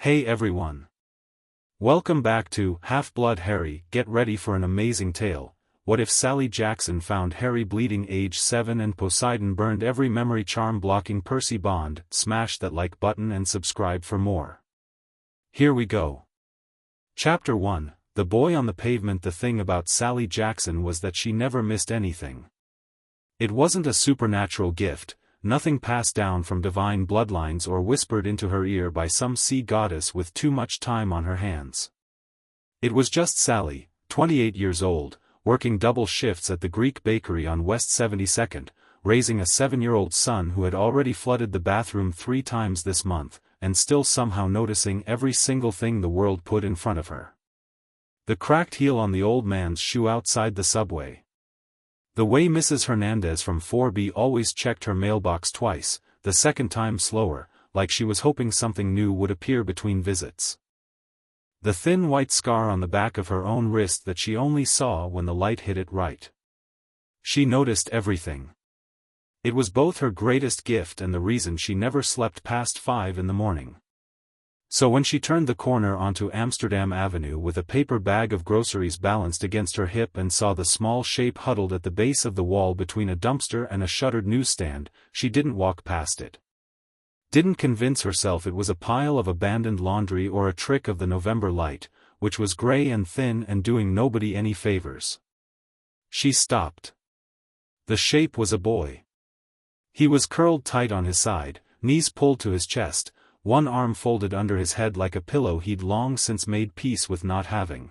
Hey everyone. Welcome back to Half-Blood Harry. Get ready for an amazing tale. What if Sally Jackson found Harry bleeding age 7 and Poseidon burned every memory charm blocking Percy Bond? Smash that like button and subscribe for more. Here we go. Chapter 1, The Boy on the Pavement. The thing about Sally Jackson was that she never missed anything. It wasn't a supernatural gift, nothing passed down from divine bloodlines or whispered into her ear by some sea goddess with too much time on her hands. It was just Sally, 28 years old, working double shifts at the Greek bakery on West 72nd, raising a 7-year-old son who had already flooded the bathroom 3 times this month, and still somehow noticing every single thing the world put in front of her. The cracked heel on the old man's shoe outside the subway. The way Mrs. Hernandez from 4B always checked her mailbox twice, the second time slower, like she was hoping something new would appear between visits. The thin white scar on the back of her own wrist that she only saw when the light hit it right. She noticed everything. It was both her greatest gift and the reason she never slept past 5 in the morning. So when she turned the corner onto Amsterdam Avenue with a paper bag of groceries balanced against her hip and saw the small shape huddled at the base of the wall between a dumpster and a shuttered newsstand, she didn't walk past it. Didn't convince herself it was a pile of abandoned laundry or a trick of the November light, which was gray and thin and doing nobody any favors. She stopped. The shape was a boy. He was curled tight on his side, knees pulled to his chest, one arm folded under his head like a pillow he'd long since made peace with not having.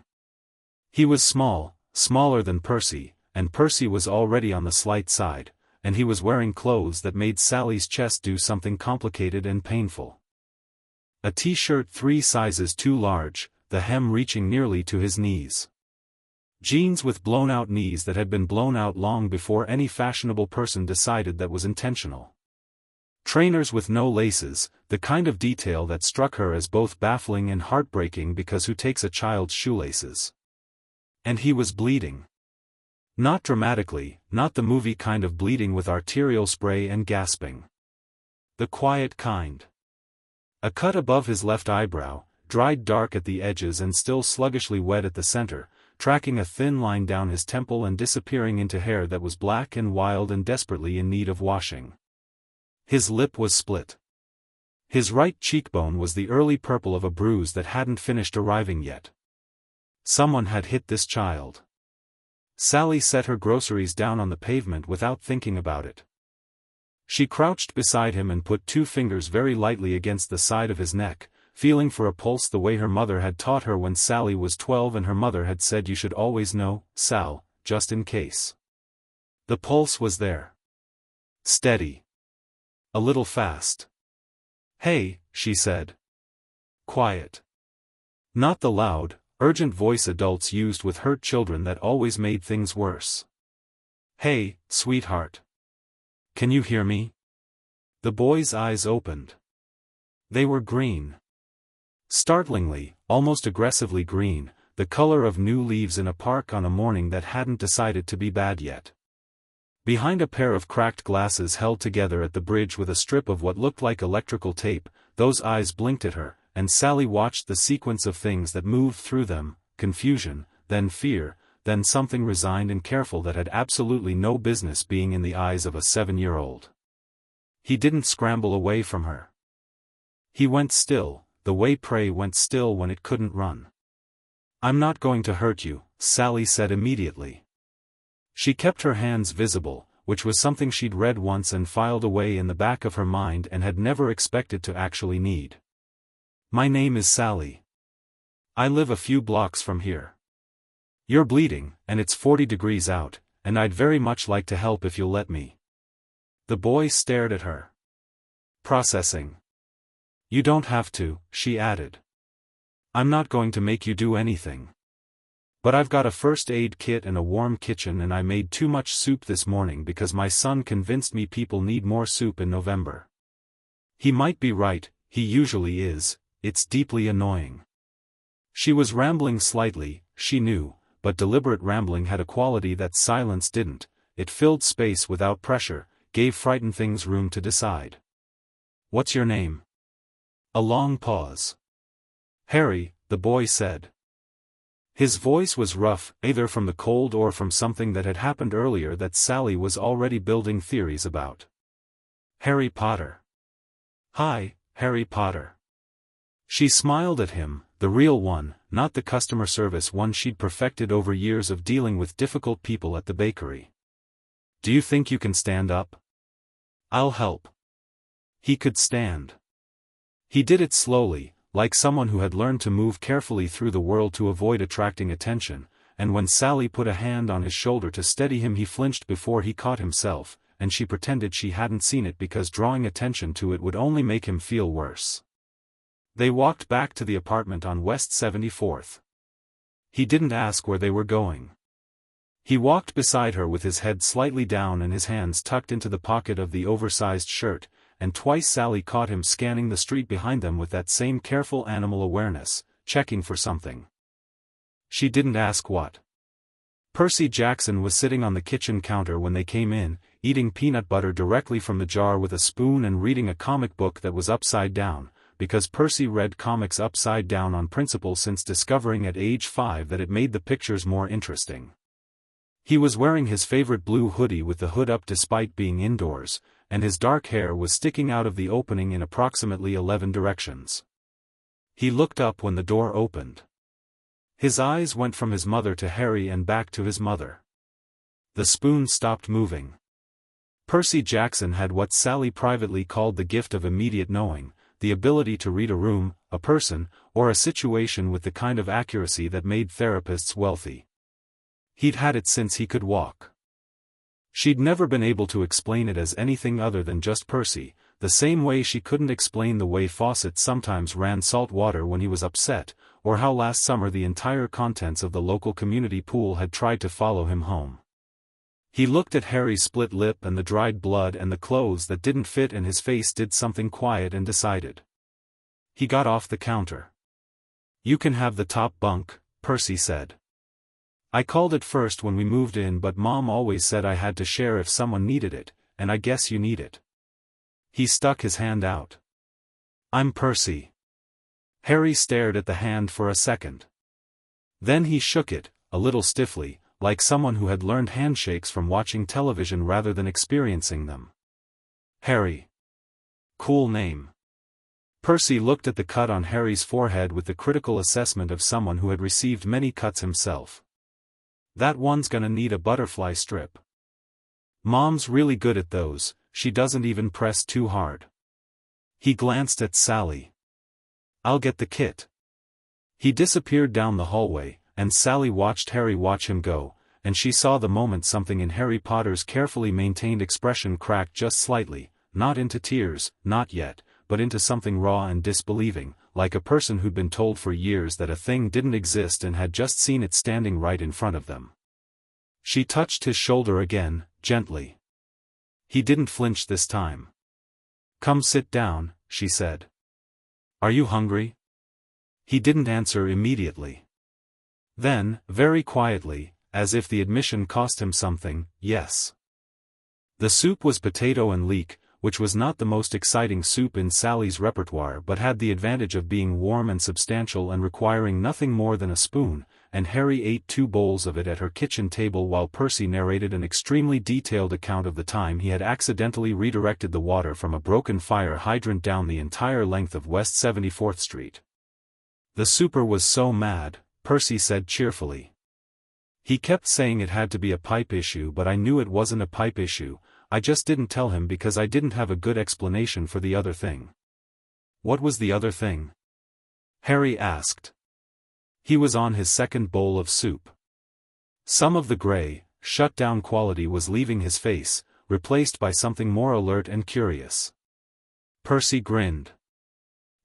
He was small, smaller than Percy, and Percy was already on the slight side, and he was wearing clothes that made Sally's chest do something complicated and painful. A t-shirt 3 sizes too large, the hem reaching nearly to his knees. Jeans with blown-out knees that had been blown out long before any fashionable person decided that was intentional. Trainers with no laces, the kind of detail that struck her as both baffling and heartbreaking because who takes a child's shoelaces? And he was bleeding. Not dramatically, not the movie kind of bleeding with arterial spray and gasping. The quiet kind. A cut above his left eyebrow, dried dark at the edges and still sluggishly wet at the center, tracking a thin line down his temple and disappearing into hair that was black and wild and desperately in need of washing. His lip was split. His right cheekbone was the early purple of a bruise that hadn't finished arriving yet. Someone had hit this child. Sally set her groceries down on the pavement without thinking about it. She crouched beside him and put 2 fingers very lightly against the side of his neck, feeling for a pulse the way her mother had taught her when Sally was 12 and her mother had said you should always know, Sal, just in case. The pulse was there. Steady. A little fast. Hey, she said. Quiet. Not the loud, urgent voice adults used with hurt children that always made things worse. Hey, sweetheart. Can you hear me? The boy's eyes opened. They were green. Startlingly, almost aggressively green, the color of new leaves in a park on a morning that hadn't decided to be bad yet. Behind a pair of cracked glasses held together at the bridge with a strip of what looked like electrical tape, those eyes blinked at her, and Sally watched the sequence of things that moved through them, confusion, then fear, then something resigned and careful that had absolutely no business being in the eyes of a 7-year-old. He didn't scramble away from her. He went still, the way prey went still when it couldn't run. I'm not going to hurt you, Sally said immediately. She kept her hands visible, which was something she'd read once and filed away in the back of her mind and had never expected to actually need. My name is Sally. I live a few blocks from here. You're bleeding, and it's 40 degrees out, and I'd very much like to help if you'll let me. The boy stared at her. Processing. You don't have to, she added. I'm not going to make you do anything. But I've got a first aid kit and a warm kitchen and I made too much soup this morning because my son convinced me people need more soup in November. He might be right, he usually is, it's deeply annoying. She was rambling slightly, she knew, but deliberate rambling had a quality that silence didn't, it filled space without pressure, gave frightened things room to decide. What's your name? A long pause. Harry, the boy said. His voice was rough, either from the cold or from something that had happened earlier that Sally was already building theories about. Harry Potter. Hi, Harry Potter. She smiled at him, the real one, not the customer service one she'd perfected over years of dealing with difficult people at the bakery. Do you think you can stand up? I'll help. He could stand. He did it slowly, like someone who had learned to move carefully through the world to avoid attracting attention, and when Sally put a hand on his shoulder to steady him he flinched before he caught himself, and she pretended she hadn't seen it because drawing attention to it would only make him feel worse. They walked back to the apartment on West 74th. He didn't ask where they were going. He walked beside her with his head slightly down and his hands tucked into the pocket of the oversized shirt, and twice Sally caught him scanning the street behind them with that same careful animal awareness, checking for something. She didn't ask what. Percy Jackson was sitting on the kitchen counter when they came in, eating peanut butter directly from the jar with a spoon and reading a comic book that was upside down, because Percy read comics upside down on principle since discovering at age 5 that it made the pictures more interesting. He was wearing his favorite blue hoodie with the hood up despite being indoors, and his dark hair was sticking out of the opening in approximately 11 directions. He looked up when the door opened. His eyes went from his mother to Harry and back to his mother. The spoon stopped moving. Percy Jackson had what Sally privately called the gift of immediate knowing, the ability to read a room, a person, or a situation with the kind of accuracy that made therapists wealthy. He'd had it since he could walk. She'd never been able to explain it as anything other than just Percy, the same way she couldn't explain the way Fawcett sometimes ran salt water when he was upset, or how last summer the entire contents of the local community pool had tried to follow him home. He looked at Harry's split lip and the dried blood and the clothes that didn't fit, and his face did something quiet and decided. He got off the counter. "You can have the top bunk," Percy said. "I called it first when we moved in, but Mom always said I had to share if someone needed it, and I guess you need it." He stuck his hand out. "I'm Percy." Harry stared at the hand for a second. Then he shook it, a little stiffly, like someone who had learned handshakes from watching television rather than experiencing them. "Harry. Cool name." Percy looked at the cut on Harry's forehead with the critical assessment of someone who had received many cuts himself. "That one's gonna need a butterfly strip. Mom's really good at those, she doesn't even press too hard." He glanced at Sally. "I'll get the kit." He disappeared down the hallway, and Sally watched Harry watch him go, and she saw the moment something in Harry Potter's carefully maintained expression cracked just slightly, not into tears, not yet, but into something raw and disbelieving, like a person who'd been told for years that a thing didn't exist and had just seen it standing right in front of them. She touched his shoulder again, gently. He didn't flinch this time. "Come sit down," she said. "Are you hungry?" He didn't answer immediately. Then, very quietly, as if the admission cost him something, "Yes." The soup was potato and leek, which was not the most exciting soup in Sally's repertoire but had the advantage of being warm and substantial and requiring nothing more than a spoon, and Harry ate 2 bowls of it at her kitchen table while Percy narrated an extremely detailed account of the time he had accidentally redirected the water from a broken fire hydrant down the entire length of West 74th Street. "The super was so mad," Percy said cheerfully. "He kept saying it had to be a pipe issue, but I knew it wasn't a pipe issue. I just didn't tell him because I didn't have a good explanation for the other thing." "What was the other thing?" Harry asked. He was on his second bowl of soup. Some of the gray, shut-down quality was leaving his face, replaced by something more alert and curious. Percy grinned.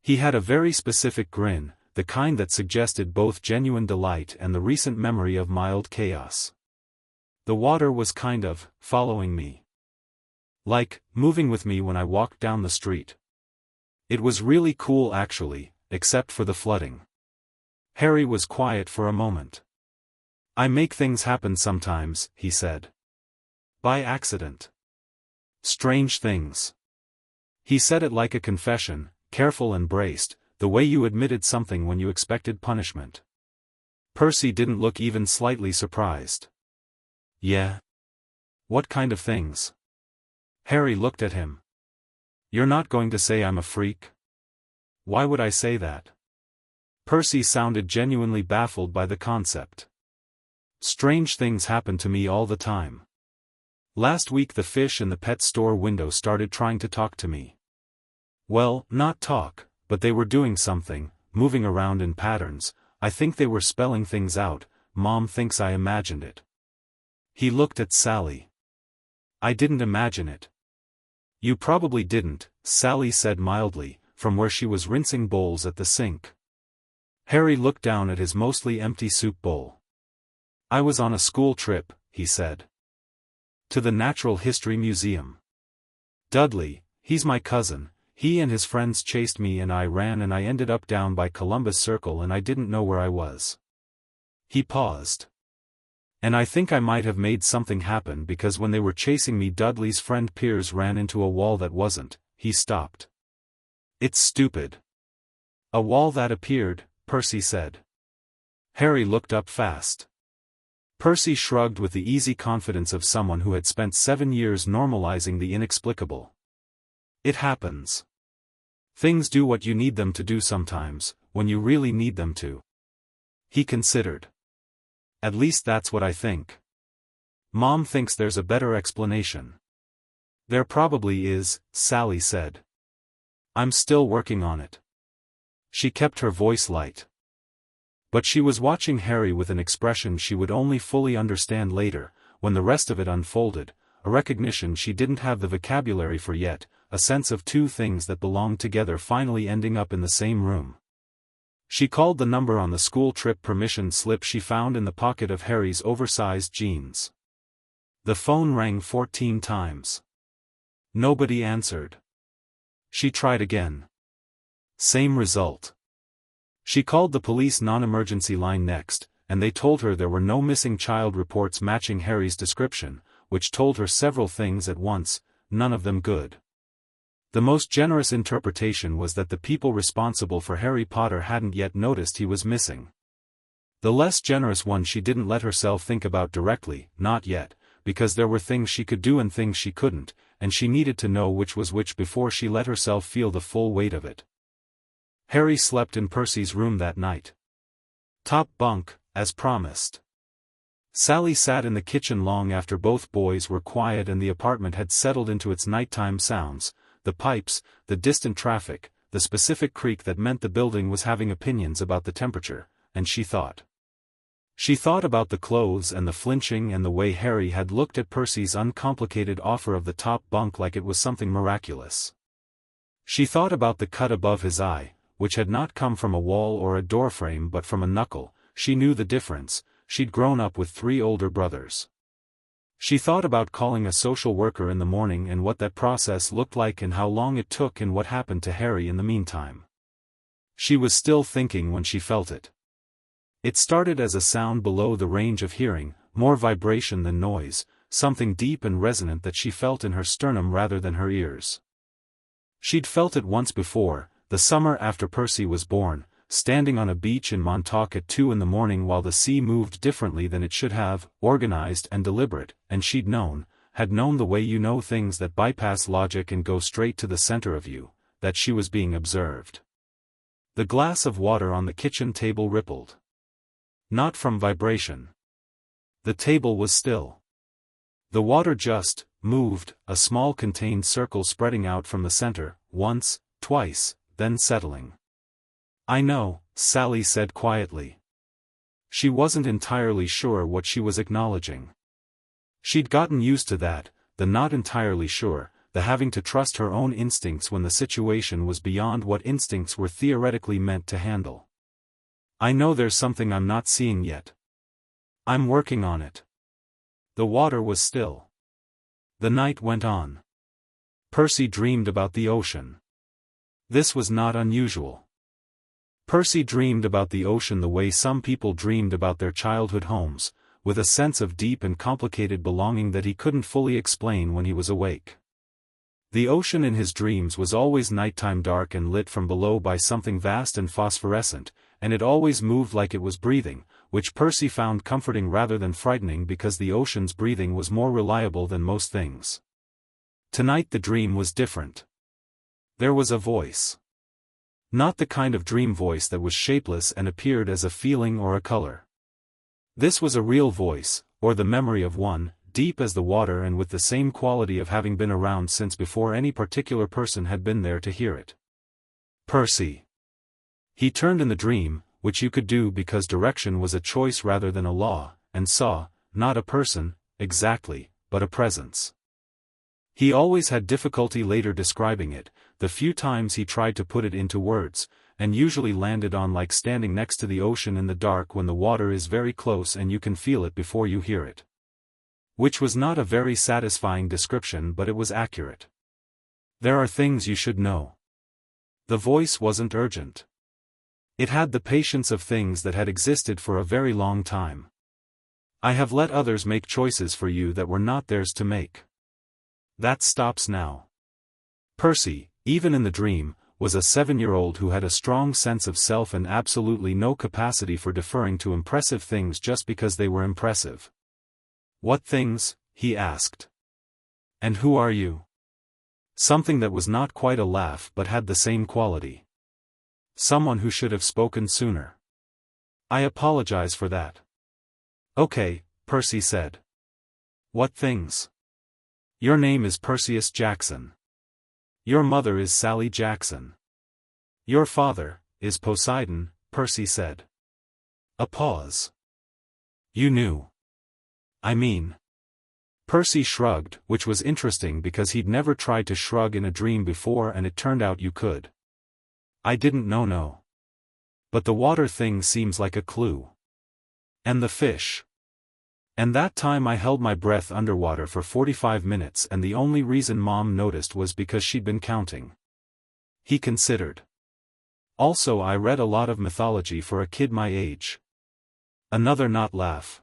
He had a very specific grin, the kind that suggested both genuine delight and the recent memory of mild chaos. "The water was kind of following me. Like, moving with me when I walked down the street. It was really cool actually, except for the flooding." Harry was quiet for a moment. "I make things happen sometimes," he said. "By accident. Strange things." He said it like a confession, careful and braced, the way you admitted something when you expected punishment. Percy didn't look even slightly surprised. Yeah? What kind of things? Harry looked at him. You're not going to say I'm a freak? Why would I say that? Percy sounded genuinely baffled by the concept. Strange things happen to me all the time. Last week the fish in the pet store window started trying to talk to me. Well, not talk, but they were doing something, moving around in patterns. I think they were spelling things out. Mom thinks I imagined it. He looked at Sally. I didn't imagine it. You probably didn't, Sally said mildly, from where she was rinsing bowls at the sink. Harry looked down at his mostly empty soup bowl. I was on a school trip, he said. To the Natural History Museum. Dudley, he's my cousin, he and his friends chased me and I ran and I ended up down by Columbus Circle and I didn't know where I was. He paused. And I think I might have made something happen because when they were chasing me Dudley's friend Piers ran into a wall that wasn't. He stopped. It's stupid. A wall that appeared, Percy said. Harry looked up fast. Percy shrugged with the easy confidence of someone who had spent 7 years normalizing the inexplicable. It happens. Things do what you need them to do sometimes, when you really need them to. He considered. At least that's what I think. Mom thinks there's a better explanation. There probably is, Sally said. I'm still working on it. She kept her voice light. But she was watching Harry with an expression she would only fully understand later, when the rest of it unfolded, a recognition she didn't have the vocabulary for yet, a sense of two things that belonged together finally ending up in the same room. She called the number on the school trip permission slip she found in the pocket of Harry's oversized jeans. The phone rang 14 times. Nobody answered. She tried again. Same result. She called the police non-emergency line next, and they told her there were no missing child reports matching Harry's description, which told her several things at once, none of them good. The most generous interpretation was that the people responsible for Harry Potter hadn't yet noticed he was missing. The less generous one she didn't let herself think about directly, not yet, because there were things she could do and things she couldn't, and she needed to know which was which before she let herself feel the full weight of it. Harry slept in Percy's room that night. Top bunk, as promised. Sally sat in the kitchen long after both boys were quiet and the apartment had settled into its nighttime sounds, the pipes, the distant traffic, the specific creak that meant the building was having opinions about the temperature, and she thought. She thought about the clothes and the flinching and the way Harry had looked at Percy's uncomplicated offer of the top bunk like it was something miraculous. She thought about the cut above his eye, which had not come from a wall or a doorframe but from a knuckle. She knew the difference, she'd grown up with 3 older brothers. She thought about calling a social worker in the morning and what that process looked like and how long it took and what happened to Harry in the meantime. She was still thinking when she felt it. It started as a sound below the range of hearing, more vibration than noise, something deep and resonant that she felt in her sternum rather than her ears. She'd felt it once before, the summer after Percy was born, standing on a beach in Montauk at 2 in the morning while the sea moved differently than it should have, organized and deliberate, and she'd had known the way you know things that bypass logic and go straight to the center of you, that she was being observed. The glass of water on the kitchen table rippled. Not from vibration. The table was still. The water just moved, a small contained circle spreading out from the center, once, twice, then settling. I know, Sally said quietly. She wasn't entirely sure what she was acknowledging. She'd gotten used to that, the not entirely sure, the having to trust her own instincts when the situation was beyond what instincts were theoretically meant to handle. I know there's something I'm not seeing yet. I'm working on it. The water was still. The night went on. Percy dreamed about the ocean. This was not unusual. Percy dreamed about the ocean the way some people dreamed about their childhood homes, with a sense of deep and complicated belonging that he couldn't fully explain when he was awake. The ocean in his dreams was always nighttime, dark and lit from below by something vast and phosphorescent, and it always moved like it was breathing, which Percy found comforting rather than frightening because the ocean's breathing was more reliable than most things. Tonight the dream was different. There was a voice. Not the kind of dream voice that was shapeless and appeared as a feeling or a color. This was a real voice, or the memory of one, deep as the water and with the same quality of having been around since before any particular person had been there to hear it. Percy. He turned in the dream, which you could do because direction was a choice rather than a law, and saw, not a person, exactly, but a presence. He always had difficulty later describing it, the few times he tried to put it into words, and usually landed on like standing next to the ocean in the dark when the water is very close and you can feel it before you hear it. Which was not a very satisfying description, but it was accurate. There are things you should know. The voice wasn't urgent. It had the patience of things that had existed for a very long time. I have let others make choices for you that were not theirs to make. That stops now. Percy, even in the dream, was a 7-year-old who had a strong sense of self and absolutely no capacity for deferring to impressive things just because they were impressive. What things? He asked. And who are you? Something that was not quite a laugh but had the same quality. Someone who should have spoken sooner. I apologize for that. Okay, Percy said. What things? Your name is Perseus Jackson. Your mother is Sally Jackson. Your father is Poseidon, Percy said. A pause. You knew. I mean. Percy shrugged, which was interesting because he'd never tried to shrug in a dream before and it turned out you could. I didn't know. No. But the water thing seems like a clue. And the fish. And that time I held my breath underwater for 45 minutes and the only reason Mom noticed was because she'd been counting. He considered. Also I read a lot of mythology for a kid my age. Another not laugh.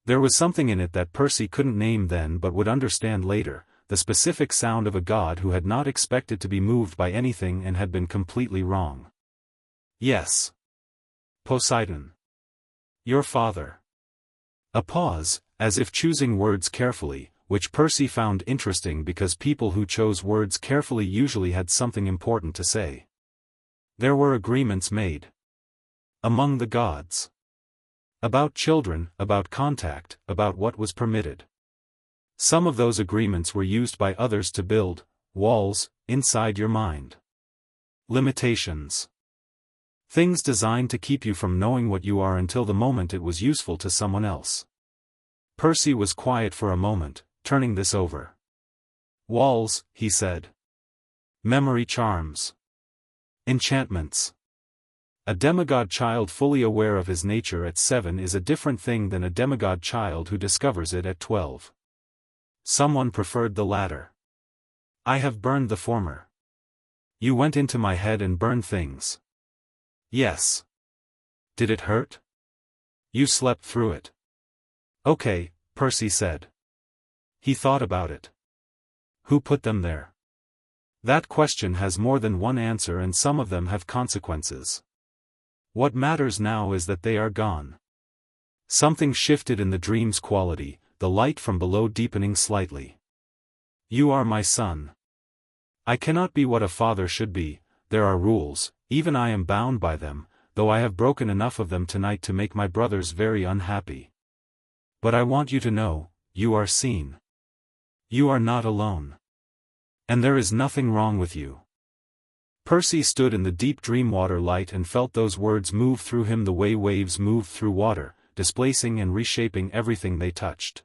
There was something in it that Percy couldn't name then but would understand later, the specific sound of a god who had not expected to be moved by anything and had been completely wrong. Yes. Poseidon. Your father. A pause, as if choosing words carefully, which Percy found interesting because people who chose words carefully usually had something important to say. There were agreements made. Among the gods. About children, about contact, about what was permitted. Some of those agreements were used by others to build walls inside your mind. Limitations. Things designed to keep you from knowing what you are until the moment it was useful to someone else. Percy was quiet for a moment, turning this over. Walls, he said. Memory charms. Enchantments. A demigod child fully aware of his nature at 7 is a different thing than a demigod child who discovers it at 12. Someone preferred the latter. I have burned the former. You went into my head and burned things. Yes. Did it hurt? You slept through it. Okay, Percy said. He thought about it. Who put them there? That question has more than one answer and some of them have consequences. What matters now is that they are gone. Something shifted in the dream's quality, the light from below deepening slightly. You are my son. I cannot be what a father should be, there are rules, even I am bound by them, though I have broken enough of them tonight to make my brothers very unhappy. But I want you to know, you are seen. You are not alone. And there is nothing wrong with you. Percy stood in the deep dream water light and felt those words move through him the way waves move through water, displacing and reshaping everything they touched.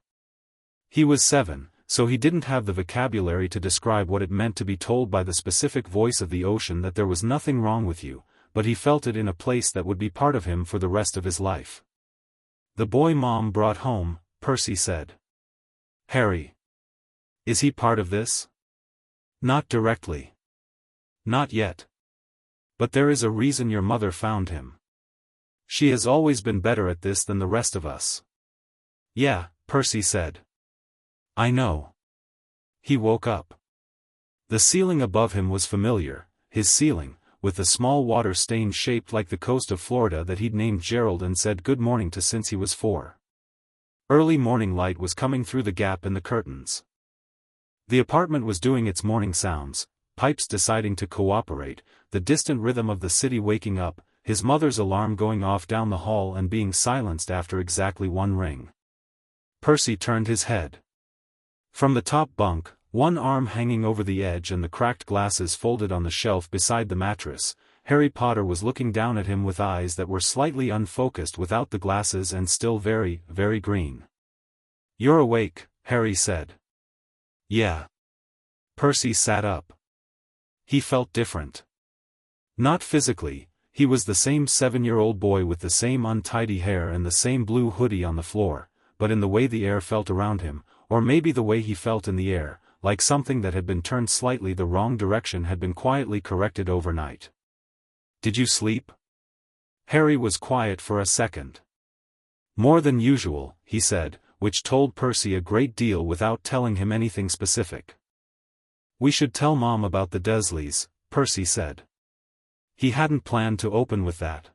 He was 7, so he didn't have the vocabulary to describe what it meant to be told by the specific voice of the ocean that there was nothing wrong with you, but he felt it in a place that would be part of him for the rest of his life. The boy Mom brought home, Percy said. Harry. Is he part of this? Not directly. Not yet. But there is a reason your mother found him. She has always been better at this than the rest of us. Yeah, Percy said. I know. He woke up. The ceiling above him was familiar, his ceiling, with the small water stain shaped like the coast of Florida that he'd named Gerald and said good morning to since he was 4. Early morning light was coming through the gap in the curtains. The apartment was doing its morning sounds, pipes deciding to cooperate, the distant rhythm of the city waking up, his mother's alarm going off down the hall and being silenced after exactly 1 ring. Percy turned his head. From the top bunk, one arm hanging over the edge and the cracked glasses folded on the shelf beside the mattress, Harry Potter was looking down at him with eyes that were slightly unfocused without the glasses and still very, very green. "You're awake," Harry said. "Yeah." Percy sat up. He felt different. Not physically, he was the same 7-year-old boy with the same untidy hair and the same blue hoodie on the floor, but in the way the air felt around him, or maybe the way he felt in the air, like something that had been turned slightly the wrong direction had been quietly corrected overnight. "Did you sleep?" Harry was quiet for a second. "More than usual," he said, which told Percy a great deal without telling him anything specific. "We should tell Mom about the Dursleys," Percy said. He hadn't planned to open with that.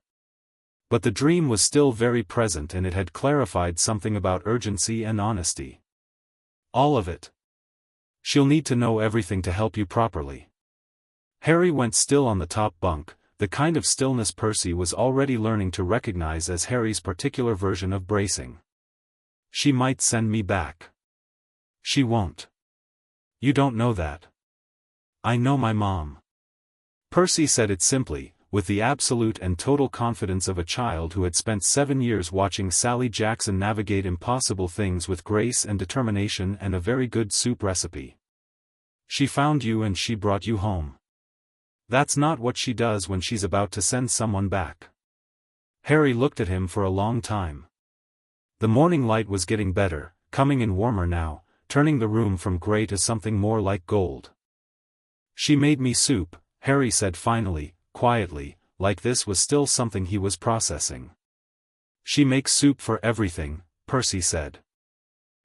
But the dream was still very present and it had clarified something about urgency and honesty. All of it. "She'll need to know everything to help you properly." Harry went still on the top bunk, the kind of stillness Percy was already learning to recognize as Harry's particular version of bracing. "She might send me back." "She won't." "You don't know that." "I know my mom." Percy said it simply, with the absolute and total confidence of a child who had spent 7 years watching Sally Jackson navigate impossible things with grace and determination and a very good soup recipe. "She found you and she brought you home. That's not what she does when she's about to send someone back." Harry looked at him for a long time. The morning light was getting better, coming in warmer now, turning the room from gray to something more like gold. "She made me soup," Harry said finally, quietly, like this was still something he was processing. "She makes soup for everything," Percy said.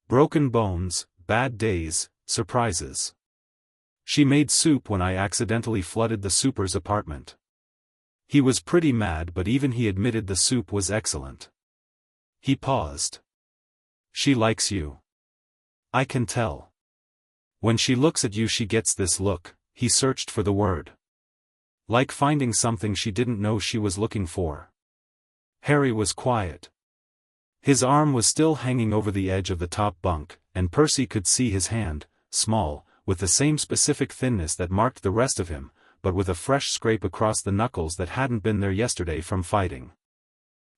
"Broken bones, bad days, surprises. She made soup when I accidentally flooded the super's apartment." He was pretty mad, but even he admitted the soup was excellent. He paused. "She likes you. I can tell. When she looks at you she gets this look," he searched for the word. "Like finding something she didn't know she was looking for." Harry was quiet. His arm was still hanging over the edge of the top bunk, and Percy could see his hand, small, with the same specific thinness that marked the rest of him, but with a fresh scrape across the knuckles that hadn't been there yesterday from fighting.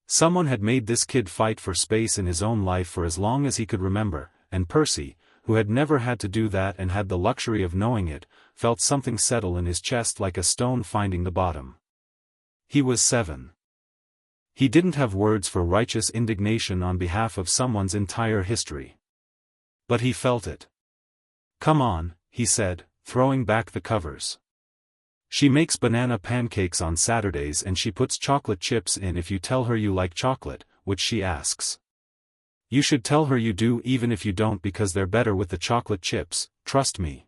Someone had made this kid fight for space in his own life for as long as he could remember, and Percy, who had never had to do that and had the luxury of knowing it, felt something settle in his chest like a stone finding the bottom. He was 7. He didn't have words for righteous indignation on behalf of someone's entire history. But he felt it. "Come on," he said, throwing back the covers. "She makes banana pancakes on Saturdays and she puts chocolate chips in if you tell her you like chocolate, which she asks. You should tell her you do even if you don't because they're better with the chocolate chips, trust me."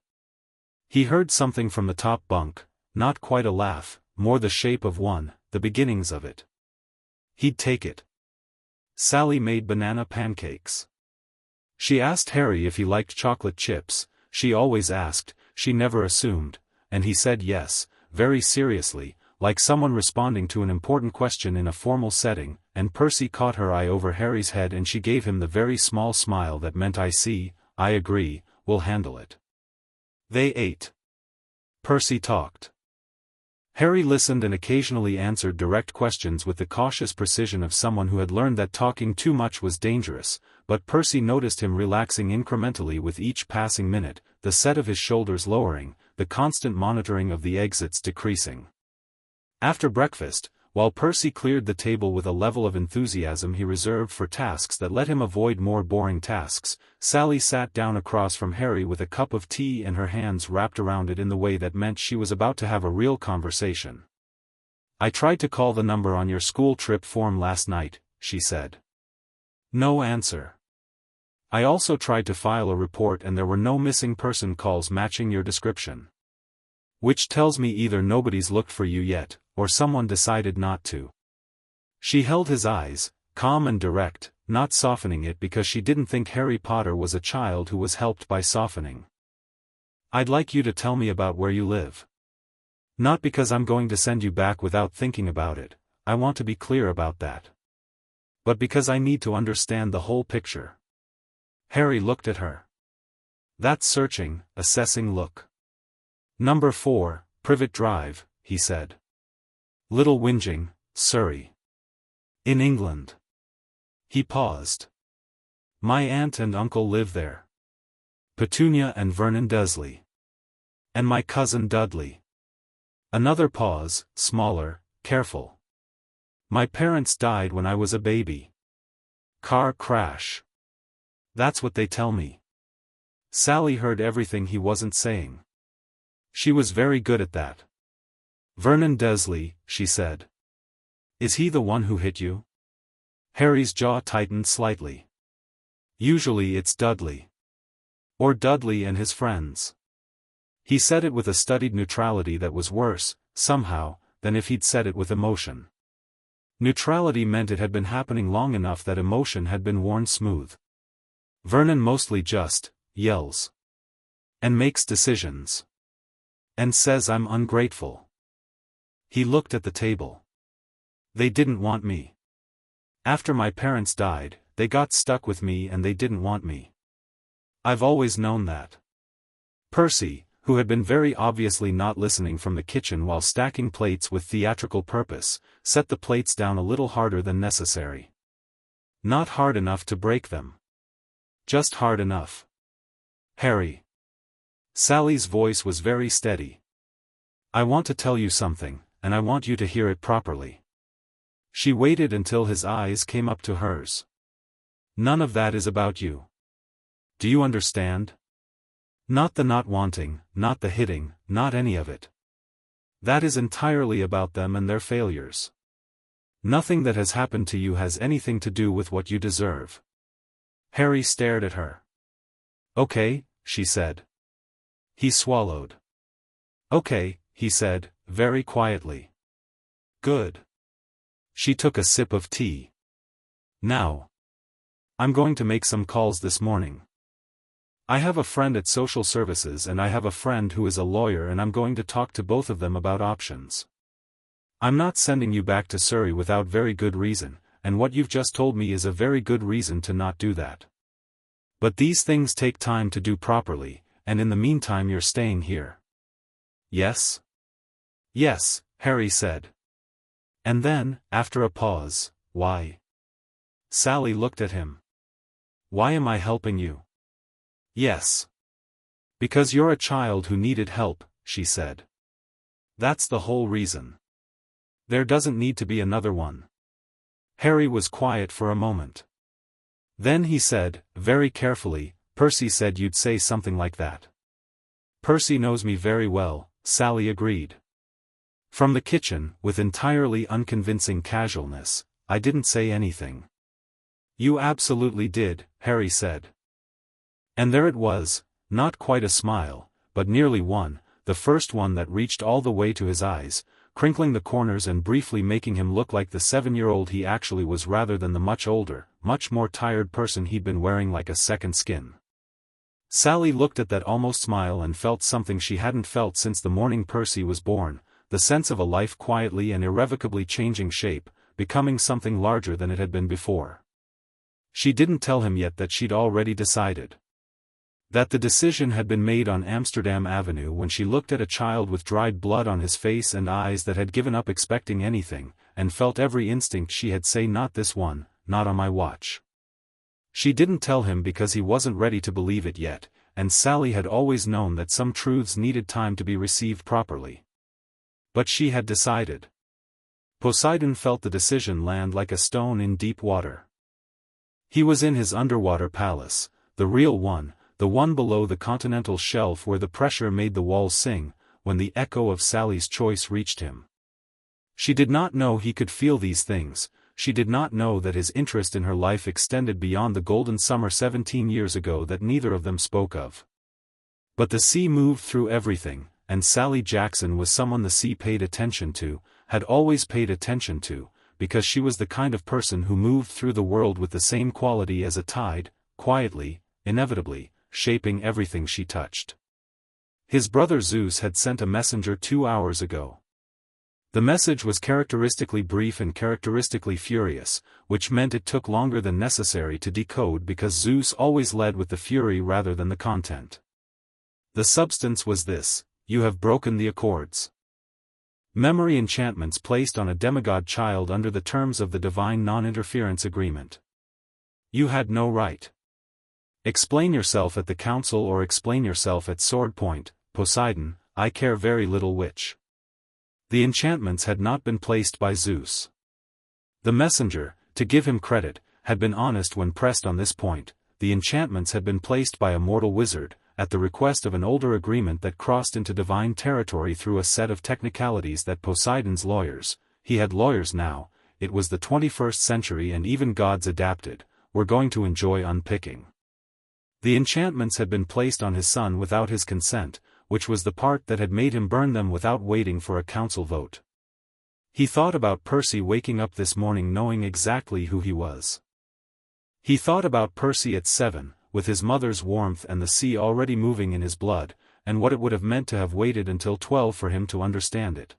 He heard something from the top bunk, not quite a laugh, more the shape of one, the beginnings of it. He'd take it. Sally made banana pancakes. She asked Harry if he liked chocolate chips. She always asked, she never assumed, and he said yes, very seriously, like someone responding to an important question in a formal setting, and Percy caught her eye over Harry's head and she gave him the very small smile that meant "I see, I agree, we'll handle it." They ate. Percy talked. Harry listened and occasionally answered direct questions with the cautious precision of someone who had learned that talking too much was dangerous, but Percy noticed him relaxing incrementally with each passing minute, the set of his shoulders lowering, the constant monitoring of the exits decreasing. After breakfast, while Percy cleared the table with a level of enthusiasm he reserved for tasks that let him avoid more boring tasks, Sally sat down across from Harry with a cup of tea and her hands wrapped around it in the way that meant she was about to have a real conversation. "I tried to call the number on your school trip form last night," she said. "No answer. I also tried to file a report and there were no missing person calls matching your description." Which tells me either nobody's looked for you yet, or someone decided not to. She held his eyes, calm and direct, not softening it because she didn't think Harry Potter was a child who was helped by softening. I'd like you to tell me about where you live. Not because I'm going to send you back without thinking about it, I want to be clear about that. But because I need to understand the whole picture. Harry looked at her. That searching, assessing look. Number 4, Privet Drive, he said. Little Whinging, Surrey. In England. He paused. My aunt and uncle live there. Petunia and Vernon Dursley. And my cousin Dudley. Another pause, smaller, careful. My parents died when I was a baby. Car crash. That's what they tell me. Sally heard everything he wasn't saying. She was very good at that. Vernon Dursley, she said. Is he the one who hit you? Harry's jaw tightened slightly. Usually it's Dudley. Or Dudley and his friends. He said it with a studied neutrality that was worse, somehow, than if he'd said it with emotion. Neutrality meant it had been happening long enough that emotion had been worn smooth. Vernon mostly just yells. And makes decisions. And says I'm ungrateful. He looked at the table. They didn't want me. After my parents died, they got stuck with me and they didn't want me. I've always known that. Percy, who had been very obviously not listening from the kitchen while stacking plates with theatrical purpose, set the plates down a little harder than necessary. Not hard enough to break them. Just hard enough. Harry. Sally's voice was very steady. I want to tell you something, and I want you to hear it properly. She waited until his eyes came up to hers. None of that is about you. Do you understand? Not the not wanting, not the hitting, not any of it. That is entirely about them and their failures. Nothing that has happened to you has anything to do with what you deserve. Harry stared at her. Okay, she said. He swallowed. Okay, he said, very quietly. Good. She took a sip of tea. Now. I'm going to make some calls this morning. I have a friend at social services and I have a friend who is a lawyer and I'm going to talk to both of them about options. I'm not sending you back to Surrey without very good reason, and what you've just told me is a very good reason to not do that. But these things take time to do properly, and in the meantime you're staying here. Yes? Yes, Harry said. And then, after a pause, why? Sally looked at him. Why am I helping you? Yes. Because you're a child who needed help, she said. That's the whole reason. There doesn't need to be another one. Harry was quiet for a moment. Then he said, very carefully, Percy said you'd say something like that. Percy knows me very well, Sally agreed. From the kitchen, with entirely unconvincing casualness, I didn't say anything. You absolutely did, Harry said. And there it was, not quite a smile, but nearly one, the first one that reached all the way to his eyes, crinkling the corners and briefly making him look like the 7-year-old he actually was rather than the much older, much more tired person he'd been wearing like a second skin. Sally looked at that almost smile and felt something she hadn't felt since the morning Percy was born, the sense of a life quietly and irrevocably changing shape, becoming something larger than it had been before. She didn't tell him yet that she'd already decided. That the decision had been made on Amsterdam Avenue when she looked at a child with dried blood on his face and eyes that had given up expecting anything, and felt every instinct she had say not this one, not on my watch. She didn't tell him because he wasn't ready to believe it yet, and Sally had always known that some truths needed time to be received properly. But she had decided. Poseidon felt the decision land like a stone in deep water. He was in his underwater palace, the real one, the one below the continental shelf where the pressure made the walls sing, when the echo of Sally's choice reached him. She did not know he could feel these things, she did not know that his interest in her life extended beyond the golden summer 17 years ago that neither of them spoke of. But the sea moved through everything, and Sally Jackson was someone the sea paid attention to, had always paid attention to, because she was the kind of person who moved through the world with the same quality as a tide, quietly, inevitably, shaping everything she touched. His brother Zeus had sent a messenger 2 hours ago. The message was characteristically brief and characteristically furious, which meant it took longer than necessary to decode because Zeus always led with the fury rather than the content. The substance was this: you have broken the accords. Memory enchantments placed on a demigod child under the terms of the divine non-interference agreement. You had no right. Explain yourself at the council or explain yourself at sword point, Poseidon, I care very little which. The enchantments had not been placed by Zeus. The messenger, to give him credit, had been honest when pressed on this point. The enchantments had been placed by a mortal wizard, at the request of an older agreement that crossed into divine territory through a set of technicalities that Poseidon's lawyers, he had lawyers now, it was the 21st century and even gods adapted, were going to enjoy unpicking. The enchantments had been placed on his son without his consent, which was the part that had made him burn them without waiting for a council vote. He thought about Percy waking up this morning knowing exactly who he was. He thought about Percy at 7, with his mother's warmth and the sea already moving in his blood, and what it would have meant to have waited until 12 for him to understand it.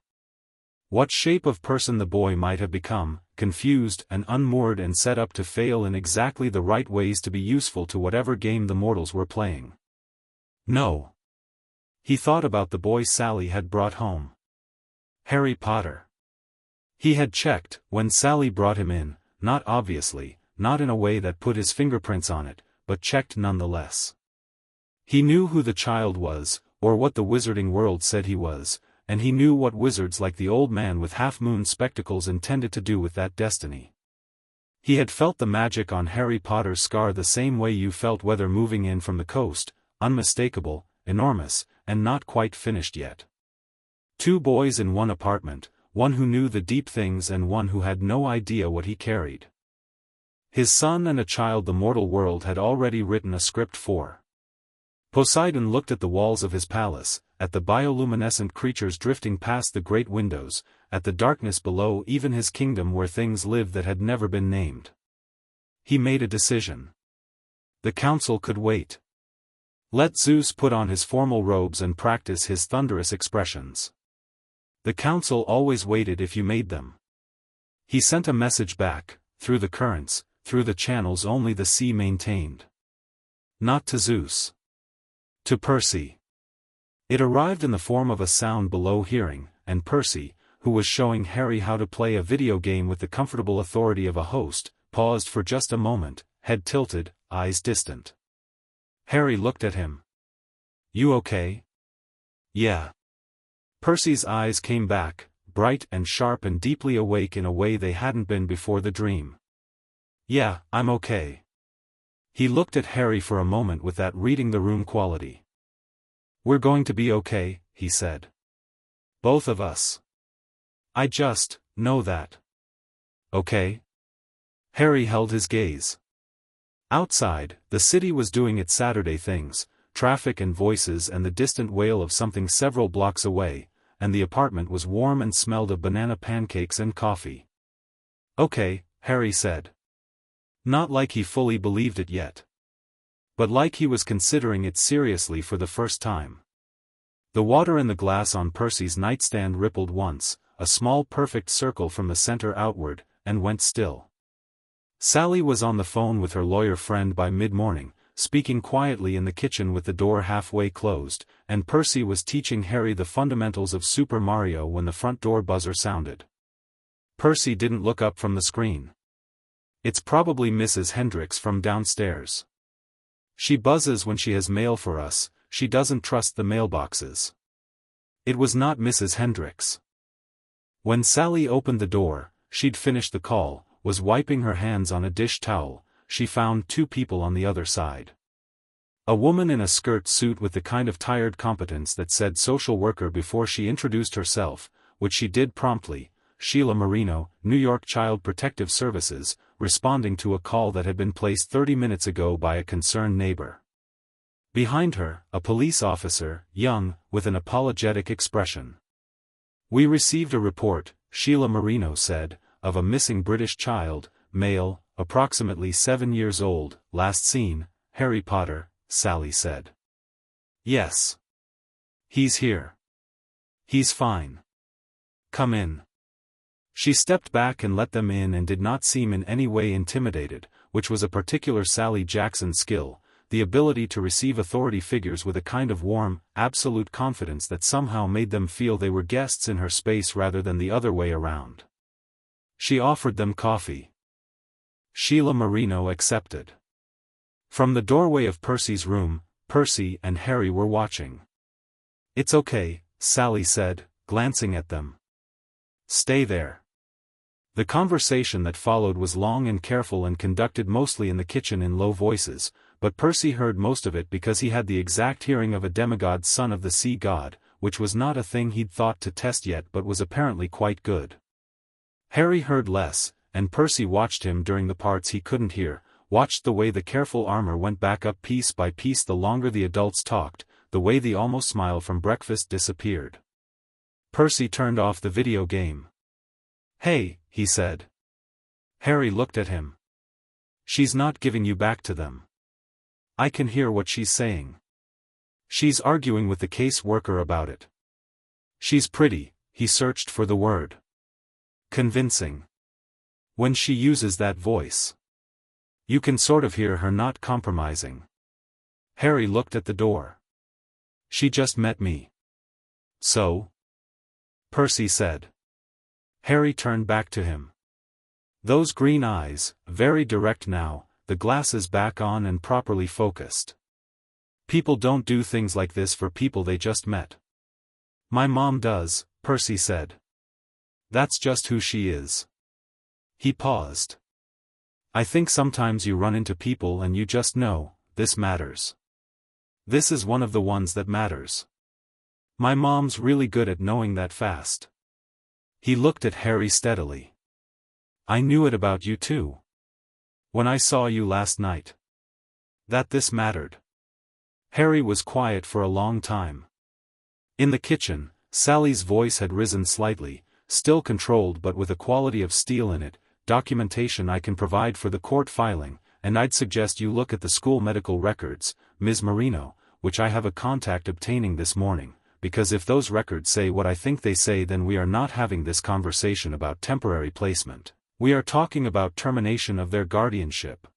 What shape of person the boy might have become, confused and unmoored and set up to fail in exactly the right ways to be useful to whatever game the mortals were playing. No. He thought about the boy Sally had brought home. Harry Potter. He had checked, when Sally brought him in, not obviously, not in a way that put his fingerprints on it, but checked nonetheless. He knew who the child was, or what the wizarding world said he was, and he knew what wizards like the old man with half-moon spectacles intended to do with that destiny. He had felt the magic on Harry Potter's scar the same way you felt weather moving in from the coast, unmistakable, enormous, and not quite finished yet. 2 boys in one apartment, one who knew the deep things and one who had no idea what he carried. His son and a child the mortal world had already written a script for. Poseidon looked at the walls of his palace, at the bioluminescent creatures drifting past the great windows, at the darkness below even his kingdom where things lived that had never been named. He made a decision. The council could wait. Let Zeus put on his formal robes and practice his thunderous expressions. The council always waited if you made them. He sent a message back, through the currents, through the channels only the sea maintained. Not to Zeus. To Percy. It arrived in the form of a sound below hearing, and Percy, who was showing Harry how to play a video game with the comfortable authority of a host, paused for just a moment, head tilted, eyes distant. Harry looked at him. You okay? Yeah. Percy's eyes came back, bright and sharp and deeply awake in a way they hadn't been before the dream. Yeah, I'm okay. He looked at Harry for a moment with that reading the room quality. We're going to be okay, he said. Both of us. I just know that. Okay? Harry held his gaze. Outside, the city was doing its Saturday things, traffic and voices and the distant wail of something several blocks away, and the apartment was warm and smelled of banana pancakes and coffee. Okay, Harry said. Not like he fully believed it yet. But like he was considering it seriously for the first time. The water in the glass on Percy's nightstand rippled once, a small perfect circle from the center outward, and went still. Sally was on the phone with her lawyer friend by mid-morning, speaking quietly in the kitchen with the door halfway closed, and Percy was teaching Harry the fundamentals of Super Mario when the front door buzzer sounded. Percy didn't look up from the screen. It's probably Mrs. Hendricks from downstairs. She buzzes when she has mail for us, she doesn't trust the mailboxes. It was not Mrs. Hendricks. When Sally opened the door, she'd finished the call, was wiping her hands on a dish towel, she found 2 people on the other side. A woman in a skirt suit with the kind of tired competence that said social worker before she introduced herself, which she did promptly, Sheila Marino, New York Child Protective Services, responding to a call that had been placed 30 minutes ago by a concerned neighbor. Behind her, a police officer, young, with an apologetic expression. "We received a report," Sheila Marino said, "of a missing British child, male, approximately 7 years old, last seen, Harry Potter," Sally said. "Yes. He's here. He's fine. Come in." She stepped back and let them in and did not seem in any way intimidated, which was a particular Sally Jackson skill, the ability to receive authority figures with a kind of warm, absolute confidence that somehow made them feel they were guests in her space rather than the other way around. She offered them coffee. Sheila Marino accepted. From the doorway of Percy's room, Percy and Harry were watching. "It's okay," Sally said, glancing at them. "Stay there." The conversation that followed was long and careful and conducted mostly in the kitchen in low voices, but Percy heard most of it because he had the exact hearing of a demigod son of the sea god, which was not a thing he'd thought to test yet but was apparently quite good. Harry heard less, and Percy watched him during the parts he couldn't hear, watched the way the careful armor went back up piece by piece the longer the adults talked, the way the almost smile from breakfast disappeared. Percy turned off the video game. "Hey," he said. Harry looked at him. "She's not giving you back to them. I can hear what she's saying. She's arguing with the case worker about it. She's pretty," he searched for the word. "Convincing. When she uses that voice. You can sort of hear her not compromising." Harry looked at the door. "She just met me." "So?" Percy said. Harry turned back to him. Those green eyes, very direct now, the glasses back on and properly focused. "People don't do things like this for people they just met." "My mom does," Percy said. "That's just who she is." He paused. "I think sometimes you run into people and you just know, this matters. This is one of the ones that matters. My mom's really good at knowing that fast." He looked at Harry steadily. "I knew it about you too. When I saw you last night. That this mattered." Harry was quiet for a long time. In the kitchen, Sally's voice had risen slightly, still controlled but with a quality of steel in it. "Documentation I can provide for the court filing, and I'd suggest you look at the school medical records, Ms. Marino, which I have a contact obtaining this morning. Because if those records say what I think they say, then we are not having this conversation about temporary placement. We are talking about termination of their guardianship."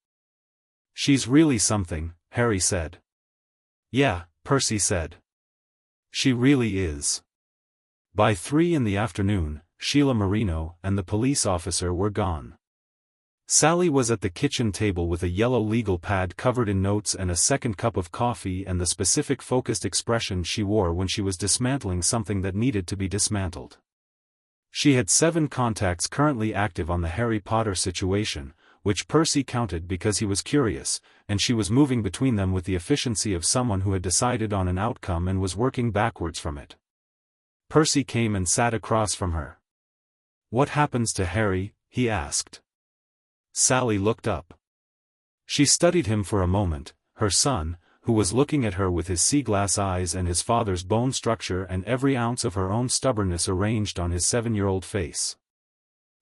"She's really something," Harry said. "Yeah," Percy said. "She really is." By 3 in the afternoon, Sheila Marino and the police officer were gone. Sally was at the kitchen table with a yellow legal pad covered in notes and a second cup of coffee and the specific focused expression she wore when she was dismantling something that needed to be dismantled. She had 7 contacts currently active on the Harry Potter situation, which Percy counted because he was curious, and she was moving between them with the efficiency of someone who had decided on an outcome and was working backwards from it. Percy came and sat across from her. "What happens to Harry?" he asked. Sally looked up. She studied him for a moment, her son, who was looking at her with his sea-glass eyes and his father's bone structure and every ounce of her own stubbornness arranged on his 7-year-old face.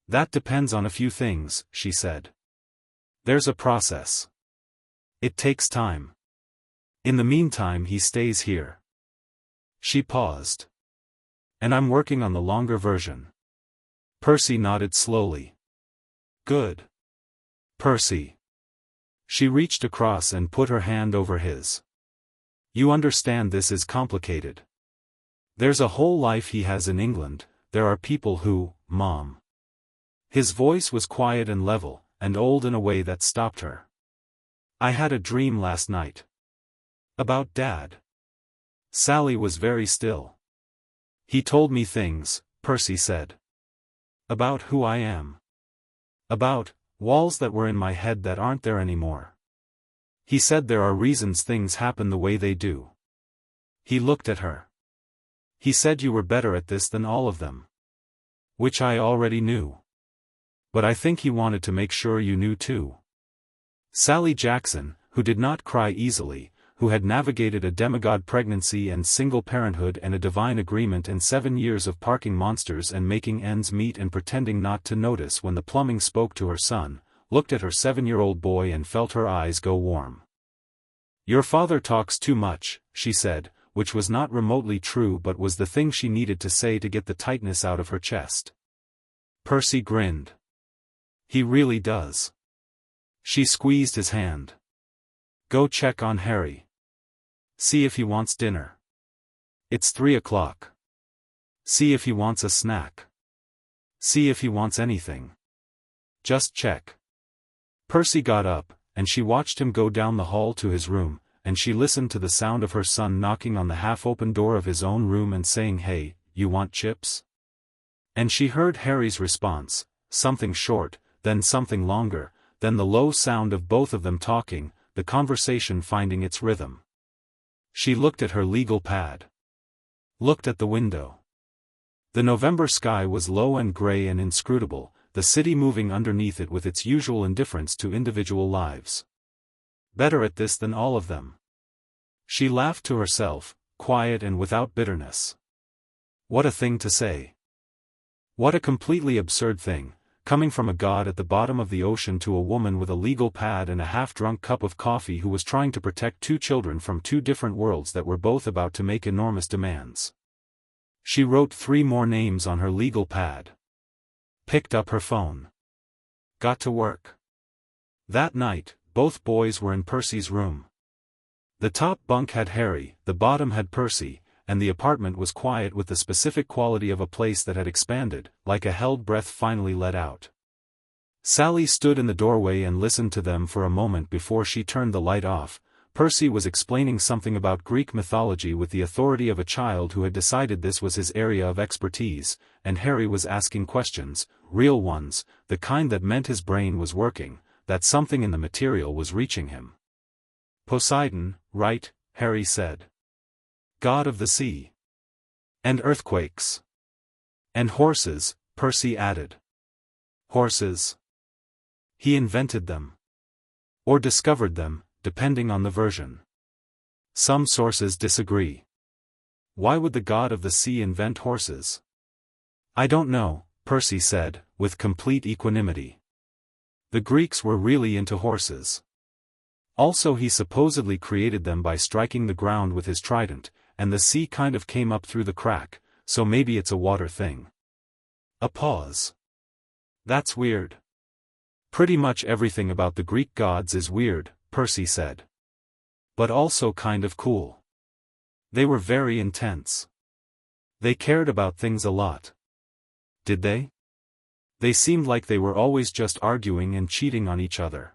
"That depends on a few things," she said. "There's a process. It takes time. In the meantime he stays here." She paused. "And I'm working on the longer version." Percy nodded slowly. "Good. Percy." She reached across and put her hand over his. "You understand this is complicated. There's a whole life he has in England, there are people who, Mom." His voice was quiet and level, and old in a way that stopped her. "I had a dream last night. About Dad." Sally was very still. "He told me things," Percy said. "About who I am. About walls that were in my head that aren't there anymore. He said there are reasons things happen the way they do." He looked at her. "He said you were better at this than all of them. Which I already knew. But I think he wanted to make sure you knew too." Sally Jackson, who did not cry easily, who had navigated a demigod pregnancy and single parenthood and a divine agreement and 7 years of parking monsters and making ends meet and pretending not to notice when the plumbing spoke to her son, looked at her 7-year-old boy and felt her eyes go warm. "Your father talks too much," she said, which was not remotely true but was the thing she needed to say to get the tightness out of her chest. Percy grinned. "He really does." She squeezed his hand. "Go check on Harry. See if he wants dinner. It's 3 o'clock. See if he wants a snack. See if he wants anything. Just check." Percy got up, and she watched him go down the hall to his room, and she listened to the sound of her son knocking on the half-open door of his own room and saying, "Hey, you want chips?" And she heard Harry's response, something short, then something longer, then the low sound of both of them talking, the conversation finding its rhythm. She looked at her legal pad. Looked at the window. The November sky was low and gray and inscrutable, the city moving underneath it with its usual indifference to individual lives. Better at this than all of them. She laughed to herself, quiet and without bitterness. What a thing to say. What a completely absurd thing, coming from a god at the bottom of the ocean to a woman with a legal pad and a half-drunk cup of coffee who was trying to protect 2 children from 2 different worlds that were both about to make enormous demands. She wrote 3 more names on her legal pad. Picked up her phone. Got to work. That night, both boys were in Percy's room. The top bunk had Harry, the bottom had Percy, and the apartment was quiet with the specific quality of a place that had expanded, like a held breath finally let out. Sally stood in the doorway and listened to them for a moment before she turned the light off. Percy was explaining something about Greek mythology with the authority of a child who had decided this was his area of expertise, and Harry was asking questions, real ones, the kind that meant his brain was working, that something in the material was reaching him. "Poseidon, right?" Harry said. "God of the sea. And earthquakes. And horses," Percy added. "Horses. He invented them. Or discovered them, depending on the version. Some sources disagree. Why would the god of the sea invent horses?" "I don't know," Percy said, with complete equanimity. "The Greeks were really into horses. Also he supposedly created them by striking the ground with his trident, and the sea kind of came up through the crack, so maybe it's a water thing." A pause. "That's weird." "Pretty much everything about the Greek gods is weird," Percy said. "But also kind of cool. They were very intense. They cared about things a lot." "Did they?" "They seemed like they were always just arguing and cheating on each other."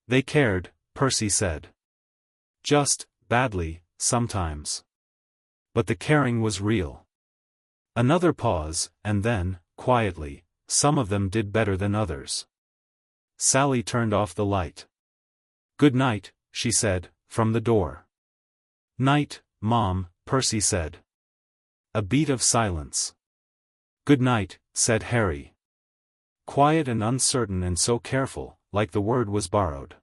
"They cared," Percy said. "Just, badly, sometimes. But the caring was real." Another pause, and then, quietly, "Some of them did better than others." Sally turned off the light. "Good night," she said, from the door. "Night, Mom," Percy said. A beat of silence. "Good night," said Harry. Quiet and uncertain and so careful, like the word was borrowed.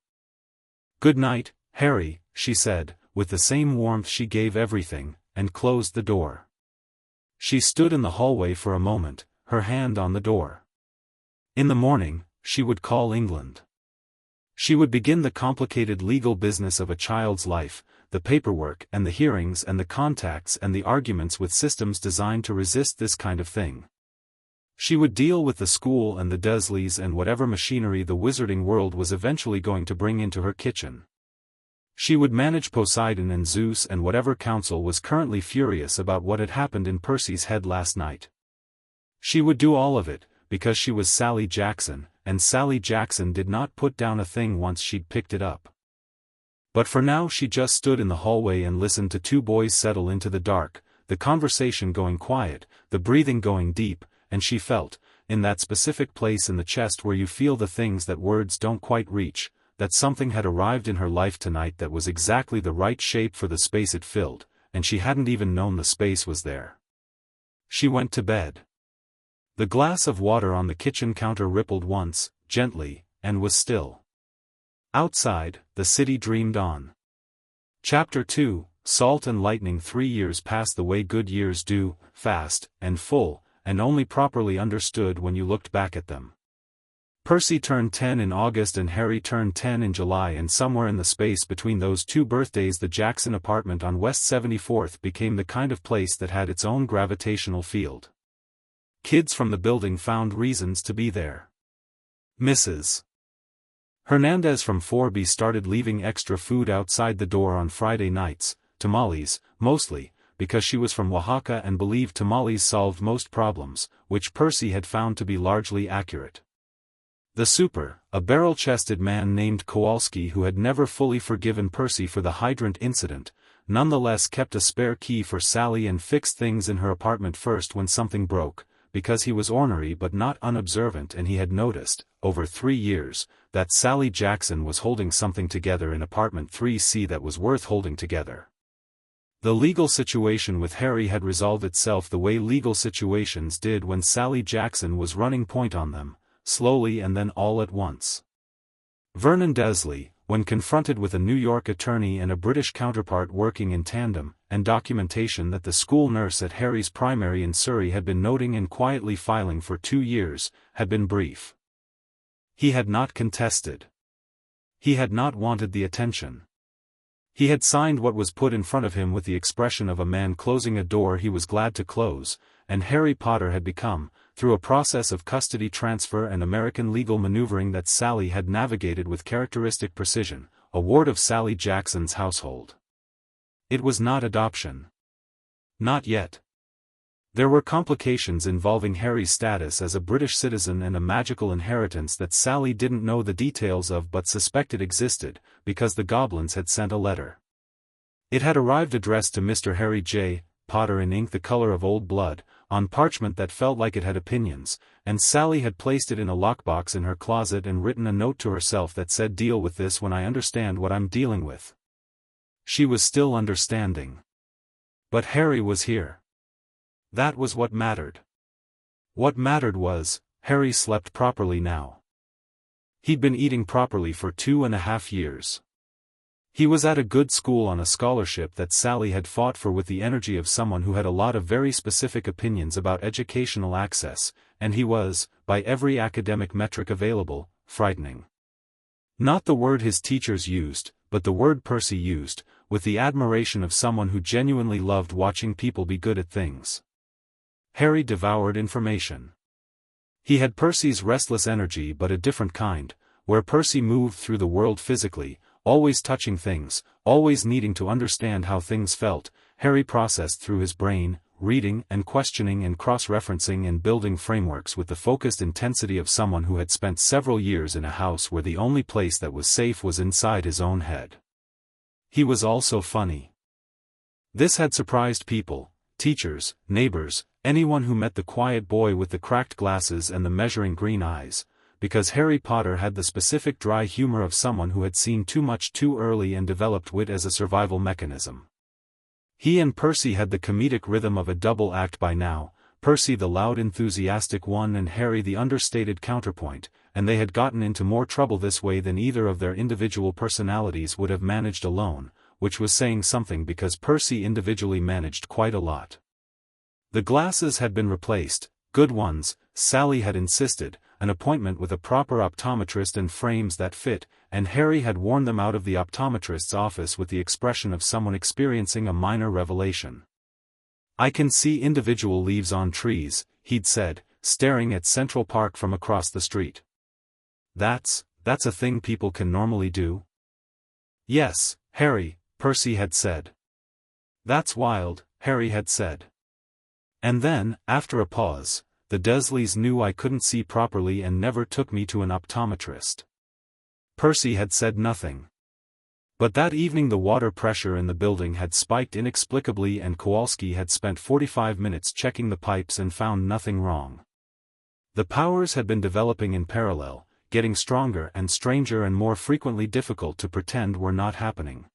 "Good night, Harry," she said, with the same warmth she gave everything, and closed the door. She stood in the hallway for a moment, her hand on the door. In the morning, she would call England. She would begin the complicated legal business of a child's life, the paperwork and the hearings and the contacts and the arguments with systems designed to resist this kind of thing. She would deal with the school and the Dursleys and whatever machinery the wizarding world was eventually going to bring into her kitchen. She would manage Poseidon and Zeus and whatever council was currently furious about what had happened in Percy's head last night. She would do all of it, because she was Sally Jackson, and Sally Jackson did not put down a thing once she'd picked it up. But for now she just stood in the hallway and listened to 2 boys settle into the dark, the conversation going quiet, the breathing going deep, and she felt, in that specific place in the chest where you feel the things that words don't quite reach, that something had arrived in her life tonight that was exactly the right shape for the space it filled, and she hadn't even known the space was there. She went to bed. The glass of water on the kitchen counter rippled once, gently, and was still. Outside, the city dreamed on. Chapter 2, Salt and Lightning. 3 years pass the way good years do, fast, and full, and only properly understood when you looked back at them. Percy turned 10 in August and Harry turned 10 in July, and somewhere in the space between those two birthdays the Jackson apartment on West 74th became the kind of place that had its own gravitational field. Kids from the building found reasons to be there. Mrs. Hernandez from 4B started leaving extra food outside the door on Friday nights, tamales, mostly, because she was from Oaxaca and believed tamales solved most problems, which Percy had found to be largely accurate. The super, a barrel-chested man named Kowalski who had never fully forgiven Percy for the hydrant incident, nonetheless kept a spare key for Sally and fixed things in her apartment first when something broke, because he was ornery but not unobservant, and he had noticed, over 3 years, that Sally Jackson was holding something together in apartment 3C that was worth holding together. The legal situation with Harry had resolved itself the way legal situations did when Sally Jackson was running point on them, slowly and then all at once. Vernon Desley, when confronted with a New York attorney and a British counterpart working in tandem, and documentation that the school nurse at Harry's primary in Surrey had been noting and quietly filing for 2 years, had been brief. He had not contested. He had not wanted the attention. He had signed what was put in front of him with the expression of a man closing a door he was glad to close, and Harry Potter had become, through a process of custody transfer and American legal maneuvering that Sally had navigated with characteristic precision, a ward of Sally Jackson's household. It was not adoption. Not yet. There were complications involving Harry's status as a British citizen and a magical inheritance that Sally didn't know the details of but suspected existed, because the goblins had sent a letter. It had arrived addressed to Mr. Harry J. Potter in ink the color of old blood, on parchment that felt like it had opinions, and Sally had placed it in a lockbox in her closet and written a note to herself that said, "Deal with this when I understand what I'm dealing with." She was still understanding. But Harry was here. That was what mattered. What mattered was, Harry slept properly now. He'd been eating properly for 2.5 years. He was at a good school on a scholarship that Sally had fought for with the energy of someone who had a lot of very specific opinions about educational access, and he was, by every academic metric available, frightening. Not the word his teachers used, but the word Percy used, with the admiration of someone who genuinely loved watching people be good at things. Harry devoured information. He had Percy's restless energy but a different kind, where Percy moved through the world physically, always touching things, always needing to understand how things felt. Harry processed through his brain, reading and questioning and cross-referencing and building frameworks with the focused intensity of someone who had spent several years in a house where the only place that was safe was inside his own head. He was also funny. This had surprised people, teachers, neighbors, anyone who met the quiet boy with the cracked glasses and the measuring green eyes, because Harry Potter had the specific dry humor of someone who had seen too much too early and developed wit as a survival mechanism. He and Percy had the comedic rhythm of a double act by now, Percy the loud enthusiastic one and Harry the understated counterpoint, and they had gotten into more trouble this way than either of their individual personalities would have managed alone, which was saying something because Percy individually managed quite a lot. The glasses had been replaced, good ones, Sally had insisted, an appointment with a proper optometrist and frames that fit, and Harry had worn them out of the optometrist's office with the expression of someone experiencing a minor revelation. "I can see individual leaves on trees," he'd said, staring at Central Park from across the street. That's a thing people can normally do?" "Yes, Harry," Percy had said. "That's wild," Harry had said. And then, after a pause, "The Desleys knew I couldn't see properly and never took me to an optometrist." Percy had said nothing. But that evening the water pressure in the building had spiked inexplicably and Kowalski had spent 45 minutes checking the pipes and found nothing wrong. The powers had been developing in parallel, getting stronger and stranger and more frequently difficult to pretend were not happening.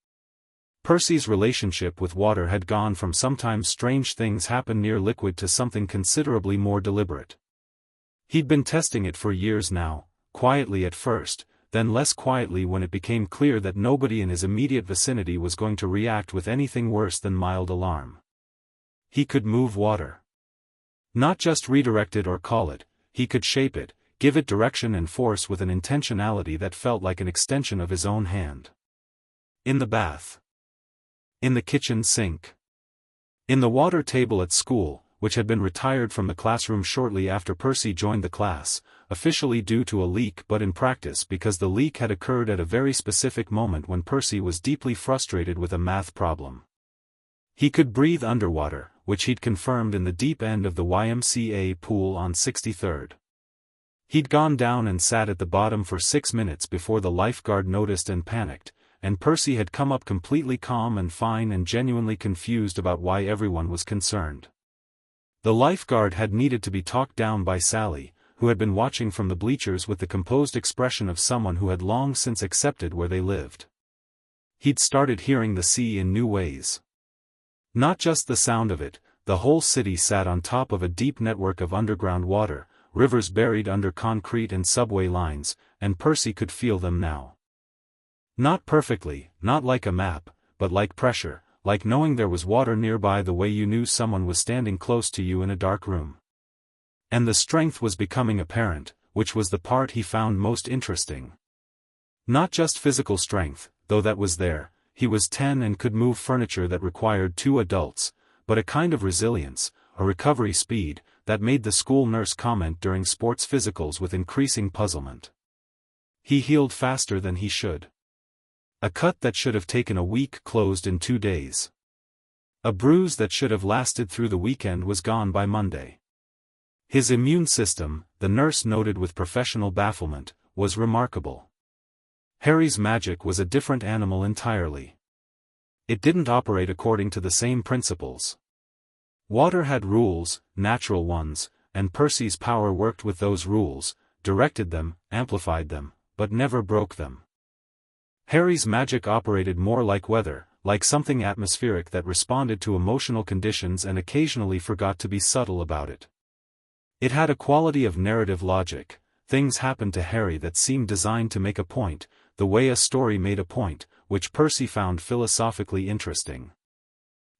Percy's relationship with water had gone from sometimes strange things happen near liquid to something considerably more deliberate. He'd been testing it for years now, quietly at first, then less quietly when it became clear that nobody in his immediate vicinity was going to react with anything worse than mild alarm. He could move water. Not just redirect it or call it, he could shape it, give it direction and force with an intentionality that felt like an extension of his own hand. In the bath. In the kitchen sink. In the water table at school, which had been retired from the classroom shortly after Percy joined the class, officially due to a leak but in practice because the leak had occurred at a very specific moment when Percy was deeply frustrated with a math problem. He could breathe underwater, which he'd confirmed in the deep end of the YMCA pool on 63rd. He'd gone down and sat at the bottom for 6 minutes before the lifeguard noticed and panicked, and Percy had come up completely calm and fine and genuinely confused about why everyone was concerned. The lifeguard had needed to be talked down by Sally, who had been watching from the bleachers with the composed expression of someone who had long since accepted where they lived. He'd started hearing the sea in new ways. Not just the sound of it, the whole city sat on top of a deep network of underground water, rivers buried under concrete and subway lines, and Percy could feel them now. Not perfectly, not like a map, but like pressure, like knowing there was water nearby the way you knew someone was standing close to you in a dark room. And the strength was becoming apparent, which was the part he found most interesting. Not just physical strength, though that was there, he was 10 and could move furniture that required 2 adults, but a kind of resilience, a recovery speed, that made the school nurse comment during sports physicals with increasing puzzlement. He healed faster than he should. A cut that should have taken a week closed in 2 days. A bruise that should have lasted through the weekend was gone by Monday. His immune system, the nurse noted with professional bafflement, was remarkable. Harry's magic was a different animal entirely. It didn't operate according to the same principles. Water had rules, natural ones, and Percy's power worked with those rules, directed them, amplified them, but never broke them. Harry's magic operated more like weather, like something atmospheric that responded to emotional conditions and occasionally forgot to be subtle about it. It had a quality of narrative logic. Things happened to Harry that seemed designed to make a point, the way a story made a point, which Percy found philosophically interesting.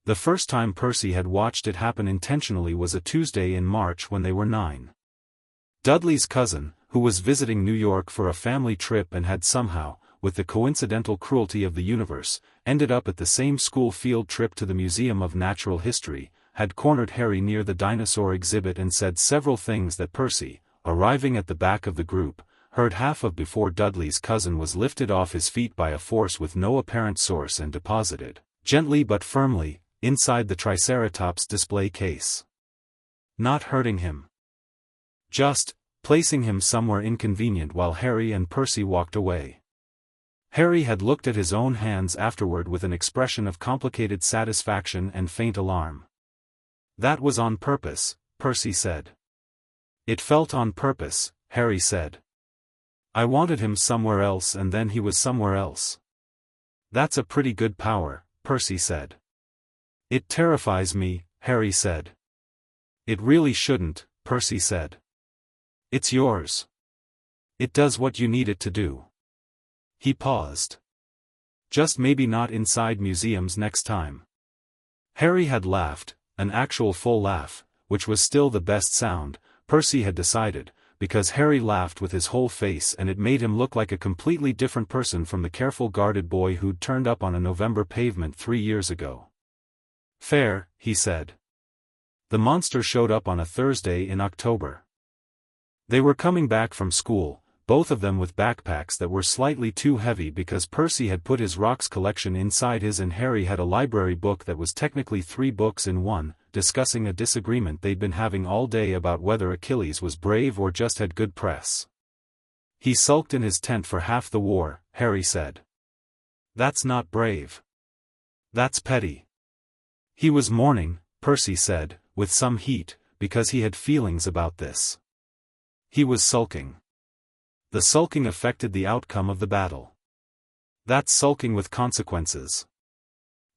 The first time Percy had watched it happen intentionally was a Tuesday in March when they were 9. Dudley's cousin, who was visiting New York for a family trip and had somehow, with the coincidental cruelty of the universe, ended up at the same school field trip to the Museum of Natural History, had cornered Harry near the dinosaur exhibit and said several things that Percy, arriving at the back of the group, heard half of before Dudley's cousin was lifted off his feet by a force with no apparent source and deposited, gently but firmly, inside the Triceratops display case. Not hurting him. Just placing him somewhere inconvenient while Harry and Percy walked away. Harry had looked at his own hands afterward with an expression of complicated satisfaction and faint alarm. That was on purpose, Percy said. It felt on purpose, Harry said. I wanted him somewhere else and then he was somewhere else. That's a pretty good power, Percy said. It terrifies me, Harry said. It really shouldn't, Percy said. It's yours. It does what you need it to do. He paused. Just maybe not inside museums next time. Harry had laughed, an actual full laugh, which was still the best sound, Percy had decided, because Harry laughed with his whole face and it made him look like a completely different person from the careful guarded boy who'd turned up on a November pavement 3 years ago. Fair, he said. The monster showed up on a Thursday in October. They were coming back from school, both of them with backpacks that were slightly too heavy because Percy had put his rocks collection inside his and Harry had a library book that was technically 3 books in one, discussing a disagreement they'd been having all day about whether Achilles was brave or just had good press. He sulked in his tent for half the war, Harry said. That's not brave. That's petty. He was mourning, Percy said, with some heat, because he had feelings about this. He was sulking. The sulking affected the outcome of the battle. That's sulking with consequences.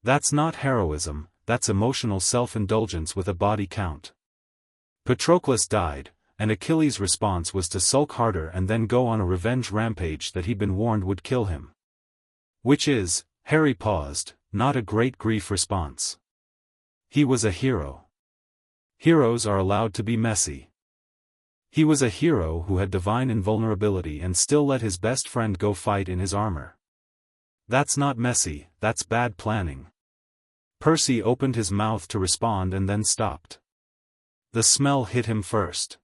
That's not heroism, that's emotional self-indulgence with a body count. Patroclus died, and Achilles' response was to sulk harder and then go on a revenge rampage that he'd been warned would kill him. Which is, Harry paused, not a great grief response. He was a hero. Heroes are allowed to be messy. He was a hero who had divine invulnerability and still let his best friend go fight in his armor. That's not messy, that's bad planning. Percy opened his mouth to respond and then stopped. The smell hit him first.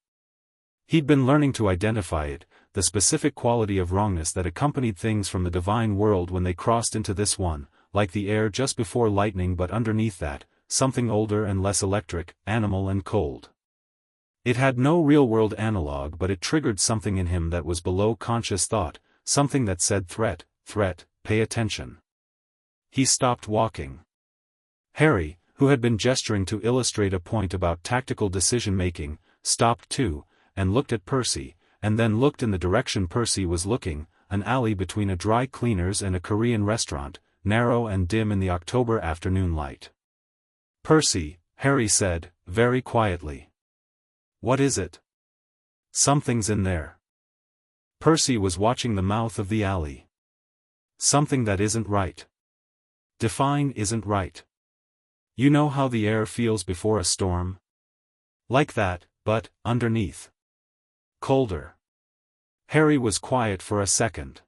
He'd been learning to identify it, the specific quality of wrongness that accompanied things from the divine world when they crossed into this one, like the air just before lightning, but underneath that, something older and less electric, animal and cold. It had no real-world analog, but it triggered something in him that was below conscious thought, something that said threat, threat, pay attention. He stopped walking. Harry, who had been gesturing to illustrate a point about tactical decision-making, stopped too, and looked at Percy, and then looked in the direction Percy was looking, an alley between a dry cleaner's and a Korean restaurant, narrow and dim in the October afternoon light. "Percy," Harry said, very quietly. "What is it?" "Something's in there." Percy was watching the mouth of the alley. "Something that isn't right." "Define isn't right." "You know how the air feels before a storm? Like that, but, underneath. Colder." Harry was quiet for a second.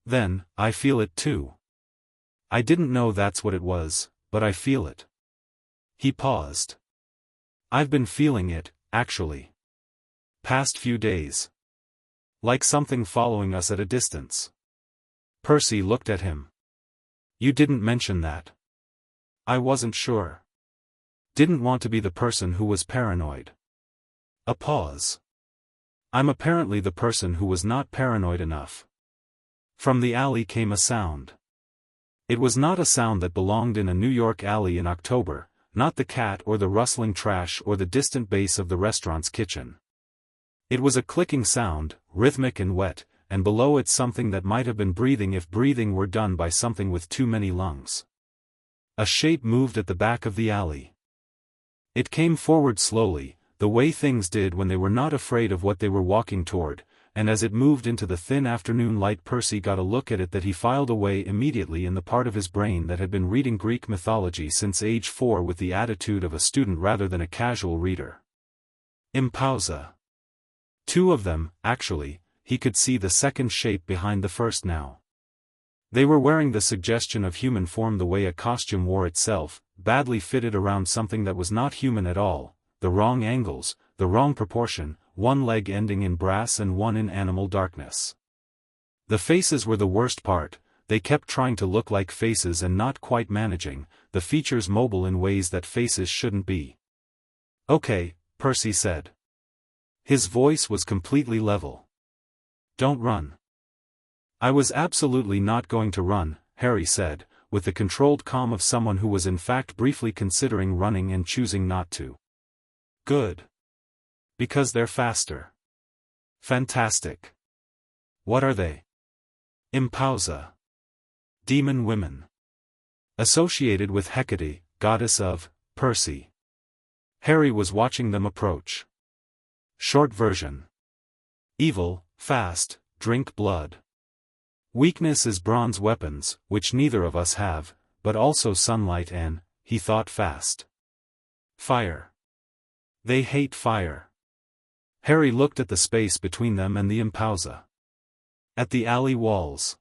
"Then, I feel it too. I didn't know that's what it was, but I feel it." He paused. "I've been feeling it, actually. Past few days. Like something following us at a distance." Percy looked at him. "You didn't mention that." "I wasn't sure. Didn't want to be the person who was paranoid." A pause. "I'm apparently the person who was not paranoid enough." From the alley came a sound. It was not a sound that belonged in a New York alley in October, not the cat or the rustling trash or the distant bass of the restaurant's kitchen. It was a clicking sound, rhythmic and wet, and below it something that might have been breathing if breathing were done by something with too many lungs. A shape moved at the back of the alley. It came forward slowly, the way things did when they were not afraid of what they were walking toward, and as it moved into the thin afternoon light Percy got a look at it that he filed away immediately in the part of his brain that had been reading Greek mythology since age 4 with the attitude of a student rather than a casual reader. Impausa. Two of them, actually, he could see the second shape behind the first now. They were wearing the suggestion of human form the way a costume wore itself, badly fitted around something that was not human at all, the wrong angles, the wrong proportion, one leg ending in brass and one in animal darkness. The faces were the worst part, they kept trying to look like faces and not quite managing, the features mobile in ways that faces shouldn't be. "Okay," Percy said. His voice was completely level. "Don't run." "I was absolutely not going to run," Harry said, with the controlled calm of someone who was in fact briefly considering running and choosing not to. "Good. Because they're faster." "Fantastic. What are they?" "Impausa. Demon women. Associated with Hecate, goddess of Percy." Harry was watching them approach. Short version. Evil, fast, drink blood. Weakness is bronze weapons, which neither of us have, but also sunlight and, he thought fast. Fire. They hate fire. Harry looked at the space between them and the Impausa. At the alley walls.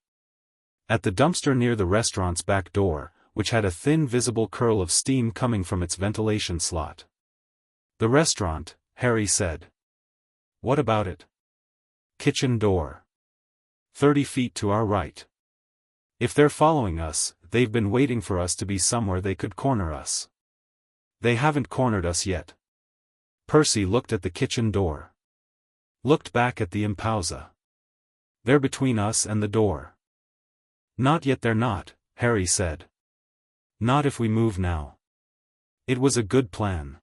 At the dumpster near the restaurant's back door, which had a thin visible curl of steam coming from its ventilation slot. "The restaurant," Harry said. "What about it?" "Kitchen door. 30 feet to our right. If they're following us, they've been waiting for us to be somewhere they could corner us. They haven't cornered us yet." Percy looked at the kitchen door. Looked back at the Impausa. "They're between us and the door." "Not yet, they're not," Harry said. "Not if we move now." It was a good plan.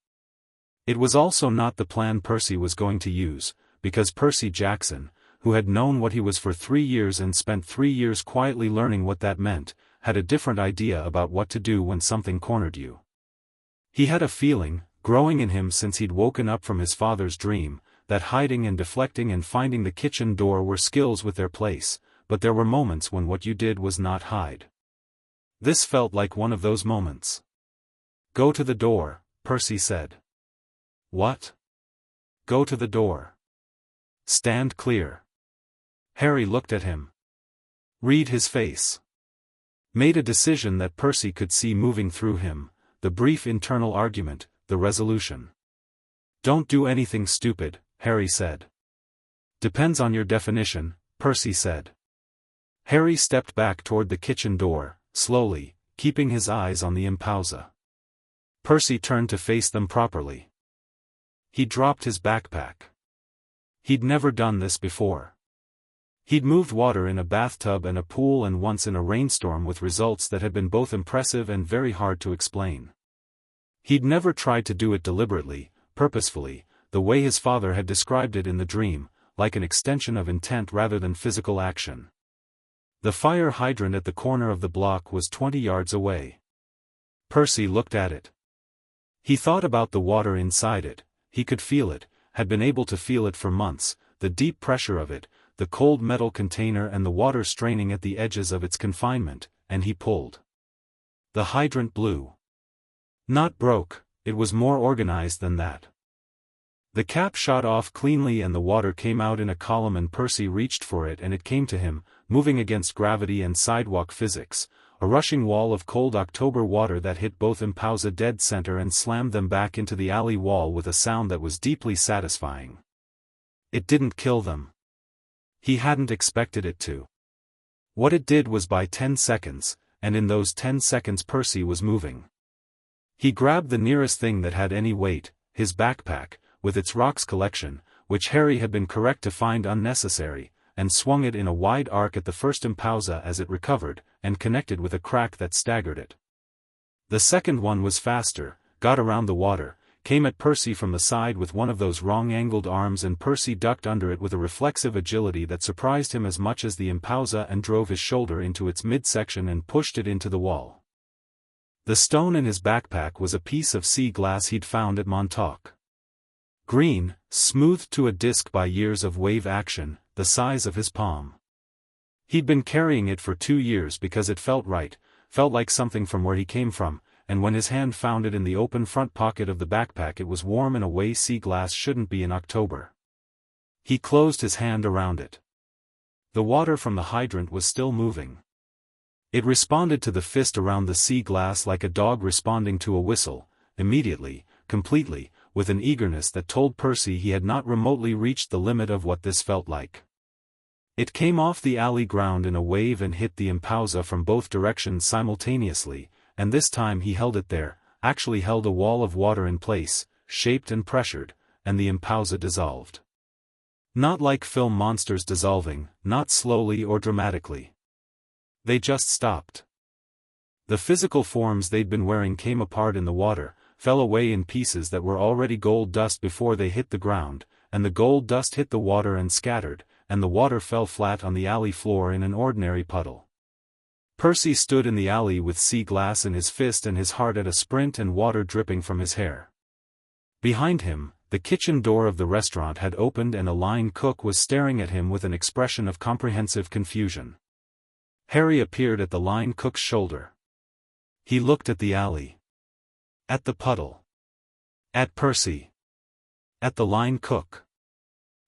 It was also not the plan Percy was going to use, because Percy Jackson, who had known what he was for 3 years and spent 3 years quietly learning what that meant, had a different idea about what to do when something cornered you. He had a feeling, growing in him since he'd woken up from his father's dream, that hiding and deflecting and finding the kitchen door were skills with their place, but there were moments when what you did was not hide. This felt like one of those moments. "Go to the door," Percy said. "What?" "Go to the door. Stand clear." Harry looked at him. Read his face. Made a decision that Percy could see moving through him, the brief internal argument, the resolution. "Don't do anything stupid," Harry said. "Depends on your definition," Percy said. Harry stepped back toward the kitchen door, slowly, keeping his eyes on the impausa. Percy turned to face them properly. He dropped his backpack. He'd never done this before. He'd moved water in a bathtub and a pool and once in a rainstorm with results that had been both impressive and very hard to explain. He'd never tried to do it deliberately, purposefully, the way his father had described it in the dream, like an extension of intent rather than physical action. The fire hydrant at the corner of the block was 20 yards away. Percy looked at it. He thought about the water inside it. He could feel it, had been able to feel it for months, the deep pressure of it, the cold metal container and the water straining at the edges of its confinement, and he pulled. The hydrant blew. Not broke, it was more organized than that. The cap shot off cleanly and the water came out in a column and Percy reached for it and it came to him, moving against gravity and sidewalk physics, a rushing wall of cold October water that hit both impausa dead center and slammed them back into the alley wall with a sound that was deeply satisfying. It didn't kill them. He hadn't expected it to. What it did was buy 10 seconds, and in those 10 seconds Percy was moving. He grabbed the nearest thing that had any weight, his backpack, with its rocks collection, which Harry had been correct to find unnecessary, and swung it in a wide arc at the first impausa as it recovered, and connected with a crack that staggered it. The second one was faster, got around the water, came at Percy from the side with one of those wrong-angled arms and Percy ducked under it with a reflexive agility that surprised him as much as the impausa and drove his shoulder into its midsection and pushed it into the wall. The stone in his backpack was a piece of sea glass he'd found at Montauk. Green, smoothed to a disc by years of wave action, the size of his palm. He'd been carrying it for 2 years because it felt right, felt like something from where he came from, and when his hand found it in the open front pocket of the backpack it was warm in a way sea glass shouldn't be in October. He closed his hand around it. The water from the hydrant was still moving. It responded to the fist around the sea glass like a dog responding to a whistle, immediately, completely, with an eagerness that told Percy he had not remotely reached the limit of what this felt like. It came off the alley ground in a wave and hit the impausa from both directions simultaneously, and this time he held it there, actually held a wall of water in place, shaped and pressured, and the impausa dissolved. Not like film monsters dissolving, not slowly or dramatically. They just stopped. The physical forms they'd been wearing came apart in the water, fell away in pieces that were already gold dust before they hit the ground, and the gold dust hit the water and scattered, and the water fell flat on the alley floor in an ordinary puddle. Percy stood in the alley with sea glass in his fist and his heart at a sprint and water dripping from his hair. Behind him, the kitchen door of the restaurant had opened and a line cook was staring at him with an expression of comprehensive confusion. Harry appeared at the line cook's shoulder. He looked at the alley. At the puddle. At Percy. At the line cook.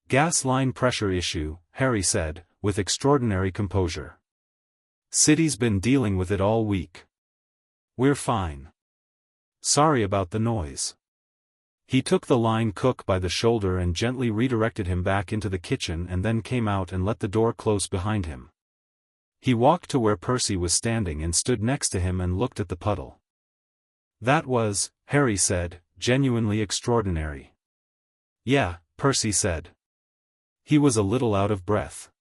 "Gas line pressure issue," Harry said, with extraordinary composure. "City's been dealing with it all week. We're fine. Sorry about the noise." He took the line cook by the shoulder and gently redirected him back into the kitchen and then came out and let the door close behind him. He walked to where Percy was standing and stood next to him and looked at the puddle. "That was," Harry said, "genuinely extraordinary." "Yeah," Percy said. He was a little out of breath.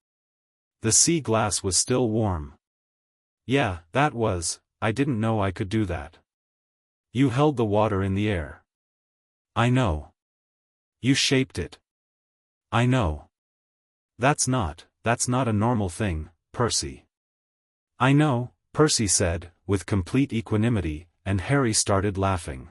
The sea glass was still warm. "Yeah, that was, I didn't know I could do that." "You held the water in the air." "I know." "You shaped it." "I know." That's not a normal thing, Percy." "I know," Percy said, with complete equanimity, and Harry started laughing.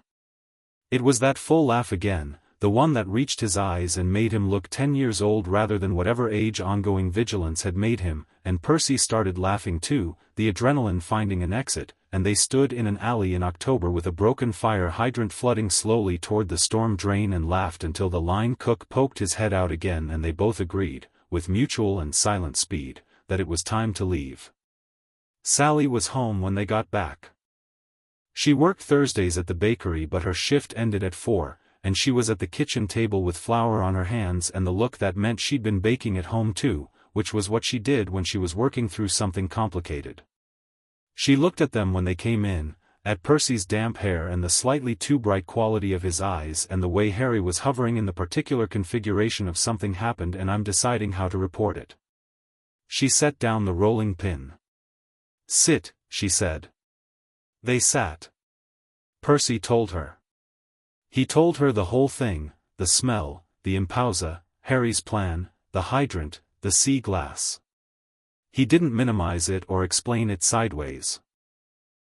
It was that full laugh again, the one that reached his eyes and made him look 10 years old rather than whatever age ongoing vigilance had made him, and Percy started laughing too, the adrenaline finding an exit, and they stood in an alley in October with a broken fire hydrant flooding slowly toward the storm drain and laughed until the line cook poked his head out again and they both agreed, with mutual and silent speed, that it was time to leave. Sally was home when they got back. She worked Thursdays at the bakery but her shift ended at 4, and she was at the kitchen table with flour on her hands and the look that meant she'd been baking at home too, which was what she did when she was working through something complicated. She looked at them when they came in, at Percy's damp hair and the slightly too bright quality of his eyes and the way Harry was hovering in the particular configuration of something happened and I'm deciding how to report it. She set down the rolling pin. Sit, she said. They sat. Percy told her. He told her the whole thing, the smell, the impausa, Harry's plan, the hydrant, the sea glass. He didn't minimize it or explain it sideways.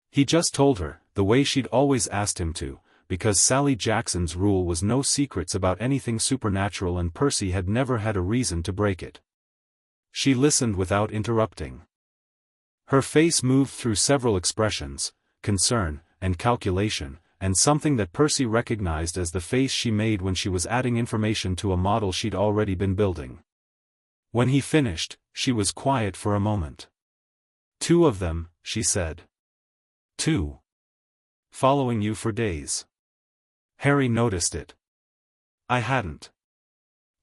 He just told her, the way she'd always asked him to, because Sally Jackson's rule was no secrets about anything supernatural and Percy had never had a reason to break it. She listened without interrupting. Her face moved through several expressions, concern, and calculation, and something that Percy recognized as the face she made when she was adding information to a model she'd already been building. When he finished, she was quiet for a moment. 2 of them, she said. 2. Following you for days. Harry noticed it. I hadn't.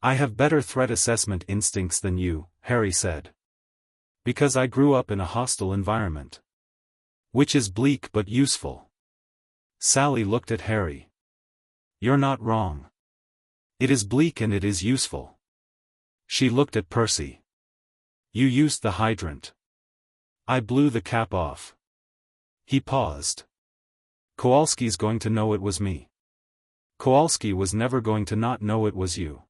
I have better threat assessment instincts than you, Harry said. Because I grew up in a hostile environment. Which is bleak but useful. Sally looked at Harry. You're not wrong. It is bleak and it is useful. She looked at Percy. You used the hydrant. I blew the cap off. He paused. Kowalski's going to know it was me. Kowalski was never going to not know it was you.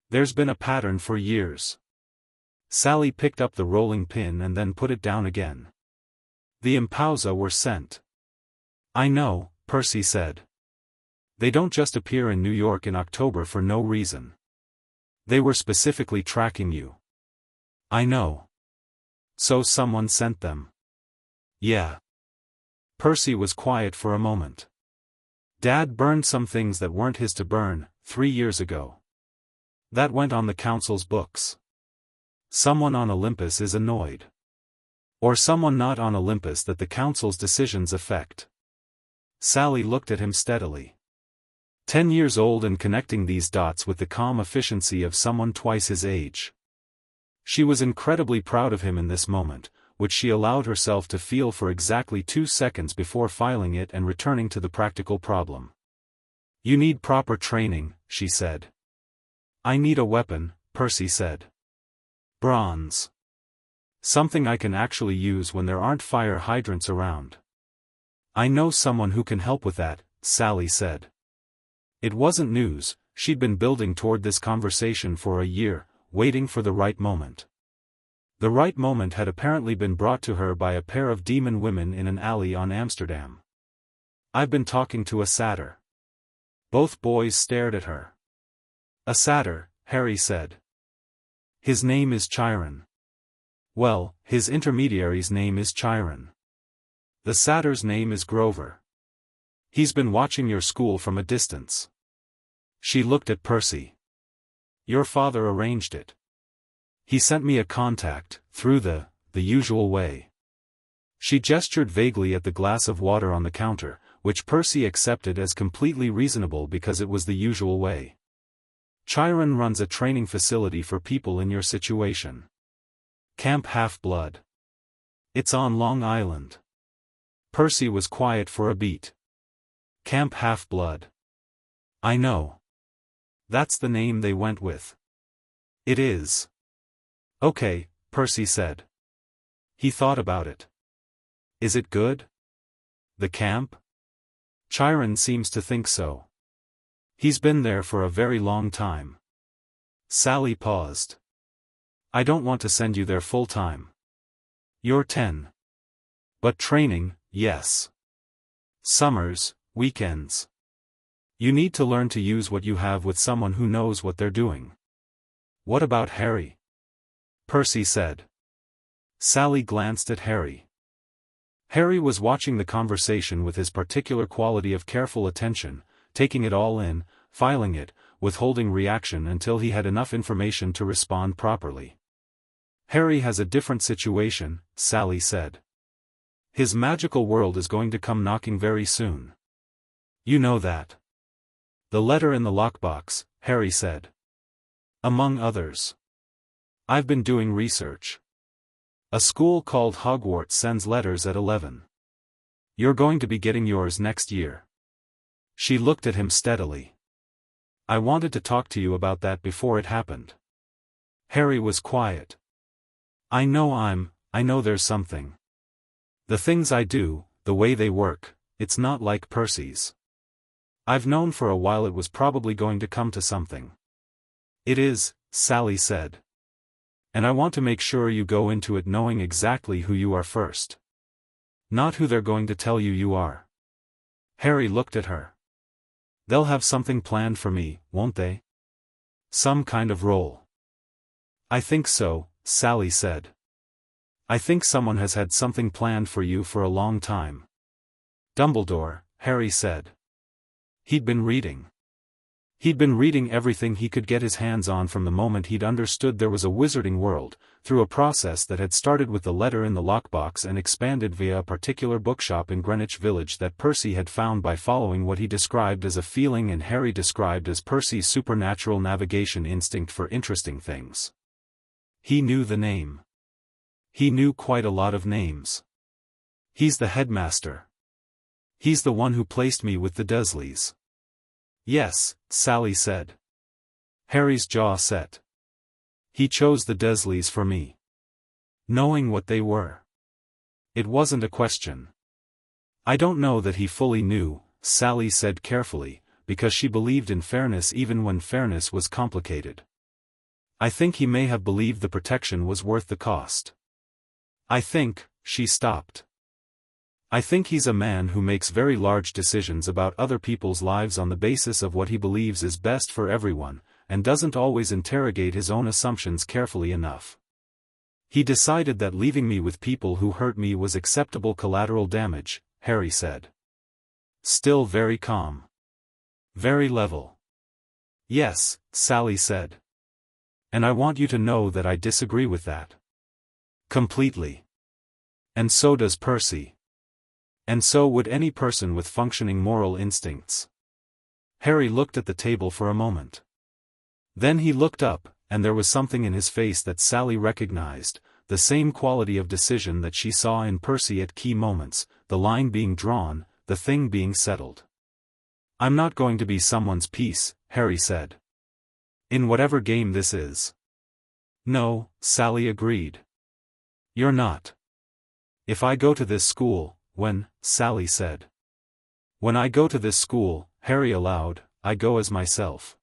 There's been a pattern for years. Sally picked up the rolling pin and then put it down again. The impausa were sent. I know, Percy said. They don't just appear in New York in October for no reason. They were specifically tracking you. I know. So someone sent them. Yeah. Percy was quiet for a moment. Dad burned some things that weren't his to burn, 3 years ago. That went on the council's books. Someone on Olympus is annoyed. Or someone not on Olympus that the council's decisions affect. Sally looked at him steadily. 10 years old and connecting these dots with the calm efficiency of someone twice his age. She was incredibly proud of him in this moment, which she allowed herself to feel for exactly 2 seconds before filing it and returning to the practical problem. You need proper training, she said. I need a weapon, Percy said. Bronze. Something I can actually use when there aren't fire hydrants around. I know someone who can help with that, Sally said. It wasn't news, she'd been building toward this conversation for a year, waiting for the right moment. The right moment had apparently been brought to her by a pair of demon women in an alley on Amsterdam. I've been talking to a satyr. Both boys stared at her. A satyr, Harry said. His name is Chiron. Well, his intermediary's name is Chiron. The satyr's name is Grover. He's been watching your school from a distance. She looked at Percy. Your father arranged it. He sent me a contact, through the usual way. She gestured vaguely at the glass of water on the counter, which Percy accepted as completely reasonable because it was the usual way. Chiron runs a training facility for people in your situation. Camp Half-Blood. It's on Long Island. Percy was quiet for a beat. Camp Half-Blood. I know. That's the name they went with. It is. Okay, Percy said. He thought about it. Is it good? The camp? Chiron seems to think so. He's been there for a very long time. Sally paused. I don't want to send you there full time. You're 10. But training, yes. Summers, weekends. You need to learn to use what you have with someone who knows what they're doing. What about Harry? Percy said. Sally glanced at Harry. Harry was watching the conversation with his particular quality of careful attention, taking it all in, filing it, withholding reaction until he had enough information to respond properly. Harry has a different situation, Sally said. His magical world is going to come knocking very soon. You know that. The letter in the lockbox, Harry said. Among others. I've been doing research. A school called Hogwarts sends letters at 11. You're going to be getting yours next year. She looked at him steadily. I wanted to talk to you about that before it happened. Harry was quiet. I know there's something. The things I do, the way they work, it's not like Percy's. I've known for a while it was probably going to come to something. It is, Sally said. And I want to make sure you go into it knowing exactly who you are first. Not who they're going to tell you you are. Harry looked at her. They'll have something planned for me, won't they? Some kind of role. I think so, Sally said. I think someone has had something planned for you for a long time. Dumbledore, Harry said. He'd been reading. He'd been reading everything he could get his hands on from the moment he'd understood there was a wizarding world, through a process that had started with the letter in the lockbox and expanded via a particular bookshop in Greenwich Village that Percy had found by following what he described as a feeling and Harry described as Percy's supernatural navigation instinct for interesting things. He knew the name. He knew quite a lot of names. He's the headmaster. He's the one who placed me with the Dursleys. Yes, Sally said. Harry's jaw set. He chose the Dursleys for me. Knowing what they were. It wasn't a question. I don't know that he fully knew, Sally said carefully, because she believed in fairness even when fairness was complicated. I think he may have believed the protection was worth the cost. I think, she stopped. I think he's a man who makes very large decisions about other people's lives on the basis of what he believes is best for everyone, and doesn't always interrogate his own assumptions carefully enough. He decided that leaving me with people who hurt me was acceptable collateral damage, Harry said. Still very calm. Very level. Yes, Sally said. And I want you to know that I disagree with that. Completely. And so does Percy. And so would any person with functioning moral instincts. Harry looked at the table for a moment. Then he looked up, and there was something in his face that Sally recognized, the same quality of decision that she saw in Percy at key moments, the line being drawn, the thing being settled. I'm not going to be someone's piece, Harry said. In whatever game this is. No, Sally agreed. You're not. If I go to this school, Sally said. When I go to this school, Harry allowed, I go as myself.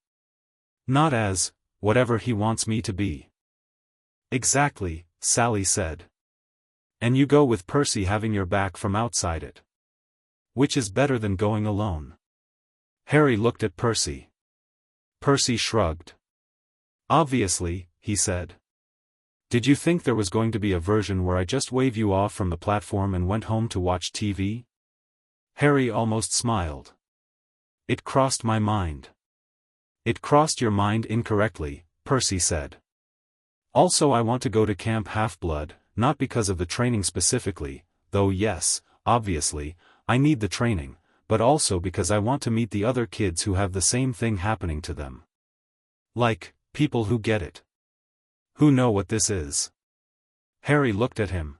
Not as, whatever he wants me to be. Exactly, Sally said. And you go with Percy having your back from outside it. Which is better than going alone. Harry looked at Percy. Percy shrugged. Obviously, he said. Did you think there was going to be a version where I just wave you off from the platform and went home to watch TV? Harry almost smiled. It crossed my mind. It crossed your mind incorrectly, Percy said. Also I want to go to Camp Half-Blood, not because of the training specifically, though yes, obviously, I need the training, but also because I want to meet the other kids who have the same thing happening to them. Like, people who get it. Who know what this is? Harry looked at him.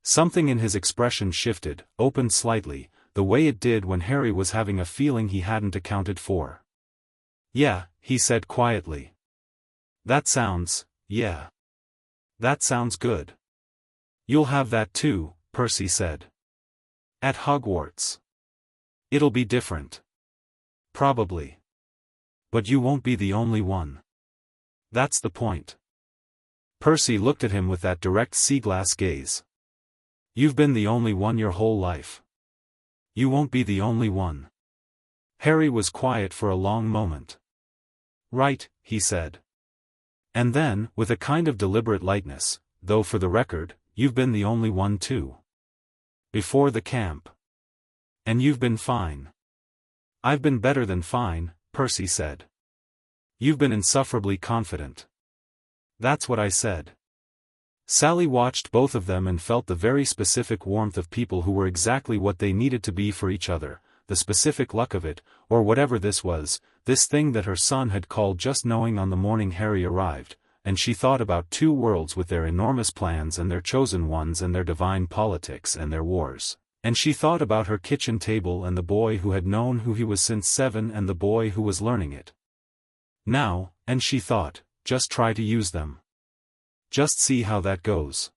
Something in his expression shifted, opened slightly, the way it did when Harry was having a feeling he hadn't accounted for. Yeah, he said quietly. That sounds good. You'll have that too, Percy said. At Hogwarts. It'll be different. Probably. But you won't be the only one. That's the point. Percy looked at him with that direct sea-glass gaze. You've been the only one your whole life. You won't be the only one. Harry was quiet for a long moment. "Right," he said. And then, with a kind of deliberate lightness, "though for the record, you've been the only one too. Before the camp. And you've been fine." "I've been better than fine," Percy said. "You've been insufferably confident." "That's what I said." Sally watched both of them and felt the very specific warmth of people who were exactly what they needed to be for each other, the specific luck of it, or whatever this was, this thing that her son had called just knowing on the morning Harry arrived, and she thought about two worlds with their enormous plans and their chosen ones and their divine politics and their wars, and she thought about her kitchen table and the boy who had known who he was since 7 and the boy who was learning it now, and she thought, just try to use them. Just see how that goes.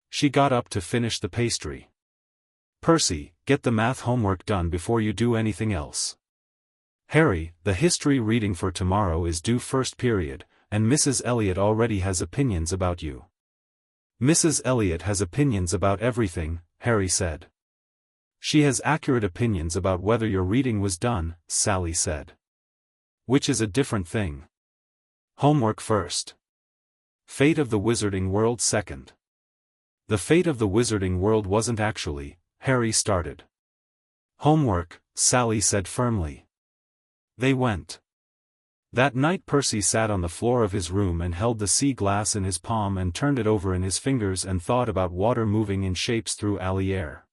She got up to finish the pastry. "Percy, get the math homework done before you do anything else. Harry, the history reading for tomorrow is due first period, and Mrs. Elliot already has opinions about you." "Mrs. Elliot has opinions about everything," Harry said. "She has accurate opinions about whether your reading was done," Sally said. "Which is a different thing. Homework first. Fate of the Wizarding World second." "The fate of the Wizarding World wasn't actually," Harry started. "Homework," Sally said firmly. They went. That night Percy sat on the floor of his room and held the sea glass in his palm and turned it over in his fingers and thought about water moving in shapes through alley air.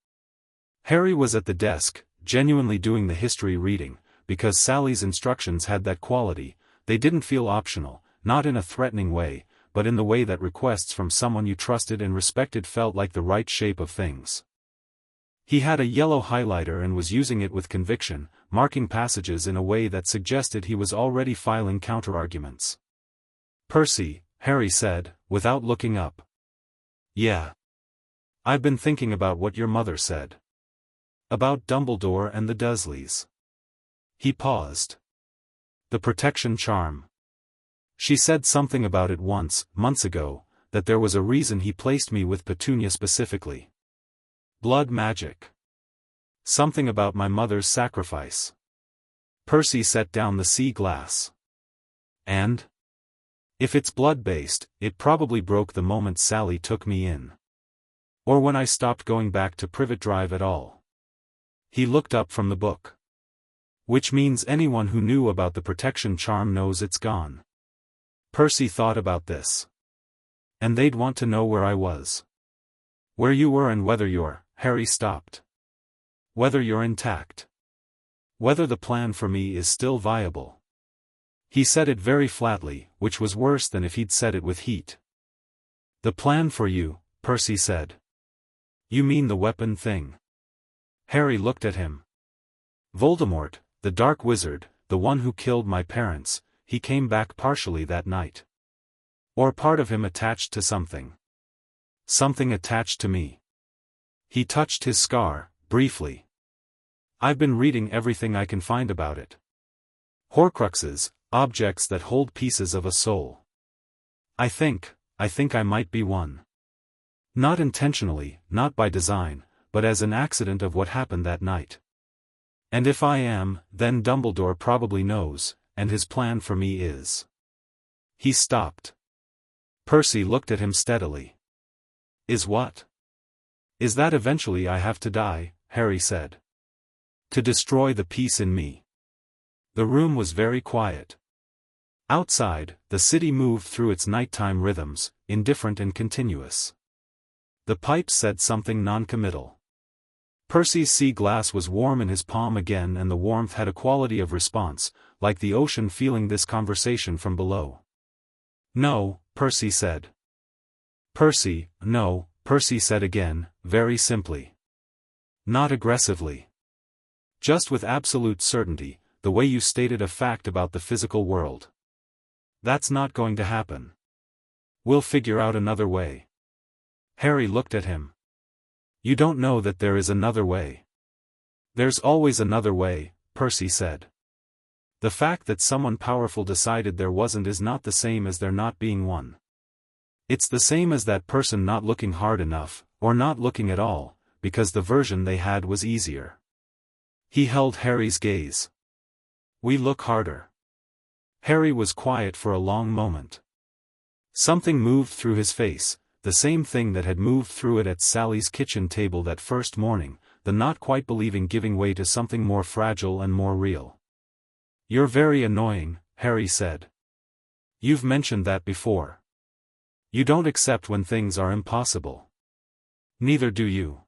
Harry was at the desk, genuinely doing the history reading, because Sally's instructions had that quality. They didn't feel optional, not in a threatening way, but in the way that requests from someone you trusted and respected felt like the right shape of things. He had a yellow highlighter and was using it with conviction, marking passages in a way that suggested he was already filing counterarguments. "Percy," Harry said, without looking up. "Yeah. I've been thinking about what your mother said. About Dumbledore and the Dursleys." He paused. "The protection charm. She said something about it once, months ago, that there was a reason he placed me with Petunia specifically. Blood magic. Something about my mother's sacrifice." Percy set down the sea glass. "And? If it's blood-based, it probably broke the moment Sally took me in. Or when I stopped going back to Privet Drive at all." He looked up from the book. "Which means anyone who knew about the protection charm knows it's gone." Percy thought about this. "And they'd want to know where I was. Where you were and whether you're," Harry stopped. "Whether you're intact. Whether the plan for me is still viable." He said it very flatly, which was worse than if he'd said it with heat. "The plan for you," Percy said. "You mean the weapon thing?" Harry looked at him. "Voldemort, the Dark Wizard, the one who killed my parents, he came back partially that night. Or part of him attached to something. Something attached to me." He touched his scar, briefly. "I've been reading everything I can find about it. Horcruxes, objects that hold pieces of a soul. I think I might be one. Not intentionally, not by design, but as an accident of what happened that night. And if I am, then Dumbledore probably knows, and his plan for me is." He stopped. Percy looked at him steadily. "Is what?" "Is that eventually I have to die," Harry said. "To destroy the piece in me." The room was very quiet. Outside, the city moved through its nighttime rhythms, indifferent and continuous. The pipes said something non-committal. Percy's sea glass was warm in his palm again, and the warmth had a quality of response, like the ocean feeling this conversation from below. "No," Percy said. "Percy, no," Percy said again, very simply. "Not aggressively. Just with absolute certainty, the way you stated a fact about the physical world. That's not going to happen. We'll figure out another way." Harry looked at him. "You don't know that there is another way." "There's always another way," Percy said. "The fact that someone powerful decided there wasn't is not the same as there not being one. It's the same as that person not looking hard enough, or not looking at all, because the version they had was easier. He held Harry's gaze. We look harder. Harry was quiet for a long moment. Something moved through his face, the same thing that had moved through it at Sally's kitchen table that first morning, the not quite believing giving way to something more fragile and more real. You're very annoying, Harry said. You've mentioned that before. You don't accept when things are impossible. Neither do you.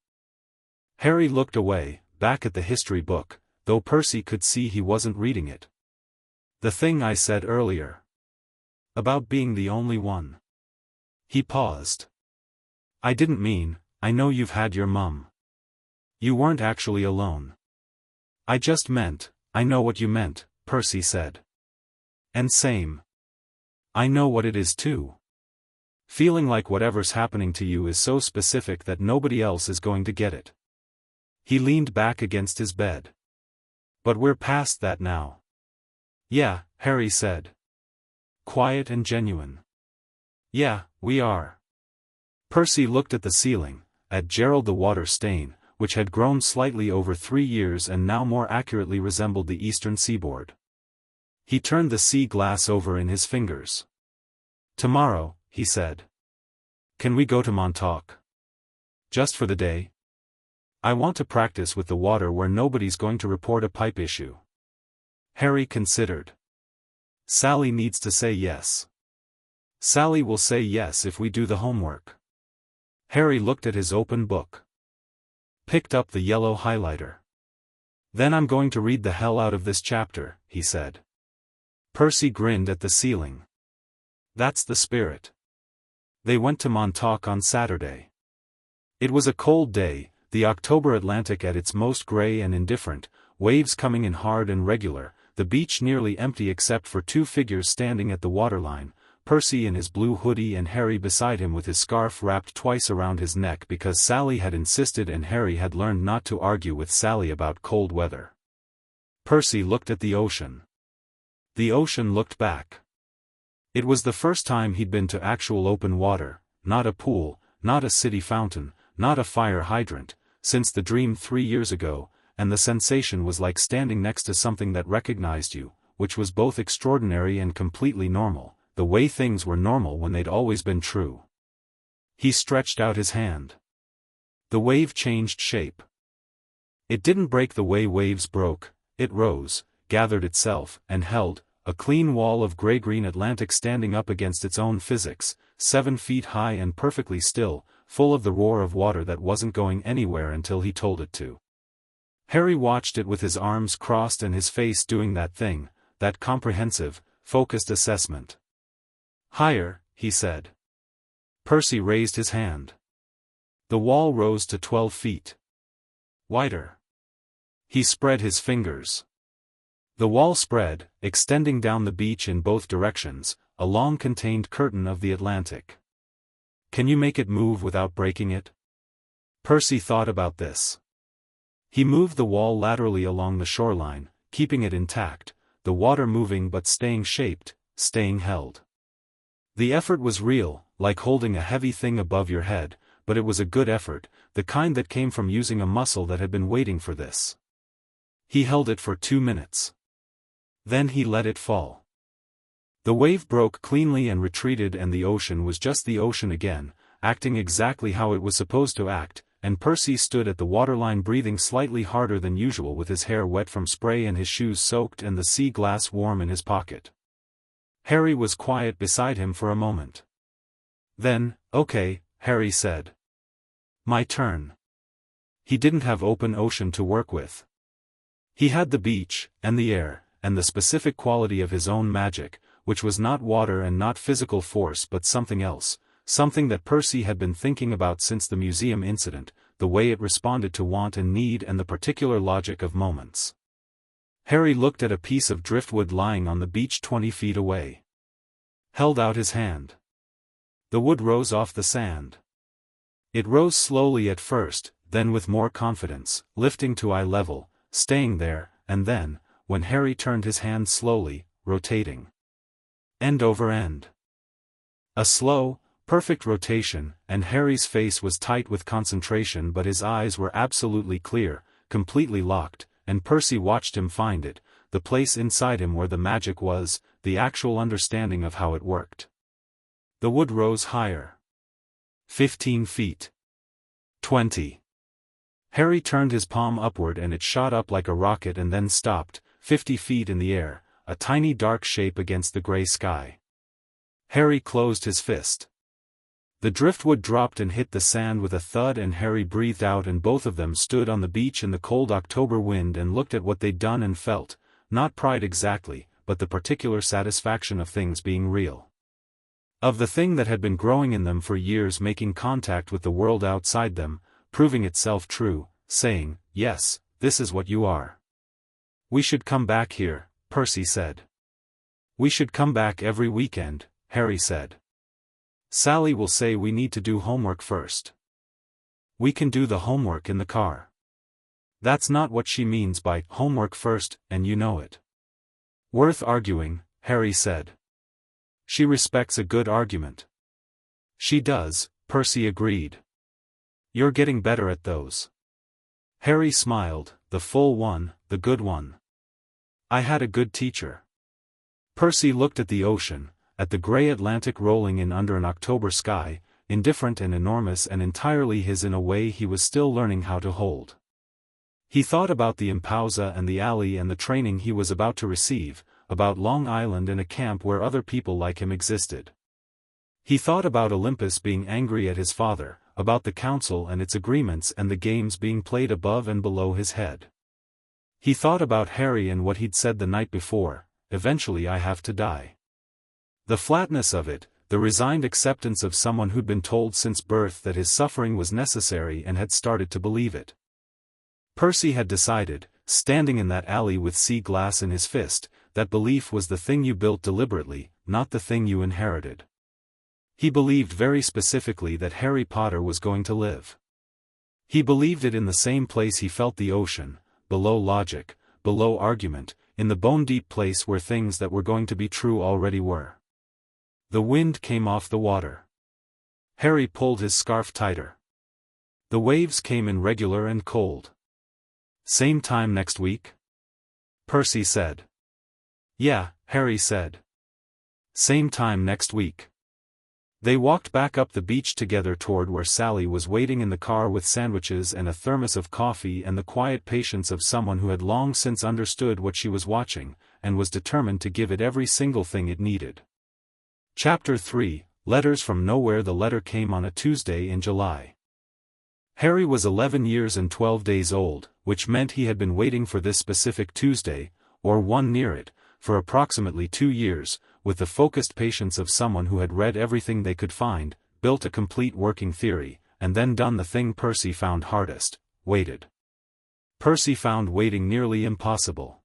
Harry looked away, back at the history book, though Percy could see he wasn't reading it. The thing I said earlier. About being the only one. He paused. I didn't mean, I know you've had your mum. You weren't actually alone. I just meant, I know what you meant, Percy said. And same. I know what it is too. Feeling like whatever's happening to you is so specific that nobody else is going to get it. He leaned back against his bed. But we're past that now. Yeah, Harry said. Quiet and genuine. Yeah, we are. Percy looked at the ceiling, at Gerald the water stain, which had grown slightly over 3 years and now more accurately resembled the eastern seaboard. He turned the sea glass over in his fingers. Tomorrow, he said. Can we go to Montauk? Just for the day? I want to practice with the water where nobody's going to report a pipe issue. Harry considered. Sally needs to say yes. Sally will say yes if we do the homework. Harry looked at his open book. Picked up the yellow highlighter. Then I'm going to read the hell out of this chapter, he said. Percy grinned at the ceiling. That's the spirit. They went to Montauk on Saturday. It was a cold day, the October Atlantic at its most gray and indifferent, waves coming in hard and regular, the beach nearly empty except for 2 figures standing at the waterline, Percy in his blue hoodie and Harry beside him with his scarf wrapped twice around his neck because Sally had insisted and Harry had learned not to argue with Sally about cold weather. Percy looked at the ocean. The ocean looked back. It was the first time he'd been to actual open water, not a pool, not a city fountain, not a fire hydrant, since the dream 3 years ago, and the sensation was like standing next to something that recognized you, which was both extraordinary and completely normal, the way things were normal when they'd always been true. He stretched out his hand. The wave changed shape. It didn't break the way waves broke, it rose, gathered itself, and held, a clean wall of gray-green Atlantic standing up against its own physics, 7 feet high and perfectly still, full of the roar of water that wasn't going anywhere until he told it to. Harry watched it with his arms crossed and his face doing that thing, that comprehensive, focused assessment. Higher, he said. Percy raised his hand. The wall rose to 12 feet. Wider. He spread his fingers. The wall spread, extending down the beach in both directions, a long contained curtain of the Atlantic. Can you make it move without breaking it? Percy thought about this. He moved the wall laterally along the shoreline, keeping it intact, the water moving but staying shaped, staying held. The effort was real, like holding a heavy thing above your head, but it was a good effort, the kind that came from using a muscle that had been waiting for this. He held it for 2 minutes. Then he let it fall. The wave broke cleanly and retreated and the ocean was just the ocean again, acting exactly how it was supposed to act, and Percy stood at the waterline breathing slightly harder than usual with his hair wet from spray and his shoes soaked and the sea glass warm in his pocket. Harry was quiet beside him for a moment. Then, okay, Harry said. My turn. He didn't have open ocean to work with. He had the beach, and the air, and the specific quality of his own magic, which was not water and not physical force but something else, something that Percy had been thinking about since the museum incident, the way it responded to want and need and the particular logic of moments. Harry looked at a piece of driftwood lying on the beach 20 feet away. Held out his hand. The wood rose off the sand. It rose slowly at first, then with more confidence, lifting to eye level, staying there, and then, when Harry turned his hand slowly, rotating. End over end. A slow, perfect rotation, and Harry's face was tight with concentration but his eyes were absolutely clear, completely locked, and Percy watched him find it, the place inside him where the magic was, the actual understanding of how it worked. The wood rose higher. 15 feet. 20. Harry turned his palm upward and it shot up like a rocket and then stopped, 50 feet in the air, a tiny dark shape against the gray sky. Harry closed his fist. The driftwood dropped and hit the sand with a thud and Harry breathed out and both of them stood on the beach in the cold October wind and looked at what they'd done and felt, not pride exactly, but the particular satisfaction of things being real. Of the thing that had been growing in them for years, making contact with the world outside them, proving itself true, saying, yes, this is what you are. We should come back here, Percy said. We should come back every weekend, Harry said. Sally will say we need to do homework first. We can do the homework in the car. That's not what she means by homework first, and you know it. Worth arguing, Harry said. She respects a good argument. She does, Percy agreed. You're getting better at those. Harry smiled, the full one, the good one. I had a good teacher. Percy looked at the ocean, at the gray Atlantic rolling in under an October sky, indifferent and enormous and entirely his in a way he was still learning how to hold. He thought about the impausa and the alley and the training he was about to receive, about Long Island and a camp where other people like him existed. He thought about Olympus being angry at his father, about the council and its agreements and the games being played above and below his head. He thought about Harry and what he'd said the night before, eventually I have to die. The flatness of it, the resigned acceptance of someone who'd been told since birth that his suffering was necessary and had started to believe it. Percy had decided, standing in that alley with sea glass in his fist, that belief was the thing you built deliberately, not the thing you inherited. He believed very specifically that Harry Potter was going to live. He believed it in the same place he felt the ocean, below logic, below argument, in the bone-deep place where things that were going to be true already were. The wind came off the water. Harry pulled his scarf tighter. The waves came in regular and cold. Same time next week? Percy said. Yeah, Harry said. Same time next week. They walked back up the beach together toward where Sally was waiting in the car with sandwiches and a thermos of coffee and the quiet patience of someone who had long since understood what she was watching, and was determined to give it every single thing it needed. Chapter 3, Letters from Nowhere. The letter came on a Tuesday in July. Harry was 11 years and 12 days old, which meant he had been waiting for this specific Tuesday, or one near it, for approximately 2 years, with the focused patience of someone who had read everything they could find, built a complete working theory, and then done the thing Percy found hardest, waited. Percy found waiting nearly impossible.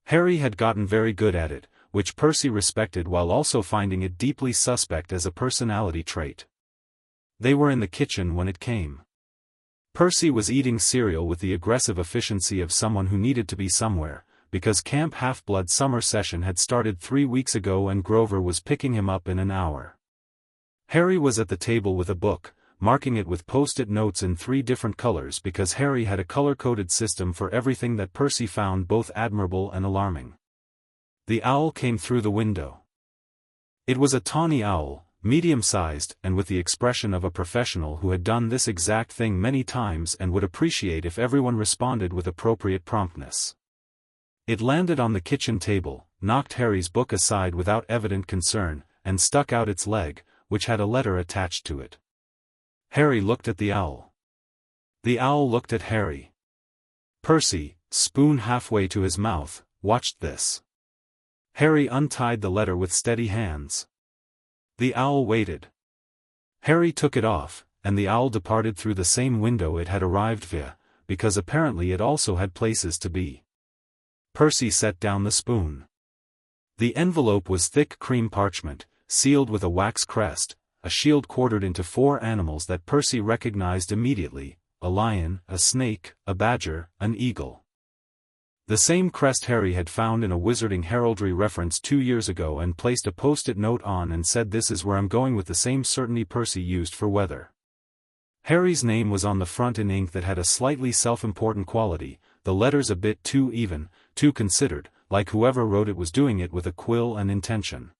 Harry had gotten very good at it, which Percy respected while also finding it deeply suspect as a personality trait. They were in the kitchen when it came. Percy was eating cereal with the aggressive efficiency of someone who needed to be somewhere, because Camp Half-Blood summer session had started 3 weeks ago and Grover was picking him up in an hour. Harry was at the table with a book, marking it with post-it notes in 3 different colors because Harry had a color-coded system for everything that Percy found both admirable and alarming. The owl came through the window. It was a tawny owl, medium-sized and with the expression of a professional who had done this exact thing many times and would appreciate if everyone responded with appropriate promptness. It landed on the kitchen table, knocked Harry's book aside without evident concern, and stuck out its leg, which had a letter attached to it. Harry looked at the owl. The owl looked at Harry. Percy, spoon halfway to his mouth, watched this. Harry untied the letter with steady hands. The owl waited. Harry took it off, and the owl departed through the same window it had arrived via, because apparently it also had places to be. Percy set down the spoon. The envelope was thick cream parchment, sealed with a wax crest, a shield quartered into 4 animals that Percy recognized immediately, a lion, a snake, a badger, an eagle. The same crest Harry had found in a wizarding heraldry reference 2 years ago and placed a post-it note on and said, "This is where I'm going," with the same certainty Percy used for weather. Harry's name was on the front in ink that had a slightly self-important quality, the letters a bit too even, too considered, like whoever wrote it was doing it with a quill and intention.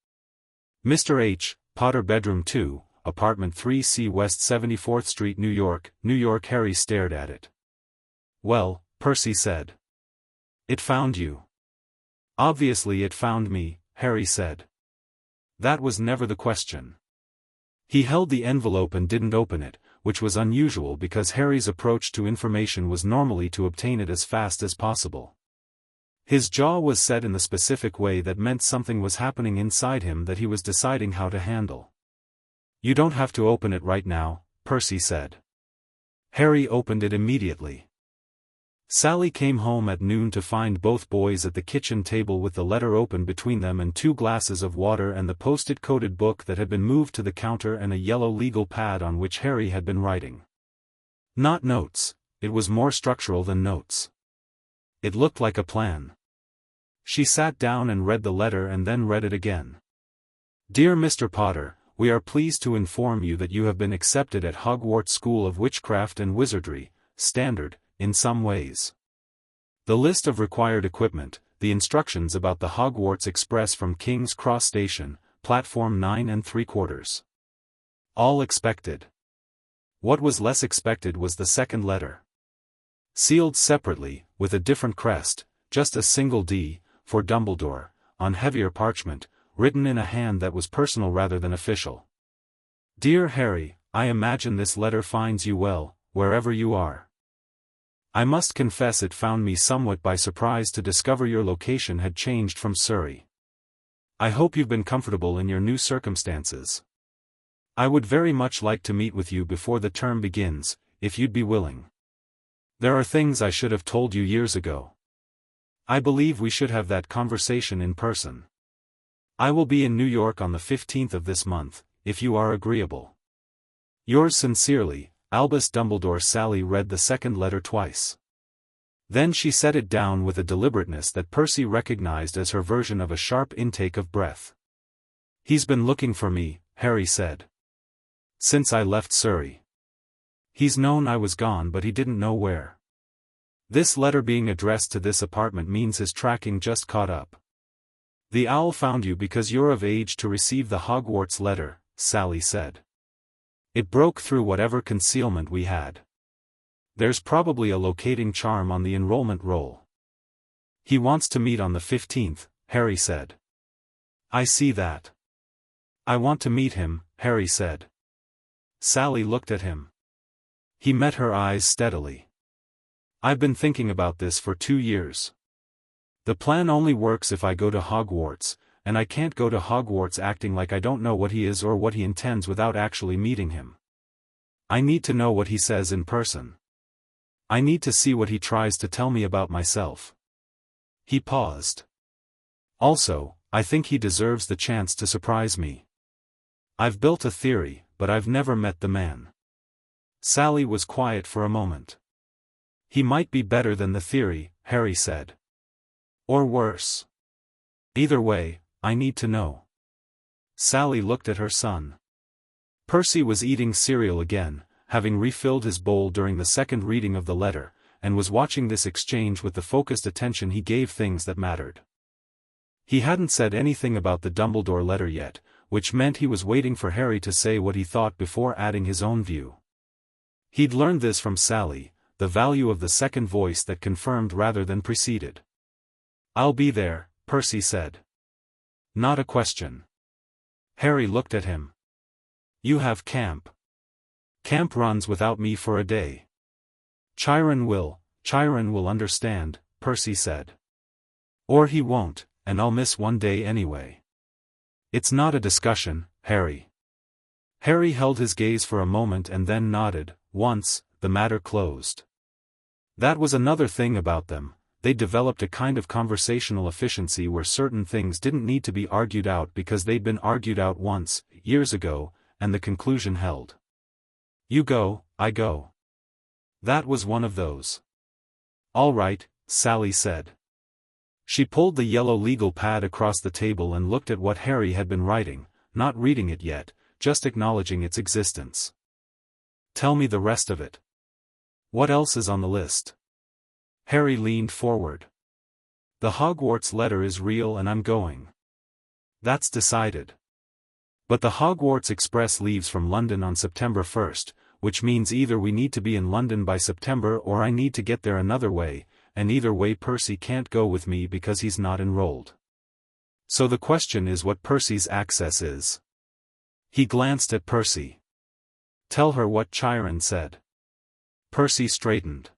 Mr. H. Potter bedroom 2, apartment 3C West 74th Street New York, New York. Harry stared at it. Well, Percy said. It found you. Obviously it found me, Harry said. That was never the question. He held the envelope and didn't open it, which was unusual because Harry's approach to information was normally to obtain it as fast as possible. His jaw was set in the specific way that meant something was happening inside him that he was deciding how to handle. You don't have to open it right now, Percy said. Harry opened it immediately. Sally came home at noon to find both boys at the kitchen table with the letter open between them and 2 glasses of water and the post-it coated book that had been moved to the counter and a yellow legal pad on which Harry had been writing. Not notes, it was more structural than notes. It looked like a plan. She sat down and read the letter and then read it again. Dear Mr. Potter, we are pleased to inform you that you have been accepted at Hogwarts School of Witchcraft and Wizardry, Standard, in some ways. The list of required equipment, the instructions about the Hogwarts Express from King's Cross Station, platform 9 3/4. All expected. What was less expected was the second letter. Sealed separately, with a different crest, just a single D, for Dumbledore, on heavier parchment, written in a hand that was personal rather than official. Dear Harry, I imagine this letter finds you well, wherever you are. I must confess it found me somewhat by surprise to discover your location had changed from Surrey. I hope you've been comfortable in your new circumstances. I would very much like to meet with you before the term begins, if you'd be willing. There are things I should have told you years ago. I believe we should have that conversation in person. I will be in New York on the 15th of this month, if you are agreeable. Yours sincerely, Albus Dumbledore. Sally read the second letter twice. Then she set it down with a deliberateness that Percy recognized as her version of a sharp intake of breath. He's been looking for me, Harry said. Since I left Surrey. He's known I was gone but he didn't know where. This letter being addressed to this apartment means his tracking just caught up. The owl found you because you're of age to receive the Hogwarts letter, Sally said. It broke through whatever concealment we had. There's probably a locating charm on the enrollment roll. He wants to meet on the 15th, Harry said. I see that. I want to meet him, Harry said. Sally looked at him. He met her eyes steadily. I've been thinking about this for 2 years. The plan only works if I go to Hogwarts, and I can't go to Hogwarts acting like I don't know what he is or what he intends without actually meeting him. I need to know what he says in person. I need to see what he tries to tell me about myself. He paused. Also, I think he deserves the chance to surprise me. I've built a theory, but I've never met the man. Sally was quiet for a moment. He might be better than the theory, Harry said. Or worse. Either way, I need to know. Sally looked at her son. Percy was eating cereal again, having refilled his bowl during the second reading of the letter, and was watching this exchange with the focused attention he gave things that mattered. He hadn't said anything about the Dumbledore letter yet, which meant he was waiting for Harry to say what he thought before adding his own view. He'd learned this from Sally, the value of the second voice that confirmed rather than preceded. I'll be there, Percy said. Not a question. Harry looked at him. You have camp. Camp runs without me for a day. Chiron will understand, Percy said. Or he won't, and I'll miss one day anyway. It's not a discussion, Harry. Harry held his gaze for a moment and then nodded. Once, the matter closed. That was another thing about them. They developed a kind of conversational efficiency where certain things didn't need to be argued out because they'd been argued out once, years ago, and the conclusion held. You go, I go. That was one of those. All right, Sally said. She pulled the yellow legal pad across the table and looked at what Harry had been writing, not reading it yet, just acknowledging its existence. Tell me the rest of it. What else is on the list? Harry leaned forward. The Hogwarts letter is real and I'm going. That's decided. But the Hogwarts Express leaves from London on September 1st, which means either we need to be in London by September or I need to get there another way, and either way Percy can't go with me because he's not enrolled. So the question is what Percy's access is. He glanced at Percy. Tell her what Chiron said. Percy straightened.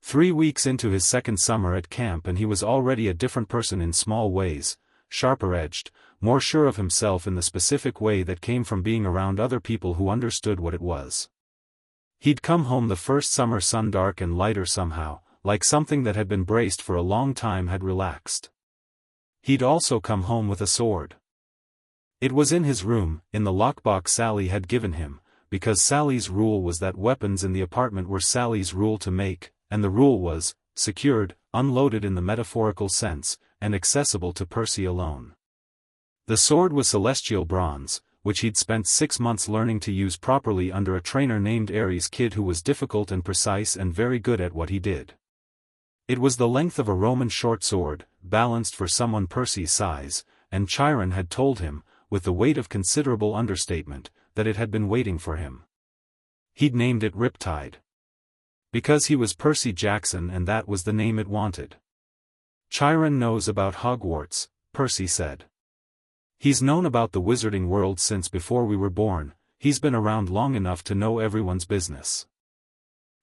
3 weeks into his second summer at camp and he was already a different person in small ways, sharper-edged, more sure of himself in the specific way that came from being around other people who understood what it was. He'd come home the first summer sun dark and lighter somehow, like something that had been braced for a long time had relaxed. He'd also come home with a sword. It was in his room, in the lockbox Sally had given him, because Sally's rule was that weapons in the apartment were Sally's rule to make, and the rule was, secured, unloaded in the metaphorical sense, and accessible to Percy alone. The sword was celestial bronze, which he'd spent 6 months learning to use properly under a trainer named Ares Kid who was difficult and precise and very good at what he did. It was the length of a Roman short sword, balanced for someone Percy's size, and Chiron had told him, with the weight of considerable understatement, that it had been waiting for him. He'd named it Riptide. Because he was Percy Jackson and that was the name it wanted. Chiron knows about Hogwarts, Percy said. He's known about the wizarding world since before we were born, he's been around long enough to know everyone's business.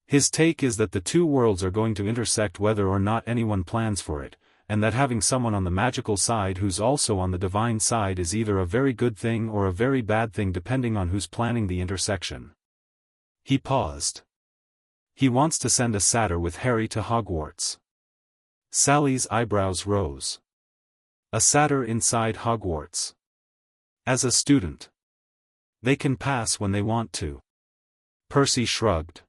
His take is that the two worlds are going to intersect whether or not anyone plans for it, and that having someone on the magical side who's also on the divine side is either a very good thing or a very bad thing depending on who's planning the intersection. He paused. He wants to send a satyr with Harry to Hogwarts. Sally's eyebrows rose. A satyr inside Hogwarts. As a student. They can pass when they want to. Percy shrugged.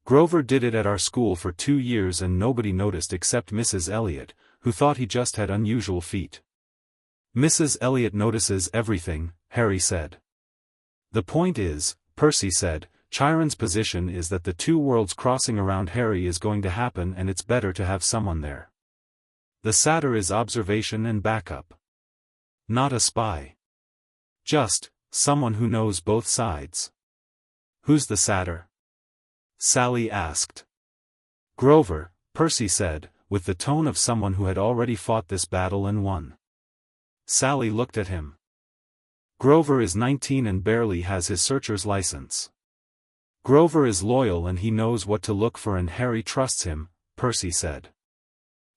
Grover did it at our school for 2 years and nobody noticed except Mrs. Elliot, who thought he just had unusual feet. Mrs. Elliot notices everything, Harry said. The point is, Percy said, Chiron's position is that the two worlds crossing around Harry is going to happen and it's better to have someone there. The satyr is observation and backup. Not a spy. Just, someone who knows both sides. Who's the satyr? Sally asked. Grover, Percy said, with the tone of someone who had already fought this battle and won. Sally looked at him. Grover is 19 and barely has his searcher's license. Grover is loyal and he knows what to look for and Harry trusts him, Percy said.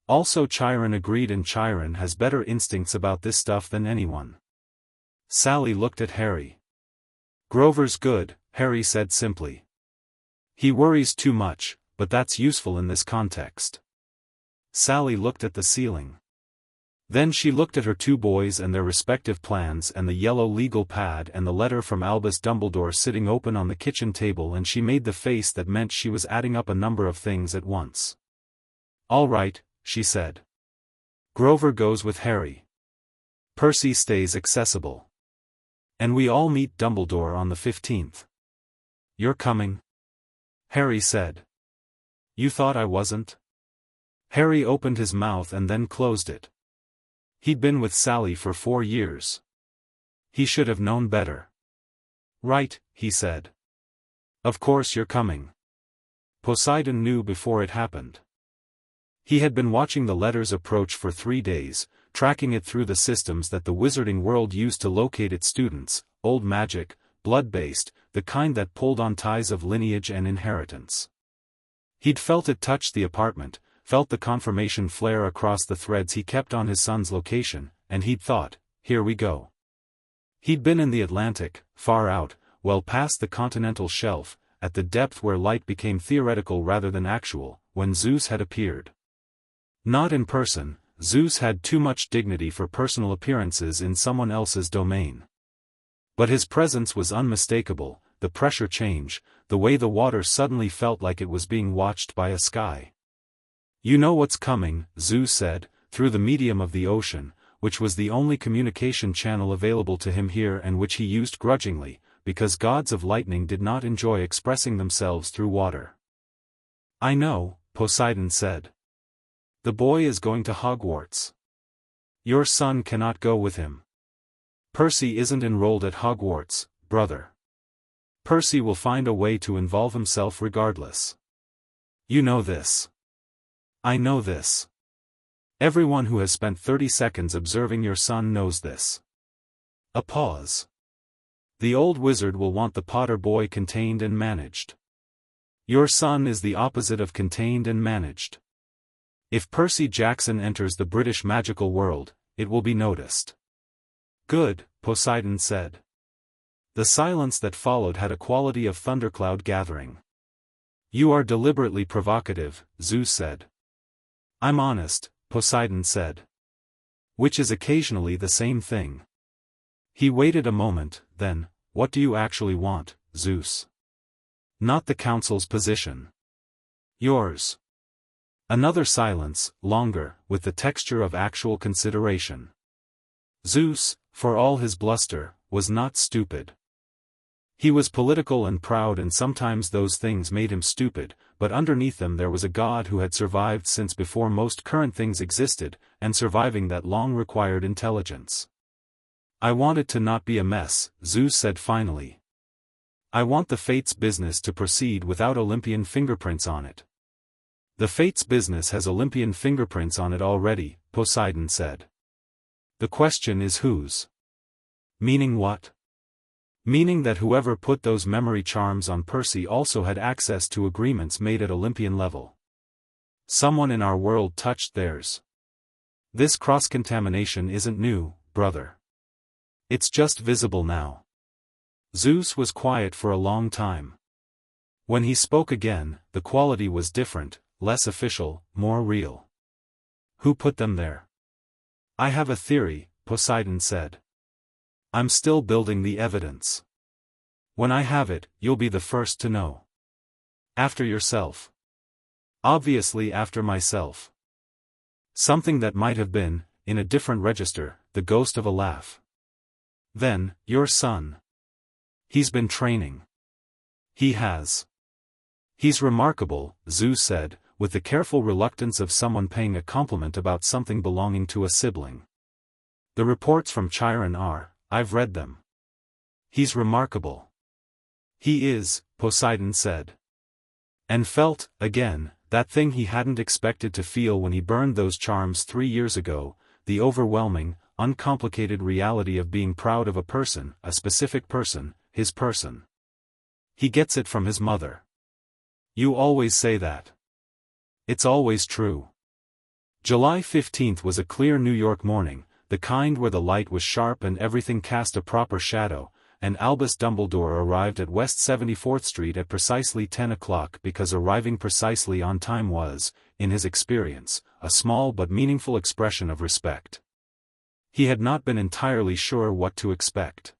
Also Chiron agreed and Chiron has better instincts about this stuff than anyone. Sally looked at Harry. Grover's good, Harry said simply. He worries too much, but that's useful in this context. Sally looked at the ceiling. Then she looked at her two boys and their respective plans and the yellow legal pad and the letter from Albus Dumbledore sitting open on the kitchen table and she made the face that meant she was adding up a number of things at once. All right, she said. Grover goes with Harry. Percy stays accessible. And we all meet Dumbledore on the 15th. You're coming? Harry said. You thought I wasn't? Harry opened his mouth and then closed it. He'd been with Sally for 4 years. He should have known better. Right, he said. Of course you're coming. Poseidon knew before it happened. He had been watching the letter's approach for 3 days, tracking it through the systems that the wizarding world used to locate its students, old magic, blood-based, the kind that pulled on ties of lineage and inheritance. He'd felt it touch the apartment, felt the confirmation flare across the threads he kept on his son's location, and he'd thought, here we go. He'd been in the Atlantic, far out, well past the continental shelf, at the depth where light became theoretical rather than actual, when Zeus had appeared. Not in person, Zeus had too much dignity for personal appearances in someone else's domain. But his presence was unmistakable, the pressure change, the way the water suddenly felt like it was being watched by a sky. You know what's coming, Zeus said, through the medium of the ocean, which was the only communication channel available to him here and which he used grudgingly, because gods of lightning did not enjoy expressing themselves through water. I know, Poseidon said. The boy is going to Hogwarts. Your son cannot go with him. Percy isn't enrolled at Hogwarts, brother. Percy will find a way to involve himself regardless. You know this. I know this. Everyone who has spent 30 seconds observing your son knows this. A pause. The old wizard will want the Potter boy contained and managed. Your son is the opposite of contained and managed. If Percy Jackson enters the British magical world, it will be noticed. Good, Poseidon said. The silence that followed had a quality of thundercloud gathering. You are deliberately provocative, Zeus said. I'm honest, Poseidon said. Which is occasionally the same thing. He waited a moment, then, what do you actually want, Zeus? Not the council's position. Yours. Another silence, longer, with the texture of actual consideration. Zeus, for all his bluster, was not stupid. He was political and proud, and sometimes those things made him stupid, but underneath them there was a god who had survived since before most current things existed, and surviving that long required intelligence. I want it to not be a mess, Zeus said finally. I want the Fates business to proceed without Olympian fingerprints on it. The Fates business has Olympian fingerprints on it already, Poseidon said. The question is whose? Meaning what? Meaning that whoever put those memory charms on Percy also had access to agreements made at Olympian level. Someone in our world touched theirs. This cross-contamination isn't new, brother. It's just visible now. Zeus was quiet for a long time. When he spoke again, the quality was different, less official, more real. Who put them there? I have a theory, Poseidon said. I'm still building the evidence. When I have it, you'll be the first to know. After yourself. Obviously after myself. Something that might have been, in a different register, the ghost of a laugh. Then, your son. He's been training. He has. He's remarkable, Zeus said, with the careful reluctance of someone paying a compliment about something belonging to a sibling. The reports from Chiron are, I've read them. He's remarkable. He is, Poseidon said. And felt, again, that thing he hadn't expected to feel when he burned those charms 3 years ago, the overwhelming, uncomplicated reality of being proud of a person, a specific person, his person. He gets it from his mother. You always say that. It's always true. July 15th was a clear New York morning, the kind where the light was sharp and everything cast a proper shadow, and Albus Dumbledore arrived at West 74th Street at precisely 10 o'clock because arriving precisely on time was, in his experience, a small but meaningful expression of respect. He had not been entirely sure what to expect.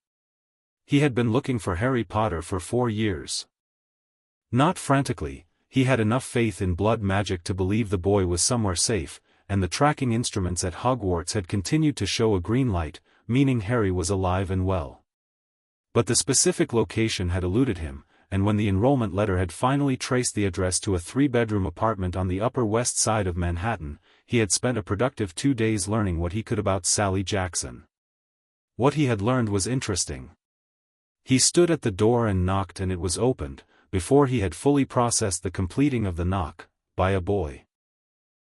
He had been looking for Harry Potter for 4 years. Not frantically, he had enough faith in blood magic to believe the boy was somewhere safe, and the tracking instruments at Hogwarts had continued to show a green light, meaning Harry was alive and well. But the specific location had eluded him, and when the enrollment letter had finally traced the address to a 3-bedroom apartment on the Upper West Side of Manhattan, he had spent a productive 2 days learning what he could about Sally Jackson. What he had learned was interesting. He stood at the door and knocked, and it was opened, before he had fully processed the completing of the knock, by a boy.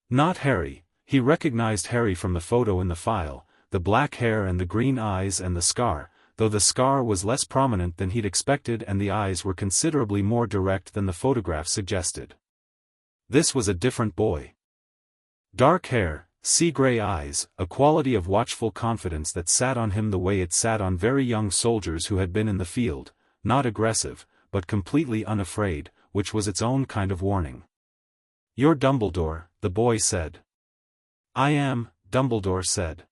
Not Harry. He recognized Harry from the photo in the file, the black hair and the green eyes and the scar, though the scar was less prominent than he'd expected and the eyes were considerably more direct than the photograph suggested. This was a different boy. Dark hair, sea-gray eyes, a quality of watchful confidence that sat on him the way it sat on very young soldiers who had been in the field, not aggressive, but completely unafraid, which was its own kind of warning. You're Dumbledore, the boy said. I am, Dumbledore said.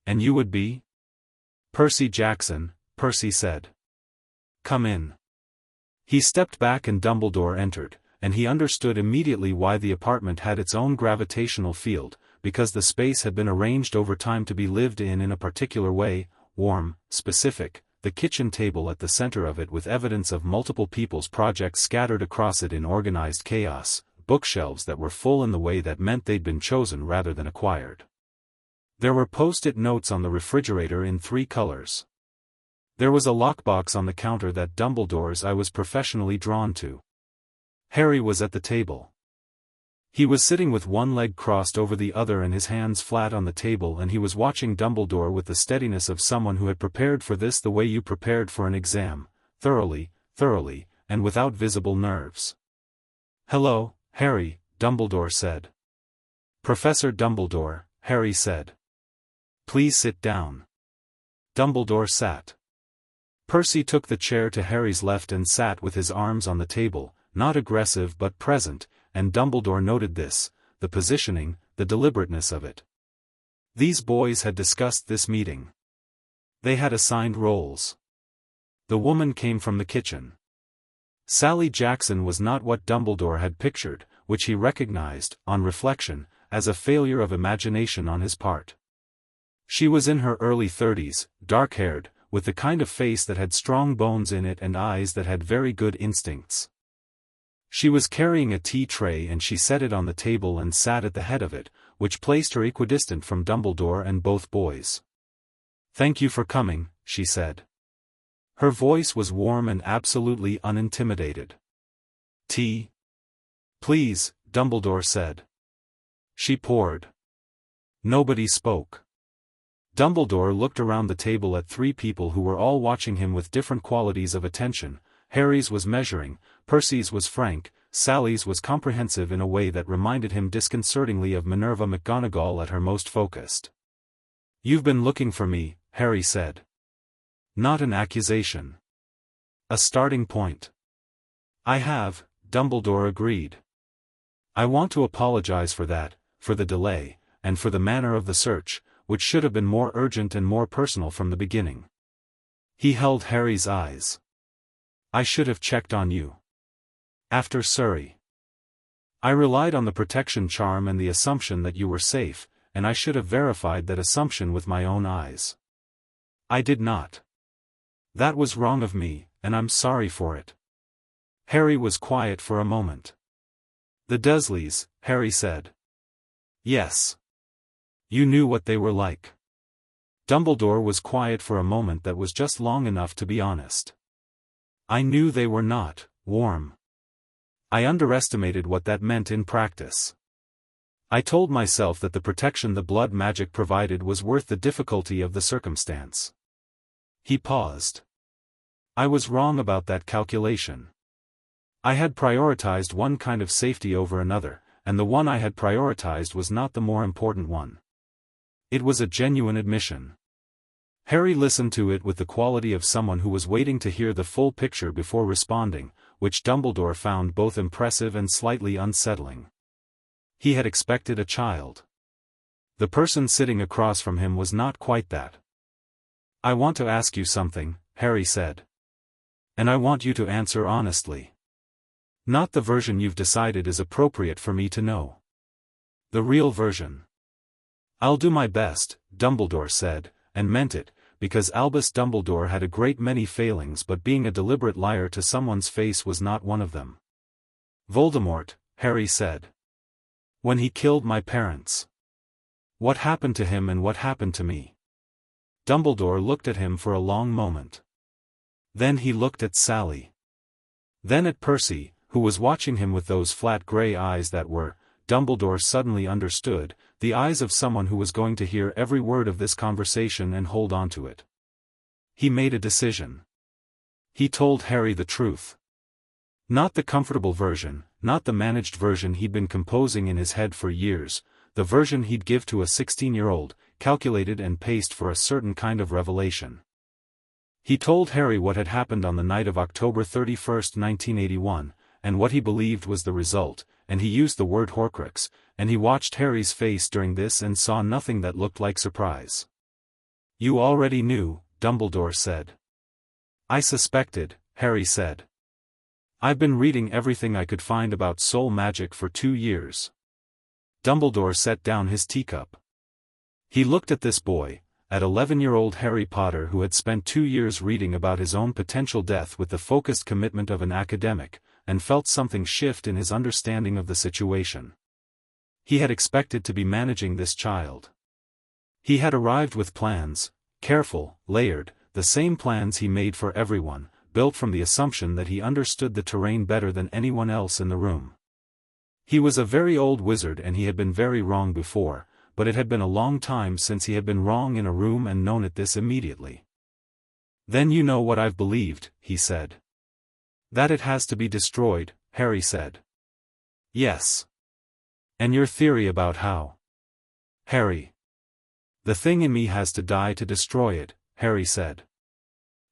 And you would be? Percy Jackson, Percy said. Come in. He stepped back and Dumbledore entered, and he understood immediately why the apartment had its own gravitational field, because the space had been arranged over time to be lived in a particular way, warm, specific, the kitchen table at the center of it with evidence of multiple people's projects scattered across it in organized chaos, bookshelves that were full in the way that meant they'd been chosen rather than acquired. There were post-it notes on the refrigerator in 3 colors. There was a lockbox on the counter that Dumbledore's eye was professionally drawn to. Harry was at the table. He was sitting with one leg crossed over the other and his hands flat on the table, and he was watching Dumbledore with the steadiness of someone who had prepared for this the way you prepared for an exam, thoroughly, and without visible nerves. "Hello, Harry," Dumbledore said. "Professor Dumbledore," Harry said. "Please sit down." Dumbledore sat. Percy took the chair to Harry's left and sat with his arms on the table, not aggressive but present, and Dumbledore noted this, the positioning, the deliberateness of it. These boys had discussed this meeting. They had assigned roles. The woman came from the kitchen. Sally Jackson was not what Dumbledore had pictured, which he recognized, on reflection, as a failure of imagination on his part. She was in her early 30s, dark-haired, with the kind of face that had strong bones in it and eyes that had very good instincts. She was carrying a tea tray and she set it on the table and sat at the head of it, which placed her equidistant from Dumbledore and both boys. "Thank you for coming," she said. Her voice was warm and absolutely unintimidated. "Tea?" "Please," Dumbledore said. She poured. Nobody spoke. Dumbledore looked around the table at 3 people who were all watching him with different qualities of attention. Harry's was measuring, Percy's was frank, Sally's was comprehensive in a way that reminded him disconcertingly of Minerva McGonagall at her most focused. "You've been looking for me," Harry said. Not an accusation. A starting point. "I have," Dumbledore agreed. "I want to apologize for that, for the delay, and for the manner of the search, which should have been more urgent and more personal from the beginning." He held Harry's eyes. "I should have checked on you. After Surrey. I relied on the protection charm and the assumption that you were safe, and I should have verified that assumption with my own eyes. I did not. That was wrong of me, and I'm sorry for it." Harry was quiet for a moment. "The Dursleys," Harry said. "Yes. You knew what they were like." Dumbledore was quiet for a moment that was just long enough to be honest. "I knew they were not warm. I underestimated what that meant in practice. I told myself that the protection the blood magic provided was worth the difficulty of the circumstance." He paused. "I was wrong about that calculation. I had prioritized one kind of safety over another, and the one I had prioritized was not the more important one." It was a genuine admission. Harry listened to it with the quality of someone who was waiting to hear the full picture before responding, which Dumbledore found both impressive and slightly unsettling. He had expected a child. The person sitting across from him was not quite that. "I want to ask you something," Harry said. "And I want you to answer honestly. Not the version you've decided is appropriate for me to know. The real version." "I'll do my best," Dumbledore said, and meant it, because Albus Dumbledore had a great many failings, but being a deliberate liar to someone's face was not one of them. "Voldemort," Harry said. "When he killed my parents. What happened to him and what happened to me?" Dumbledore looked at him for a long moment. Then he looked at Sally. Then at Percy, who was watching him with those flat grey eyes that were, Dumbledore suddenly understood, the eyes of someone who was going to hear every word of this conversation and hold on to it. He made a decision. He told Harry the truth. Not the comfortable version, not the managed version he'd been composing in his head for years, the version he'd give to a 16-year-old, calculated and paced for a certain kind of revelation. He told Harry what had happened on the night of October 31, 1981, and what he believed was the result, and he used the word Horcrux, and he watched Harry's face during this and saw nothing that looked like surprise. "You already knew," Dumbledore said. "I suspected," Harry said. "I've been reading everything I could find about soul magic for 2 years." Dumbledore set down his teacup. He looked at this boy, at 11-year-old Harry Potter, who had spent 2 years reading about his own potential death with the focused commitment of an academic, and felt something shift in his understanding of the situation. He had expected to be managing this child. He had arrived with plans, careful, layered, the same plans he made for everyone, built from the assumption that he understood the terrain better than anyone else in the room. He was a very old wizard and he had been very wrong before, but it had been a long time since he had been wrong in a room and known it this immediately. "Then you know what I've believed," he said. "That it has to be destroyed," Harry said. "Yes. And your theory about how?" "Harry. The thing in me has to die to destroy it," Harry said.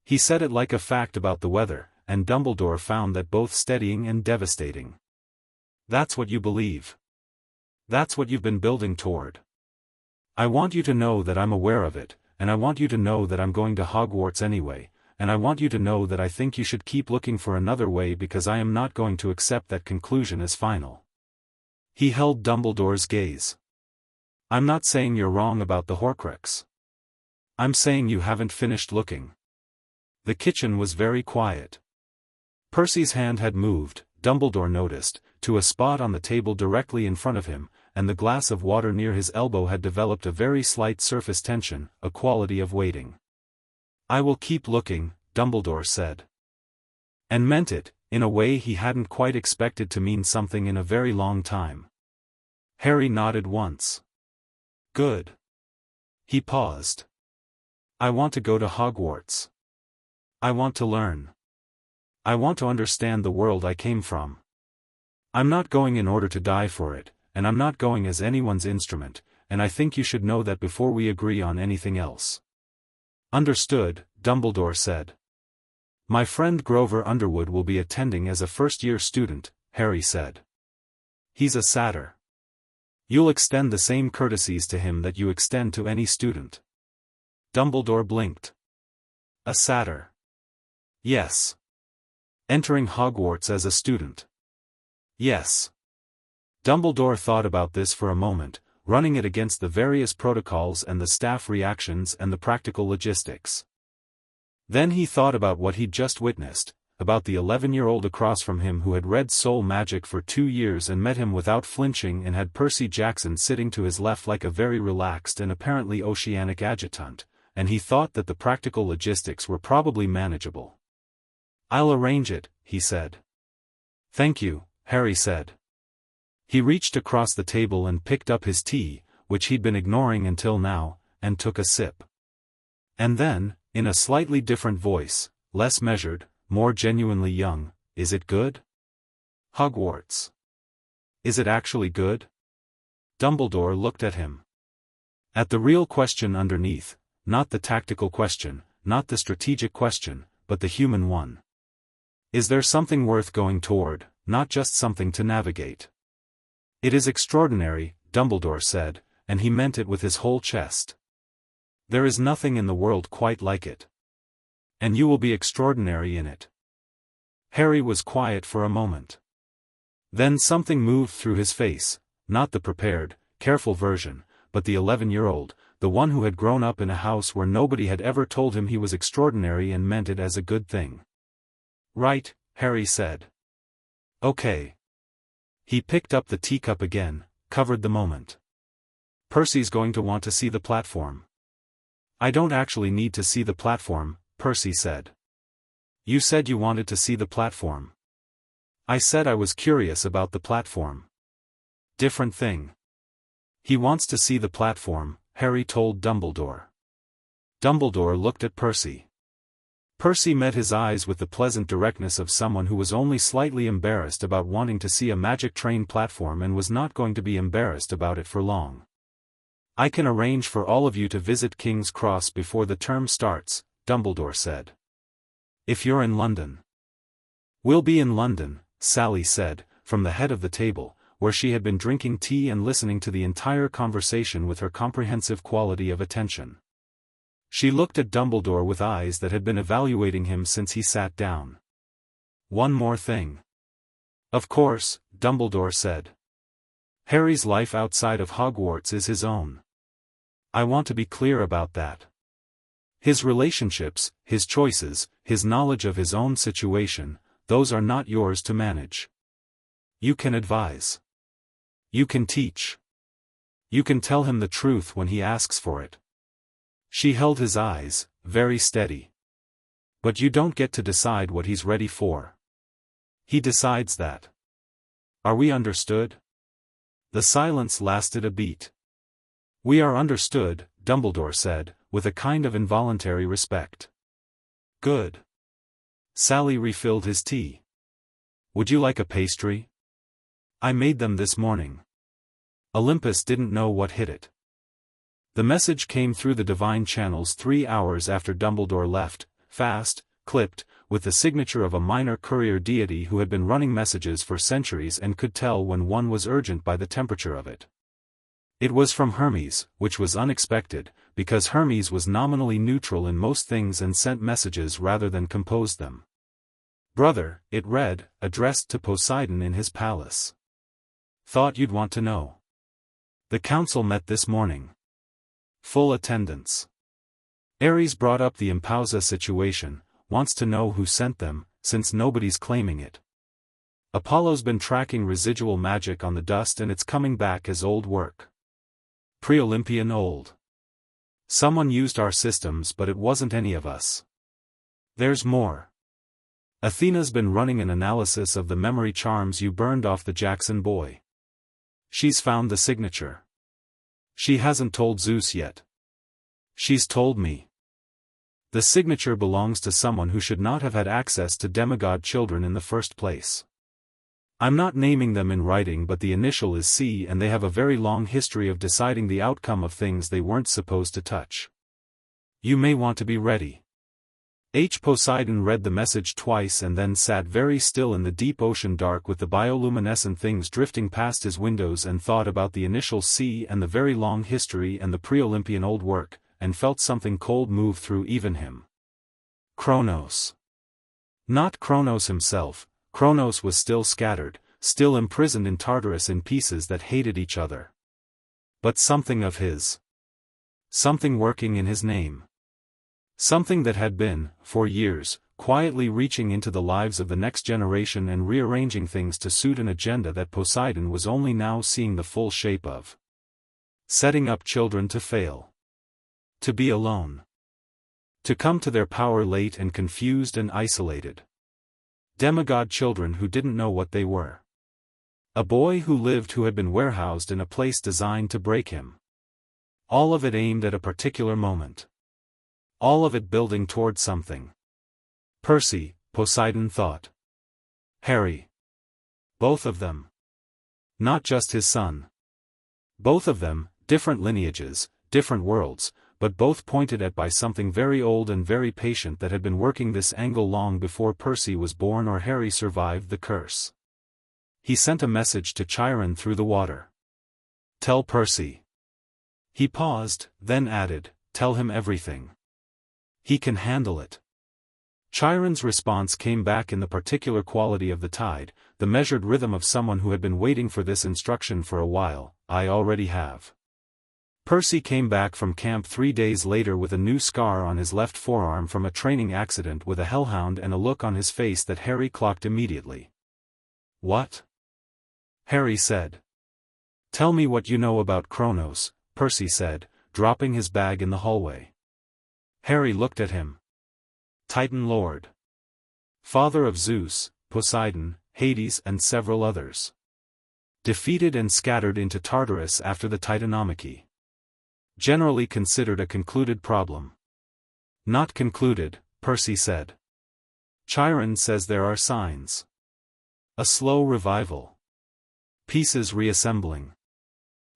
He said it like a fact about the weather, and Dumbledore found that both steadying and devastating. "That's what you believe. That's what you've been building toward. I want you to know that I'm aware of it, and I want you to know that I'm going to Hogwarts anyway, and I want you to know that I think you should keep looking for another way because I am not going to accept that conclusion as final." He held Dumbledore's gaze. "I'm not saying you're wrong about the Horcrux. I'm saying you haven't finished looking." The kitchen was very quiet. Percy's hand had moved, Dumbledore noticed, to a spot on the table directly in front of him, and the glass of water near his elbow had developed a very slight surface tension, a quality of waiting. "I will keep looking," Dumbledore said. And meant it, in a way he hadn't quite expected to mean something in a very long time. Harry nodded once. "Good." He paused. "I want to go to Hogwarts. I want to learn. I want to understand the world I came from. I'm not going in order to die for it, and I'm not going as anyone's instrument, and I think you should know that before we agree on anything else." "Understood," Dumbledore said. "My friend Grover Underwood will be attending as a first-year student," Harry said. "He's a shatter. You'll extend the same courtesies to him that you extend to any student." Dumbledore blinked. "A shatter?" "Yes. Entering Hogwarts as a student." "Yes." Dumbledore thought about this for a moment, running it against the various protocols and the staff reactions and the practical logistics. Then he thought about what he'd just witnessed, about the 11-year-old across from him who had read soul magic for 2 years and met him without flinching and had Percy Jackson sitting to his left like a very relaxed and apparently oceanic adjutant, and he thought that the practical logistics were probably manageable. "I'll arrange it," he said. "Thank you," Harry said. He reached across the table and picked up his tea, which he'd been ignoring until now, and took a sip. And then, in a slightly different voice, less measured, more genuinely young, "Is it good? Hogwarts. Is it actually good?" Dumbledore looked at him. At the real question underneath, not the tactical question, not the strategic question, but the human one. Is there something worth going toward, not just something to navigate? "It is extraordinary," Dumbledore said, and he meant it with his whole chest. "There is nothing in the world quite like it. And you will be extraordinary in it." Harry was quiet for a moment. Then something moved through his face, not the prepared, careful version, but the 11-year-old, the one who had grown up in a house where nobody had ever told him he was extraordinary and meant it as a good thing. "Right," Harry said. "Okay." He picked up the teacup again, covered the moment. "Percy's going to want to see the platform." "I don't actually need to see the platform," Percy said. "You said you wanted to see the platform." "I said I was curious about the platform." "Different thing." "He wants to see the platform," Harry told Dumbledore. Dumbledore looked at Percy. Percy met his eyes with the pleasant directness of someone who was only slightly embarrassed about wanting to see a magic train platform and was not going to be embarrassed about it for long. "I can arrange for all of you to visit King's Cross before the term starts," Dumbledore said. "If you're in London." "We'll be in London," Sally said, from the head of the table, where she had been drinking tea and listening to the entire conversation with her comprehensive quality of attention. She looked at Dumbledore with eyes that had been evaluating him since he sat down. "One more thing." "Of course," Dumbledore said. "Harry's life outside of Hogwarts is his own. I want to be clear about that. His relationships, his choices, his knowledge of his own situation, those are not yours to manage. You can advise. You can teach. You can tell him the truth when he asks for it. She held his eyes, very steady. But you don't get to decide what he's ready for. He decides that. Are we understood? The silence lasted a beat. We are understood, Dumbledore said, with a kind of involuntary respect. Good. Sally refilled his tea. Would you like a pastry? I made them this morning. Olympus didn't know what hit it. The message came through the divine channels 3 hours after Dumbledore left, fast, clipped, with the signature of a minor courier deity who had been running messages for centuries and could tell when one was urgent by the temperature of it. It was from Hermes, which was unexpected, because Hermes was nominally neutral in most things and sent messages rather than composed them. Brother, it read, addressed to Poseidon in his palace. Thought you'd want to know. The council met this morning. Full attendance. Ares brought up the Impausa situation, wants to know who sent them, since nobody's claiming it. Apollo's been tracking residual magic on the dust and it's coming back as old work. Pre-Olympian old. Someone used our systems but it wasn't any of us. There's more. Athena's been running an analysis of the memory charms you burned off the Jackson boy. She's found the signature. She hasn't told Zeus yet. She's told me. The signature belongs to someone who should not have had access to demigod children in the first place. I'm not naming them in writing, but the initial is C and they have a very long history of deciding the outcome of things they weren't supposed to touch. You may want to be ready. Poseidon read the message twice and then sat very still in the deep ocean dark with the bioluminescent things drifting past his windows and thought about the initial C and the very long history and the pre-Olympian old work, and felt something cold move through even him. Kronos. Not Kronos himself. Kronos was still scattered, still imprisoned in Tartarus in pieces that hated each other. But something of his. Something working in his name. Something that had been, for years, quietly reaching into the lives of the next generation and rearranging things to suit an agenda that Poseidon was only now seeing the full shape of. Setting up children to fail. To be alone. To come to their power late and confused and isolated. Demigod children who didn't know what they were. A boy who lived who had been warehoused in a place designed to break him. All of it aimed at a particular moment. All of it building toward something. Percy, Poseidon thought. Harry. Both of them. Not just his son. Both of them, different lineages, different worlds, but both pointed at by something very old and very patient that had been working this angle long before Percy was born or Harry survived the curse. He sent a message to Chiron through the water. Tell Percy. He paused, then added, tell him everything. He can handle it. Chiron's response came back in the particular quality of the tide, the measured rhythm of someone who had been waiting for this instruction for a while. I already have. Percy came back from camp 3 days later with a new scar on his left forearm from a training accident with a hellhound and a look on his face that Harry clocked immediately. What? Harry said. Tell me what you know about Kronos, Percy said, dropping his bag in the hallway. Harry looked at him. Titan Lord. Father of Zeus, Poseidon, Hades and several others. Defeated and scattered into Tartarus after the Titanomachy. Generally considered a concluded problem. Not concluded, Percy said. Chiron says there are signs. A slow revival. Pieces reassembling.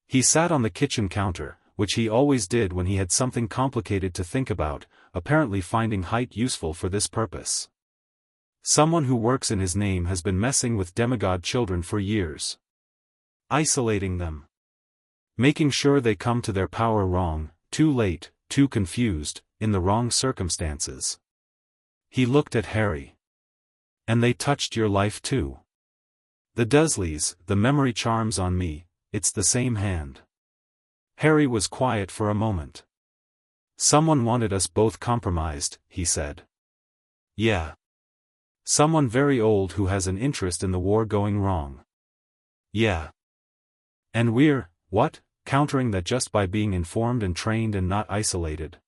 He sat on the kitchen counter, which he always did when he had something complicated to think about, apparently finding height useful for this purpose. Someone who works in his name has been messing with demigod children for years. Isolating them. Making sure they come to their power wrong, too late, too confused, in the wrong circumstances. He looked at Harry. And they touched your life too. The Dursleys, the memory charms on me, it's the same hand. Harry was quiet for a moment. Someone wanted us both compromised, he said. Yeah. Someone very old who has an interest in the war going wrong. Yeah. And we're, what, countering that just by being informed and trained and not isolated?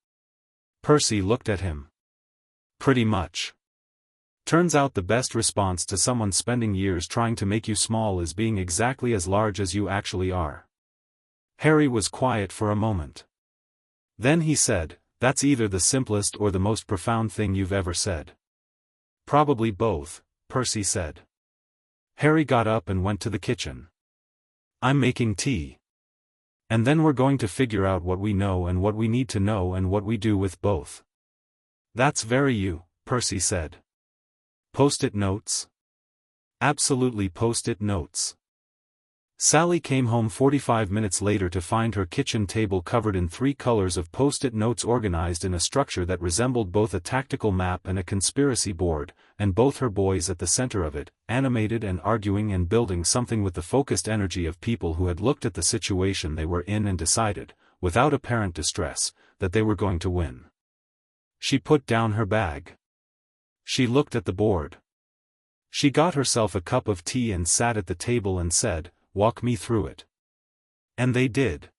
Percy looked at him. Pretty much. Turns out the best response to someone spending years trying to make you small is being exactly as large as you actually are. Harry was quiet for a moment. Then he said, "That's either the simplest or the most profound thing you've ever said." "Probably both," Percy said. Harry got up and went to the kitchen. "I'm making tea. And then we're going to figure out what we know and what we need to know and what we do with both." "That's very you," Percy said. "Post-it notes?" "Absolutely post-it notes." Sally came home 45 minutes later to find her kitchen table covered in 3 colors of post-it notes organized in a structure that resembled both a tactical map and a conspiracy board, and both her boys at the center of it, animated and arguing and building something with the focused energy of people who had looked at the situation they were in and decided, without apparent distress, that they were going to win. She put down her bag. She looked at the board. She got herself a cup of tea and sat at the table and said, "Walk me through it." And they did.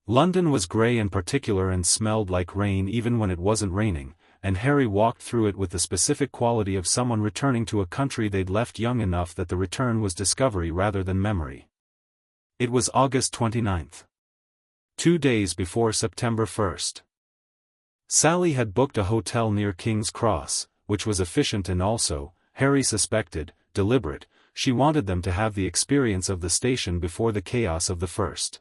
London was grey and particular and smelled like rain even when it wasn't raining, and Harry walked through it with the specific quality of someone returning to a country they'd left young enough that the return was discovery rather than memory. It was August 29th. 2 days before September 1st. Sally had booked a hotel near King's Cross, which was efficient and also, Harry suspected, deliberate. She wanted them to have the experience of the station before the chaos of the first.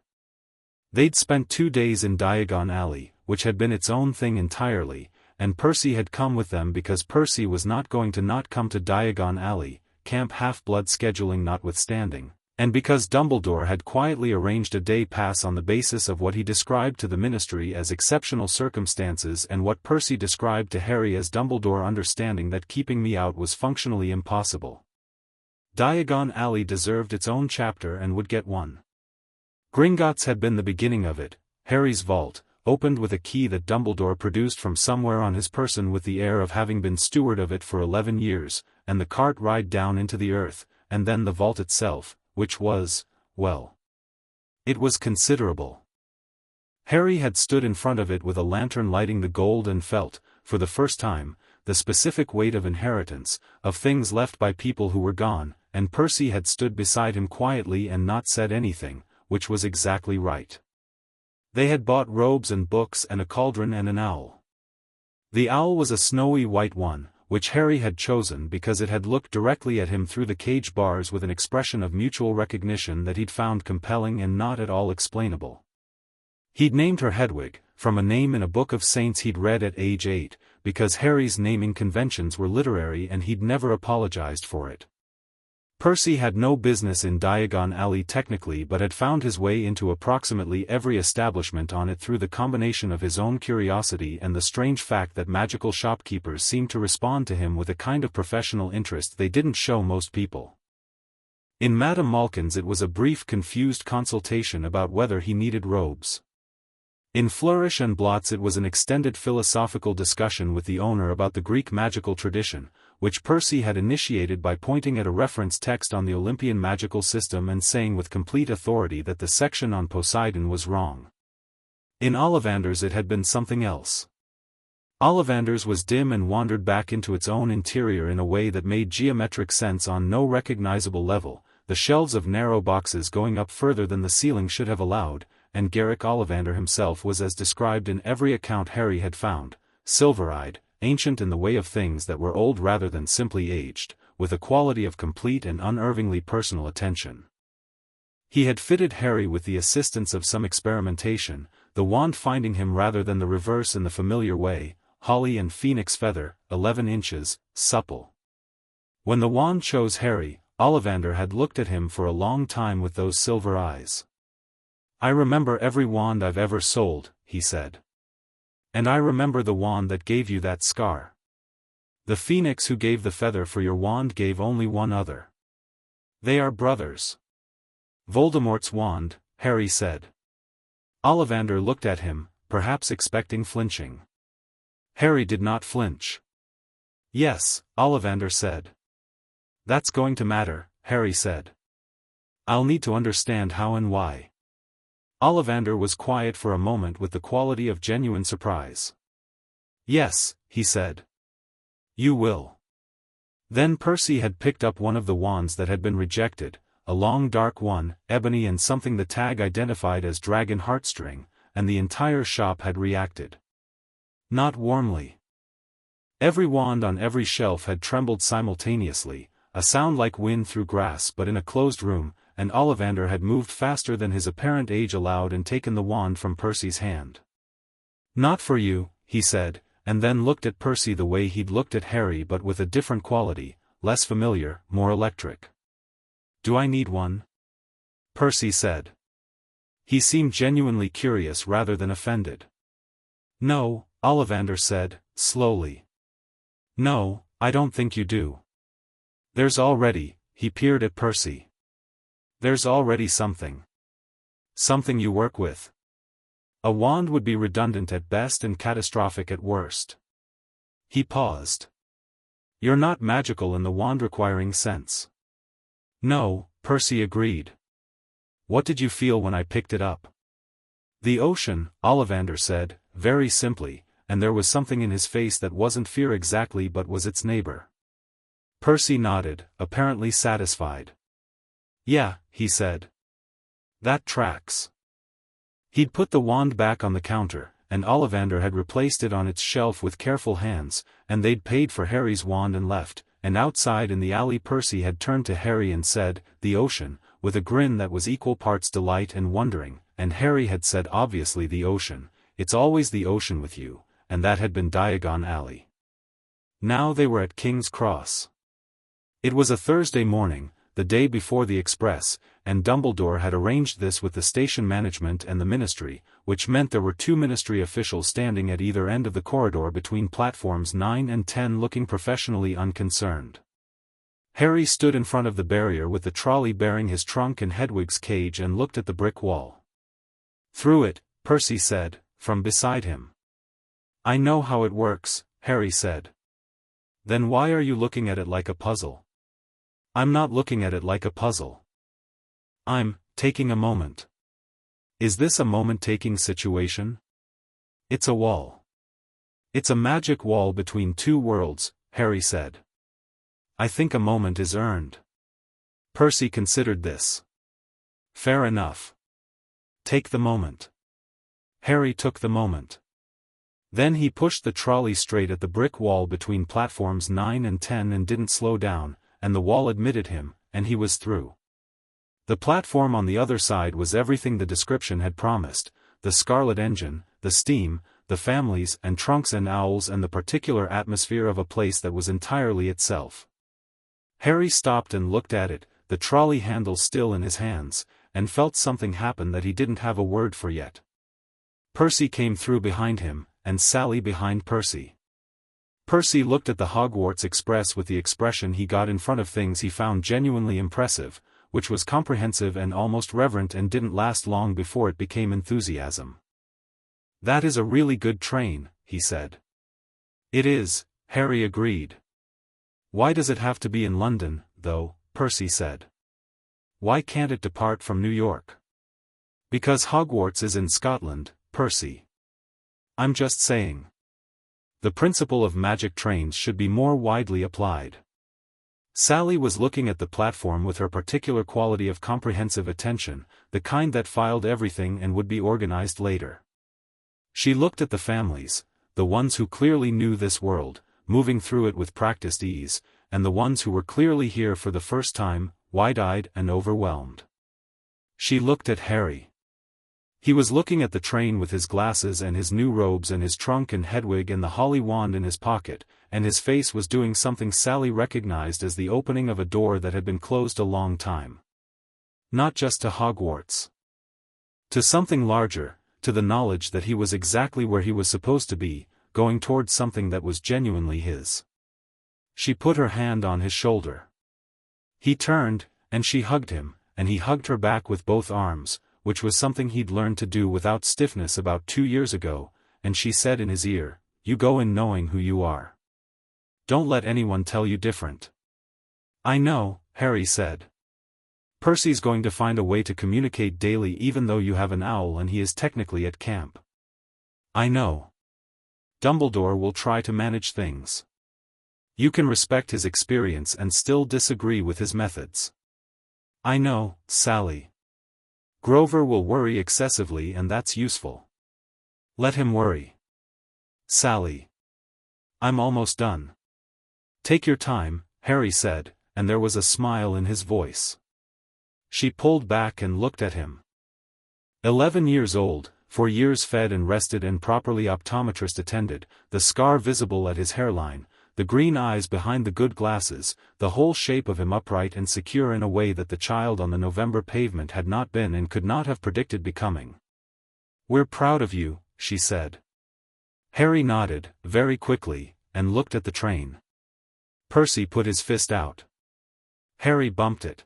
They'd spent 2 days in Diagon Alley, which had been its own thing entirely, and Percy had come with them because Percy was not going to not come to Diagon Alley, Camp Half-Blood scheduling notwithstanding, and because Dumbledore had quietly arranged a day pass on the basis of what he described to the Ministry as exceptional circumstances and what Percy described to Harry as Dumbledore understanding that keeping me out was functionally impossible. Diagon Alley deserved its own chapter and would get one. Gringotts had been the beginning of it. Harry's vault, opened with a key that Dumbledore produced from somewhere on his person with the air of having been steward of it for 11 years, and the cart ride down into the earth, and then the vault itself, which was, well, it was considerable. Harry had stood in front of it with a lantern lighting the gold and felt, for the first time, the specific weight of inheritance, of things left by people who were gone, and Percy had stood beside him quietly and not said anything, which was exactly right. They had bought robes and books and a cauldron and an owl. The owl was a snowy white one, which Harry had chosen because it had looked directly at him through the cage bars with an expression of mutual recognition that he'd found compelling and not at all explainable. He'd named her Hedwig, from a name in a book of saints he'd read at age 8, because Harry's naming conventions were literary and he'd never apologized for it. Percy had no business in Diagon Alley technically but had found his way into approximately every establishment on it through the combination of his own curiosity and the strange fact that magical shopkeepers seemed to respond to him with a kind of professional interest they didn't show most people. In Madame Malkin's it was a brief confused consultation about whether he needed robes. In Flourish and Blots it was an extended philosophical discussion with the owner about the Greek magical tradition, which Percy had initiated by pointing at a reference text on the Olympian magical system and saying with complete authority that the section on Poseidon was wrong. In Ollivander's it had been something else. Ollivander's was dim and wandered back into its own interior in a way that made geometric sense on no recognizable level, the shelves of narrow boxes going up further than the ceiling should have allowed, and Garrick Ollivander himself was as described in every account Harry had found, silver-eyed, ancient in the way of things that were old rather than simply aged, with a quality of complete and unervingly personal attention. He had fitted Harry with the assistance of some experimentation, the wand finding him rather than the reverse in the familiar way, holly and phoenix feather, 11 inches, supple. When the wand chose Harry, Ollivander had looked at him for a long time with those silver eyes. "I remember every wand I've ever sold," he said. "And I remember the wand that gave you that scar. The phoenix who gave the feather for your wand gave only one other. They are brothers." "Voldemort's wand," Harry said. Ollivander looked at him, perhaps expecting flinching. Harry did not flinch. Yes, Ollivander said. That's going to matter, Harry said. I'll need to understand how and why. Ollivander was quiet for a moment with the quality of genuine surprise. Yes, he said. You will. Then Percy had picked up one of the wands that had been rejected, a long dark one, ebony and something the tag identified as dragon heartstring, and the entire shop had reacted. Not warmly. Every wand on every shelf had trembled simultaneously, a sound like wind through grass but in a closed room, and Ollivander had moved faster than his apparent age allowed and taken the wand from Percy's hand. Not for you, he said, and then looked at Percy the way he'd looked at Harry but with a different quality, less familiar, more electric. Do I need one? Percy said. He seemed genuinely curious rather than offended. No, Ollivander said, slowly. No, I don't think you do. There's already, he peered at Percy. There's already something. Something you work with. A wand would be redundant at best and catastrophic at worst. He paused. You're not magical in the wand-requiring sense. No, Percy agreed. What did you feel when I picked it up? The ocean, Ollivander said, very simply, and there was something in his face that wasn't fear exactly but was its neighbor. Percy nodded, apparently satisfied. Yeah, he said. That tracks. He'd put the wand back on the counter, and Ollivander had replaced it on its shelf with careful hands, and they'd paid for Harry's wand and left, and outside in the alley Percy had turned to Harry and said, the ocean, with a grin that was equal parts delight and wondering, and Harry had said obviously the ocean, it's always the ocean with you, and that had been Diagon Alley. Now they were at King's Cross. It was a Thursday morning, the day before the express, and Dumbledore had arranged this with the station management and the ministry, which meant there were 2 ministry officials standing at either end of the corridor between platforms 9 and 10 looking professionally unconcerned. Harry stood in front of the barrier with the trolley bearing his trunk and Hedwig's cage and looked at the brick wall. Through it, Percy said, from beside him. I know how it works, Harry said. Then why are you looking at it like a puzzle? I'm not looking at it like a puzzle. I'm taking a moment. Is this a moment-taking situation? It's a wall. It's a magic wall between 2 worlds, Harry said. I think a moment is earned. Percy considered this. Fair enough. Take the moment. Harry took the moment. Then he pushed the trolley straight at the brick wall between platforms 9 and 10 and didn't slow down, and the wall admitted him, and he was through. The platform on the other side was everything the description had promised, the scarlet engine, the steam, the families and trunks and owls and the particular atmosphere of a place that was entirely itself. Harry stopped and looked at it, the trolley handle still in his hands, and felt something happen that he didn't have a word for yet. Percy came through behind him, and Sally behind Percy. Percy looked at the Hogwarts Express with the expression he got in front of things he found genuinely impressive, which was comprehensive and almost reverent and didn't last long before it became enthusiasm. That is a really good train, he said. It is, Harry agreed. Why does it have to be in London, though, Percy said. Why can't it depart from New York? Because Hogwarts is in Scotland, Percy. I'm just saying. The principle of magic trains should be more widely applied. Sally was looking at the platform with her particular quality of comprehensive attention, the kind that filed everything and would be organized later. She looked at the families, the ones who clearly knew this world, moving through it with practiced ease, and the ones who were clearly here for the first time, wide-eyed and overwhelmed. She looked at Harry. He was looking at the train with his glasses and his new robes and his trunk and Hedwig and the holly wand in his pocket, and his face was doing something Sally recognized as the opening of a door that had been closed a long time. Not just to Hogwarts. To something larger, to the knowledge that he was exactly where he was supposed to be, going towards something that was genuinely his. She put her hand on his shoulder. He turned, and she hugged him, and he hugged her back with both arms, which was something he'd learned to do without stiffness about 2 years ago, and she said in his ear, "You go in knowing who you are. Don't let anyone tell you different. I know, Harry said. Percy's going to find a way to communicate daily even though you have an owl and he is technically at camp. I know. Dumbledore will try to manage things. You can respect his experience and still disagree with his methods. I know, Sally. Grover will worry excessively and that's useful. Let him worry. Sally. I'm almost done. Take your time, Harry said, and there was a smile in his voice. She pulled back and looked at him. 11 years old, for years fed and rested and properly optometrist attended, the scar visible at his hairline, the green eyes behind the good glasses, the whole shape of him upright and secure in a way that the child on the November pavement had not been and could not have predicted becoming. We're proud of you, she said. Harry nodded, very quickly, and looked at the train. Percy put his fist out. Harry bumped it.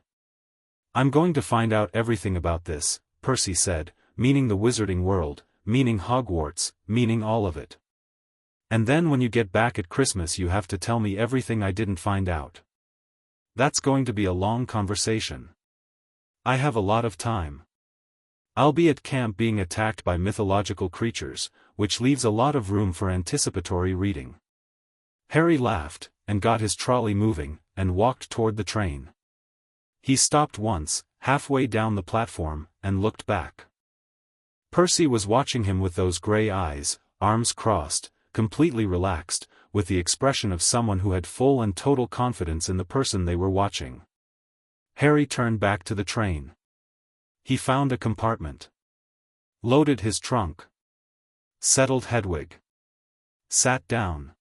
I'm going to find out everything about this, Percy said, meaning the wizarding world, meaning Hogwarts, meaning all of it. And then when you get back at Christmas you have to tell me everything I didn't find out. That's going to be a long conversation. I have a lot of time. I'll be at camp being attacked by mythological creatures, which leaves a lot of room for anticipatory reading. Harry laughed, and got his trolley moving, and walked toward the train. He stopped once, halfway down the platform, and looked back. Percy was watching him with those gray eyes, arms crossed, completely relaxed, with the expression of someone who had full and total confidence in the person they were watching. Harry turned back to the train. He found a compartment. Loaded his trunk. Settled Hedwig. Sat down.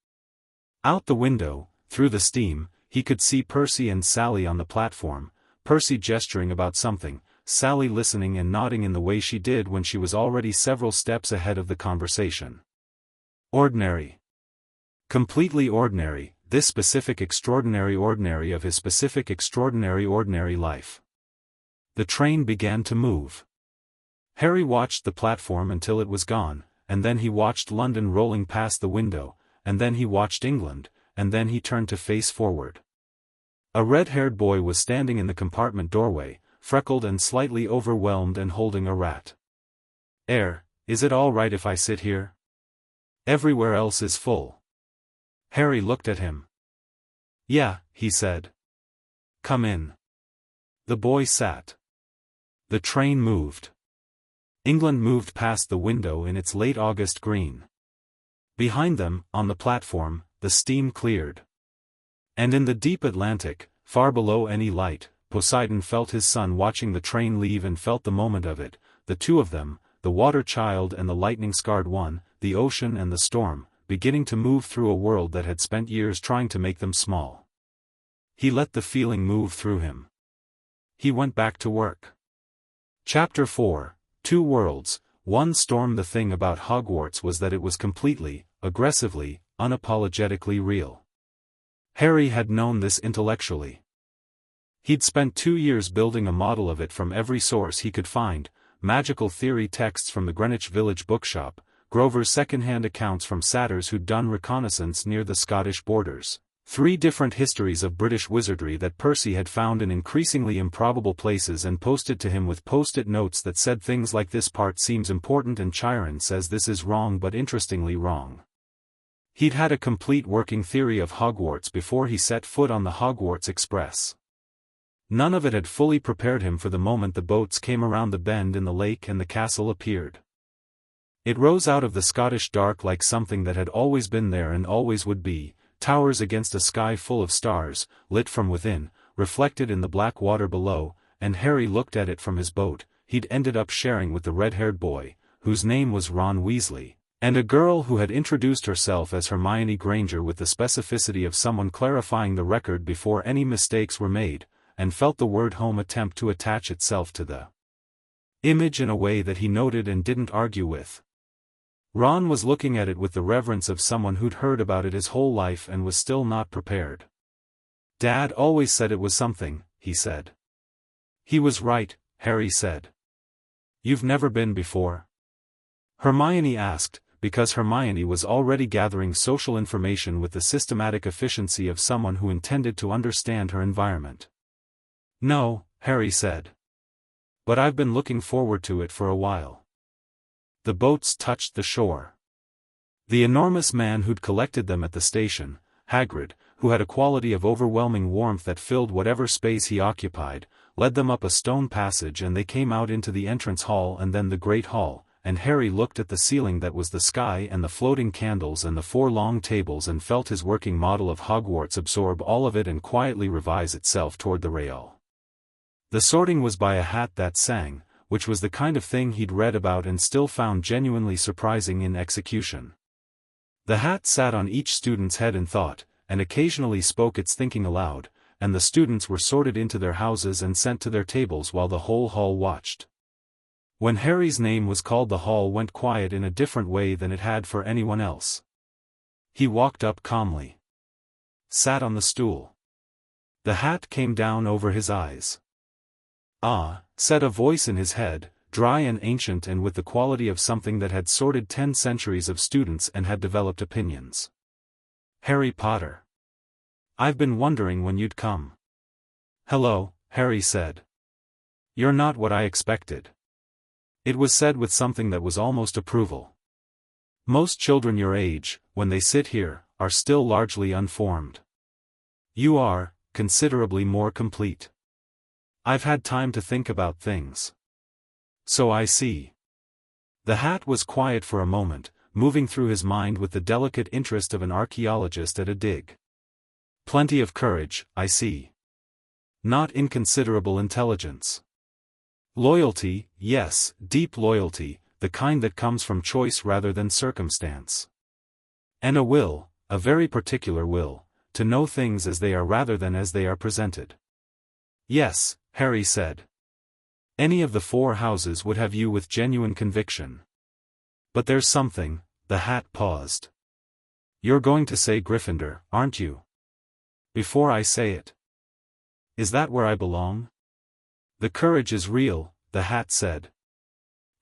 Out the window, through the steam, he could see Percy and Sally on the platform, Percy gesturing about something, Sally listening and nodding in the way she did when she was already several steps ahead of the conversation. Ordinary. Completely ordinary, this specific extraordinary ordinary of his specific extraordinary ordinary life. The train began to move. Harry watched the platform until it was gone, and then he watched London rolling past the window, and then he watched England, and then he turned to face forward. A red-haired boy was standing in the compartment doorway, freckled and slightly overwhelmed and holding a rat. Is it all right if I sit here? Everywhere else is full. Harry looked at him. Yeah, he said. Come in. The boy sat. The train moved. England moved past the window in its late August green. Behind them, on the platform, the steam cleared. And in the deep Atlantic, far below any light, Poseidon felt his son watching the train leave and felt the moment of it, the two of them, the water child and the lightning-scarred one, the ocean and the storm, beginning to move through a world that had spent years trying to make them small. He let the feeling move through him. He went back to work. Chapter 4, Two Worlds, One Storm. The thing about Hogwarts was that it was completely, aggressively, unapologetically real. Harry had known this intellectually. He'd spent 2 years building a model of it from every source he could find, magical theory texts from the Greenwich Village bookshop, Grover's second-hand accounts from satyrs who'd done reconnaissance near the Scottish borders, 3 different histories of British wizardry that Percy had found in increasingly improbable places and posted to him with post-it notes that said things like this part seems important and Chiron says this is wrong but interestingly wrong. He'd had a complete working theory of Hogwarts before he set foot on the Hogwarts Express. None of it had fully prepared him for the moment the boats came around the bend in the lake and the castle appeared. It rose out of the Scottish dark like something that had always been there and always would be, towers against a sky full of stars, lit from within, reflected in the black water below, and Harry looked at it from his boat. He'd ended up sharing with the red-haired boy, whose name was Ron Weasley, and a girl who had introduced herself as Hermione Granger with the specificity of someone clarifying the record before any mistakes were made, and felt the word home attempt to attach itself to the image in a way that he noted and didn't argue with. Ron was looking at it with the reverence of someone who'd heard about it his whole life and was still not prepared. Dad always said it was something, he said. He was right, Harry said. You've never been before? Hermione asked, because Hermione was already gathering social information with the systematic efficiency of someone who intended to understand her environment. "No," Harry said. "But I've been looking forward to it for a while." The boats touched the shore. The enormous man who'd collected them at the station, Hagrid, who had a quality of overwhelming warmth that filled whatever space he occupied, led them up a stone passage and they came out into the entrance hall and then the Great Hall, and Harry looked at the ceiling that was the sky and the floating candles and the 4 long tables and felt his working model of Hogwarts absorb all of it and quietly revise itself toward the rail. The sorting was by a hat that sang, which was the kind of thing he'd read about and still found genuinely surprising in execution. The hat sat on each student's head and thought, and occasionally spoke its thinking aloud, and the students were sorted into their houses and sent to their tables while the whole hall watched. When Harry's name was called, the hall went quiet in a different way than it had for anyone else. He walked up calmly. Sat on the stool. The hat came down over his eyes. "Ah," said a voice in his head, dry and ancient and with the quality of something that had sorted 10 centuries of students and had developed opinions. "Harry Potter. I've been wondering when you'd come." "Hello," Harry said. "You're not what I expected." It was said with something that was almost approval. "Most children your age, when they sit here, are still largely unformed. You are, considerably more complete. I've had time to think about things." "So I see." The hat was quiet for a moment, moving through his mind with the delicate interest of an archaeologist at a dig. "Plenty of courage, I see. Not inconsiderable intelligence. Loyalty, yes, deep loyalty, the kind that comes from choice rather than circumstance. And a will, a very particular will, to know things as they are rather than as they are presented." "Yes," Harry said. "Any of the 4 houses would have you with genuine conviction. But there's something," the hat paused. "You're going to say Gryffindor, aren't you? Before I say it. Is that where I belong?" "The courage is real," the hat said.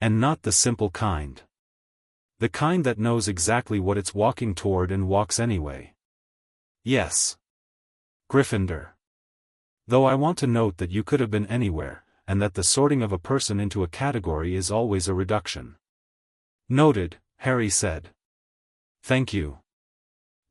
"And not the simple kind. The kind that knows exactly what it's walking toward and walks anyway." "Yes. Gryffindor. Though I want to note that you could have been anywhere, and that the sorting of a person into a category is always a reduction." "Noted," Harry said. "Thank you."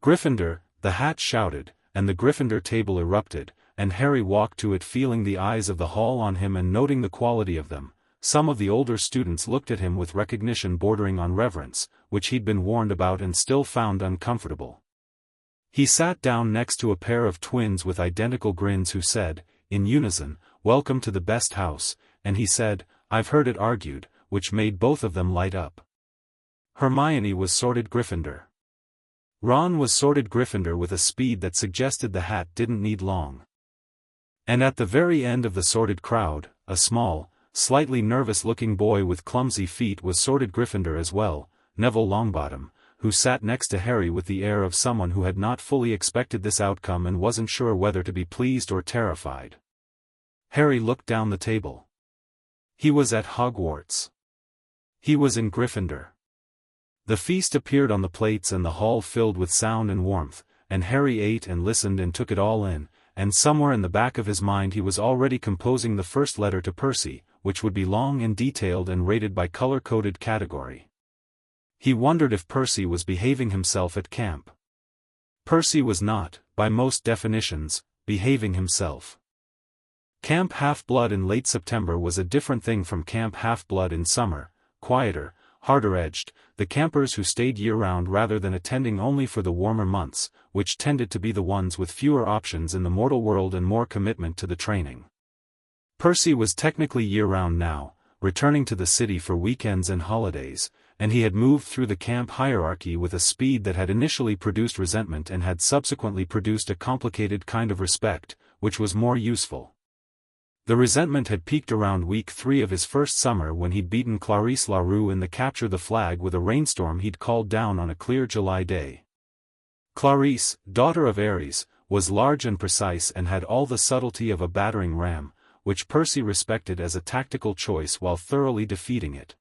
"Gryffindor," the hat shouted, and the Gryffindor table erupted, and Harry walked to it feeling the eyes of the hall on him and noting the quality of them. Some of the older students looked at him with recognition bordering on reverence, which he'd been warned about and still found uncomfortable. He sat down next to a pair of twins with identical grins who said, in unison, "Welcome to the best house," and he said, "I've heard it argued," which made both of them light up. Hermione was sorted Gryffindor. Ron was sorted Gryffindor with a speed that suggested the hat didn't need long. And at the very end of the sorted crowd, a small, slightly nervous-looking boy with clumsy feet was sorted Gryffindor as well, Neville Longbottom, who sat next to Harry with the air of someone who had not fully expected this outcome and wasn't sure whether to be pleased or terrified. Harry looked down the table. He was at Hogwarts. He was in Gryffindor. The feast appeared on the plates and the hall filled with sound and warmth, and Harry ate and listened and took it all in, and somewhere in the back of his mind he was already composing the first letter to Percy, which would be long and detailed and rated by color-coded category. He wondered if Percy was behaving himself at camp. Percy was not, by most definitions, behaving himself. Camp Half-Blood in late September was a different thing from Camp Half-Blood in summer, quieter, harder-edged, the campers who stayed year-round rather than attending only for the warmer months, which tended to be the ones with fewer options in the mortal world and more commitment to the training. Percy was technically year-round now, returning to the city for weekends and holidays, and he had moved through the camp hierarchy with a speed that had initially produced resentment and had subsequently produced a complicated kind of respect, which was more useful. The resentment had peaked around week 3 of his first summer when he'd beaten Clarice Larue in the Capture the Flag with a rainstorm he'd called down on a clear July day. Clarice, daughter of Ares, was large and precise and had all the subtlety of a battering ram, which Percy respected as a tactical choice while thoroughly defeating it.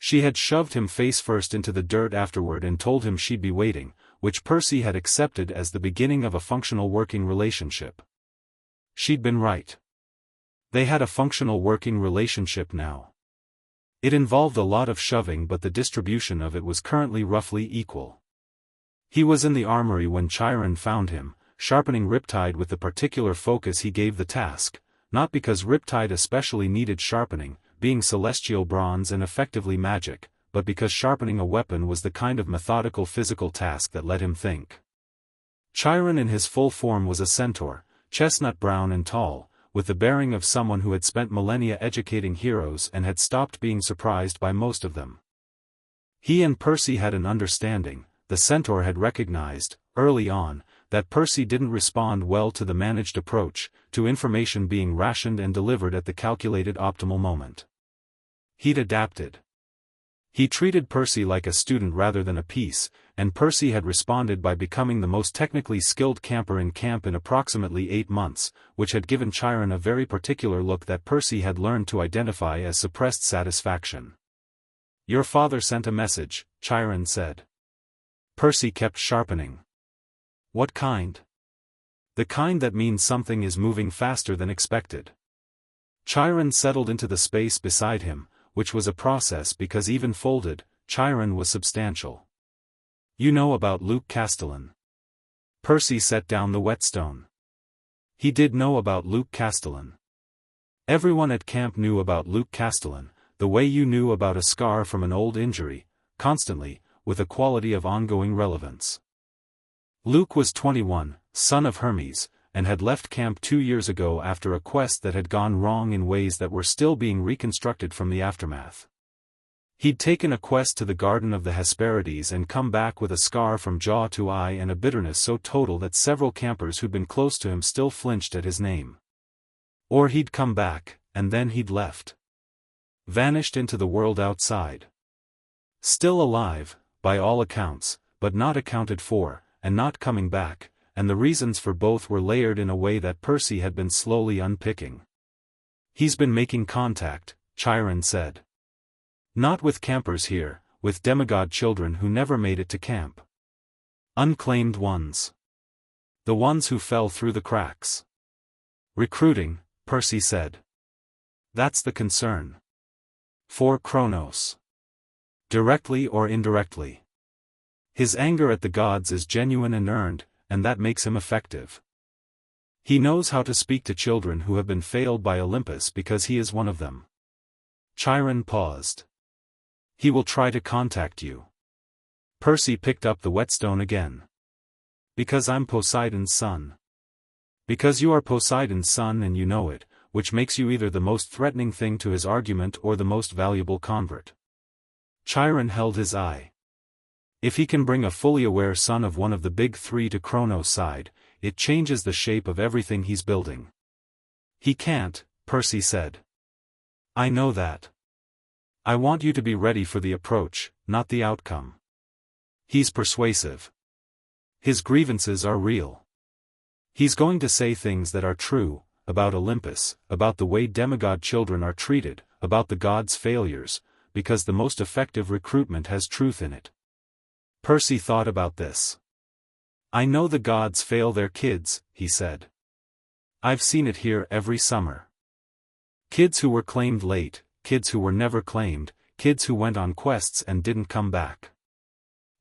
She had shoved him face first into the dirt afterward and told him she'd be waiting, which Percy had accepted as the beginning of a functional working relationship. She'd been right. They had a functional working relationship now. It involved a lot of shoving, but the distribution of it was currently roughly equal. He was in the armory when Chiron found him, sharpening Riptide with the particular focus he gave the task, not because Riptide especially needed sharpening, being celestial bronze and effectively magic, but because sharpening a weapon was the kind of methodical physical task that let him think. Chiron in his full form was a centaur, chestnut brown and tall, with the bearing of someone who had spent millennia educating heroes and had stopped being surprised by most of them. He and Percy had an understanding. The centaur had recognized, early on, that Percy didn't respond well to the managed approach, to information being rationed and delivered at the calculated optimal moment. He'd adapted. He treated Percy like a student rather than a piece, and Percy had responded by becoming the most technically skilled camper in camp in approximately 8 months, which had given Chiron a very particular look that Percy had learned to identify as suppressed satisfaction. "Your father sent a message," Chiron said. Percy kept sharpening. "What kind?" "The kind that means something is moving faster than expected." Chiron settled into the space beside him, which was a process because even folded, Chiron was substantial. "You know about Luke Castellan." Percy set down the whetstone. He did know about Luke Castellan. Everyone at camp knew about Luke Castellan, the way you knew about a scar from an old injury, constantly, with a quality of ongoing relevance. Luke was 21, son of Hermes, and had left camp 2 years ago after a quest that had gone wrong in ways that were still being reconstructed from the aftermath. He'd taken a quest to the Garden of the Hesperides and come back with a scar from jaw to eye and a bitterness so total that several campers who'd been close to him still flinched at his name. Or he'd come back, and then he'd left. Vanished into the world outside. Still alive, by all accounts, but not accounted for, and not coming back, and the reasons for both were layered in a way that Percy had been slowly unpicking. "He's been making contact," Chiron said. "Not with campers here, with demigod children who never made it to camp. Unclaimed ones. The ones who fell through the cracks." "Recruiting," Percy said. "That's the concern. For Kronos. Directly or indirectly. His anger at the gods is genuine and earned, and that makes him effective. He knows how to speak to children who have been failed by Olympus because he is one of them." Chiron paused. "He will try to contact you." Percy picked up the whetstone again. "Because I'm Poseidon's son. Because you are Poseidon's son and you know it, which makes you either the most threatening thing to his argument or the most valuable convert." Chiron held his eye. If he can bring a fully aware son of one of the big three to Kronos' side, it changes the shape of everything he's building. "He can't," Percy said. "I know that. I want you to be ready for the approach, not the outcome. He's persuasive. His grievances are real. He's going to say things that are true, about Olympus, about the way demigod children are treated, about the gods' failures, because the most effective recruitment has truth in it." Percy thought about this. "I know the gods fail their kids," he said. "I've seen it here every summer. Kids who were claimed late, kids who were never claimed, kids who went on quests and didn't come back.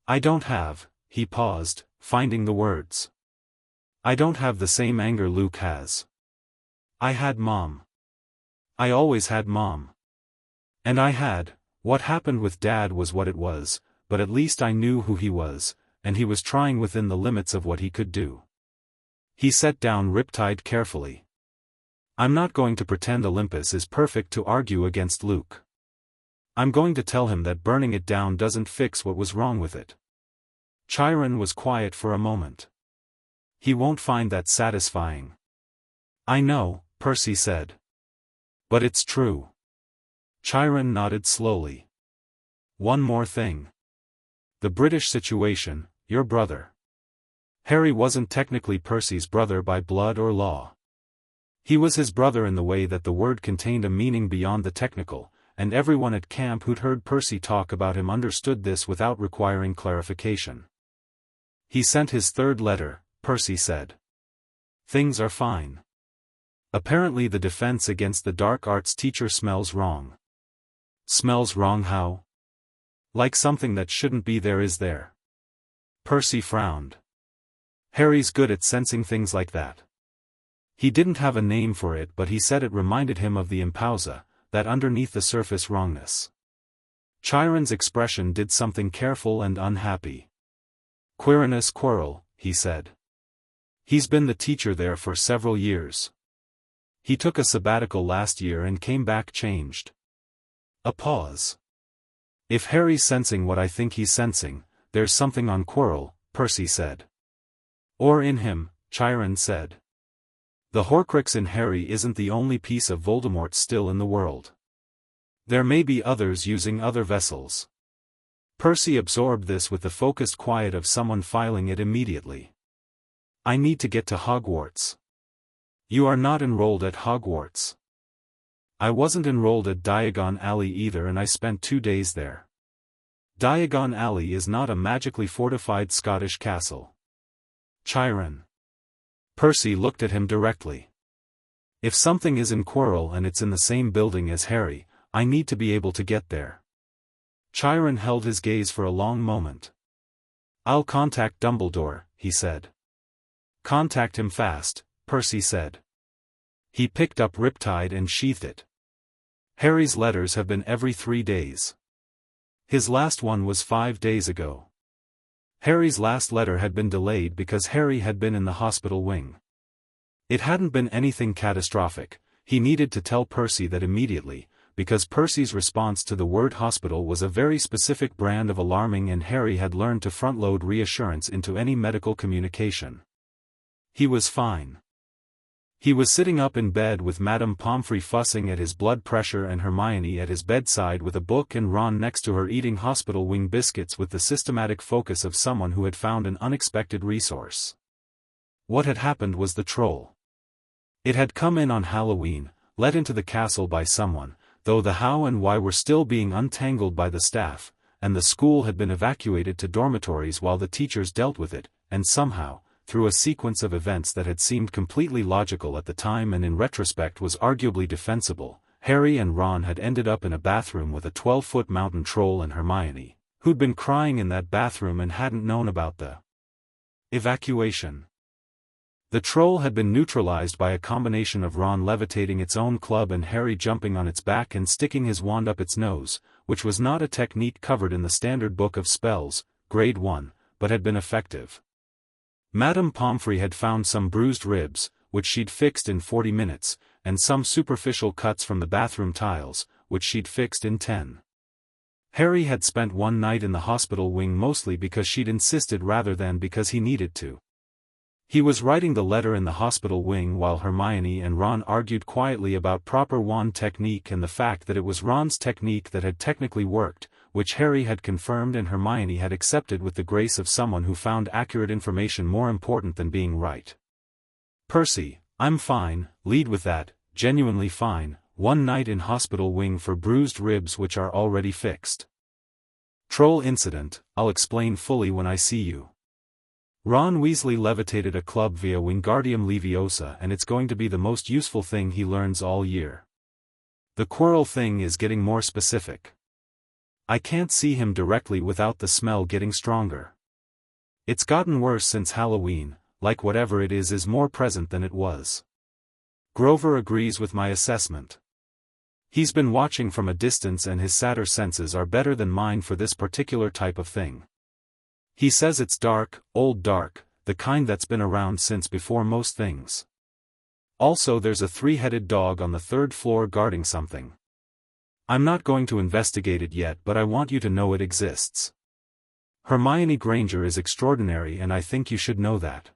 I don't have," he paused, finding the words. "I don't have the same anger Luke has. I had Mom. I always had Mom. And what happened with Dad was what it was, but at least I knew who he was, and he was trying within the limits of what he could do." He set down Riptide carefully. "I'm not going to pretend Olympus is perfect to argue against Luke. I'm going to tell him that burning it down doesn't fix what was wrong with it." Chiron was quiet for a moment. "He won't find that satisfying." "I know," Percy said. "But it's true." Chiron nodded slowly. "One more thing. The British situation, your brother. Harry wasn't technically Percy's brother by blood or law. He was his brother in the way that the word contained a meaning beyond the technical, and everyone at camp who'd heard Percy talk about him understood this without requiring clarification. He sent his third letter, Percy said. Things are fine. Apparently the defense against the dark arts teacher smells wrong. Smells wrong how? Like something that shouldn't be there is there. Percy frowned. Harry's good at sensing things like that. He didn't have a name for it, but he said it reminded him of the impausa, that underneath-the-surface wrongness. Chiron's expression did something careful and unhappy. Quirinus quarrel, he said. He's been the teacher there for several years. He took a sabbatical last year and came back changed. A pause. If Harry's sensing what I think he's sensing, there's something on Quirrell, Percy said. Or in him, Chiron said. The Horcrux in Harry isn't the only piece of Voldemort still in the world. There may be others using other vessels. Percy absorbed this with the focused quiet of someone filing it immediately. I need to get to Hogwarts. You are not enrolled at Hogwarts. I wasn't enrolled at Diagon Alley either, and I spent 2 days there. Diagon Alley is not a magically fortified Scottish castle. Chiron. Percy looked at him directly. If something is in Quirrell and it's in the same building as Harry, I need to be able to get there. Chiron held his gaze for a long moment. I'll contact Dumbledore, he said. Contact him fast, Percy said. He picked up Riptide and sheathed it. Harry's letters have been every 3 days. His last one was 5 days ago. Harry's last letter had been delayed because Harry had been in the hospital wing. It hadn't been anything catastrophic. He needed to tell Percy that immediately, because Percy's response to the word hospital was a very specific brand of alarming, and Harry had learned to front-load reassurance into any medical communication. He was fine. He was sitting up in bed with Madame Pomfrey fussing at his blood pressure and Hermione at his bedside with a book and Ron next to her eating hospital wing biscuits with the systematic focus of someone who had found an unexpected resource. What had happened was the troll. It had come in on Halloween, let into the castle by someone, though the how and why were still being untangled by the staff, and the school had been evacuated to dormitories while the teachers dealt with it, and somehow, through a sequence of events that had seemed completely logical at the time and in retrospect was arguably defensible, Harry and Ron had ended up in a bathroom with a 12-foot mountain troll and Hermione, who'd been crying in that bathroom and hadn't known about the evacuation. The troll had been neutralized by a combination of Ron levitating its own club and Harry jumping on its back and sticking his wand up its nose, which was not a technique covered in the standard book of spells, grade 1, but had been effective. Madame Pomfrey had found some bruised ribs, which she'd fixed in 40 minutes, and some superficial cuts from the bathroom tiles, which she'd fixed in 10. Harry had spent one night in the hospital wing mostly because she'd insisted rather than because he needed to. He was writing the letter in the hospital wing while Hermione and Ron argued quietly about proper wand technique and the fact that it was Ron's technique that had technically worked, which Harry had confirmed and Hermione had accepted with the grace of someone who found accurate information more important than being right. Percy, I'm fine, lead with that, genuinely fine, 1 night in hospital wing for bruised ribs which are already fixed. Troll incident, I'll explain fully when I see you. Ron Weasley levitated a club via Wingardium Leviosa, and it's going to be the most useful thing he learns all year. The Quirrell thing is getting more specific. I can't see him directly without the smell getting stronger. It's gotten worse since Halloween, like whatever it is more present than it was. Grover agrees with my assessment. He's been watching from a distance and his shatter senses are better than mine for this particular type of thing. He says it's dark, old dark, the kind that's been around since before most things. Also there's a 3-headed dog on the 3rd floor guarding something. I'm not going to investigate it yet, but I want you to know it exists. Hermione Granger is extraordinary and I think you should know that.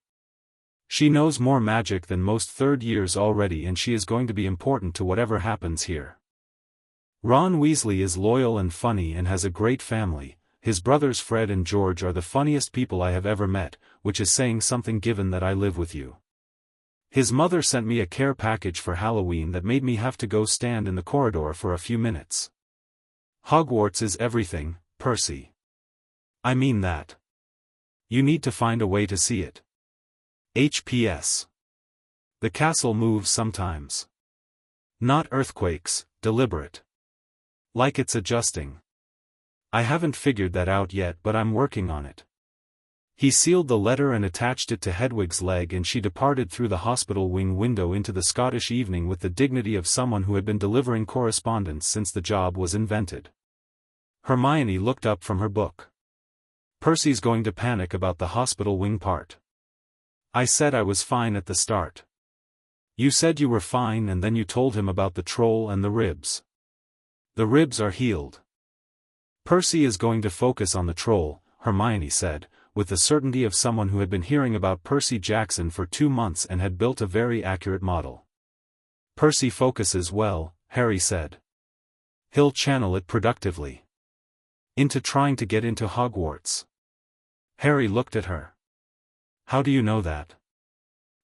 She knows more magic than most 3rd years already, and she is going to be important to whatever happens here. Ron Weasley is loyal and funny and has a great family. His brothers Fred and George are the funniest people I have ever met, which is saying something given that I live with you. His mother sent me a care package for Halloween that made me have to go stand in the corridor for a few minutes. Hogwarts is everything, Percy. I mean that. You need to find a way to see it. HPS. The castle moves sometimes. Not earthquakes, deliberate. Like it's adjusting. I haven't figured that out yet, but I'm working on it. He sealed the letter and attached it to Hedwig's leg, and she departed through the hospital wing window into the Scottish evening with the dignity of someone who had been delivering correspondence since the job was invented. Hermione looked up from her book. Percy's going to panic about the hospital wing part. I said I was fine at the start. You said you were fine, and then you told him about the troll and the ribs. The ribs are healed. Percy is going to focus on the troll, Hermione said, with the certainty of someone who had been hearing about Percy Jackson for 2 months and had built a very accurate model. Percy focuses well, Harry said. He'll channel it productively. Into trying to get into Hogwarts. Harry looked at her. How do you know that?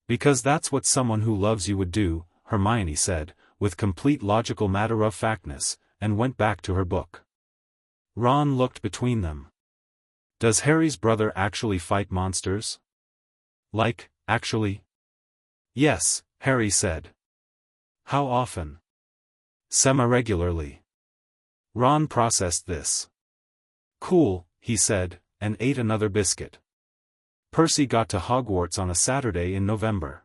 Because that's what someone who loves you would do, Hermione said, with complete logical matter-of-factness, and went back to her book. Ron looked between them. Does Harry's brother actually fight monsters? Like, actually? Yes, Harry said. How often? Semi-regularly. Ron processed this. Cool, he said, and ate another biscuit. Percy got to Hogwarts on a Saturday in November.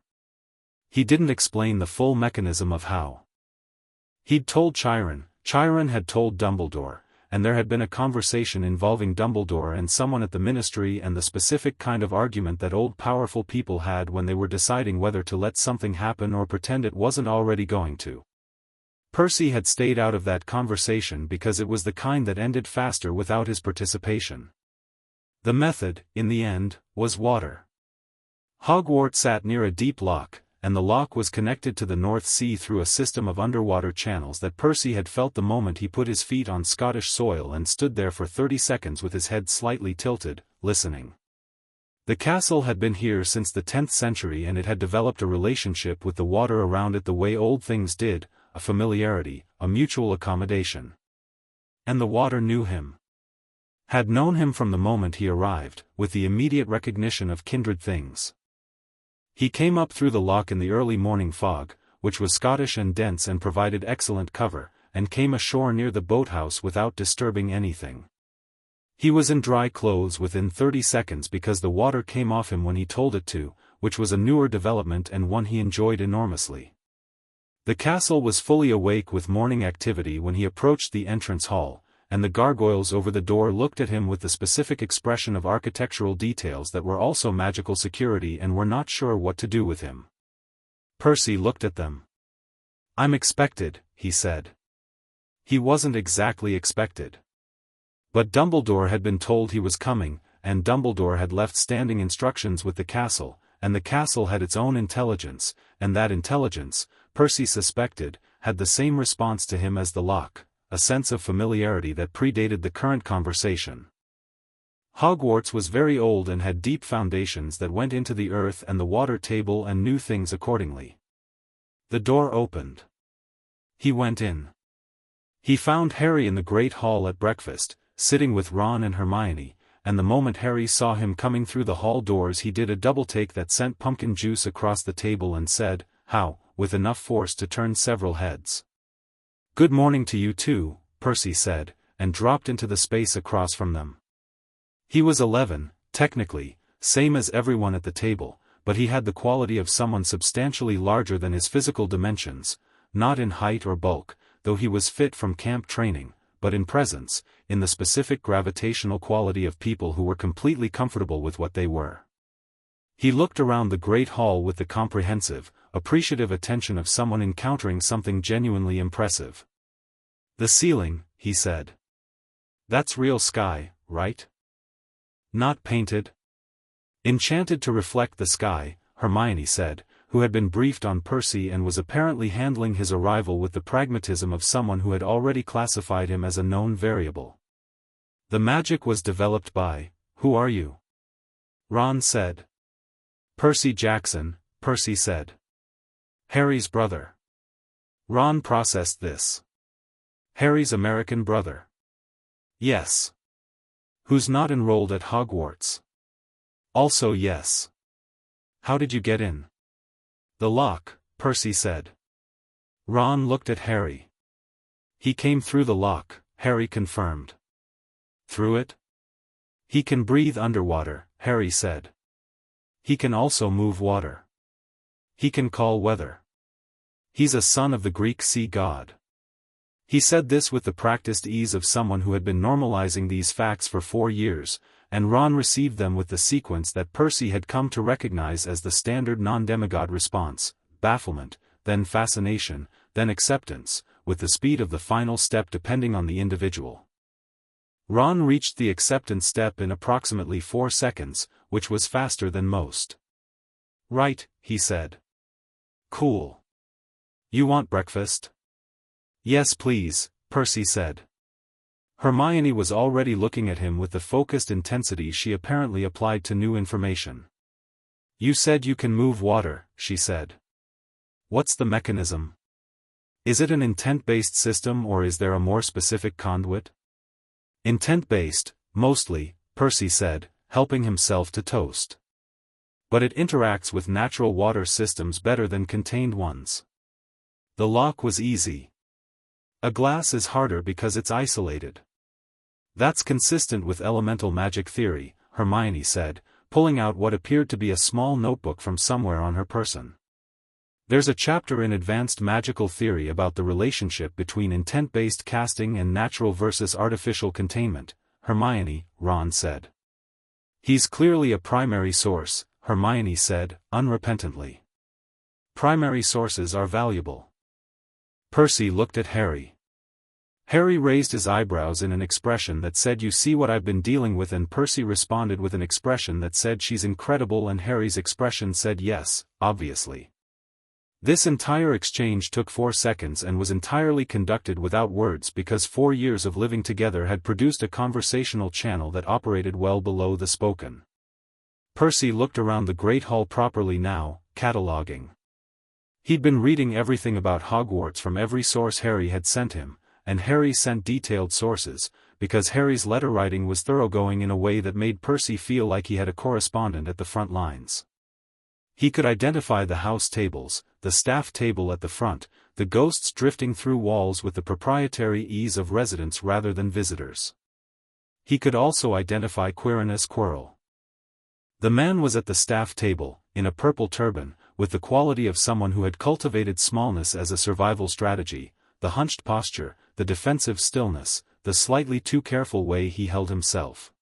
He didn't explain the full mechanism of how. He'd told Chiron had told Dumbledore, and there had been a conversation involving Dumbledore and someone at the Ministry, and the specific kind of argument that old powerful people had when they were deciding whether to let something happen or pretend it wasn't already going to. Percy had stayed out of that conversation because it was the kind that ended faster without his participation. The method, in the end, was water. Hogwarts sat near a deep loch, and the loch was connected to the North Sea through a system of underwater channels that Percy had felt the moment he put his feet on Scottish soil and stood there for 30 seconds with his head slightly tilted, listening. The castle had been here since the 10th century, and it had developed a relationship with the water around it the way old things did, a familiarity, a mutual accommodation. And the water knew him. Had known him from the moment he arrived, with the immediate recognition of kindred things. He came up through the loch in the early morning fog, which was Scottish and dense and provided excellent cover, and came ashore near the boathouse without disturbing anything. He was in dry clothes within 30 seconds because the water came off him when he told it to, which was a newer development and one he enjoyed enormously. The castle was fully awake with morning activity when he approached the entrance hall, and the gargoyles over the door looked at him with the specific expression of architectural details that were also magical security and were not sure what to do with him. Percy looked at them. I'm expected, he said. He wasn't exactly expected. But Dumbledore had been told he was coming, and Dumbledore had left standing instructions with the castle, and the castle had its own intelligence, and that intelligence, Percy suspected, had the same response to him as the loch. A sense of familiarity that predated the current conversation. Hogwarts was very old and had deep foundations that went into the earth and the water table and knew things accordingly. The door opened. He went in. He found Harry in the great hall at breakfast, sitting with Ron and Hermione, and the moment Harry saw him coming through the hall doors he did a double take that sent pumpkin juice across the table and said, "How," with enough force to turn several heads. "Good morning to you too," Percy said, and dropped into the space across from them. He was 11, technically, same as everyone at the table, but he had the quality of someone substantially larger than his physical dimensions, not in height or bulk, though he was fit from camp training, but in presence, in the specific gravitational quality of people who were completely comfortable with what they were. He looked around the great hall with the comprehensive, appreciative attention of someone encountering something genuinely impressive. "The ceiling," he said. "That's real sky, right? Not painted?" "Enchanted to reflect the sky," Hermione said, who had been briefed on Percy and was apparently handling his arrival with the pragmatism of someone who had already classified him as a known variable. "The magic was developed by, who are you?" Ron said. "Percy Jackson," Percy said. "Harry's brother." Ron processed this. "Harry's American brother." Yes. Who's not enrolled at Hogwarts? Also yes. How did you get in? The lock, Percy said. Ron looked at Harry. He came through the lock, Harry confirmed. Through it? He can breathe underwater, Harry said. He can also move water. He can call weather. He's a son of the Greek sea god. He said this with the practiced ease of someone who had been normalizing these facts for 4 years, and Ron received them with the sequence that Percy had come to recognize as the standard non-demigod response: bafflement, then fascination, then acceptance, with the speed of the final step depending on the individual. Ron reached the acceptance step in approximately 4 seconds, which was faster than most. Right, he said. Cool. You want breakfast? Yes please, Percy said. Hermione was already looking at him with the focused intensity she apparently applied to new information. You said you can move water, she said. What's the mechanism? Is it an intent-based system or is there a more specific conduit? Intent-based, mostly, Percy said, helping himself to toast. But it interacts with natural water systems better than contained ones. The lock was easy. A glass is harder because it's isolated. That's consistent with elemental magic theory, Hermione said, pulling out what appeared to be a small notebook from somewhere on her person. There's a chapter in Advanced Magical Theory about the relationship between intent-based casting and natural versus artificial containment, Hermione, Ron said. He's clearly a primary source, Hermione said, unrepentantly. Primary sources are valuable. Percy looked at Harry. Harry raised his eyebrows in an expression that said, "You see what I've been dealing with," and Percy responded with an expression that said, "She's incredible," and Harry's expression said, "Yes, obviously." This entire exchange took 4 seconds and was entirely conducted without words because 4 years of living together had produced a conversational channel that operated well below the spoken. Percy looked around the great hall properly now, cataloging. He'd been reading everything about Hogwarts from every source Harry had sent him, and Harry sent detailed sources, because Harry's letter writing was thoroughgoing in a way that made Percy feel like he had a correspondent at the front lines. He could identify the house tables, the staff table at the front, the ghosts drifting through walls with the proprietary ease of residents rather than visitors. He could also identify Quirinus Quirrell. The man was at the staff table, in a purple turban, with the quality of someone who had cultivated smallness as a survival strategy, the hunched posture, the defensive stillness, the slightly too careful way he held himself.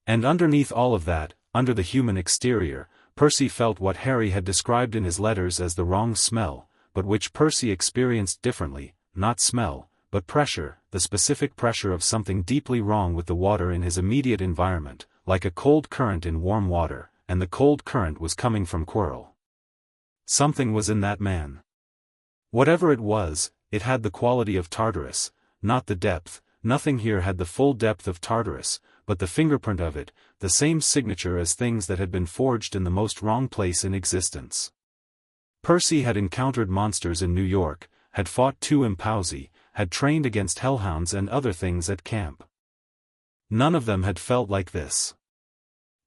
And underneath all of that, under the human exterior, Percy felt what Harry had described in his letters as the wrong smell, but which Percy experienced differently, not smell, but pressure, the specific pressure of something deeply wrong with the water in his immediate environment, like a cold current in warm water, and the cold current was coming from Quirrell. Something was in that man. Whatever it was, it had the quality of Tartarus, not the depth. Nothing here had the full depth of Tartarus, but the fingerprint of it, the same signature as things that had been forged in the most wrong place in existence. Percy had encountered monsters in New York, had fought 2 Impausi, had trained against hellhounds and other things at camp. None of them had felt like this.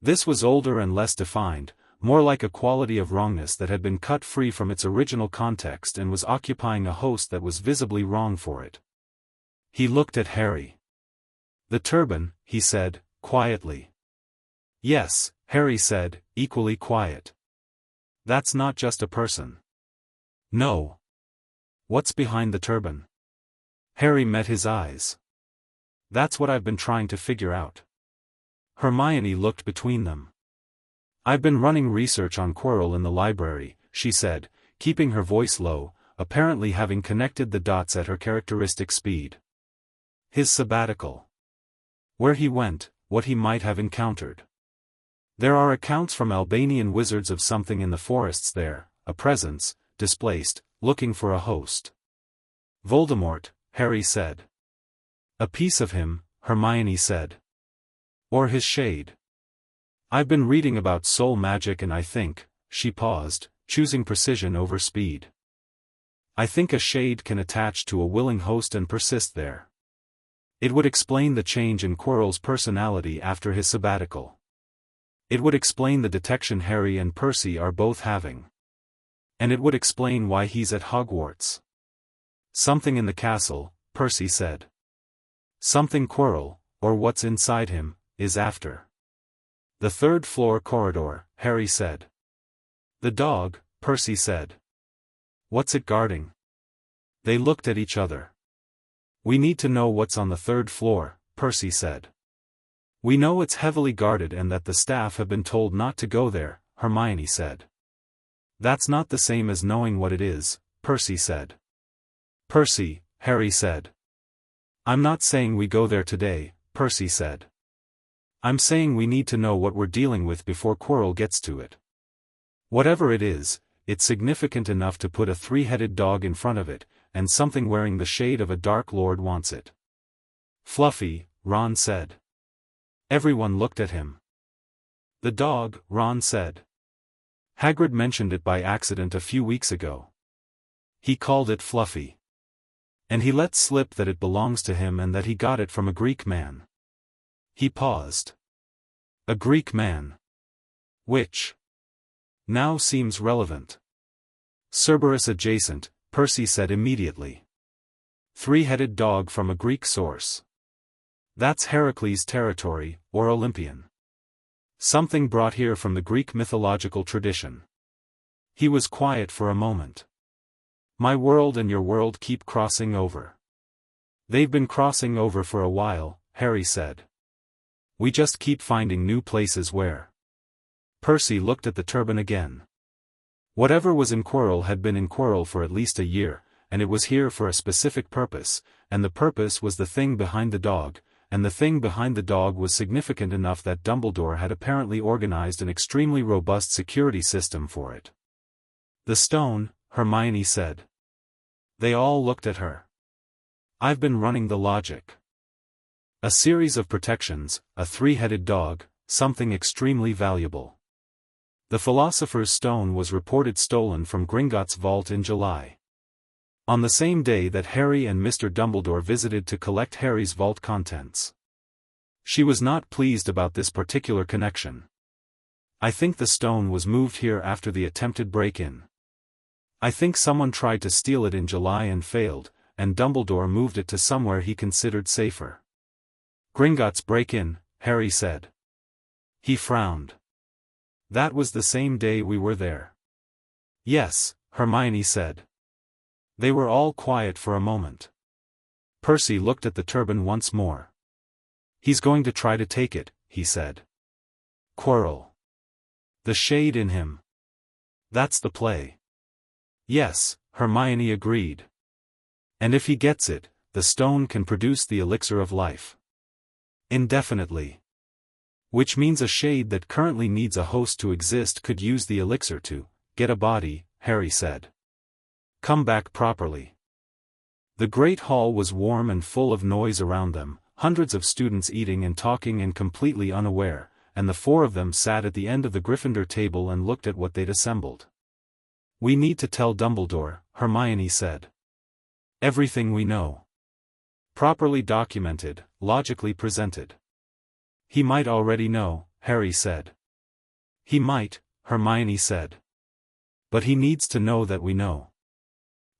This was older and less defined, more like a quality of wrongness that had been cut free from its original context and was occupying a host that was visibly wrong for it. He looked at Harry. The turban, he said, quietly. Yes, Harry said, equally quiet. That's not just a person. No. What's behind the turban? Harry met his eyes. That's what I've been trying to figure out. Hermione looked between them. I've been running research on Quirrell in the library, she said, keeping her voice low, apparently having connected the dots at her characteristic speed. His sabbatical. Where he went, what he might have encountered. There are accounts from Albanian wizards of something in the forests there, a presence, displaced, looking for a host. Voldemort, Harry said. A piece of him, Hermione said. Or his shade. I've been reading about soul magic and I think, she paused, choosing precision over speed. I think a shade can attach to a willing host and persist there. It would explain the change in Quirrell's personality after his sabbatical. It would explain the detection Harry and Percy are both having. And it would explain why he's at Hogwarts. Something in the castle, Percy said. Something Quirrell, or what's inside him, is after. The third-floor corridor, Harry said. The dog, Percy said. What's it guarding? They looked at each other. We need to know what's on the third floor, Percy said. We know it's heavily guarded and that the staff have been told not to go there, Hermione said. That's not the same as knowing what it is, Percy said. Percy, Harry said. I'm not saying we go there today, Percy said. I'm saying we need to know what we're dealing with before Quirrell gets to it. Whatever it is, it's significant enough to put a three-headed dog in front of it, and something wearing the shade of a Dark Lord wants it. Fluffy, Ron said. Everyone looked at him. The dog, Ron said. Hagrid mentioned it by accident a few weeks ago. He called it Fluffy. And he let slip that it belongs to him and that he got it from a Greek man. He paused. A Greek man. Which now seems relevant. Cerberus adjacent, Percy said immediately. Three-headed dog from a Greek source. That's Heracles' territory, or Olympian. Something brought here from the Greek mythological tradition. He was quiet for a moment. My world and your world keep crossing over. They've been crossing over for a while, Harry said. We just keep finding new places where. Percy looked at the turban again. Whatever was in Quirrell had been in Quirrell for at least a year, and it was here for a specific purpose, and the purpose was the thing behind the dog, and the thing behind the dog was significant enough that Dumbledore had apparently organized an extremely robust security system for it. The stone, Hermione said. They all looked at her. I've been running the logic. A series of protections, a three-headed dog, something extremely valuable. The Philosopher's Stone was reported stolen from Gringotts' vault in July. On the same day that Harry and Mr. Dumbledore visited to collect Harry's vault contents. She was not pleased about this particular connection. I think the stone was moved here after the attempted break-in. I think someone tried to steal it in July and failed, and Dumbledore moved it to somewhere he considered safer. Gringotts break-in, Harry said. He frowned. That was the same day we were there. Yes, Hermione said. They were all quiet for a moment. Percy looked at the turban once more. He's going to try to take it, he said. Quirrell. The shade in him. That's the play. Yes, Hermione agreed. And if he gets it, the stone can produce the elixir of life. Indefinitely. Which means a shade that currently needs a host to exist could use the elixir to get a body, Harry said. Come back properly. The great hall was warm and full of noise around them, hundreds of students eating and talking and completely unaware, and the four of them sat at the end of the Gryffindor table and looked at what they'd assembled. We need to tell Dumbledore, Hermione said. Everything we know. Properly documented, logically presented. He might already know, Harry said. He might, Hermione said. But he needs to know that we know.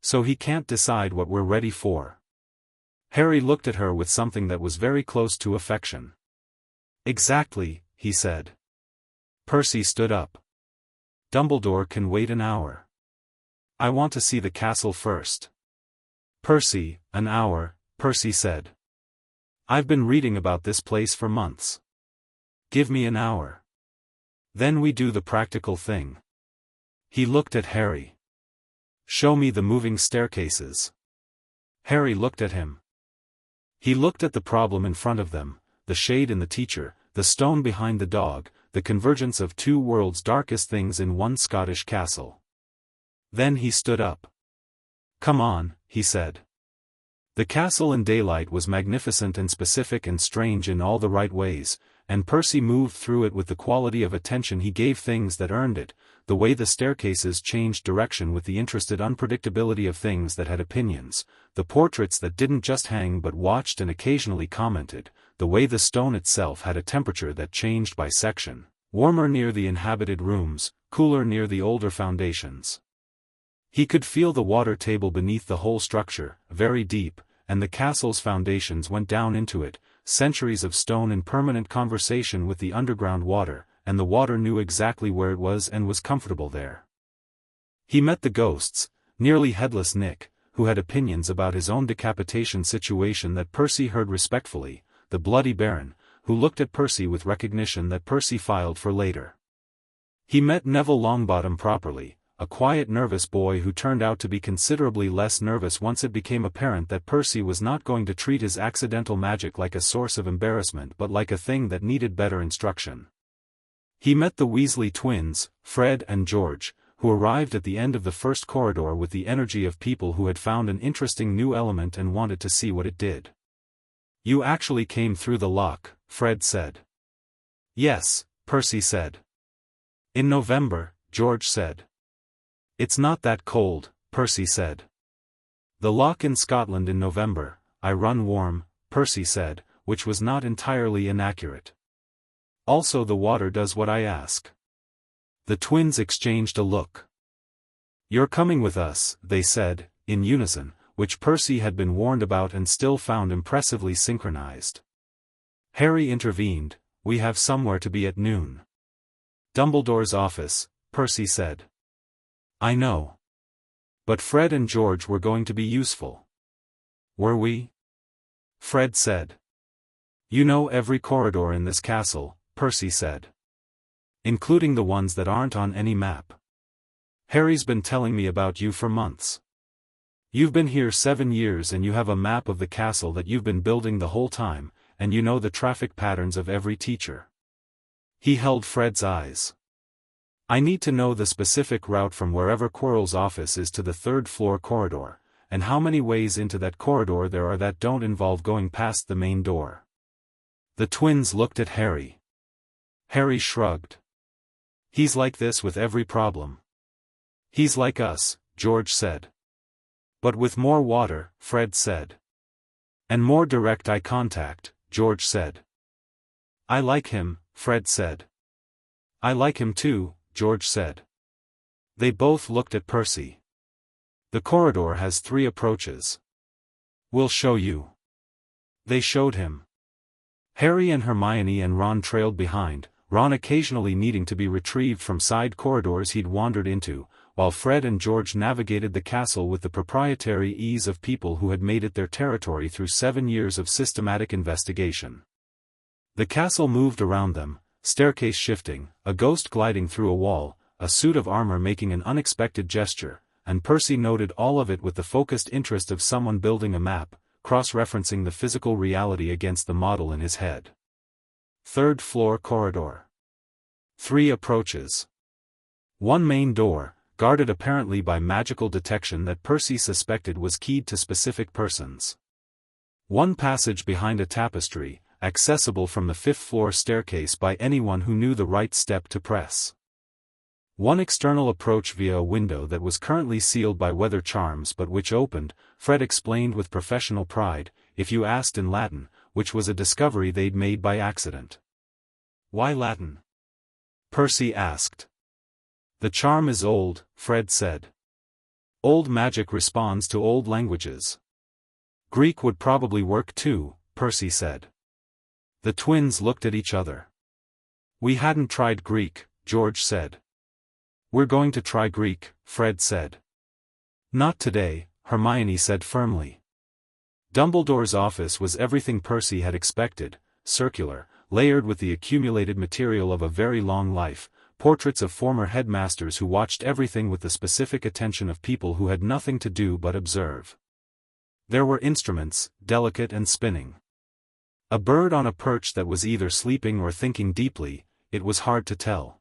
So he can't decide what we're ready for. Harry looked at her with something that was very close to affection. Exactly, he said. Percy stood up. Dumbledore can wait an hour. I want to see the castle first. Percy, an hour, Percy said. I've been reading about this place for months. Give me an hour. Then we do the practical thing. He looked at Harry. Show me the moving staircases. Harry looked at him. He looked at the problem in front of them, the shade in the teacher, the stone behind the dog, the convergence of two worlds' darkest things in one Scottish castle. Then he stood up. Come on, he said. The castle in daylight was magnificent and specific and strange in all the right ways, and Percy moved through it with the quality of attention he gave things that earned it, the way the staircases changed direction with the interested unpredictability of things that had opinions, the portraits that didn't just hang but watched and occasionally commented, the way the stone itself had a temperature that changed by section, warmer near the inhabited rooms, cooler near the older foundations. He could feel the water table beneath the whole structure, very deep, and the castle's foundations went down into it, centuries of stone in permanent conversation with the underground water, and the water knew exactly where it was and was comfortable there. He met the ghosts, nearly headless Nick, who had opinions about his own decapitation situation that Percy heard respectfully, the bloody Baron, who looked at Percy with recognition that Percy filed for later. He met Neville Longbottom properly, a quiet nervous boy who turned out to be considerably less nervous once it became apparent that Percy was not going to treat his accidental magic like a source of embarrassment but like a thing that needed better instruction. He met the Weasley twins, Fred and George, who arrived at the end of the first corridor with the energy of people who had found an interesting new element and wanted to see what it did. "You actually came through the lock," Fred said. "Yes," Percy said. "In November," George said. "It's not that cold," Percy said. "The lock in Scotland in November, I run warm," Percy said, which was not entirely inaccurate. "Also the water does what I ask." The twins exchanged a look. "You're coming with us," they said, in unison, which Percy had been warned about and still found impressively synchronized. Harry intervened, "We have somewhere to be at noon." "Dumbledore's office," Percy said. "I know. But Fred and George were going to be useful." "Were we?" Fred said. "You know every corridor in this castle," Percy said. "Including the ones that aren't on any map. Harry's been telling me about you for months. You've been here 7 years and you have a map of the castle that you've been building the whole time, and you know the traffic patterns of every teacher." He held Fred's eyes. "I need to know the specific route from wherever Quirrell's office is to the third-floor corridor, and how many ways into that corridor there are that don't involve going past the main door." The twins looked at Harry. Harry shrugged. "He's like this with every problem." "He's like us," George said. "But with more water," Fred said. "And more direct eye contact," George said. "I like him," Fred said. "I like him too," George said. They both looked at Percy. "The corridor has 3 approaches. We'll show you." They showed him. Harry and Hermione and Ron trailed behind, Ron occasionally needing to be retrieved from side corridors he'd wandered into, while Fred and George navigated the castle with the proprietary ease of people who had made it their territory through 7 years of systematic investigation. The castle moved around them, staircase shifting, a ghost gliding through a wall, a suit of armor making an unexpected gesture, and Percy noted all of it with the focused interest of someone building a map, cross-referencing the physical reality against the model in his head. Third-floor corridor. 3 approaches. 1 main door, guarded apparently by magical detection that Percy suspected was keyed to specific persons. 1 passage behind a tapestry, accessible from the 5th-floor staircase by anyone who knew the right step to press. 1 external approach via a window that was currently sealed by weather charms but which opened, Fred explained with professional pride, if you asked in Latin, which was a discovery they'd made by accident. "Why Latin?" Percy asked. "The charm is old," Fred said. "Old magic responds to old languages." "Greek would probably work too," Percy said. The twins looked at each other. "We hadn't tried Greek," George said. "We're going to try Greek," Fred said. "Not today," Hermione said firmly. Dumbledore's office was everything Percy had expected, circular, layered with the accumulated material of a very long life, portraits of former headmasters who watched everything with the specific attention of people who had nothing to do but observe. There were instruments, delicate and spinning. A bird on a perch that was either sleeping or thinking deeply, it was hard to tell.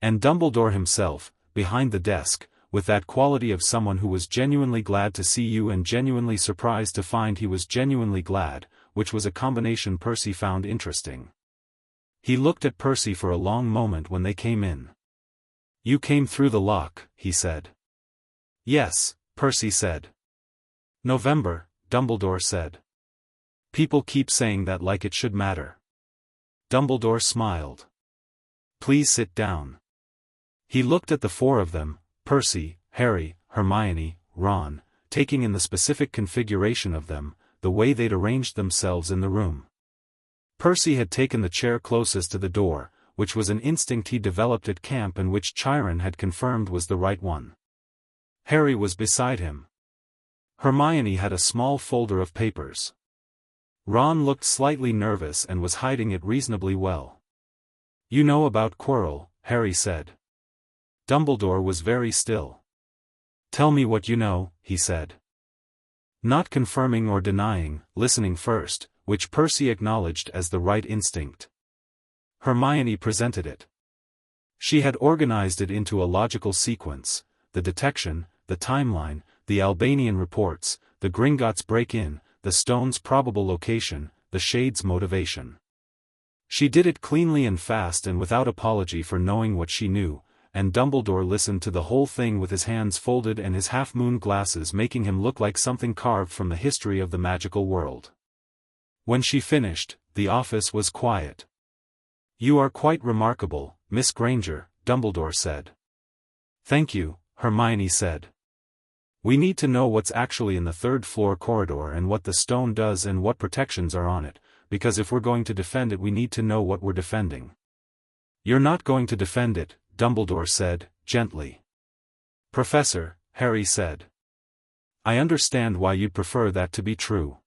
And Dumbledore himself, behind the desk, with that quality of someone who was genuinely glad to see you and genuinely surprised to find he was genuinely glad, which was a combination Percy found interesting. He looked at Percy for a long moment when they came in. "You came through the lock," he said. "Yes," Percy said. "November," Dumbledore said. "People keep saying that like it should matter." Dumbledore smiled. "Please sit down." He looked at the four of them, Percy, Harry, Hermione, Ron, taking in the specific configuration of them, the way they'd arranged themselves in the room. Percy had taken the chair closest to the door, which was an instinct he developed at camp and which Chiron had confirmed was the right one. Harry was beside him. Hermione had a small folder of papers. Ron looked slightly nervous and was hiding it reasonably well. "You know about Quirrell," Harry said. Dumbledore was very still. "Tell me what you know," he said. Not confirming or denying, listening first, which Percy acknowledged as the right instinct. Hermione presented it. She had organized it into a logical sequence: the detection, the timeline, the Albanian reports, the Gringotts break-in, the stone's probable location, the Shade's motivation. She did it cleanly and fast and without apology for knowing what she knew, and Dumbledore listened to the whole thing with his hands folded and his half-moon glasses making him look like something carved from the history of the magical world. When she finished, the office was quiet. "You are quite remarkable, Miss Granger," Dumbledore said. "Thank you," Hermione said. "We need to know what's actually in the third-floor corridor and what the stone does and what protections are on it, because if we're going to defend it we need to know what we're defending." "You're not going to defend it," Dumbledore said, gently. "Professor," Harry said. "I understand why you'd prefer that to be true.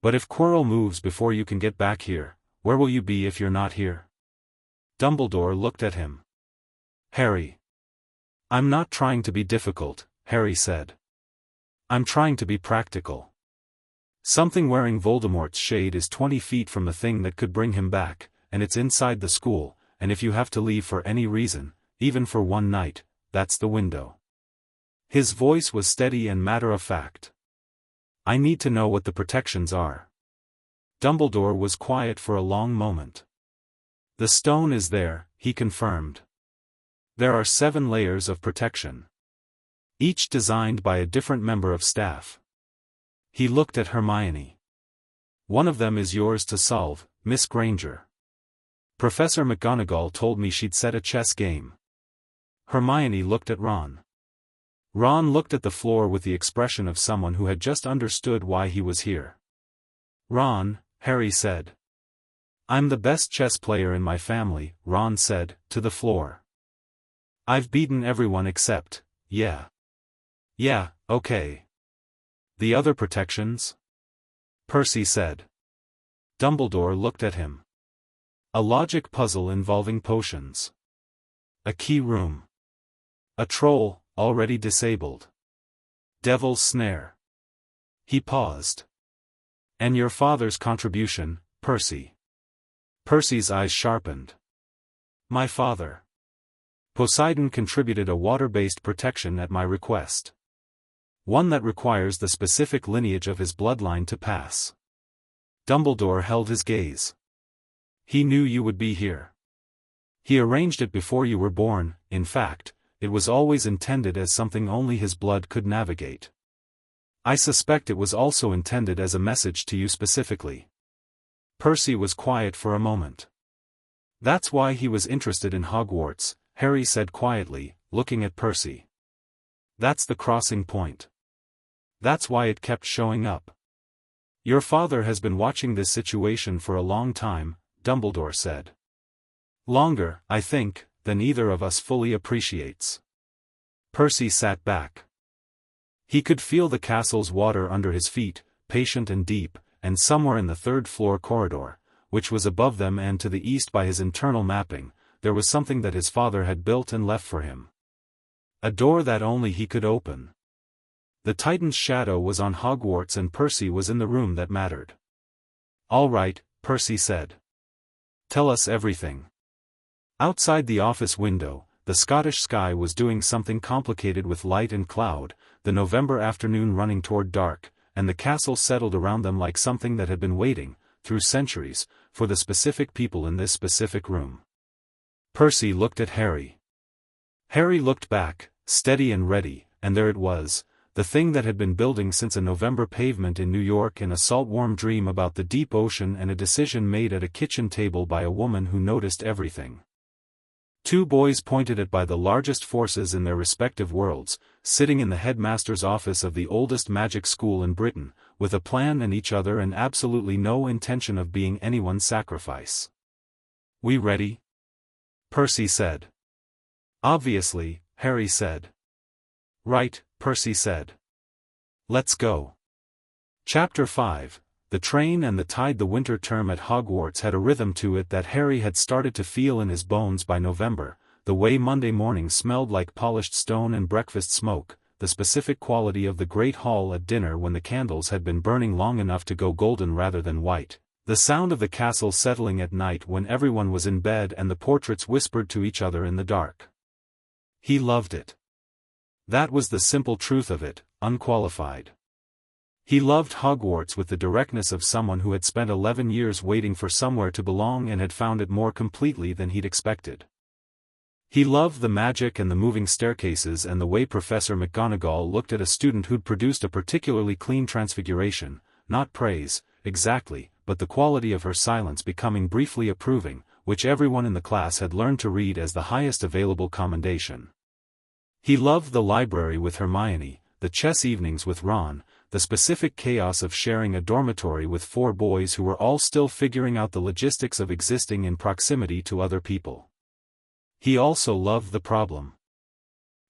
But if Quirrell moves before you can get back here, where will you be if you're not here?" Dumbledore looked at him. "Harry. I'm not trying to be difficult," Harry said. "I'm trying to be practical. Something wearing Voldemort's shade is 20 feet from the thing that could bring him back, and it's inside the school, and if you have to leave for any reason, even for one night, that's the window." His voice was steady and matter-of-fact. "I need to know what the protections are." Dumbledore was quiet for a long moment. "The stone is there," he confirmed. "There are 7 layers of protection. Each designed by a different member of staff." He looked at Hermione. "One of them is yours to solve, Miss Granger. Professor McGonagall told me she'd set a chess game." Hermione looked at Ron. Ron looked at the floor with the expression of someone who had just understood why he was here. "Ron," Harry said. "I'm the best chess player in my family," Ron said, to the floor. "I've beaten everyone except, yeah, okay. The other protections?" Percy said. Dumbledore looked at him. "A logic puzzle involving potions. A key room. A troll, already disabled. Devil's snare." He paused. "And your father's contribution, Percy." Percy's eyes sharpened. "My father. Poseidon contributed a water-based protection at my request. One that requires the specific lineage of his bloodline to pass." Dumbledore held his gaze. "He knew you would be here. He arranged it before you were born. In fact, it was always intended as something only his blood could navigate. I suspect it was also intended as a message to you specifically." Percy was quiet for a moment. "That's why he was interested in Hogwarts," Harry said quietly, looking at Percy. "That's the crossing point. That's why it kept showing up." "Your father has been watching this situation for a long time," Dumbledore said. "Longer, I think, than either of us fully appreciates." Percy sat back. He could feel the castle's water under his feet, patient and deep, and somewhere in the third-floor corridor, which was above them and to the east by his internal mapping, there was something that his father had built and left for him. A door that only he could open. The Titan's shadow was on Hogwarts and Percy was in the room that mattered. "All right," Percy said. "Tell us everything." Outside the office window, the Scottish sky was doing something complicated with light and cloud, the November afternoon running toward dark, and the castle settled around them like something that had been waiting, through centuries, for the specific people in this specific room. Percy looked at Harry. Harry looked back, steady and ready, and there it was, the thing that had been building since a November pavement in New York and a salt-warm dream about the deep ocean and a decision made at a kitchen table by a woman who noticed everything. Two boys pointed at by the largest forces in their respective worlds, sitting in the headmaster's office of the oldest magic school in Britain, with a plan and each other and absolutely no intention of being anyone's sacrifice. "We ready?" Percy said. "Obviously," Harry said. "Right," Percy said. "Let's go." Chapter 5, The Train and the Tide. The winter term at Hogwarts had a rhythm to it that Harry had started to feel in his bones by November, the way Monday morning smelled like polished stone and breakfast smoke, the specific quality of the great hall at dinner when the candles had been burning long enough to go golden rather than white, the sound of the castle settling at night when everyone was in bed and the portraits whispered to each other in the dark. He loved it. That was the simple truth of it, unqualified. He loved Hogwarts with the directness of someone who had spent 11 years waiting for somewhere to belong and had found it more completely than he'd expected. He loved the magic and the moving staircases and the way Professor McGonagall looked at a student who'd produced a particularly clean transfiguration, not praise, exactly, but the quality of her silence becoming briefly approving, which everyone in the class had learned to read as the highest available commendation. He loved the library with Hermione, the chess evenings with Ron, the specific chaos of sharing a dormitory with 4 boys who were all still figuring out the logistics of existing in proximity to other people. He also loved the problem.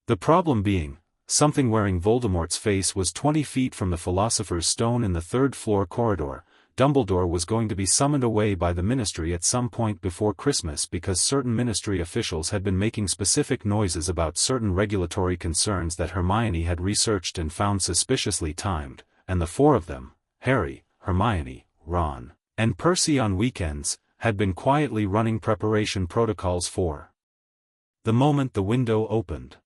The problem being, something wearing Voldemort's face was 20 feet from the Philosopher's Stone in the 3rd-floor corridor. Dumbledore was going to be summoned away by the Ministry at some point before Christmas because certain Ministry officials had been making specific noises about certain regulatory concerns that Hermione had researched and found suspiciously timed, and the 4 of them, Harry, Hermione, Ron, and Percy on weekends, had been quietly running preparation protocols for. The moment the window opened,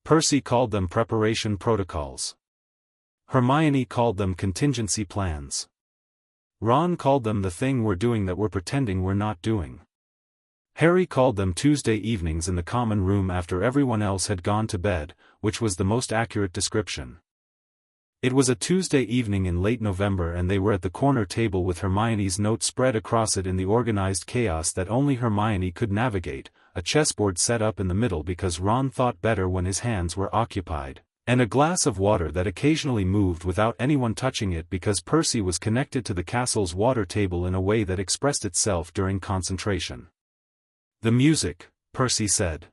Percy called them preparation protocols. Hermione called them contingency plans. Ron called them the thing we're doing that we're pretending we're not doing. Harry called them Tuesday evenings in the common room after everyone else had gone to bed, which was the most accurate description. It was a Tuesday evening in late November and they were at the corner table with Hermione's note spread across it in the organized chaos that only Hermione could navigate, a chessboard set up in the middle because Ron thought better when his hands were occupied, and a glass of water that occasionally moved without anyone touching it because Percy was connected to the castle's water table in a way that expressed itself during concentration. "The music," Percy said.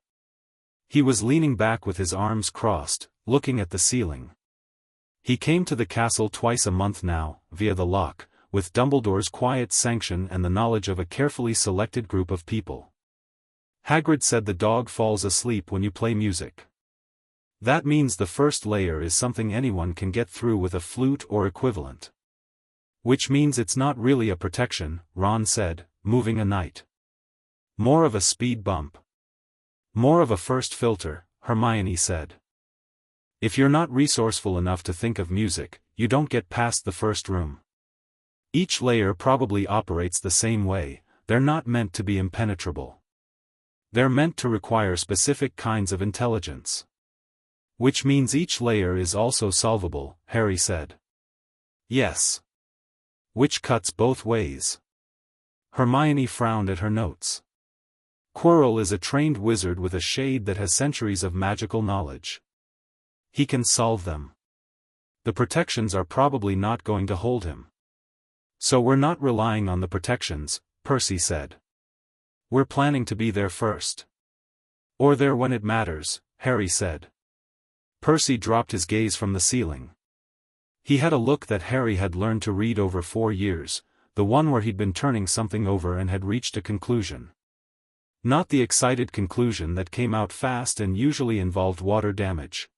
He was leaning back with his arms crossed, looking at the ceiling. He came to the castle twice a month now, via the lock, with Dumbledore's quiet sanction and the knowledge of a carefully selected group of people. Hagrid said the dog falls asleep when you play music. That means the first layer is something anyone can get through with a flute or equivalent. Which means it's not really a protection, Ron said, moving a knight. More of a speed bump. More of a first filter, Hermione said. If you're not resourceful enough to think of music, you don't get past the first room. Each layer probably operates the same way, they're not meant to be impenetrable. They're meant to require specific kinds of intelligence. Which means each layer is also solvable, Harry said. Yes. Which cuts both ways. Hermione frowned at her notes. Quirrell is a trained wizard with a shade that has centuries of magical knowledge. He can solve them. The protections are probably not going to hold him. So we're not relying on the protections, Percy said. We're planning to be there first. Or there when it matters, Harry said. Percy dropped his gaze from the ceiling. He had a look that Harry had learned to read over 4 years, the one where he'd been turning something over and had reached a conclusion. Not the excited conclusion that came out fast and usually involved water damage.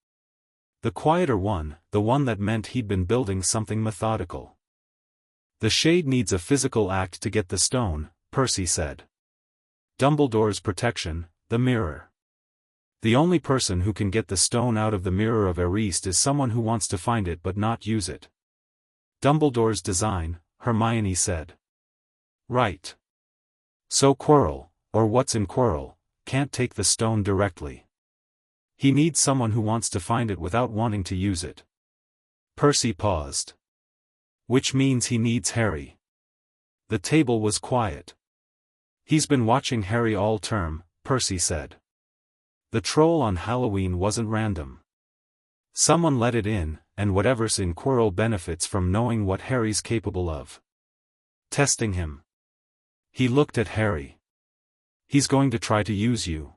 The quieter one, the one that meant he'd been building something methodical. The shade needs a physical act to get the stone, Percy said. Dumbledore's protection, the mirror. The only person who can get the stone out of the mirror of Eriste is someone who wants to find it but not use it. Dumbledore's design, Hermione said. Right. So Quirrell, or what's in Quirrell, can't take the stone directly. He needs someone who wants to find it without wanting to use it. Percy paused. Which means he needs Harry. The table was quiet. He's been watching Harry all term, Percy said. The troll on Halloween wasn't random. Someone let it in, and whatever's in Quirrell benefits from knowing what Harry's capable of. Testing him. He looked at Harry. He's going to try to use you.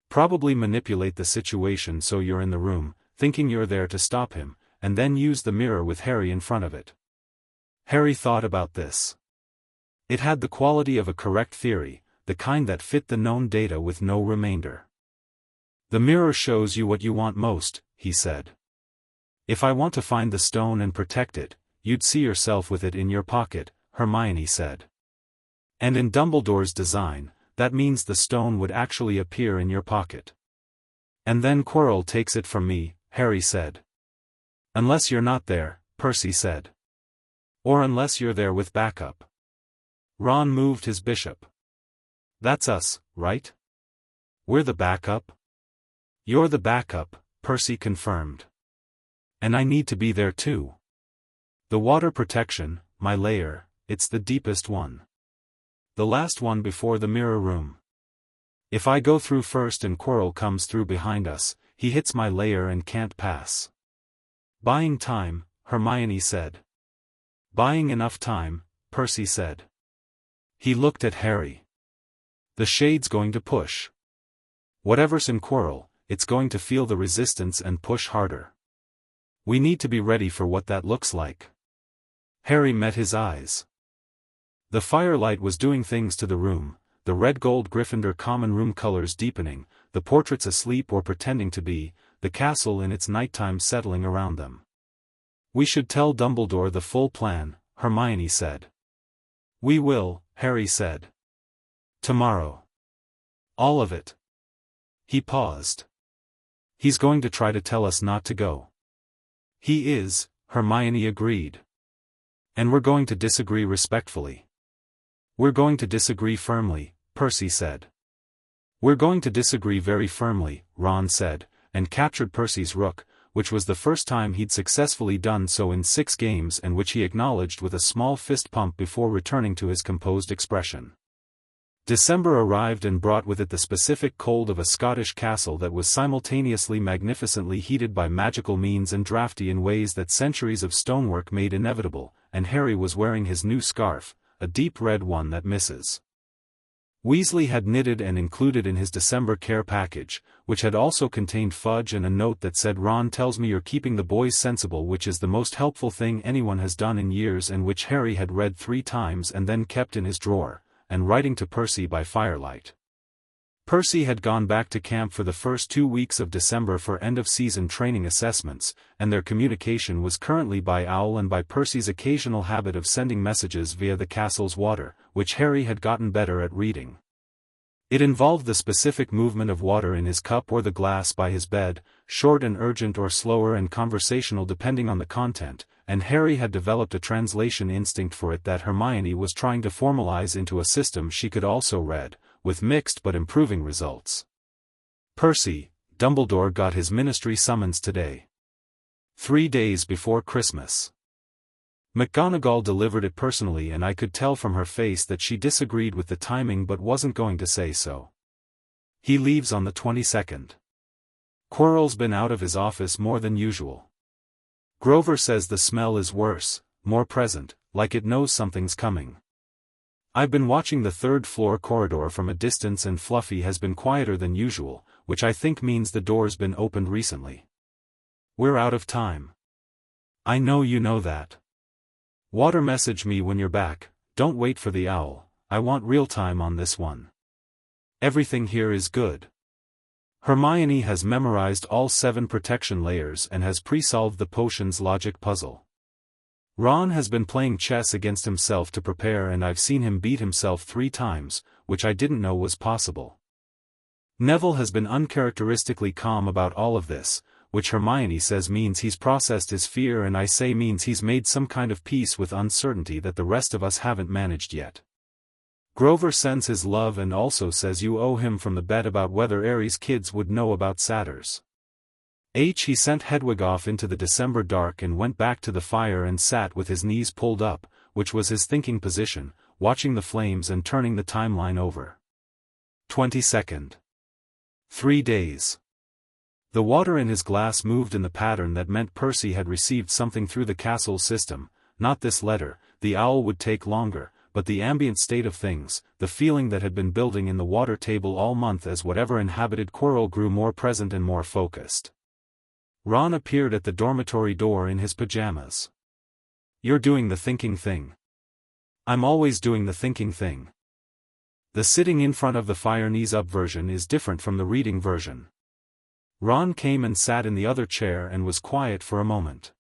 Probably manipulate the situation so you're in the room, thinking you're there to stop him, and then use the mirror with Harry in front of it. Harry thought about this. It had the quality of a correct theory, the kind that fit the known data with no remainder. The mirror shows you what you want most, he said. If I want to find the stone and protect it, you'd see yourself with it in your pocket, Hermione said. And in Dumbledore's design, that means the stone would actually appear in your pocket. And then Quirrell takes it from me, Harry said. Unless you're not there, Percy said. Or unless you're there with backup. Ron moved his bishop. That's us, right? We're the backup? You're the backup, Percy confirmed. And I need to be there too. The water protection, my layer, it's the deepest one. The last one before the mirror room. If I go through first and Quirrell comes through behind us, he hits my layer and can't pass. Buying time, Hermione said. Buying enough time, Percy said. He looked at Harry. The shade's going to push. Whatever's in Quirrell, it's going to feel the resistance and push harder. We need to be ready for what that looks like. Harry met his eyes. The firelight was doing things to the room, the red-gold Gryffindor common room colors deepening, the portraits asleep or pretending to be, the castle in its nighttime settling around them. We should tell Dumbledore the full plan, Hermione said. We will, Harry said. Tomorrow. All of it. He paused. He's going to try to tell us not to go. He is, Hermione agreed. And we're going to disagree respectfully. We're going to disagree firmly, Percy said. We're going to disagree very firmly, Ron said, and captured Percy's rook, which was the first time he'd successfully done so in 6 games and which he acknowledged with a small fist pump before returning to his composed expression. December arrived and brought with it the specific cold of a Scottish castle that was simultaneously magnificently heated by magical means and drafty in ways that centuries of stonework made inevitable, and Harry was wearing his new scarf, a deep red one that Mrs. Weasley had knitted and included in his December care package, which had also contained fudge and a note that said Ron tells me you're keeping the boys sensible, which is the most helpful thing anyone has done in years, and which Harry had read 3 times and then kept in his drawer, and writing to Percy by firelight. Percy had gone back to camp for the first 2 weeks of December for end-of-season training assessments, and their communication was currently by owl and by Percy's occasional habit of sending messages via the castle's water, which Harry had gotten better at reading. It involved the specific movement of water in his cup or the glass by his bed, short and urgent or slower and conversational depending on the content, and Harry had developed a translation instinct for it that Hermione was trying to formalize into a system she could also read, with mixed but improving results. Percy, Dumbledore got his ministry summons today. 3 days before Christmas. McGonagall delivered it personally, and I could tell from her face that she disagreed with the timing but wasn't going to say so. He leaves on the 22nd. Quirrell's been out of his office more than usual. Grover says the smell is worse, more present, like it knows something's coming. I've been watching the 3rd floor corridor from a distance and Fluffy has been quieter than usual, which I think means the door's been opened recently. We're out of time. I know you know that. Water message me when you're back, don't wait for the owl, I want real time on this one. Everything here is good. Hermione has memorized all 7 protection layers and has pre-solved the potion's logic puzzle. Ron has been playing chess against himself to prepare, and I've seen him beat himself 3 times, which I didn't know was possible. Neville has been uncharacteristically calm about all of this, which Hermione says means he's processed his fear, and I say means he's made some kind of peace with uncertainty that the rest of us haven't managed yet. Grover sends his love and also says you owe him from the bet about whether Aries kids would know about satyrs. He sent Hedwig off into the December dark and went back to the fire and sat with his knees pulled up, which was his thinking position, watching the flames and turning the timeline over. 22nd. 3 days. The water in his glass moved in the pattern that meant Percy had received something through the castle system, not this letter. The owl would take longer, but the ambient state of things, the feeling that had been building in the water table all month as whatever inhabited Quirrell grew more present and more focused. Ron appeared at the dormitory door in his pajamas. You're doing the thinking thing. I'm always doing the thinking thing. The sitting in front of the fire knees up version is different from the reading version. Ron came and sat in the other chair and was quiet for a moment.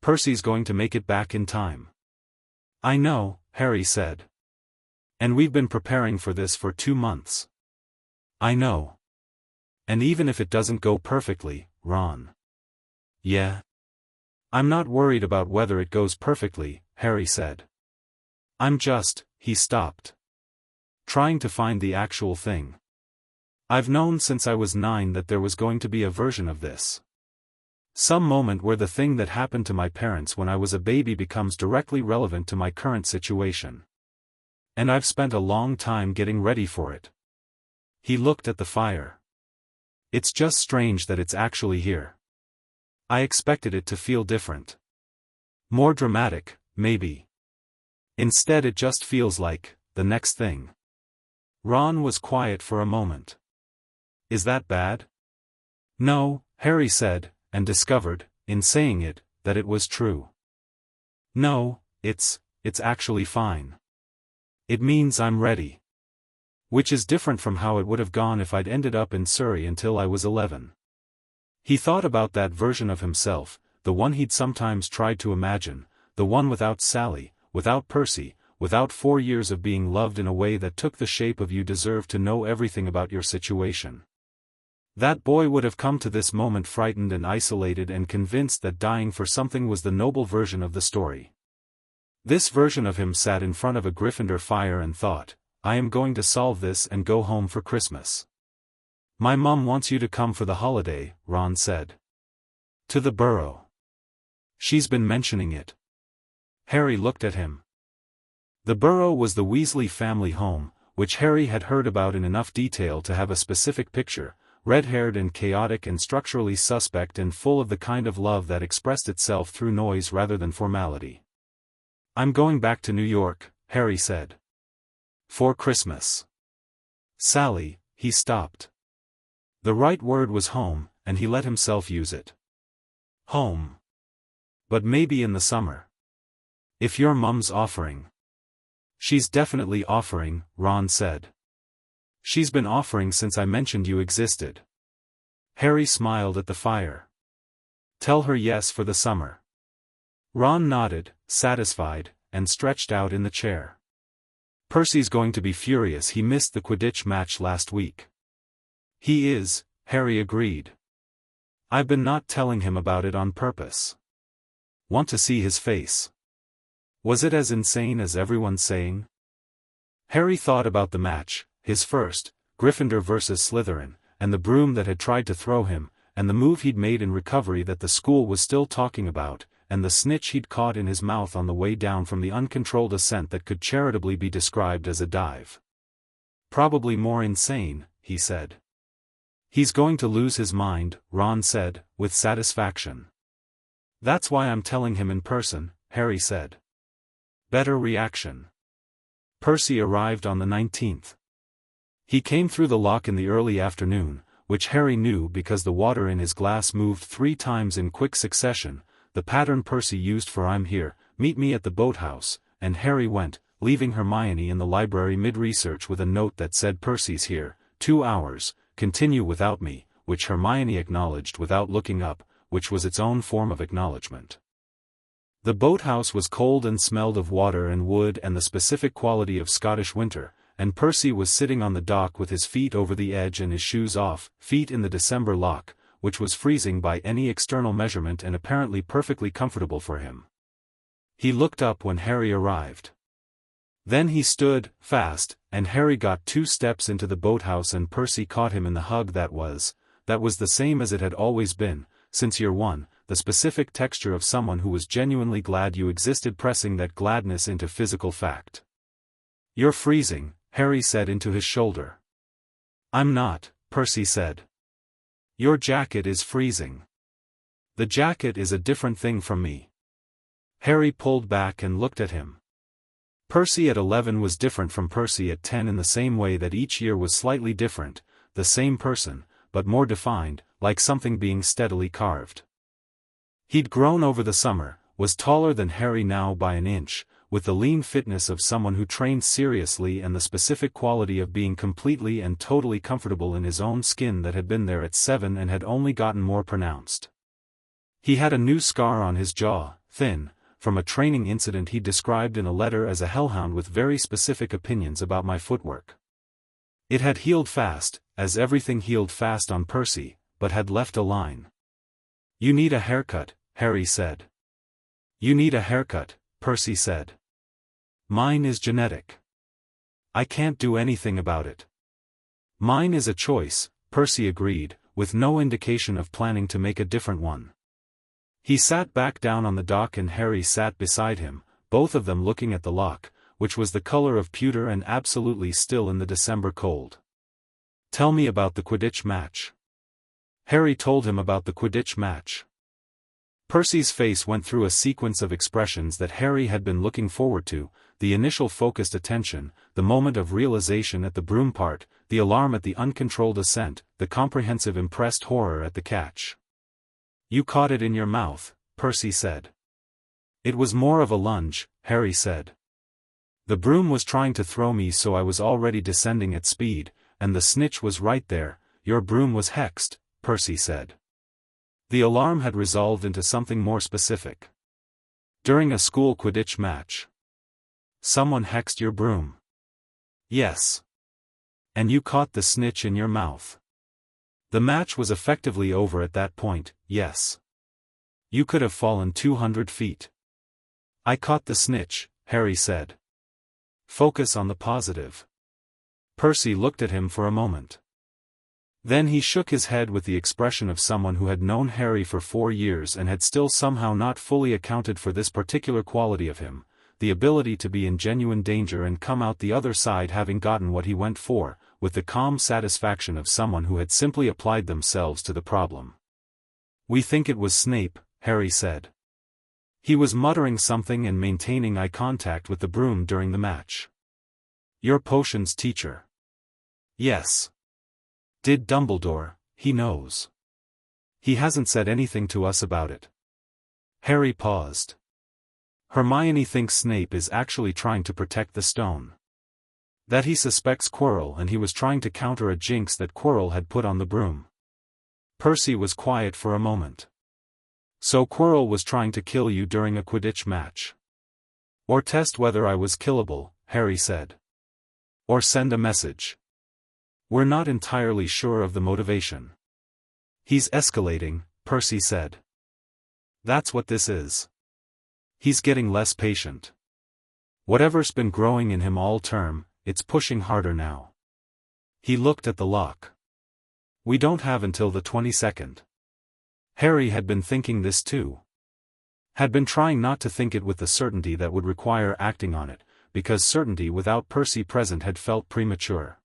Percy's going to make it back in time. I know, Harry said. And we've been preparing for this for 2 months. I know. And even if it doesn't go perfectly, Ron. Yeah. I'm not worried about whether it goes perfectly, Harry said. I'm just, he stopped. Trying to find the actual thing. I've known since I was 9 that there was going to be a version of this. Some moment where the thing that happened to my parents when I was a baby becomes directly relevant to my current situation. And I've spent a long time getting ready for it. He looked at the fire. It's just strange that it's actually here. I expected it to feel different. More dramatic, maybe. Instead it just feels like, the next thing. Ron was quiet for a moment. Is that bad? No, Harry said, and discovered, in saying it, that it was true. No, it's actually fine. It means I'm ready. Which is different from how it would have gone if I'd ended up in Surrey until I was 11. He thought about that version of himself, the one he'd sometimes tried to imagine, the one without Sally, without Percy, without 4 years of being loved in a way that took the shape of you deserve to know everything about your situation. That boy would have come to this moment frightened and isolated and convinced that dying for something was the noble version of the story. This version of him sat in front of a Gryffindor fire and thought, I am going to solve this and go home for Christmas. My mum wants you to come for the holiday, Ron said. To the Burrow. She's been mentioning it. Harry looked at him. The Burrow was the Weasley family home, which Harry had heard about in enough detail to have a specific picture, red-haired and chaotic and structurally suspect and full of the kind of love that expressed itself through noise rather than formality. I'm going back to New York, Harry said. For Christmas. Sally, he stopped. The right word was home, and he let himself use it. Home. But maybe in the summer. If your mum's offering. She's definitely offering, Ron said. She's been offering since I mentioned you existed. Harry smiled at the fire. Tell her yes for the summer. Ron nodded, satisfied, and stretched out in the chair. Percy's going to be furious he missed the Quidditch match last week. He is, Harry agreed. I've been not telling him about it on purpose. Want to see his face. Was it as insane as everyone's saying? Harry thought about the match, his first, Gryffindor versus Slytherin, and the broom that had tried to throw him, and the move he'd made in recovery that the school was still talking about, and the snitch he'd caught in his mouth on the way down from the uncontrolled ascent that could charitably be described as a dive. Probably more insane, he said. He's going to lose his mind, Ron said, with satisfaction. That's why I'm telling him in person, Harry said. Better reaction. Percy arrived on the 19th. He came through the lock in the early afternoon, which Harry knew because the water in his glass moved 3 times in quick succession, the pattern Percy used for I'm here, meet me at the boathouse, and Harry went, leaving Hermione in the library mid-research with a note that said Percy's here, 2 hours, continue without me, which Hermione acknowledged without looking up, which was its own form of acknowledgement. The boathouse was cold and smelled of water and wood and the specific quality of Scottish winter, and Percy was sitting on the dock with his feet over the edge and his shoes off, feet in the December lock, which was freezing by any external measurement and apparently perfectly comfortable for him. He looked up when Harry arrived. Then he stood, fast, and Harry got 2 steps into the boathouse and Percy caught him in the hug that was the same as it had always been, since year 1, the specific texture of someone who was genuinely glad you existed, pressing that gladness into physical fact. "You're freezing," Harry said into his shoulder. "I'm not," Percy said. "Your jacket is freezing." "The jacket is a different thing from me." Harry pulled back and looked at him. Percy at 11 was different from Percy at 10 in the same way that each year was slightly different, the same person, but more defined, like something being steadily carved. He'd grown over the summer, was taller than Harry now by an inch, with the lean fitness of someone who trained seriously and the specific quality of being completely and totally comfortable in his own skin that had been there at 7 and had only gotten more pronounced. He had a new scar on his jaw, thin, from a training incident he described in a letter as a hellhound with very specific opinions about my footwork. It had healed fast, as everything healed fast on Percy, but had left a line. "You need a haircut," Harry said. "You need a haircut," Percy said. "Mine is genetic. I can't do anything about it." "Mine is a choice," Percy agreed, with no indication of planning to make a different one. He sat back down on the dock and Harry sat beside him, both of them looking at the loch, which was the color of pewter and absolutely still in the December cold. "Tell me about the Quidditch match." Harry told him about the Quidditch match. Percy's face went through a sequence of expressions that Harry had been looking forward to, the initial focused attention, the moment of realization at the broom part, the alarm at the uncontrolled ascent, the comprehensive impressed horror at the catch. "You caught it in your mouth," Percy said. "It was more of a lunge," Harry said. "The broom was trying to throw me, so I was already descending at speed, and the snitch was right there. Your broom was hexed," Percy said. The alarm had resolved into something more specific. "During a school Quidditch match. Someone hexed your broom." "Yes. And you caught the snitch in your mouth." "The match was effectively over at that point, yes. You could have fallen 200 feet. I caught the snitch," Harry said. "Focus on the positive." Percy looked at him for a moment. Then he shook his head with the expression of someone who had known Harry for 4 years and had still somehow not fully accounted for this particular quality of him, the ability to be in genuine danger and come out the other side having gotten what he went for, with the calm satisfaction of someone who had simply applied themselves to the problem. "We think it was Snape," Harry said. "He was muttering something and maintaining eye contact with the broom during the match." "Your potions teacher." "Yes. Did Dumbledore?" "He knows. He hasn't said anything to us about it." Harry paused. "Hermione thinks Snape is actually trying to protect the stone. That he suspects Quirrell and he was trying to counter a jinx that Quirrell had put on the broom." Percy was quiet for a moment. "So Quirrell was trying to kill you during a Quidditch match?" "Or test whether I was killable," Harry said. "Or send a message. We're not entirely sure of the motivation." "He's escalating," Percy said. "That's what this is. He's getting less patient. Whatever's been growing in him all term, it's pushing harder now." He looked at the loch. "We don't have until the 22nd. Harry had been thinking this too. Had been trying not to think it with the certainty that would require acting on it, because certainty without Percy present had felt premature.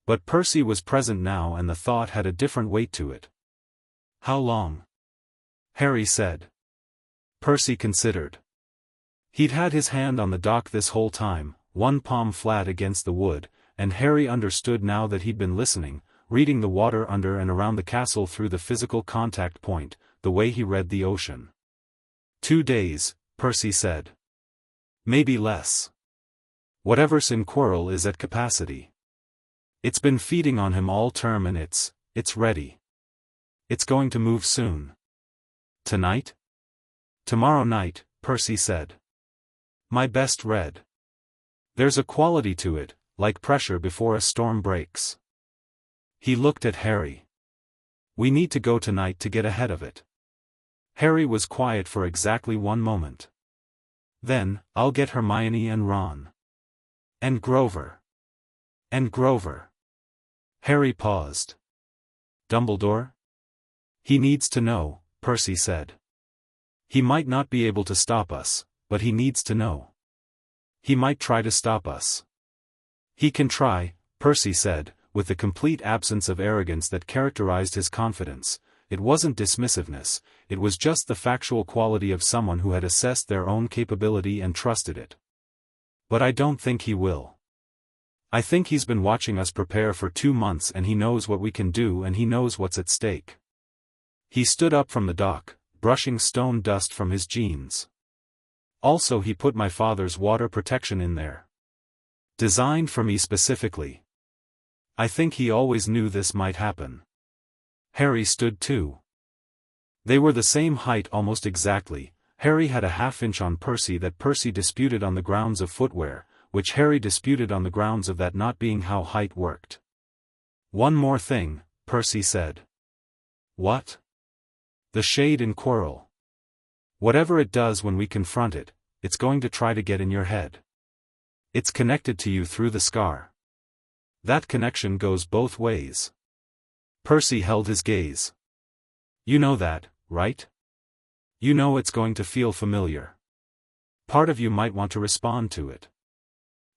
But Percy was present now and the thought had a different weight to it. "How long?" Harry said. Percy considered. He'd had his hand on the dock this whole time, one palm flat against the wood, and Harry understood now that he'd been listening, reading the water under and around the castle through the physical contact point, the way he read the ocean. 2 days, Percy said. Maybe less. Whatever's in Quirrell is at capacity. It's been feeding on him all term and it's ready. It's going to move soon. Tonight? Tomorrow night, Percy said. My best read. There's a quality to it, like pressure before a storm breaks. He looked at Harry. We need to go tonight to get ahead of it. Harry was quiet for exactly 1 moment. Then, I'll get Hermione and Ron. And Grover. And Grover. Harry paused. Dumbledore? He needs to know, Percy said. He might not be able to stop us, but he needs to know. He might try to stop us. He can try, Percy said, with the complete absence of arrogance that characterized his confidence. It wasn't dismissiveness, it was just the factual quality of someone who had assessed their own capability and trusted it. But I don't think he will. I think he's been watching us prepare for 2 months and he knows what we can do and he knows what's at stake. He stood up from the dock, brushing stone dust from his jeans. Also, he put my father's water protection in there. Designed for me specifically. I think he always knew this might happen. Harry stood too. They were the same height almost exactly. Harry had a half-inch on Percy that Percy disputed on the grounds of footwear, which Harry disputed on the grounds of that not being how height worked. One more thing, Percy said. What? The shade in Quirrell. Whatever it does when we confront it, it's going to try to get in your head. It's connected to you through the scar. That connection goes both ways. Percy held his gaze. You know that, right? You know it's going to feel familiar. Part of you might want to respond to it.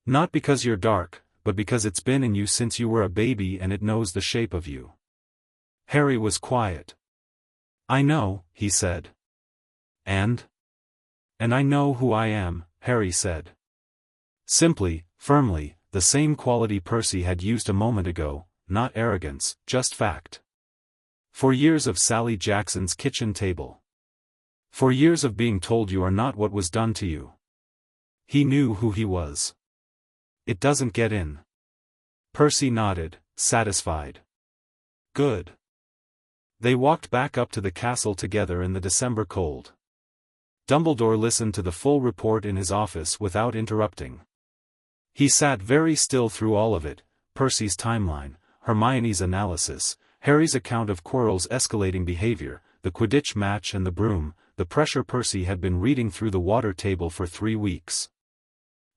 Not because you're dark, but because it's been in you since you were a baby and it knows the shape of you. Harry was quiet. I know, he said. And I know who I am, Harry said. Simply, firmly, the same quality Percy had used a moment ago, not arrogance, just fact. For years of Sally Jackson's kitchen table. For years of being told you are not what was done to you. He knew who he was. It doesn't get in. Percy nodded, satisfied. Good. They walked back up to the castle together in the December cold. Dumbledore listened to the full report in his office without interrupting. He sat very still through all of it, Percy's timeline, Hermione's analysis, Harry's account of Quirrell's escalating behavior, the Quidditch match and the broom, the pressure Percy had been reading through the water table for 3 weeks.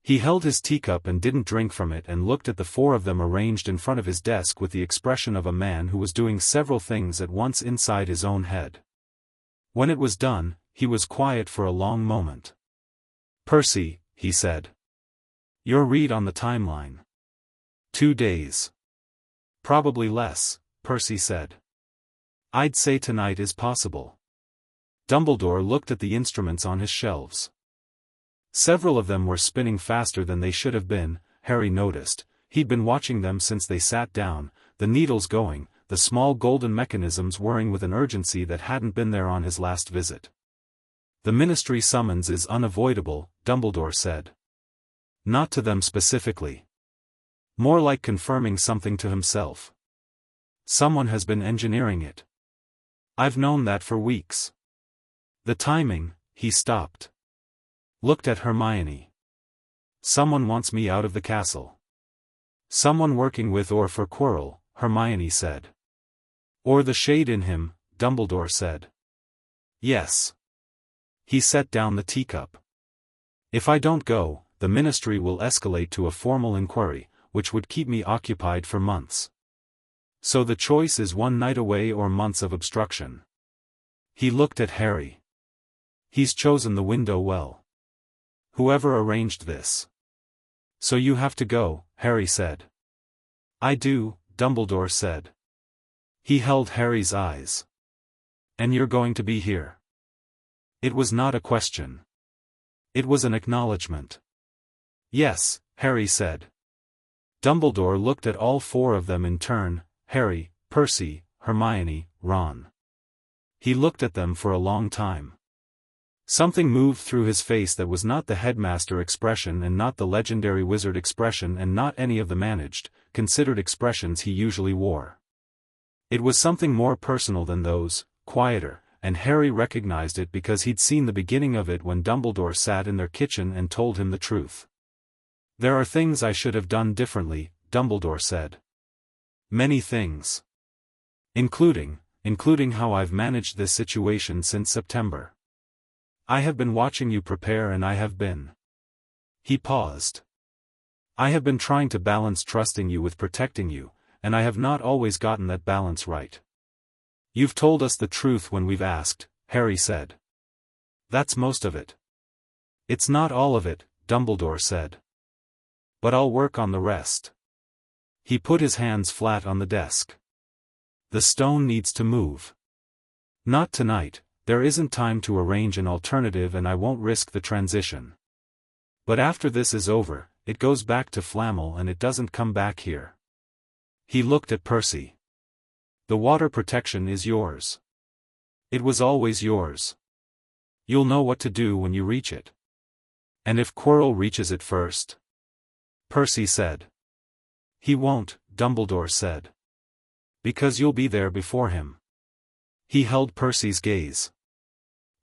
He held his teacup and didn't drink from it and looked at the 4 of them arranged in front of his desk with the expression of a man who was doing several things at once inside his own head. When it was done, he was quiet for a long moment. Percy, he said. Your read on the timeline. 2 days. Probably less, Percy said. I'd say tonight is possible. Dumbledore looked at the instruments on his shelves. Several of them were spinning faster than they should have been, Harry noticed. He'd been watching them since they sat down, the needles going, the small golden mechanisms whirring with an urgency that hadn't been there on his last visit. The ministry summons is unavoidable, Dumbledore said. Not to them specifically. More like confirming something to himself. Someone has been engineering it. I've known that for weeks. The timing, he stopped. Looked at Hermione. Someone wants me out of the castle. Someone working with or for Quirrell, Hermione said. Or the shade in him, Dumbledore said. Yes. He set down the teacup. If I don't go, the ministry will escalate to a formal inquiry, which would keep me occupied for months. So the choice is 1 night away or months of obstruction. He looked at Harry. He's chosen the window well. Whoever arranged this. So you have to go, Harry said. I do, Dumbledore said. He held Harry's eyes. And you're going to be here. It was not a question. It was an acknowledgement. Yes, Harry said. Dumbledore looked at all 4 of them in turn, Harry, Percy, Hermione, Ron. He looked at them for a long time. Something moved through his face that was not the headmaster expression and not the legendary wizard expression and not any of the managed, considered expressions he usually wore. It was something more personal than those, quieter, and Harry recognized it because he'd seen the beginning of it when Dumbledore sat in their kitchen and told him the truth. There are things I should have done differently, Dumbledore said. Many things. Including how I've managed this situation since September. I have been watching you prepare and I have been. He paused. I have been trying to balance trusting you with protecting you, and I have not always gotten that balance right. You've told us the truth when we've asked, Harry said. That's most of it. It's not all of it, Dumbledore said. But I'll work on the rest. He put his hands flat on the desk. The stone needs to move. Not tonight, there isn't time to arrange an alternative and I won't risk the transition. But after this is over, it goes back to Flamel and it doesn't come back here. He looked at Percy. The water protection is yours. It was always yours. You'll know what to do when you reach it. And if Quirrell reaches it first? Percy said. He won't, Dumbledore said. Because you'll be there before him. He held Percy's gaze.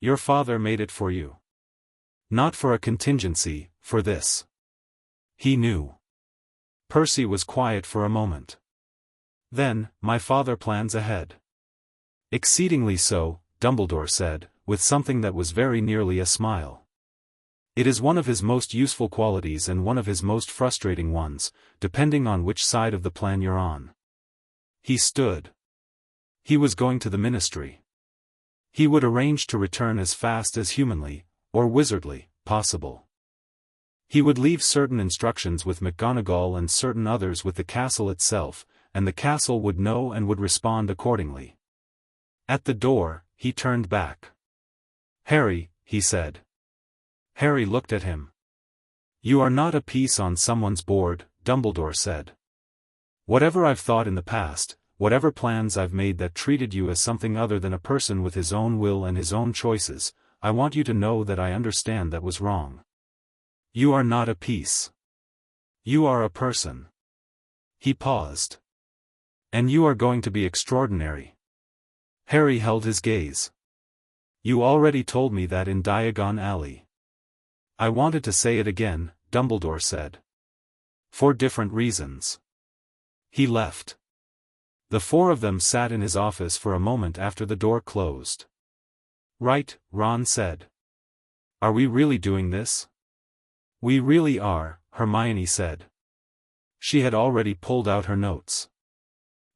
Your father made it for you. Not for a contingency, for this. He knew. Percy was quiet for a moment. Then, my father plans ahead. Exceedingly so, Dumbledore said, with something that was very nearly a smile. It is one of his most useful qualities and one of his most frustrating ones, depending on which side of the plan you're on. He stood. He was going to the ministry. He would arrange to return as fast as humanly, or wizardly, possible. He would leave certain instructions with McGonagall and certain others with the castle itself, and the castle would know and would respond accordingly. At the door, he turned back. Harry, he said. Harry looked at him. You are not a piece on someone's board, Dumbledore said. Whatever I've thought in the past, whatever plans I've made that treated you as something other than a person with his own will and his own choices, I want you to know that I understand that was wrong. You are not a piece. You are a person. He paused. And you are going to be extraordinary. Harry held his gaze. You already told me that in Diagon Alley. I wanted to say it again, Dumbledore said. For different reasons. He left. The four of them sat in his office for a moment after the door closed. Right, Ron said. Are we really doing this? We really are, Hermione said. She had already pulled out her notes.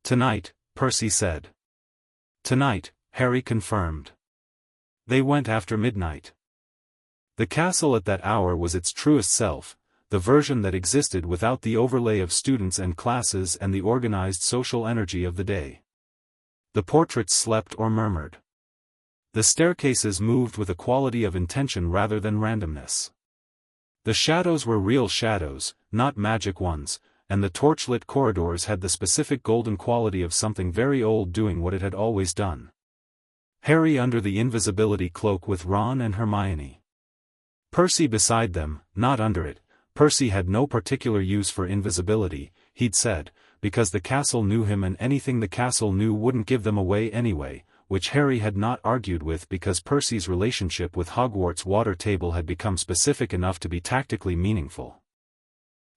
Tonight, Percy said. Tonight, Harry confirmed. They went after midnight. The castle at that hour was its truest self, the version that existed without the overlay of students and classes and the organized social energy of the day. The portraits slept or murmured. The staircases moved with a quality of intention rather than randomness. The shadows were real shadows, not magic ones, and the torchlit corridors had the specific golden quality of something very old doing what it had always done. Harry under the invisibility cloak with Ron and Hermione. Percy beside them, not under it. Percy had no particular use for invisibility, he'd said, because the castle knew him and anything the castle knew wouldn't give them away anyway, which Harry had not argued with because Percy's relationship with Hogwarts' water table had become specific enough to be tactically meaningful.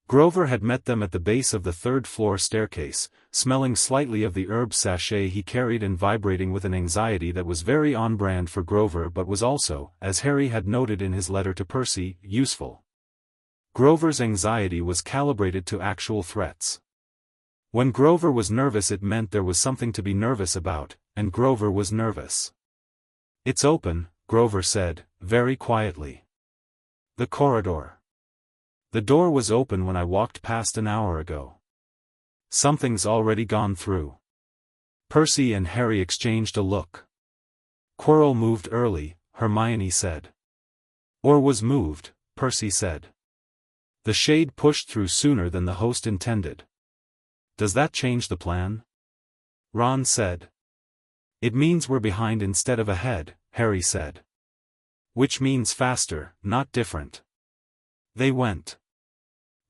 Grover had met them at the base of the third-floor staircase, smelling slightly of the herb sachet he carried and vibrating with an anxiety that was very on-brand for Grover but was also, as Harry had noted in his letter to Percy, useful. Grover's anxiety was calibrated to actual threats. When Grover was nervous it meant there was something to be nervous about, and Grover was nervous. It's open, Grover said, very quietly. The corridor. The door was open when I walked past an hour ago. Something's already gone through. Percy and Harry exchanged a look. Quirrell moved early, Hermione said. Or was moved, Percy said. The shade pushed through sooner than the host intended. Does that change the plan? Ron said. It means we're behind instead of ahead, Harry said. Which means faster, not different. They went.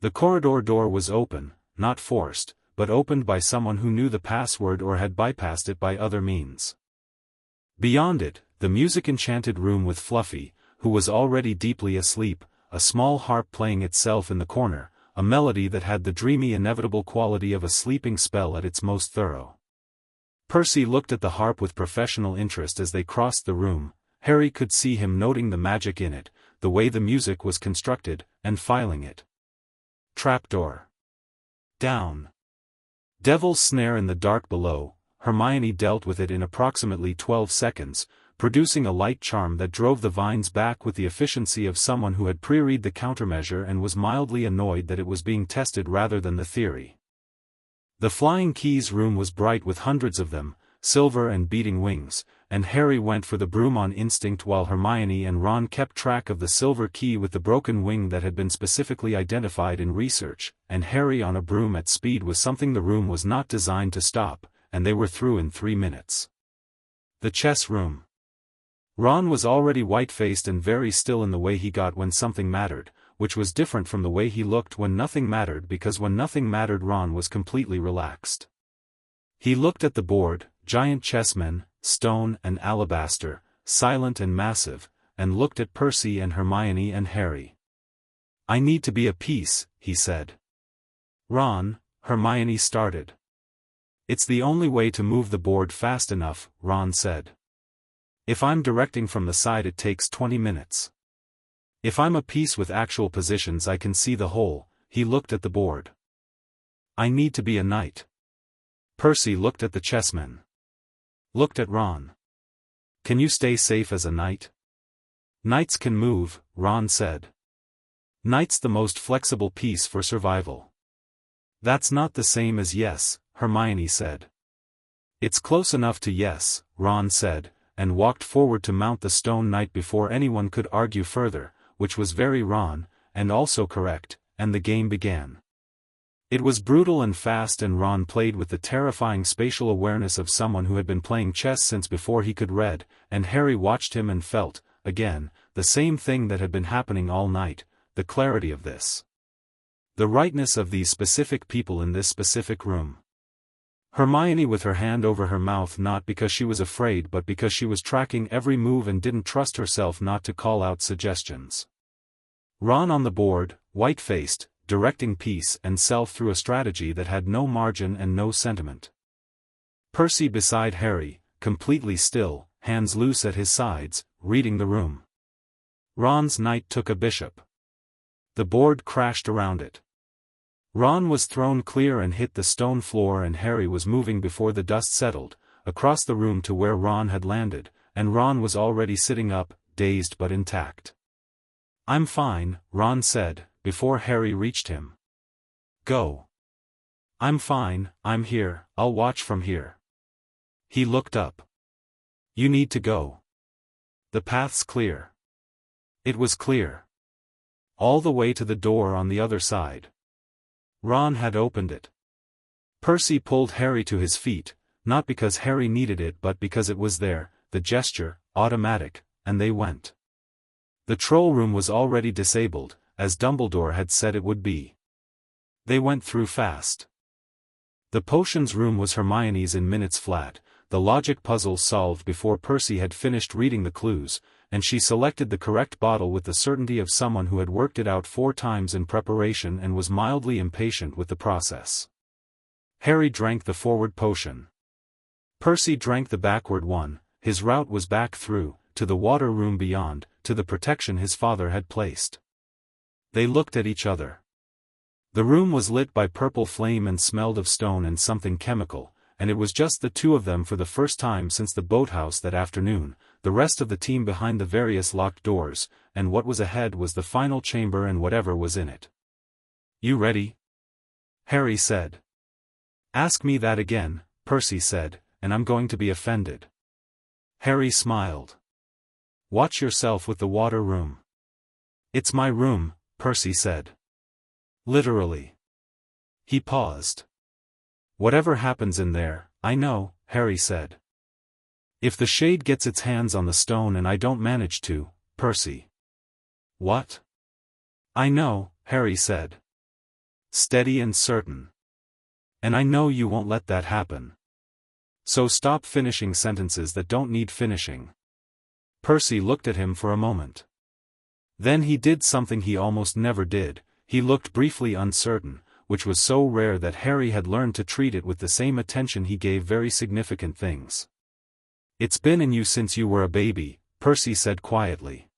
The corridor door was open, not forced, but opened by someone who knew the password or had bypassed it by other means. Beyond it, the music-enchanted room with Fluffy, who was already deeply asleep, a small harp playing itself in the corner, a melody that had the dreamy inevitable quality of a sleeping spell at its most thorough. Percy looked at the harp with professional interest as they crossed the room. Harry could see him noting the magic in it, the way the music was constructed, and filing it. Trapdoor. Down. Devil's snare in the dark below. Hermione dealt with it in approximately 12 seconds, producing a light charm that drove the vines back with the efficiency of someone who had pre-read the countermeasure and was mildly annoyed that it was being tested rather than the theory. The flying keys room was bright with hundreds of them, silver and beating wings, and Harry went for the broom on instinct while Hermione and Ron kept track of the silver key with the broken wing that had been specifically identified in research, and Harry on a broom at speed was something the room was not designed to stop, and they were through in 3 minutes. The chess room. Ron was already white-faced and very still in the way he got when something mattered, which was different from the way he looked when nothing mattered because when nothing mattered Ron was completely relaxed. He looked at the board, giant chessmen, stone and alabaster, silent and massive, and looked at Percy and Hermione and Harry. "I need to be a piece," he said. "Ron," Hermione started. "It's the only way to move the board fast enough," Ron said. "If I'm directing from the side it takes 20 minutes. If I'm a piece with actual positions I can see the whole." He looked at the board. "I need to be a knight." Percy looked at the chessmen. Looked at Ron. "Can you stay safe as a knight?" "Knights can move," Ron said. "Knight's the most flexible piece for survival." "That's not the same as yes," Hermione said. "It's close enough to yes," Ron said, and walked forward to mount the stone knight before anyone could argue further, which was very Ron, and also correct, and the game began. It was brutal and fast and Ron played with the terrifying spatial awareness of someone who had been playing chess since before he could read, and Harry watched him and felt, again, the same thing that had been happening all night, the clarity of this. The rightness of these specific people in this specific room. Hermione with her hand over her mouth not because she was afraid but because she was tracking every move and didn't trust herself not to call out suggestions. Ron on the board, white-faced, directing piece and self through a strategy that had no margin and no sentiment. Percy beside Harry, completely still, hands loose at his sides, reading the room. Ron's knight took a bishop. The board crashed around it. Ron was thrown clear and hit the stone floor and Harry was moving before the dust settled, across the room to where Ron had landed, and Ron was already sitting up, dazed but intact. "I'm fine," Ron said, before Harry reached him. "Go." "I'm fine, I'm here, I'll watch from here." He looked up. "You need to go. The path's clear." It was clear. All the way to the door on the other side. Ron had opened it. Percy pulled Harry to his feet, not because Harry needed it but because it was there, the gesture, automatic, and they went. The troll room was already disabled, as Dumbledore had said it would be. They went through fast. The potions room was Hermione's in minutes flat, the logic puzzle solved before Percy had finished reading the clues, and she selected the correct bottle with the certainty of someone who had worked it out 4 times in preparation and was mildly impatient with the process. Harry drank the forward potion. Percy drank the backward one. His route was back through, to the water room beyond, to the protection his father had placed. They looked at each other. The room was lit by purple flame and smelled of stone and something chemical, and it was just the two of them for the first time since the boathouse that afternoon, the rest of the team behind the various locked doors, and what was ahead was the final chamber and whatever was in it. "You ready?" Harry said. "Ask me that again," Percy said, "and I'm going to be offended." Harry smiled. "Watch yourself with the water room." "It's my room," Percy said. "Literally." He paused. "Whatever happens in there, I know," Harry said. "If the shade gets its hands on the stone and I don't manage to, Percy." "What?" "I know," Harry said. Steady and certain. "And I know you won't let that happen. So stop finishing sentences that don't need finishing." Percy looked at him for a moment. Then he did something he almost never did, he looked briefly uncertain, which was so rare that Harry had learned to treat it with the same attention he gave very significant things. "It's been in you since you were a baby," Percy said quietly.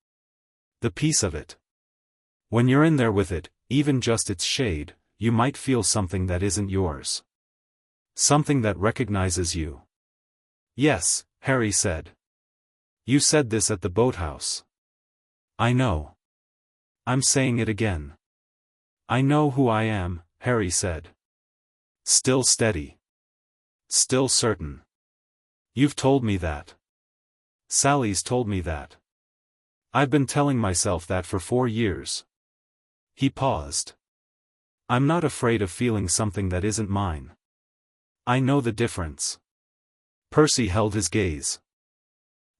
"The piece of it. When you're in there with it, even just its shade, you might feel something that isn't yours. Something that recognizes you. Yes, Harry said. You said this at the boathouse. I know. I'm saying it again. I know who I am, Harry said. Still steady. Still certain. You've told me that. Sally's told me that. I've been telling myself that for 4 years. He paused. I'm not afraid of feeling something that isn't mine. I know the difference. Percy held his gaze.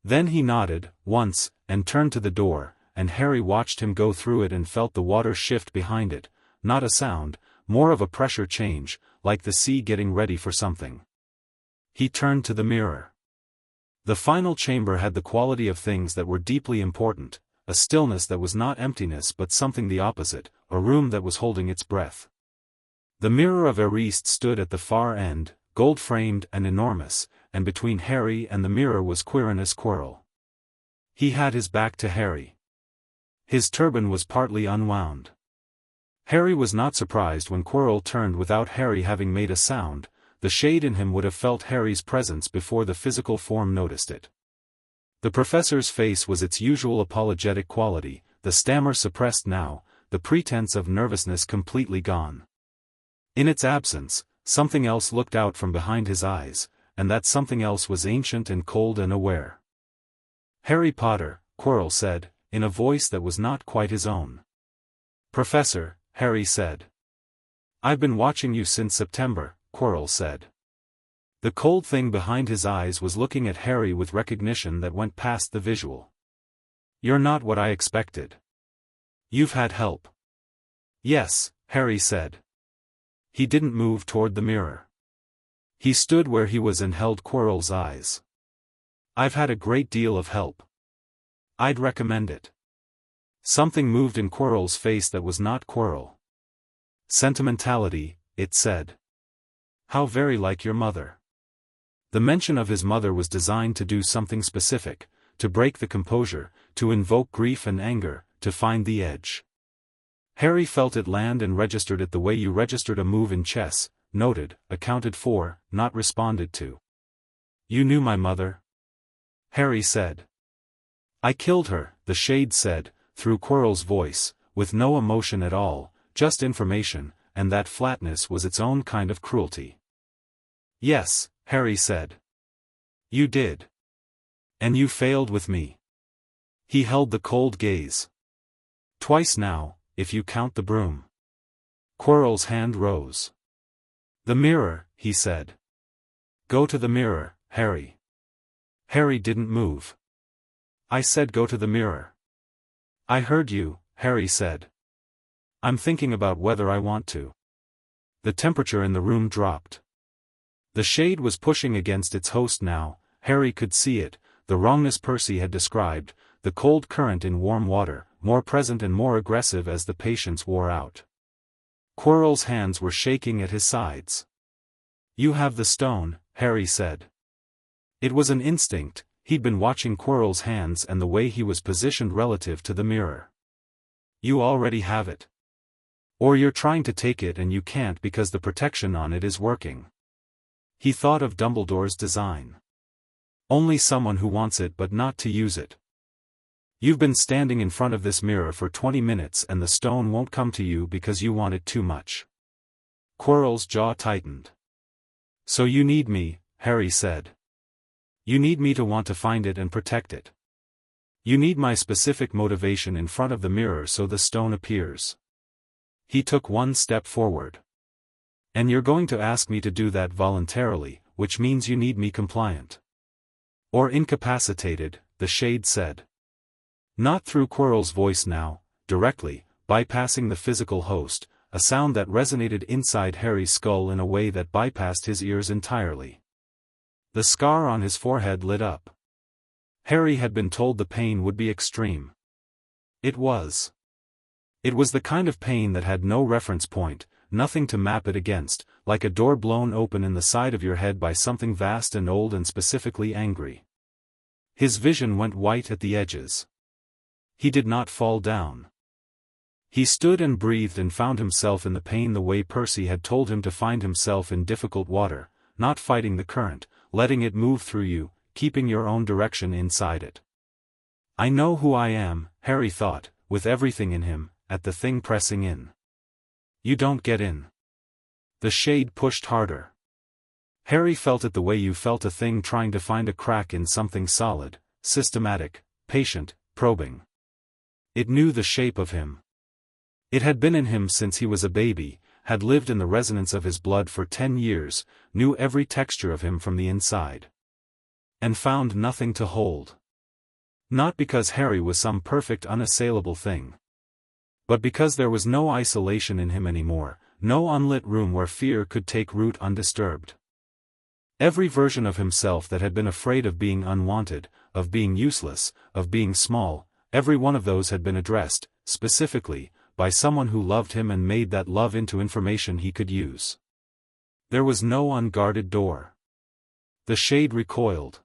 Then he nodded, once, and turned to the door, and Harry watched him go through it and felt the water shift behind it, not a sound, more of a pressure change, like the sea getting ready for something. He turned to the mirror. The final chamber had the quality of things that were deeply important, a stillness that was not emptiness but something the opposite, a room that was holding its breath. The mirror of Eriste stood at the far end, gold-framed and enormous, and between Harry and the mirror was Quirinus Quirrell. He had his back to Harry. His turban was partly unwound. Harry was not surprised when Quirrell turned without Harry having made a sound. The shade in him would have felt Harry's presence before the physical form noticed it. The professor's face was its usual apologetic quality, the stammer suppressed now, the pretense of nervousness completely gone. In its absence, something else looked out from behind his eyes, and that something else was ancient and cold and aware. Harry Potter, Quirrell said, in a voice that was not quite his own. Professor, Harry said. I've been watching you since September, Quirrell said. The cold thing behind his eyes was looking at Harry with recognition that went past the visual. You're not what I expected. You've had help. Yes, Harry said. He didn't move toward the mirror. He stood where he was and held Quirrell's eyes. I've had a great deal of help. I'd recommend it. Something moved in Quirrell's face that was not Quirrell. Sentimentality, it said. How very like your mother. The mention of his mother was designed to do something specific, to break the composure, to invoke grief and anger, to find the edge. Harry felt it land and registered it the way you registered a move in chess, noted, accounted for, not responded to. You knew my mother? Harry said. I killed her, the shade said, through Quirrell's voice, with no emotion at all, just information, and that flatness was its own kind of cruelty. Yes, Harry said. You did. And you failed with me. He held the cold gaze. Twice now, if you count the broom. Quirrell's hand rose. The mirror, he said. Go to the mirror, Harry. Harry didn't move. I said go to the mirror. I heard you, Harry said. I'm thinking about whether I want to. The temperature in the room dropped. The shade was pushing against its host now. Harry could see it, the wrongness Percy had described, the cold current in warm water, more present and more aggressive as the patience wore out. Quirrell's hands were shaking at his sides. You have the stone, Harry said. It was an instinct, he'd been watching Quirrell's hands and the way he was positioned relative to the mirror. You already have it. Or you're trying to take it and you can't because the protection on it is working. He thought of Dumbledore's design. Only someone who wants it but not to use it. You've been standing in front of this mirror for 20 minutes and the stone won't come to you because you want it too much. Quirrell's jaw tightened. So you need me, Harry said. You need me to want to find it and protect it. You need my specific motivation in front of the mirror so the stone appears. He took one step forward. And you're going to ask me to do that voluntarily, which means you need me compliant. Or incapacitated, the shade said. Not through Quirrell's voice now, directly, bypassing the physical host, a sound that resonated inside Harry's skull in a way that bypassed his ears entirely. The scar on his forehead lit up. Harry had been told the pain would be extreme. It was. It was the kind of pain that had no reference point, nothing to map it against, like a door blown open in the side of your head by something vast and old and specifically angry. His vision went white at the edges. He did not fall down. He stood and breathed and found himself in the pain the way Percy had told him to find himself in difficult water, not fighting the current, letting it move through you, keeping your own direction inside it. I know who I am, Harry thought, with everything in him, at the thing pressing in. You don't get in. The shade pushed harder. Harry felt it the way you felt a thing trying to find a crack in something solid, systematic, patient, probing. It knew the shape of him. It had been in him since he was a baby, had lived in the resonance of his blood for 10 years, knew every texture of him from the inside. And found nothing to hold. Not because Harry was some perfect unassailable thing. But because there was no isolation in him anymore, no unlit room where fear could take root undisturbed. Every version of himself that had been afraid of being unwanted, of being useless, of being small, every one of those had been addressed, specifically, by someone who loved him and made that love into information he could use. There was no unguarded door. The shade recoiled.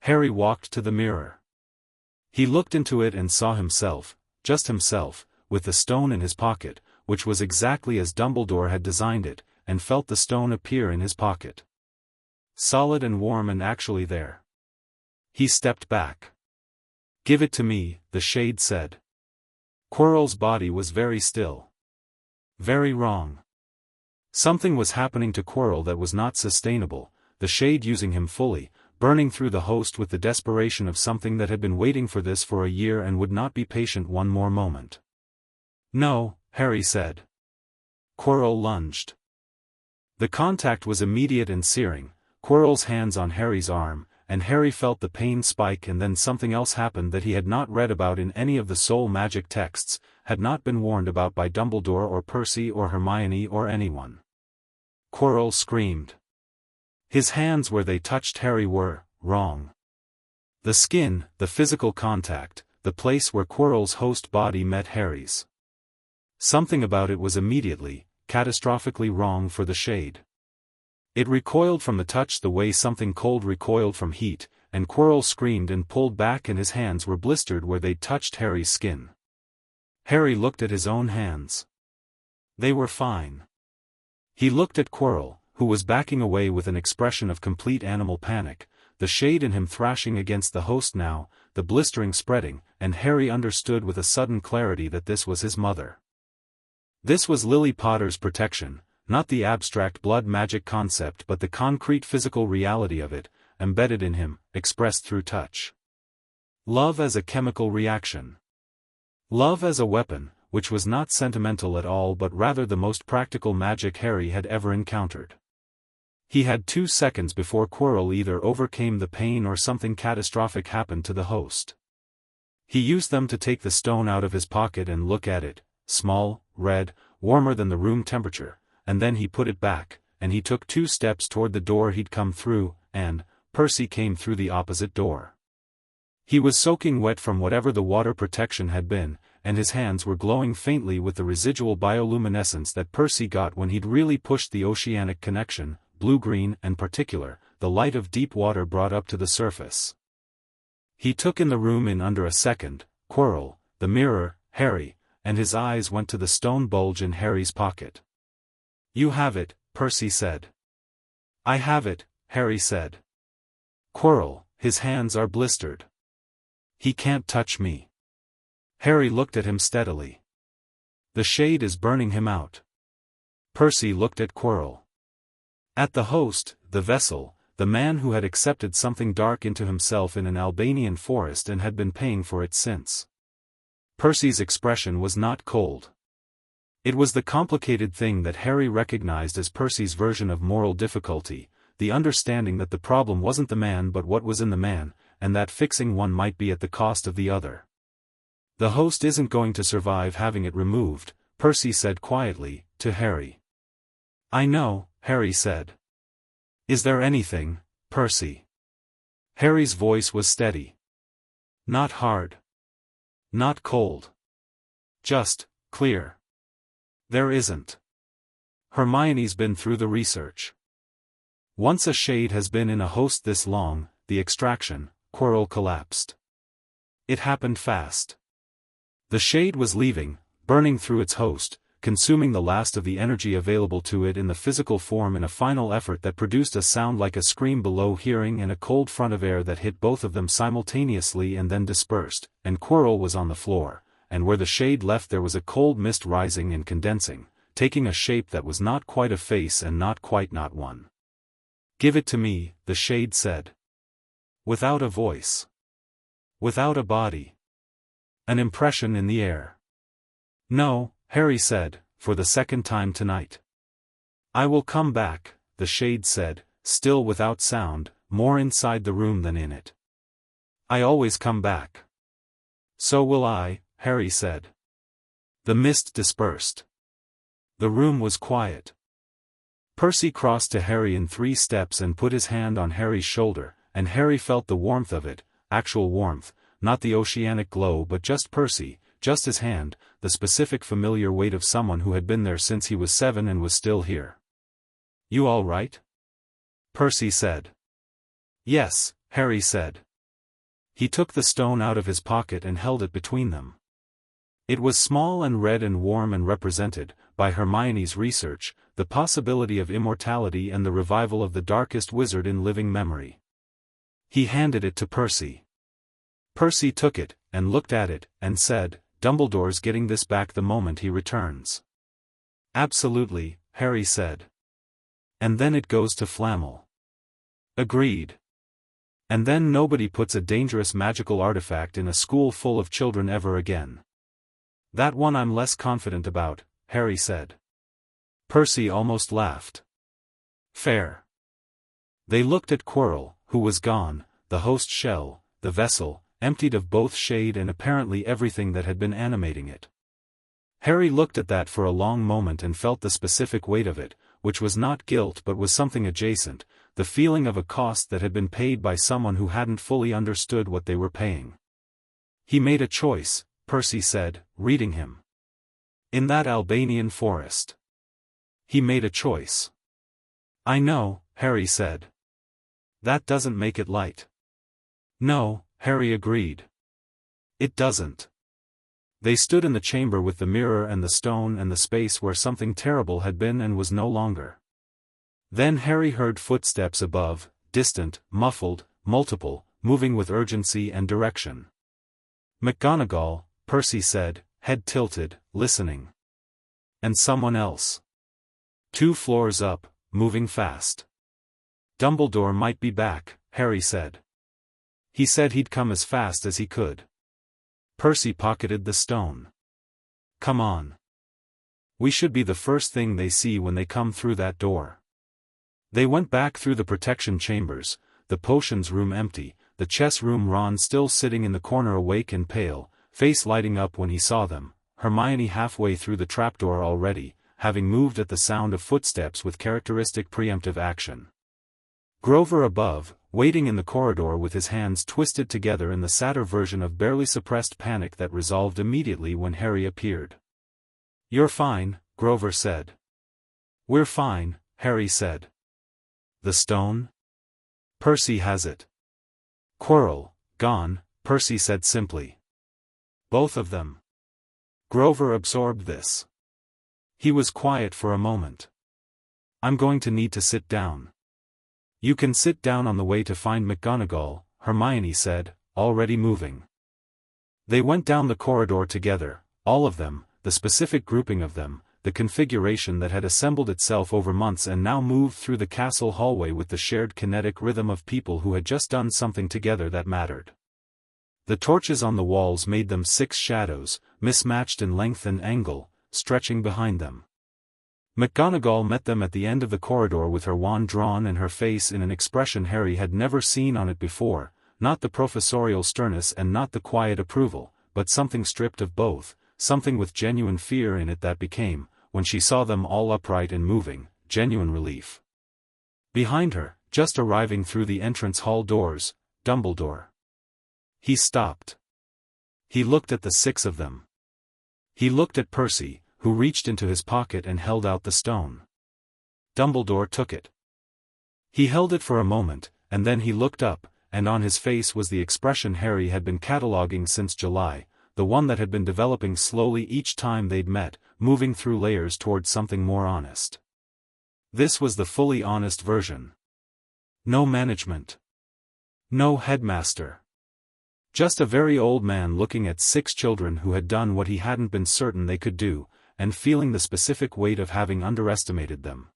Harry walked to the mirror. He looked into it and saw himself, just himself, with the stone in his pocket, which was exactly as Dumbledore had designed it, and felt the stone appear in his pocket. Solid and warm and actually there. He stepped back. "Give it to me," the shade said. Quirrell's body was very still. Very wrong. Something was happening to Quirrell that was not sustainable, the shade using him fully, burning through the host with the desperation of something that had been waiting for this for a year and would not be patient one more moment. "No," Harry said. Quirrell lunged. The contact was immediate and searing, Quirrell's hands on Harry's arm, and Harry felt the pain spike, and then something else happened that he had not read about in any of the soul magic texts, had not been warned about by Dumbledore or Percy or Hermione or anyone. Quirrell screamed. His hands where they touched Harry were wrong. The skin, the physical contact, the place where Quirrell's host body met Harry's. Something about it was immediately, catastrophically wrong for the shade. It recoiled from the touch the way something cold recoiled from heat, and Quirrell screamed and pulled back, and his hands were blistered where they'd touched Harry's skin. Harry looked at his own hands. They were fine. He looked at Quirrell, who was backing away with an expression of complete animal panic, the shade in him thrashing against the host now, the blistering spreading, and Harry understood with a sudden clarity that this was his mother. This was Lily Potter's protection, not the abstract blood magic concept but the concrete physical reality of it, embedded in him, expressed through touch. Love as a chemical reaction. Love as a weapon, which was not sentimental at all but rather the most practical magic Harry had ever encountered. He had 2 seconds before Quirrell either overcame the pain or something catastrophic happened to the host. He used them to take the stone out of his pocket and look at it, small, red, warmer than the room temperature, and then he put it back, and he took 2 steps toward the door he'd come through, and Percy came through the opposite door. He was soaking wet from whatever the water protection had been, and his hands were glowing faintly with the residual bioluminescence that Percy got when he'd really pushed the oceanic connection, blue-green and particular, the light of deep water brought up to the surface. He took in the room in under a second, Quirrell, the mirror, Harry, and his eyes went to the stone bulge in Harry's pocket. "You have it," Percy said. "I have it," Harry said. "Quirrell, his hands are blistered. He can't touch me." Harry looked at him steadily. "The shade is burning him out." Percy looked at Quirrell. At the host, the vessel, the man who had accepted something dark into himself in an Albanian forest and had been paying for it since. Percy's expression was not cold. It was the complicated thing that Harry recognized as Percy's version of moral difficulty, the understanding that the problem wasn't the man but what was in the man, and that fixing one might be at the cost of the other. "The host isn't going to survive having it removed," Percy said quietly, to Harry. "I know," Harry said. "Is there anything, Percy?" Harry's voice was steady. Not hard. Not cold. Just clear. "There isn't. Hermione's been through the research. Once a shade has been in a host this long, the extraction," Quirrell collapsed. It happened fast. The shade was leaving, burning through its host, consuming the last of the energy available to it in the physical form in a final effort that produced a sound like a scream below hearing and a cold front of air that hit both of them simultaneously and then dispersed, and Quirrell was on the floor, and where the shade left there was a cold mist rising and condensing, taking a shape that was not quite a face and not quite not one. "Give it to me," the shade said. Without a voice. Without a body. An impression in the air. "No," Harry said, "for the second time tonight." "I will come back," the shade said, still without sound, more inside the room than in it. "I always come back." "So will I," Harry said. The mist dispersed. The room was quiet. Percy crossed to Harry in 3 steps and put his hand on Harry's shoulder, and Harry felt the warmth of it, actual warmth, not the oceanic glow but just Percy, just his hand, the specific familiar weight of someone who had been there since he was 7 and was still here. "You all right?" Percy said. "Yes," Harry said. He took the stone out of his pocket and held it between them. It was small and red and warm and represented, by Hermione's research, the possibility of immortality and the revival of the darkest wizard in living memory. He handed it to Percy. Percy took it, and looked at it, and said, "Dumbledore's getting this back the moment he returns." "Absolutely," Harry said. "And then it goes to Flamel." "Agreed." "And then nobody puts a dangerous magical artifact in a school full of children ever again." "That one I'm less confident about," Harry said. Percy almost laughed. "Fair." They looked at Quirrell, who was gone, the host shell, the vessel, emptied of both shade and apparently everything that had been animating it. Harry looked at that for a long moment and felt the specific weight of it, which was not guilt but was something adjacent, the feeling of a cost that had been paid by someone who hadn't fully understood what they were paying. "He made a choice," Percy said, reading him. "In that Albanian forest. He made a choice." "I know," Harry said. "That doesn't make it light." "No," Harry agreed. "It doesn't." They stood in the chamber with the mirror and the stone and the space where something terrible had been and was no longer. Then Harry heard footsteps above, distant, muffled, multiple, moving with urgency and direction. "McGonagall," Percy said, head tilted, listening. "And someone else. 2 floors up, moving fast." "Dumbledore might be back," Harry said. "He said he'd come as fast as he could." Percy pocketed the stone. "Come on. We should be the first thing they see when they come through that door." They went back through the protection chambers, the potions room empty, the chess room Ron still sitting in the corner awake and pale, face lighting up when he saw them, Hermione halfway through the trapdoor already, having moved at the sound of footsteps with characteristic preemptive action. Grover above, waiting in the corridor with his hands twisted together in the sadder version of barely suppressed panic that resolved immediately when Harry appeared. "You're fine," Grover said. "We're fine," Harry said. "The stone?" "Percy has it." "Quirrell, gone," Percy said simply. "Both of them." Grover absorbed this. He was quiet for a moment. "I'm going to need to sit down." "You can sit down on the way to find McGonagall," Hermione said, already moving. They went down the corridor together, all of them, the specific grouping of them, the configuration that had assembled itself over months and now moved through the castle hallway with the shared kinetic rhythm of people who had just done something together that mattered. The torches on the walls made them 6 shadows, mismatched in length and angle, stretching behind them. McGonagall met them at the end of the corridor with her wand drawn and her face in an expression Harry had never seen on it before, not the professorial sternness and not the quiet approval, but something stripped of both, something with genuine fear in it that became, when she saw them all upright and moving, genuine relief. Behind her, just arriving through the entrance hall doors, Dumbledore. He stopped. He looked at the 6 of them. He looked at Percy, who reached into his pocket and held out the stone. Dumbledore took it. He held it for a moment, and then he looked up, and on his face was the expression Harry had been cataloguing since July, the one that had been developing slowly each time they'd met, moving through layers toward something more honest. This was the fully honest version. No management. No headmaster. Just a very old man looking at 6 children who had done what he hadn't been certain they could do, and feeling the specific weight of having underestimated them.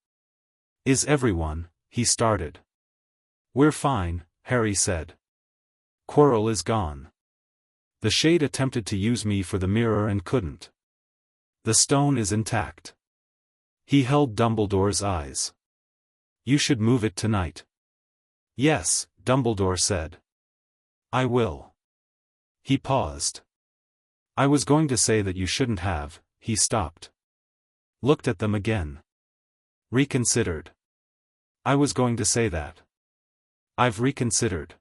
"Is everyone?" he started. "We're fine," Harry said. "Quirrell is gone. The shade attempted to use me for the mirror and couldn't. The stone is intact." He held Dumbledore's eyes. "You should move it tonight." "Yes," Dumbledore said. "I will." He paused. "I was going to say that you shouldn't have," he stopped. Looked at them again. Reconsidered. "I was going to say that. I've reconsidered."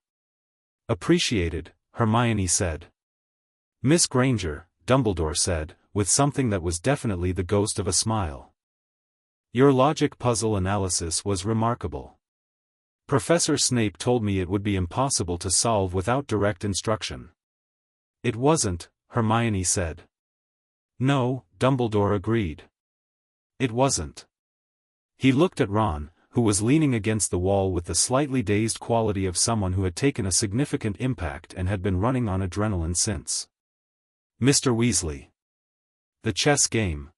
"Appreciated," Hermione said. "Miss Granger," Dumbledore said, with something that was definitely the ghost of a smile. "Your logic puzzle analysis was remarkable. Professor Snape told me it would be impossible to solve without direct instruction." "It wasn't," Hermione said. "No," Dumbledore agreed. "It wasn't." He looked at Ron, who was leaning against the wall with the slightly dazed quality of someone who had taken a significant impact and had been running on adrenaline since. "Mr. Weasley. The chess game."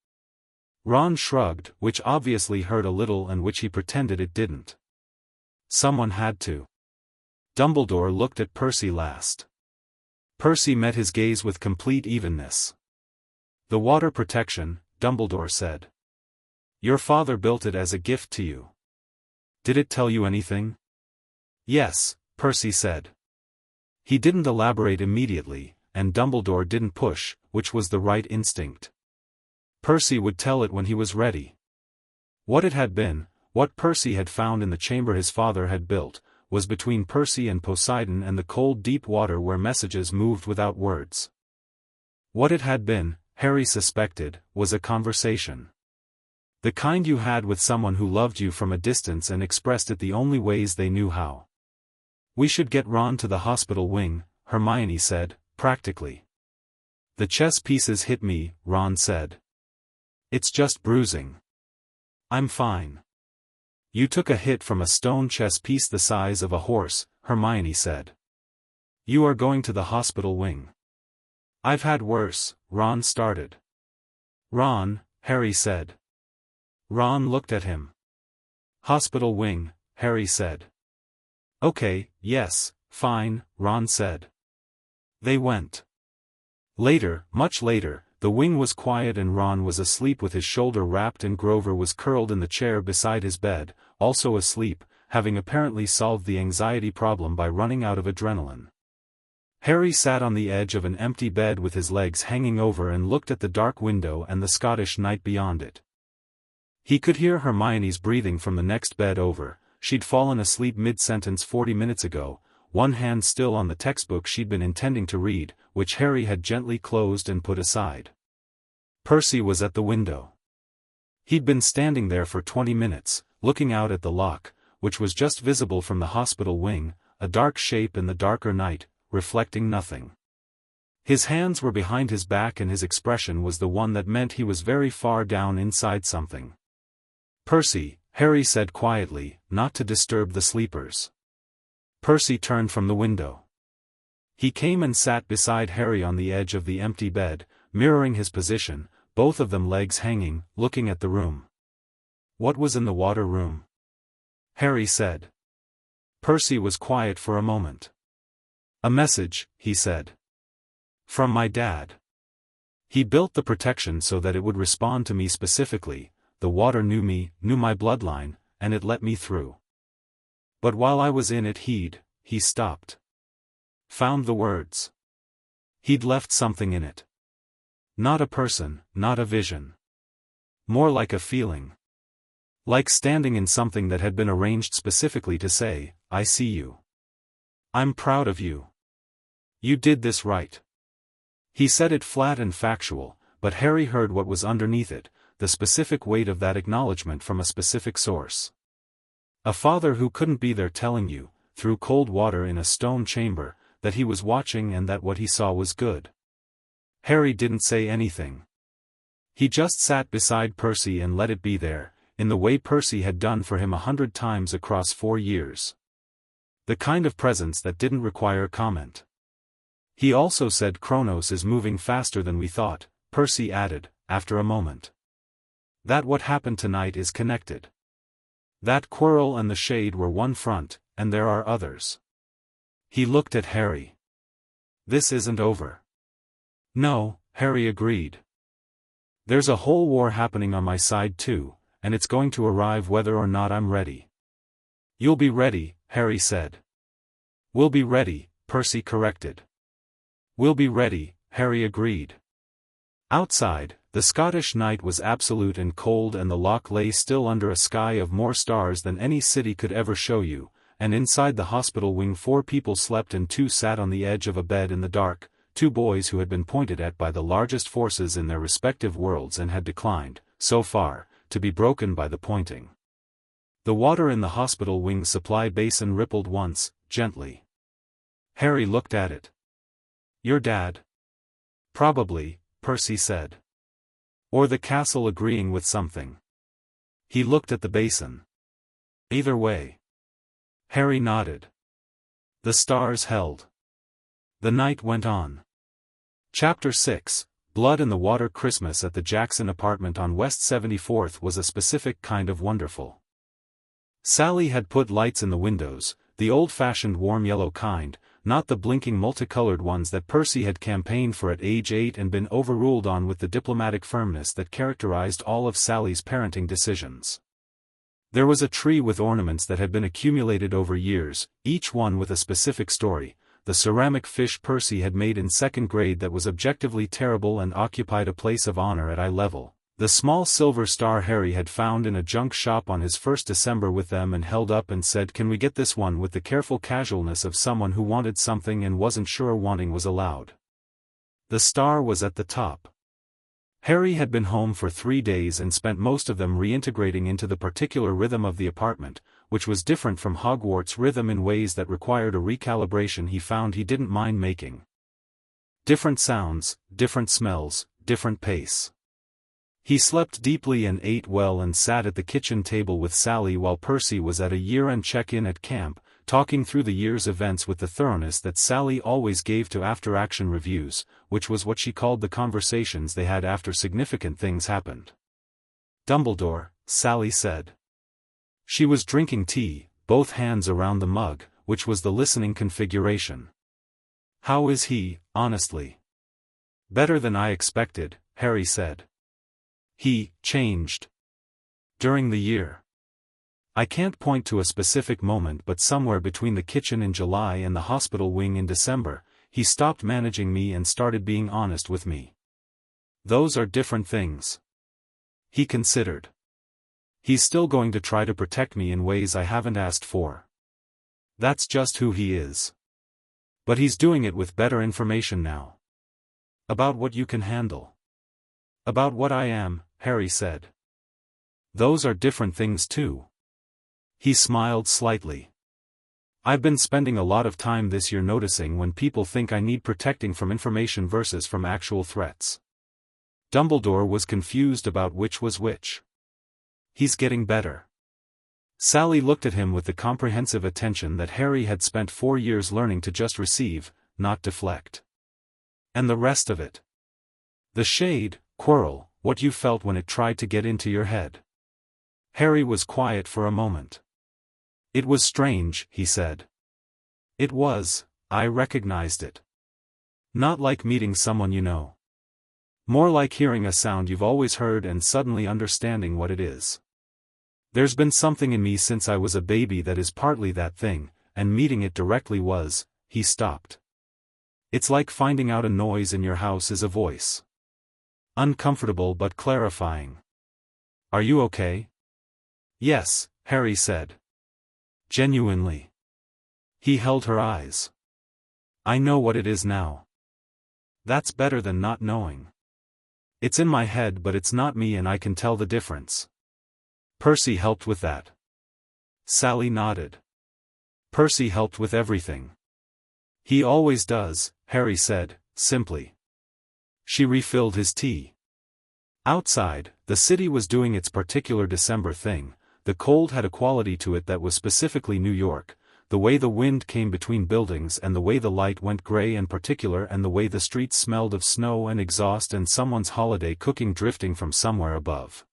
Ron shrugged, which obviously hurt a little and which he pretended it didn't. "Someone had to." Dumbledore looked at Percy last. Percy met his gaze with complete evenness. "The water protection," Dumbledore said. "Your father built it as a gift to you. Did it tell you anything?" "Yes," Percy said. He didn't elaborate immediately, and Dumbledore didn't push, which was the right instinct. Percy would tell it when he was ready. What it had been, what Percy had found in the chamber his father had built, was between Percy and Poseidon and the cold deep water where messages moved without words. What it had been, Harry suspected, was a conversation. The kind you had with someone who loved you from a distance and expressed it the only ways they knew how. "We should get Ron to the hospital wing," Hermione said, practically. "The chess pieces hit me," Ron said. "It's just bruising. I'm fine." "You took a hit from a stone chess piece the size of a horse," Hermione said. "You are going to the hospital wing." "I've had worse," Ron started. "Ron," Harry said. Ron looked at him. "Hospital wing," Harry said. "Okay, yes, fine," Ron said. They went. Later, much later, the wing was quiet and Ron was asleep with his shoulder wrapped and Grover was curled in the chair beside his bed, also asleep, having apparently solved the anxiety problem by running out of adrenaline. Harry sat on the edge of an empty bed with his legs hanging over and looked at the dark window and the Scottish night beyond it. He could hear Hermione's breathing from the next bed over. She'd fallen asleep mid-sentence 40 minutes ago, one hand still on the textbook she'd been intending to read, which Harry had gently closed and put aside. Percy was at the window. He'd been standing there for 20 minutes, looking out at the lock, which was just visible from the hospital wing, a dark shape in the darker night, reflecting nothing. His hands were behind his back and his expression was the one that meant he was very far down inside something. "Percy," Harry said quietly, not to disturb the sleepers. Percy turned from the window. He came and sat beside Harry on the edge of the empty bed, mirroring his position, both of them legs hanging, looking at the room. "What was in the water room?" Harry said. Percy was quiet for a moment. "A message," he said. "From my dad. He built the protection so that it would respond to me specifically. The water knew me, knew my bloodline, and it let me through. But while I was in it he stopped. Found the words. He'd left something in it. Not a person, not a vision. More like a feeling. Like standing in something that had been arranged specifically to say, I see you. I'm proud of you. You did this right." He said it flat and factual, but Harry heard what was underneath it, the specific weight of that acknowledgement from a specific source. A father who couldn't be there telling you, through cold water in a stone chamber, that he was watching and that what he saw was good. Harry didn't say anything. He just sat beside Percy and let it be there, in the way Percy had done for him 100 times across 4 years. The kind of presence that didn't require comment. He also said Kronos is moving faster than we thought, Percy added, after a moment. That what happened tonight is connected. That quarrel and the shade were one front, and there are others. He looked at Harry. This isn't over. No, Harry agreed. There's a whole war happening on my side too, and it's going to arrive whether or not I'm ready. You'll be ready, Harry said. We'll be ready, Percy corrected. We'll be ready, Harry agreed. Outside, the Scottish night was absolute and cold, and the loch lay still under a sky of more stars than any city could ever show you, and inside the hospital wing 4 people slept and 2 sat on the edge of a bed in the dark, 2 boys who had been pointed at by the largest forces in their respective worlds and had declined, so far, to be broken by the pointing. The water in the hospital wing supply basin rippled once, gently. Harry looked at it. Your dad? Probably, Percy said. Or the castle agreeing with something. He looked at the basin. Either way. Harry nodded. The stars held. The night went on. Chapter 6, Blood in the Water. Christmas at the Jackson apartment on West 74th was a specific kind of wonderful. Sally had put lights in the windows, the old-fashioned warm yellow kind, not the blinking multicolored ones that Percy had campaigned for at age 8 and been overruled on with the diplomatic firmness that characterized all of Sally's parenting decisions. There was a tree with ornaments that had been accumulated over years, each one with a specific story. The ceramic fish Percy had made in 2nd grade that was objectively terrible and occupied a place of honor at eye level. The small silver star Harry had found in a junk shop on his first December with them and held up and said, "Can we get this one?" with the careful casualness of someone who wanted something and wasn't sure wanting was allowed. The star was at the top. Harry had been home for 3 days and spent most of them reintegrating into the particular rhythm of the apartment, which was different from Hogwarts' rhythm in ways that required a recalibration he found he didn't mind making. Different sounds, different smells, different pace. He slept deeply and ate well and sat at the kitchen table with Sally while Percy was at a year-end check-in at camp, talking through the year's events with the thoroughness that Sally always gave to after-action reviews, which was what she called the conversations they had after significant things happened. Dumbledore, Sally said. She was drinking tea, both hands around the mug, which was the listening configuration. How is he, honestly? Better than I expected, Harry said. He changed during the year. I can't point to a specific moment, but somewhere between the kitchen in July and the hospital wing in December, he stopped managing me and started being honest with me. Those are different things. He considered. He's still going to try to protect me in ways I haven't asked for. That's just who he is. But he's doing it with better information now. About what you can handle. About what I am, Harry said. Those are different things too. He smiled slightly. I've been spending a lot of time this year noticing when people think I need protecting from information versus from actual threats. Dumbledore was confused about which was which. He's getting better. Sally looked at him with the comprehensive attention that Harry had spent 4 years learning to just receive, not deflect. And the rest of it. The shade, quarrel, what you felt when it tried to get into your head. Harry was quiet for a moment. It was strange, he said. It was, I recognized it. Not like meeting someone you know. More like hearing a sound you've always heard and suddenly understanding what it is. There's been something in me since I was a baby that is partly that thing, and meeting it directly was. He stopped. It's like finding out a noise in your house is a voice. Uncomfortable but clarifying. Are you okay? Yes, Harry said. Genuinely. He held her eyes. I know what it is now. That's better than not knowing. It's in my head but it's not me and I can tell the difference. Percy helped with that. Sally nodded. Percy helped with everything. He always does, Harry said, simply. She refilled his tea. Outside, the city was doing its particular December thing. The cold had a quality to it that was specifically New York, the way the wind came between buildings and the way the light went gray and particular and the way the streets smelled of snow and exhaust and someone's holiday cooking drifting from somewhere above.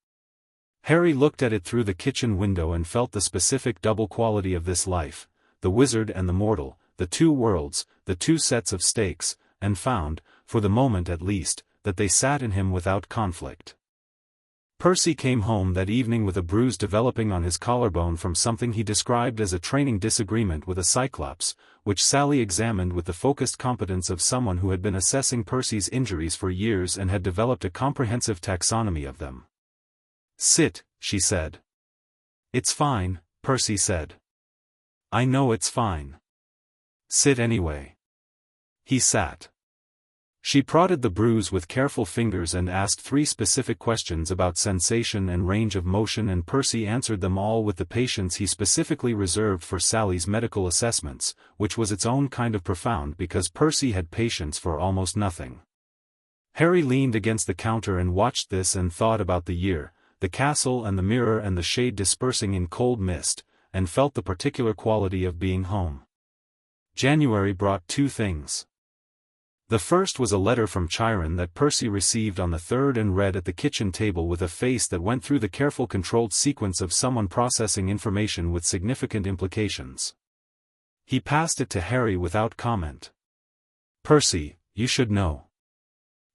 Harry looked at it through the kitchen window and felt the specific double quality of this life, the wizard and the mortal, the two worlds, the two sets of stakes, and found, for the moment at least, that they sat in him without conflict. Percy came home that evening with a bruise developing on his collarbone from something he described as a training disagreement with a Cyclops, which Sally examined with the focused competence of someone who had been assessing Percy's injuries for years and had developed a comprehensive taxonomy of them. "Sit," she said. "It's fine," Percy said. "I know it's fine. Sit anyway." He sat. She prodded the bruise with careful fingers and asked 3 specific questions about sensation and range of motion, and Percy answered them all with the patience he specifically reserved for Sally's medical assessments, which was its own kind of profound because Percy had patience for almost nothing. Harry leaned against the counter and watched this and thought about the year, the castle and the mirror and the shade dispersing in cold mist, and felt the particular quality of being home. January brought 2 things. The first was a letter from Chiron that Percy received on the 3rd and read at the kitchen table with a face that went through the careful controlled sequence of someone processing information with significant implications. He passed it to Harry without comment. "Percy, you should know.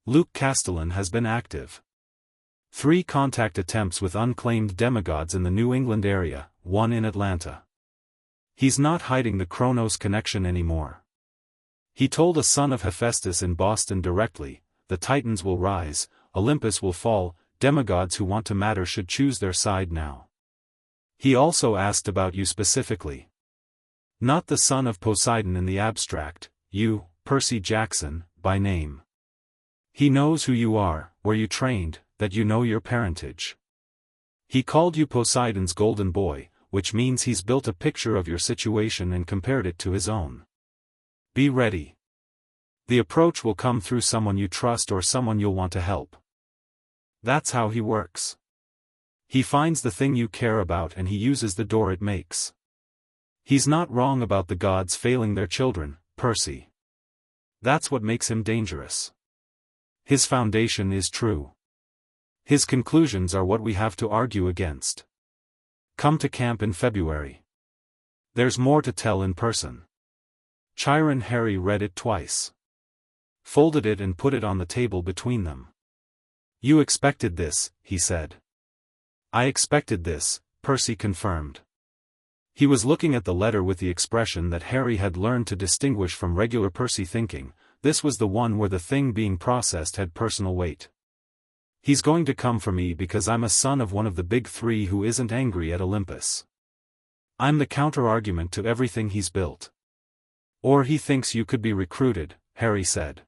Luke Castellan has been active. 3 contact attempts with unclaimed demigods in the New England area, 1 in Atlanta. He's not hiding the Kronos connection anymore. He told a son of Hephaestus in Boston directly, the Titans will rise, Olympus will fall, demigods who want to matter should choose their side now. He also asked about you specifically. Not the son of Poseidon in the abstract, you, Percy Jackson, by name. He knows who you are, where you trained, that you know your parentage. He called you Poseidon's golden boy, which means he's built a picture of your situation and compared it to his own. Be ready. The approach will come through someone you trust or someone you'll want to help. That's how he works. He finds the thing you care about and he uses the door it makes. He's not wrong about the gods failing their children, Percy. That's what makes him dangerous. His foundation is true. His conclusions are what we have to argue against. Come to camp in February. There's more to tell in person. Chiron. Harry read it twice. Folded it and put it on the table between them. You expected this, he said. I expected this, Percy confirmed. He was looking at the letter with the expression that Harry had learned to distinguish from regular Percy thinking. This was the one where the thing being processed had personal weight. He's going to come for me because I'm a son of one of the big 3 who isn't angry at Olympus. I'm the counter-argument to everything he's built. Or he thinks you could be recruited, Harry said.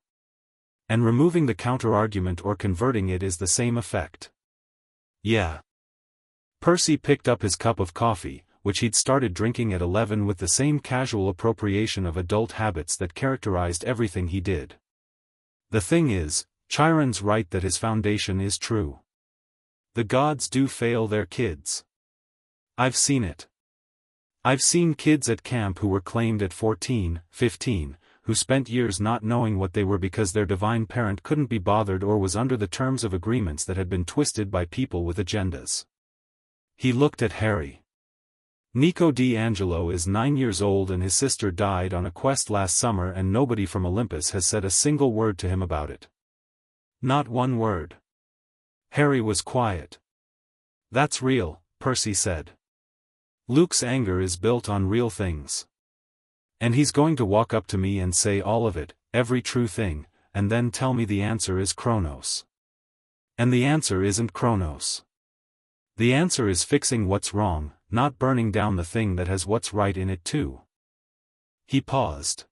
And removing the counter-argument or converting it is the same effect. Yeah. Percy picked up his cup of coffee, which he'd started drinking at 11 with the same casual appropriation of adult habits that characterized everything he did. The thing is, Chiron's right that his foundation is true. The gods do fail their kids. I've seen it. I've seen kids at camp who were claimed at 14, 15, who spent years not knowing what they were because their divine parent couldn't be bothered or was under the terms of agreements that had been twisted by people with agendas. He looked at Harry. Nico D'Angelo is 9 years old and his sister died on a quest last summer and nobody from Olympus has said a single word to him about it. Not one word. Harry was quiet. That's real, Percy said. Luke's anger is built on real things. And he's going to walk up to me and say all of it, every true thing, and then tell me the answer is Kronos. And the answer isn't Kronos. The answer is fixing what's wrong, not burning down the thing that has what's right in it too. He paused.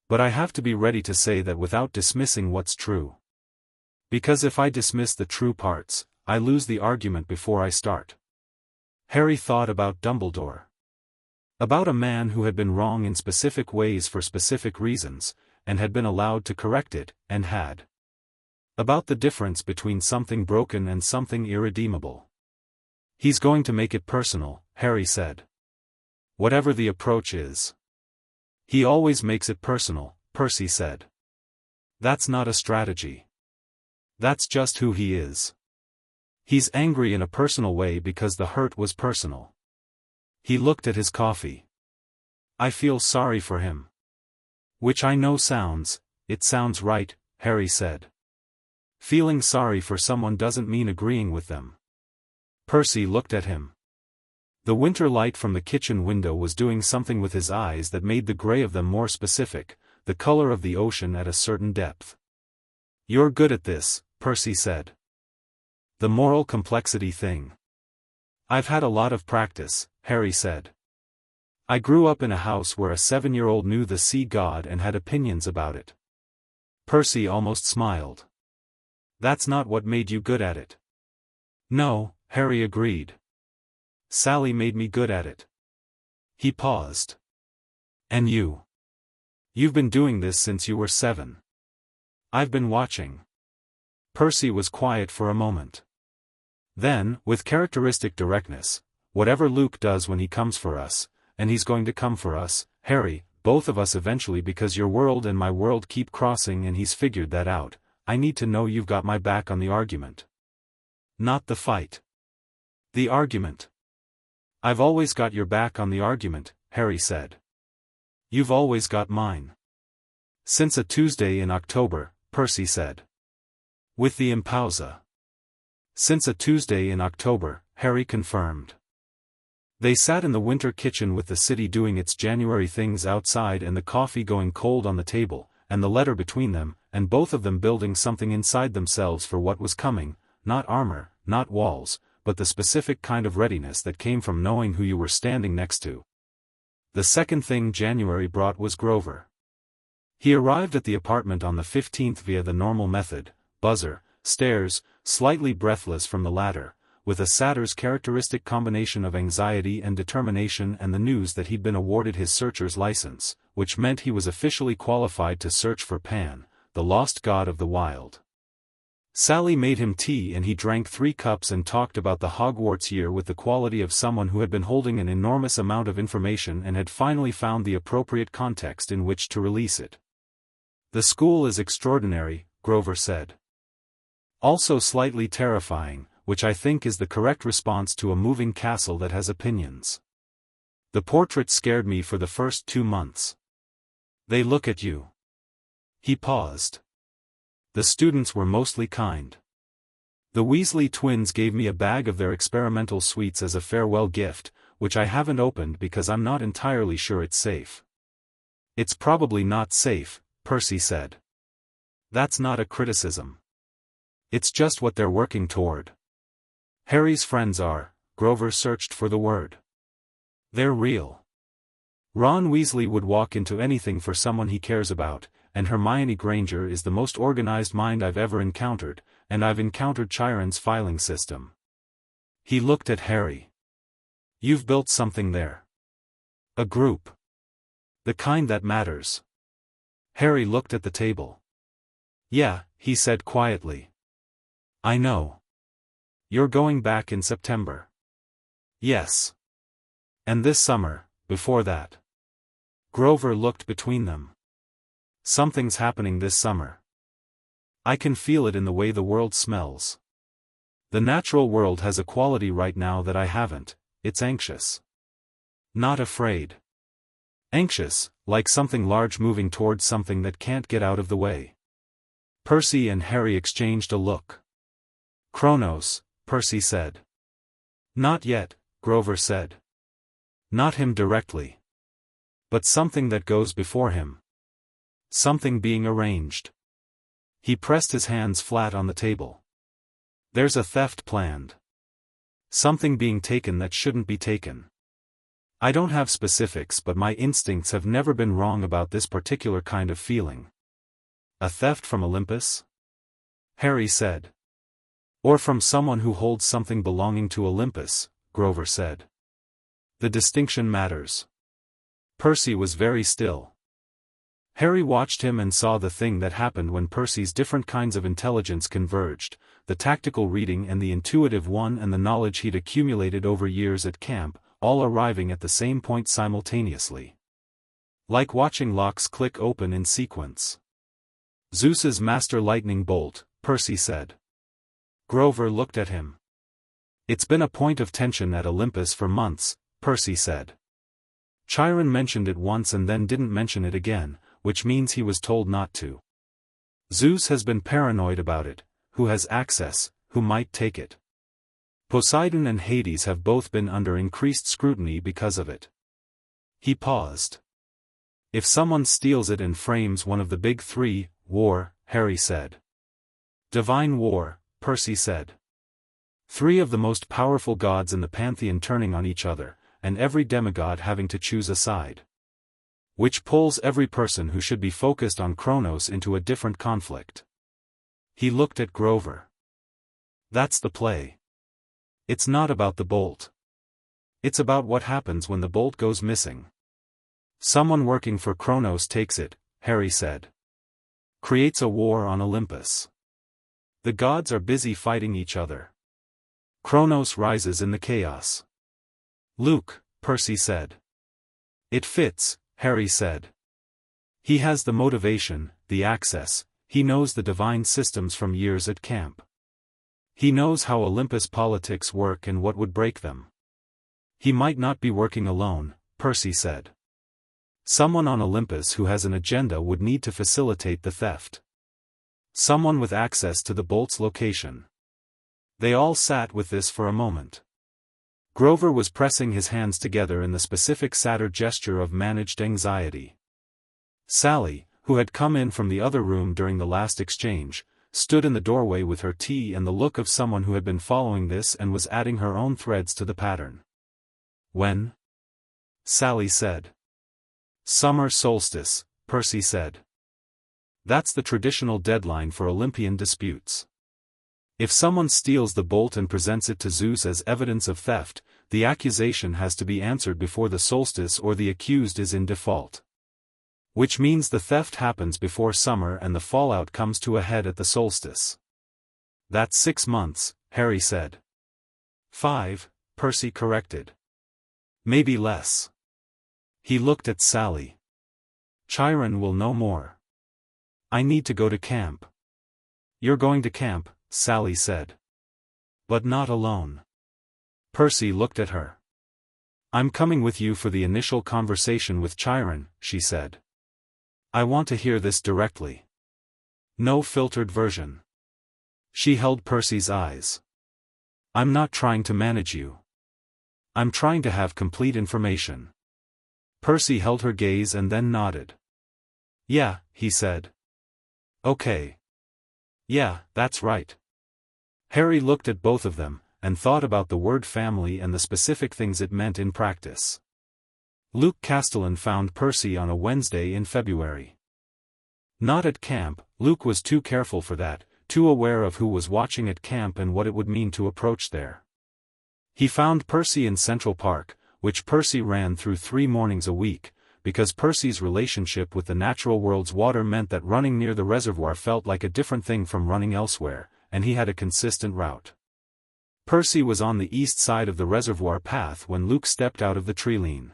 But I have to be ready to say that without dismissing what's true. Because if I dismiss the true parts, I lose the argument before I start. Harry thought about Dumbledore. About a man who had been wrong in specific ways for specific reasons, and had been allowed to correct it, and had. About the difference between something broken and something irredeemable. He's going to make it personal, Harry said. Whatever the approach is. He always makes it personal, Percy said. That's not a strategy. That's just who he is. He's angry in a personal way because the hurt was personal. He looked at his coffee. I feel sorry for him. Which I know it sounds right, Harry said. Feeling sorry for someone doesn't mean agreeing with them. Percy looked at him. The winter light from the kitchen window was doing something with his eyes that made the gray of them more specific, the color of the ocean at a certain depth. You're good at this, Percy said. The moral complexity thing. I've had a lot of practice, Harry said. I grew up in a house where a 7-year-old knew the sea god and had opinions about it. Percy almost smiled. That's not what made you good at it. No, Harry agreed. Sally made me good at it. He paused. And you? You've been doing this since you were 7. I've been watching. Percy was quiet for a moment. Then, with characteristic directness, whatever Luke does when he comes for us, and he's going to come for us, Harry, both of us eventually because your world and my world keep crossing and he's figured that out, I need to know you've got my back on the argument. Not the fight. The argument. I've always got your back on the argument, Harry said. You've always got mine. Since a Tuesday in October, Percy said. With the impausa. Since a Tuesday in October, Harry confirmed. They sat in the winter kitchen with the city doing its January things outside and the coffee going cold on the table, and the letter between them, and both of them building something inside themselves for what was coming, not armor, not walls, but the specific kind of readiness that came from knowing who you were standing next to. The second thing January brought was Grover. He arrived at the apartment on the 15th via the normal method, buzzer, stairs, slightly breathless from the ladder, with a satyr's characteristic combination of anxiety and determination and the news that he'd been awarded his searcher's license, which meant he was officially qualified to search for Pan, the lost god of the wild. Sally made him tea and he drank 3 cups and talked about the Hogwarts year with the quality of someone who had been holding an enormous amount of information and had finally found the appropriate context in which to release it. The school is extraordinary, Grover said. Also slightly terrifying, which I think is the correct response to a moving castle that has opinions. The portrait scared me for the first 2 months. They look at you. He paused. The students were mostly kind. The Weasley twins gave me a bag of their experimental sweets as a farewell gift, which I haven't opened because I'm not entirely sure it's safe. It's probably not safe, Percy said. That's not a criticism. It's just what they're working toward. Harry's friends are, Grover searched for the word. They're real. Ron Weasley would walk into anything for someone he cares about, and Hermione Granger is the most organized mind I've ever encountered, and I've encountered Chiron's filing system. He looked at Harry. You've built something there. A group. The kind that matters. Harry looked at the table. Yeah, he said quietly. I know. You're going back in September. Yes. And this summer, before that. Grover looked between them. Something's happening this summer. I can feel it in the way the world smells. The natural world has a quality right now that I haven't, it's anxious. Not afraid. Anxious, like something large moving towards something that can't get out of the way. Percy and Harry exchanged a look. Kronos, Percy said. Not yet, Grover said. Not him directly. But something that goes before him. Something being arranged. He pressed his hands flat on the table. There's a theft planned. Something being taken that shouldn't be taken. I don't have specifics, but my instincts have never been wrong about this particular kind of feeling. A theft from Olympus? Harry said. Or from someone who holds something belonging to Olympus, Grover said. The distinction matters. Percy was very still. Harry watched him and saw the thing that happened when Percy's different kinds of intelligence converged, the tactical reading and the intuitive one and the knowledge he'd accumulated over years at camp, all arriving at the same point simultaneously. Like watching locks click open in sequence. Zeus's master lightning bolt, Percy said. Grover looked at him. It's been a point of tension at Olympus for months, Percy said. Chiron mentioned it once and then didn't mention it again, which means he was told not to. Zeus has been paranoid about it, who has access, who might take it. Poseidon and Hades have both been under increased scrutiny because of it. He paused. If someone steals it and frames one of the big three, war, Harry said. Divine war, Percy said. Three of the most powerful gods in the pantheon turning on each other, and every demigod having to choose a side. Which pulls every person who should be focused on Kronos into a different conflict. He looked at Grover. That's the play. It's not about the bolt. It's about what happens when the bolt goes missing. Someone working for Kronos takes it, Harry said. Creates a war on Olympus. The gods are busy fighting each other. Kronos rises in the chaos. Luke, Percy said. It fits, Harry said. He has the motivation, the access, he knows the divine systems from years at camp. He knows how Olympus politics work and what would break them. He might not be working alone, Percy said. Someone on Olympus who has an agenda would need to facilitate the theft. Someone with access to the bolt's location. They all sat with this for a moment. Grover was pressing his hands together in the specific shatter gesture of managed anxiety. Sally, who had come in from the other room during the last exchange, stood in the doorway with her tea and the look of someone who had been following this and was adding her own threads to the pattern. When? Sally said. Summer solstice, Percy said. That's the traditional deadline for Olympian disputes. If someone steals the bolt and presents it to Zeus as evidence of theft, the accusation has to be answered before the solstice or the accused is in default. Which means the theft happens before summer and the fallout comes to a head at the solstice. That's 6 months, Harry said. 5, Percy corrected. Maybe less. He looked at Sally. Chiron will know more. I need to go to camp. You're going to camp, Sally said. But not alone. Percy looked at her. I'm coming with you for the initial conversation with Chiron, she said. I want to hear this directly. No filtered version. She held Percy's eyes. I'm not trying to manage you. I'm trying to have complete information. Percy held her gaze and then nodded. Yeah, he said. Okay. Yeah, that's right. Harry looked at both of them, and thought about the word family and the specific things it meant in practice. Luke Castellan found Percy on a Wednesday in February. Not at camp, Luke was too careful for that, too aware of who was watching at camp and what it would mean to approach there. He found Percy in Central Park, which Percy ran through 3 mornings a week, because Percy's relationship with the natural world's water meant that running near the reservoir felt like a different thing from running elsewhere, and he had a consistent route. Percy was on the east side of the reservoir path when Luke stepped out of the tree-line.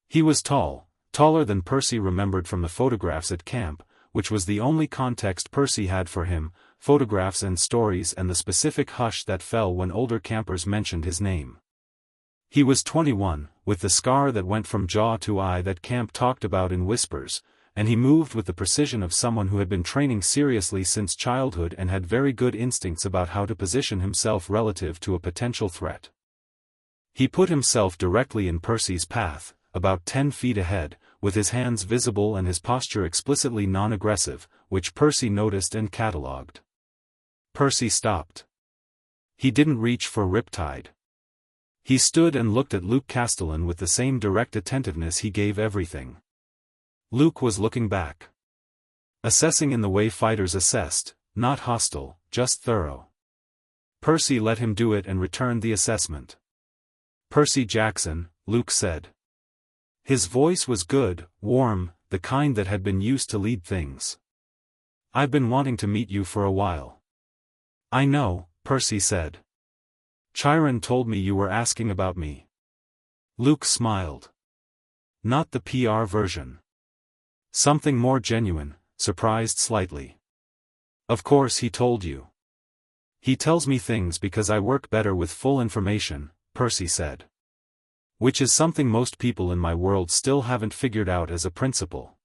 He was tall, taller than Percy remembered from the photographs at camp, which was the only context Percy had for him, photographs and stories and the specific hush that fell when older campers mentioned his name. He was 21, with the scar that went from jaw to eye that camp talked about in whispers, and he moved with the precision of someone who had been training seriously since childhood and had very good instincts about how to position himself relative to a potential threat. He put himself directly in Percy's path, about 10 feet ahead, with his hands visible and his posture explicitly non-aggressive, which Percy noticed and catalogued. Percy stopped. He didn't reach for Riptide. He stood and looked at Luke Castellan with the same direct attentiveness he gave everything. Luke was looking back. Assessing in the way fighters assessed, not hostile, just thorough. Percy let him do it and returned the assessment. Percy Jackson, Luke said. His voice was good, warm, the kind that had been used to lead things. "I've been wanting to meet you for a while." "I know," Percy said. "Chiron told me you were asking about me." Luke smiled. "Not the PR version. Something more genuine," surprised slightly. "Of course he told you." "He tells me things because I work better with full information," Percy said. "Which is something most people in my world still haven't figured out as a principle.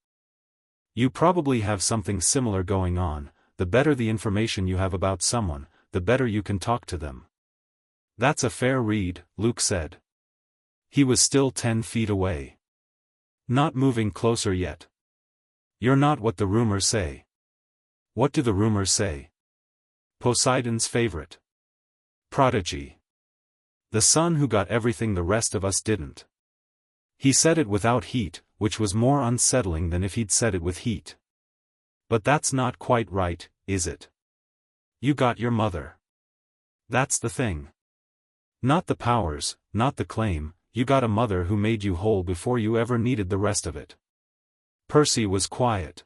You probably have something similar going on. The better the information you have about someone, the better you can talk to them." "That's a fair read," Luke said. He was still 10 feet away. "Not moving closer yet." "You're not what the rumors say." "What do the rumors say?" "Poseidon's favorite. Prodigy. The son who got everything the rest of us didn't." He said it without heat, which was more unsettling than if he'd said it with heat. "But that's not quite right, is it? You got your mother. That's the thing. Not the powers, not the claim, you got a mother who made you whole before you ever needed the rest of it." Percy was quiet.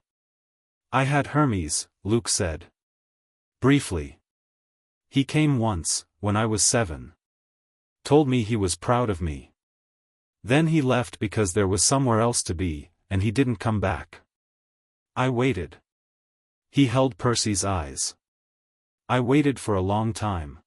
"I had Hermes," Luke said. "Briefly. He came once, when I was 7. Told me he was proud of me. Then he left because there was somewhere else to be, and he didn't come back. I waited." He held Percy's eyes. "I waited for a long time.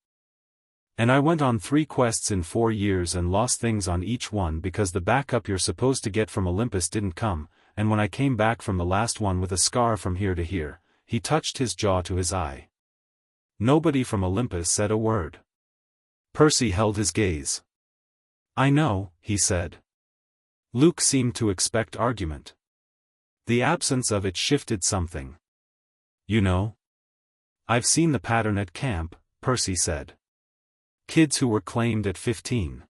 And I went on 3 quests in 4 years and lost things on each one because the backup you're supposed to get from Olympus didn't come, and when I came back from the last one with a scar from here to here," he touched his jaw to his eye. "Nobody from Olympus said a word." Percy held his gaze. "I know," he said. Luke seemed to expect argument. The absence of it shifted something. "You know? I've seen the pattern at camp," Percy said. "Kids who were claimed at 15.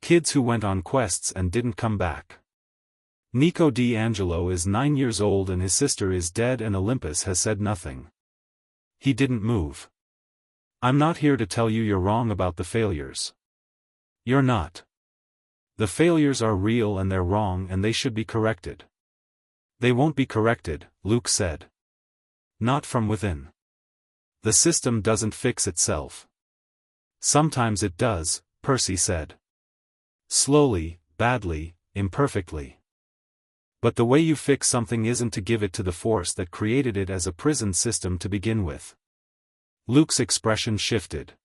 Kids who went on quests and didn't come back. Nico D'Angelo is 9 years old and his sister is dead and Olympus has said nothing. He didn't move. I'm not here to tell you you're wrong about the failures. You're not. The failures are real and they're wrong and they should be corrected." "They won't be corrected," Luke said. "Not from within. The system doesn't fix itself." "Sometimes it does," Percy said. "Slowly, badly, imperfectly. But the way you fix something isn't to give it to the force that created it as a prison system to begin with." Luke's expression shifted.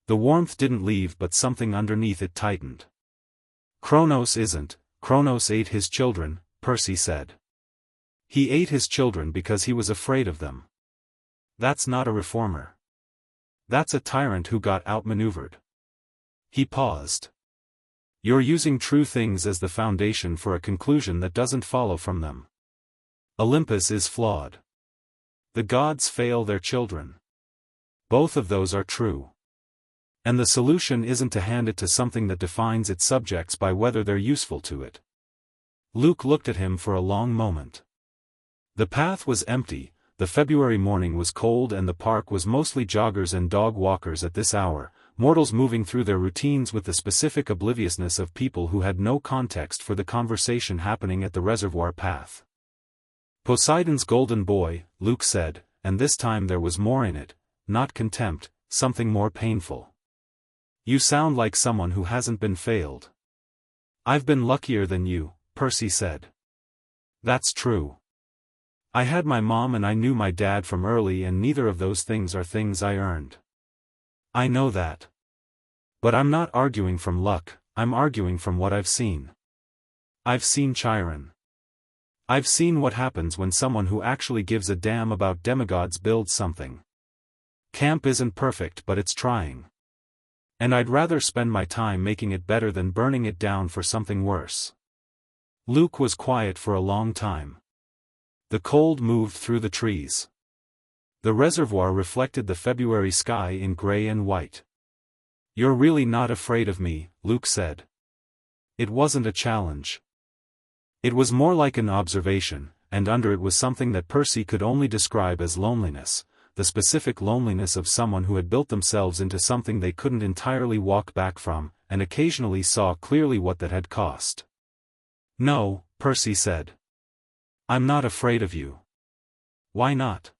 The warmth didn't leave but something underneath it tightened. "Kronos ate his children," Percy said. "He ate his children because he was afraid of them. That's not a reformer. That's a tyrant who got outmaneuvered." He paused. "You're using true things as the foundation for a conclusion that doesn't follow from them. Olympus is flawed. The gods fail their children. Both of those are true. And the solution isn't to hand it to something that defines its subjects by whether they're useful to it." Luke looked at him for a long moment. The path was empty, the February morning was cold and the park was mostly joggers and dog walkers at this hour, mortals moving through their routines with the specific obliviousness of people who had no context for the conversation happening at the reservoir path. "Poseidon's golden boy," Luke said, and this time there was more in it, not contempt, something more painful. "You sound like someone who hasn't been failed." "I've been luckier than you," Percy said. "That's true. I had my mom and I knew my dad from early and neither of those things are things I earned. I know that. But I'm not arguing from luck, I'm arguing from what I've seen. I've seen Chiron. I've seen what happens when someone who actually gives a damn about demigods builds something. Camp isn't perfect but it's trying. And I'd rather spend my time making it better than burning it down for something worse." Luke was quiet for a long time. The cold moved through the trees. The reservoir reflected the February sky in gray and white. "You're really not afraid of me," Luke said. It wasn't a challenge. It was more like an observation, and under it was something that Percy could only describe as loneliness, the specific loneliness of someone who had built themselves into something they couldn't entirely walk back from, and occasionally saw clearly what that had cost. "No," Percy said. I'm not afraid of you. Why not?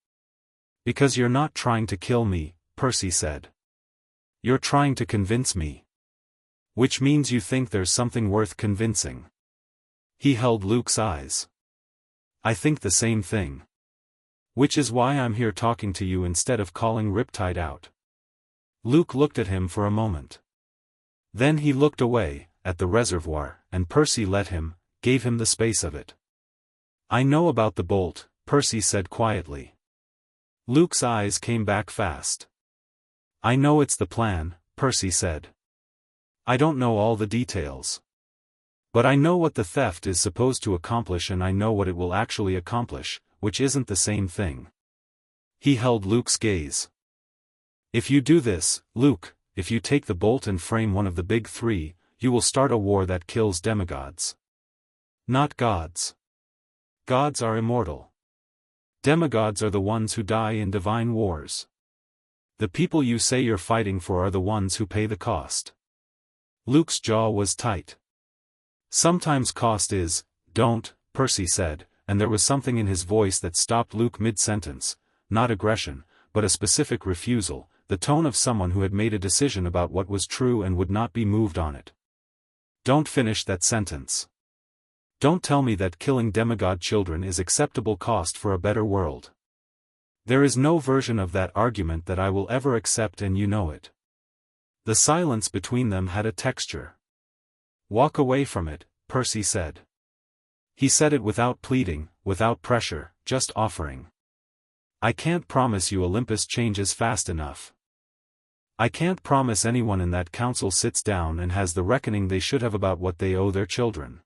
Because you're not trying to kill me, Percy said. You're trying to convince me. Which means you think there's something worth convincing. He held Luke's eyes. I think the same thing. Which is why I'm here talking to you instead of calling Riptide out. Luke looked at him for a moment. Then he looked away, at the reservoir, and Percy let him, gave him the space of it. I know about the bolt, Percy said quietly. Luke's eyes came back fast. I know it's the plan, Percy said. I don't know all the details. But I know what the theft is supposed to accomplish and I know what it will actually accomplish, which isn't the same thing. He held Luke's gaze. If you do this, Luke, if you take the bolt and frame one of the big three, you will start a war that kills demigods. Not gods. Gods are immortal. Demigods are the ones who die in divine wars. The people you say you're fighting for are the ones who pay the cost. Luke's jaw was tight. Sometimes cost is, don't, Percy said, and there was something in his voice that stopped Luke mid-sentence, not aggression, but a specific refusal, the tone of someone who had made a decision about what was true and would not be moved on it. Don't finish that sentence. Don't tell me that killing demigod children is acceptable cost for a better world. There is no version of that argument that I will ever accept and you know it. The silence between them had a texture. Walk away from it, Percy said. He said it without pleading, without pressure, just offering. I can't promise you Olympus changes fast enough. I can't promise anyone in that council sits down and has the reckoning they should have about what they owe their children.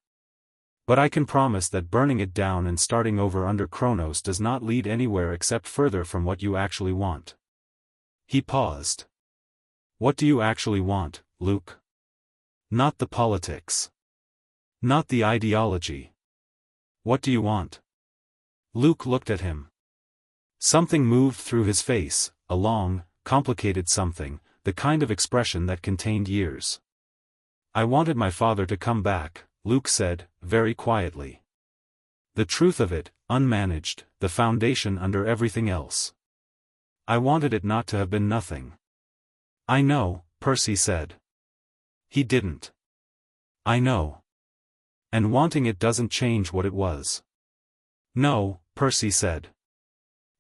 But I can promise that burning it down and starting over under Kronos does not lead anywhere except further from what you actually want. He paused. What do you actually want, Luke? Not the politics. Not the ideology. What do you want? Luke looked at him. Something moved through his face, a long, complicated something, the kind of expression that contained years. I wanted my father to come back, Luke said, very quietly. The truth of it, unmanaged, the foundation under everything else. I wanted it not to have been nothing. I know, Percy said. He didn't. I know. And wanting it doesn't change what it was. No, Percy said.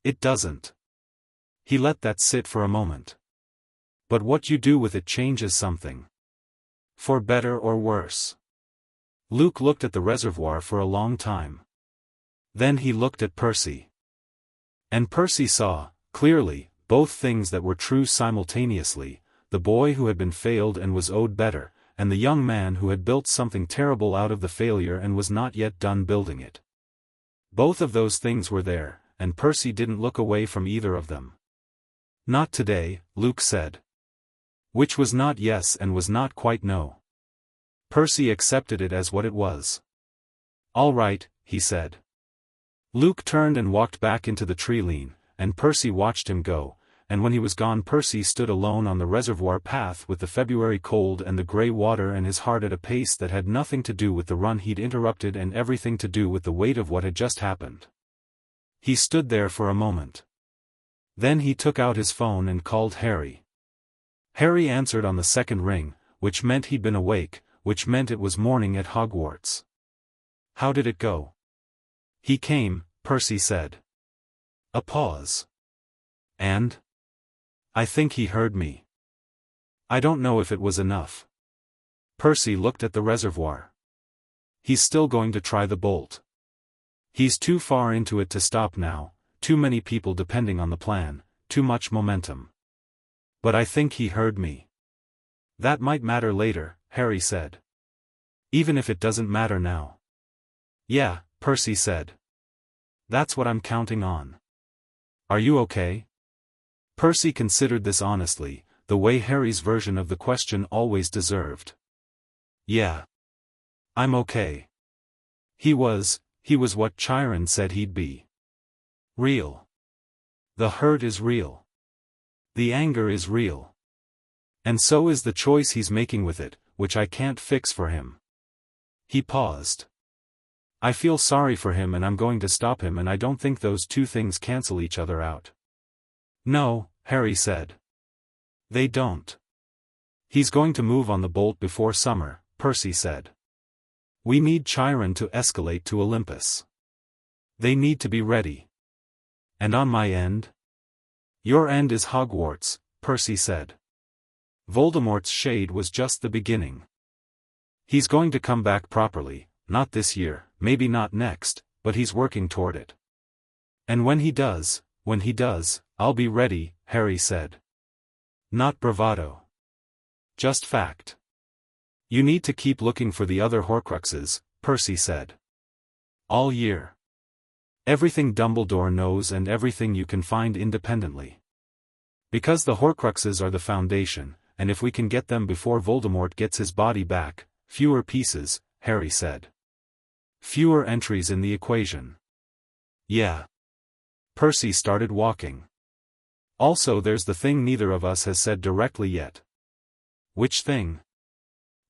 It doesn't. He let that sit for a moment. But what you do with it changes something. For better or worse. Luke looked at the reservoir for a long time. Then he looked at Percy. And Percy saw, clearly, both things that were true simultaneously, the boy who had been failed and was owed better, and the young man who had built something terrible out of the failure and was not yet done building it. Both of those things were there, and Percy didn't look away from either of them. Not today, Luke said. Which was not yes and was not quite no. Percy accepted it as what it was. All right, he said. Luke turned and walked back into the tree line, and Percy watched him go, and when he was gone Percy stood alone on the reservoir path with the February cold and the grey water and his heart at a pace that had nothing to do with the run he'd interrupted and everything to do with the weight of what had just happened. He stood there for a moment. Then he took out his phone and called Harry. Harry answered on the second ring, which meant he'd been awake, which meant it was morning at Hogwarts. How did it go? He came, Percy said. A pause. And? I think he heard me. I don't know if it was enough. Percy looked at the reservoir. He's still going to try the bolt. He's too far into it to stop now, too many people depending on the plan, too much momentum. But I think he heard me. That might matter later, Harry said. Even if it doesn't matter now. Yeah, Percy said. That's what I'm counting on. Are you okay? Percy considered this honestly, the way Harry's version of the question always deserved. Yeah. I'm okay. He was what Chiron said he'd be. Real. The hurt is real. The anger is real. And so is the choice he's making with it, which I can't fix for him. He paused. I feel sorry for him and I'm going to stop him, and I don't think those two things cancel each other out. No, Harry said. They don't. He's going to move on the bolt before summer, Percy said. We need Chiron to escalate to Olympus. They need to be ready. And on my end? Your end is Hogwarts, Percy said. Voldemort's shade was just the beginning. He's going to come back properly, not this year, maybe not next, but he's working toward it. And when he does, I'll be ready, Harry said. Not bravado. Just fact. You need to keep looking for the other Horcruxes, Percy said. All year. Everything Dumbledore knows and everything you can find independently. Because the Horcruxes are the foundation, and if we can get them before Voldemort gets his body back, fewer pieces, Harry said. Fewer entries in the equation. Yeah. Percy started walking. Also, there's the thing neither of us has said directly yet. Which thing?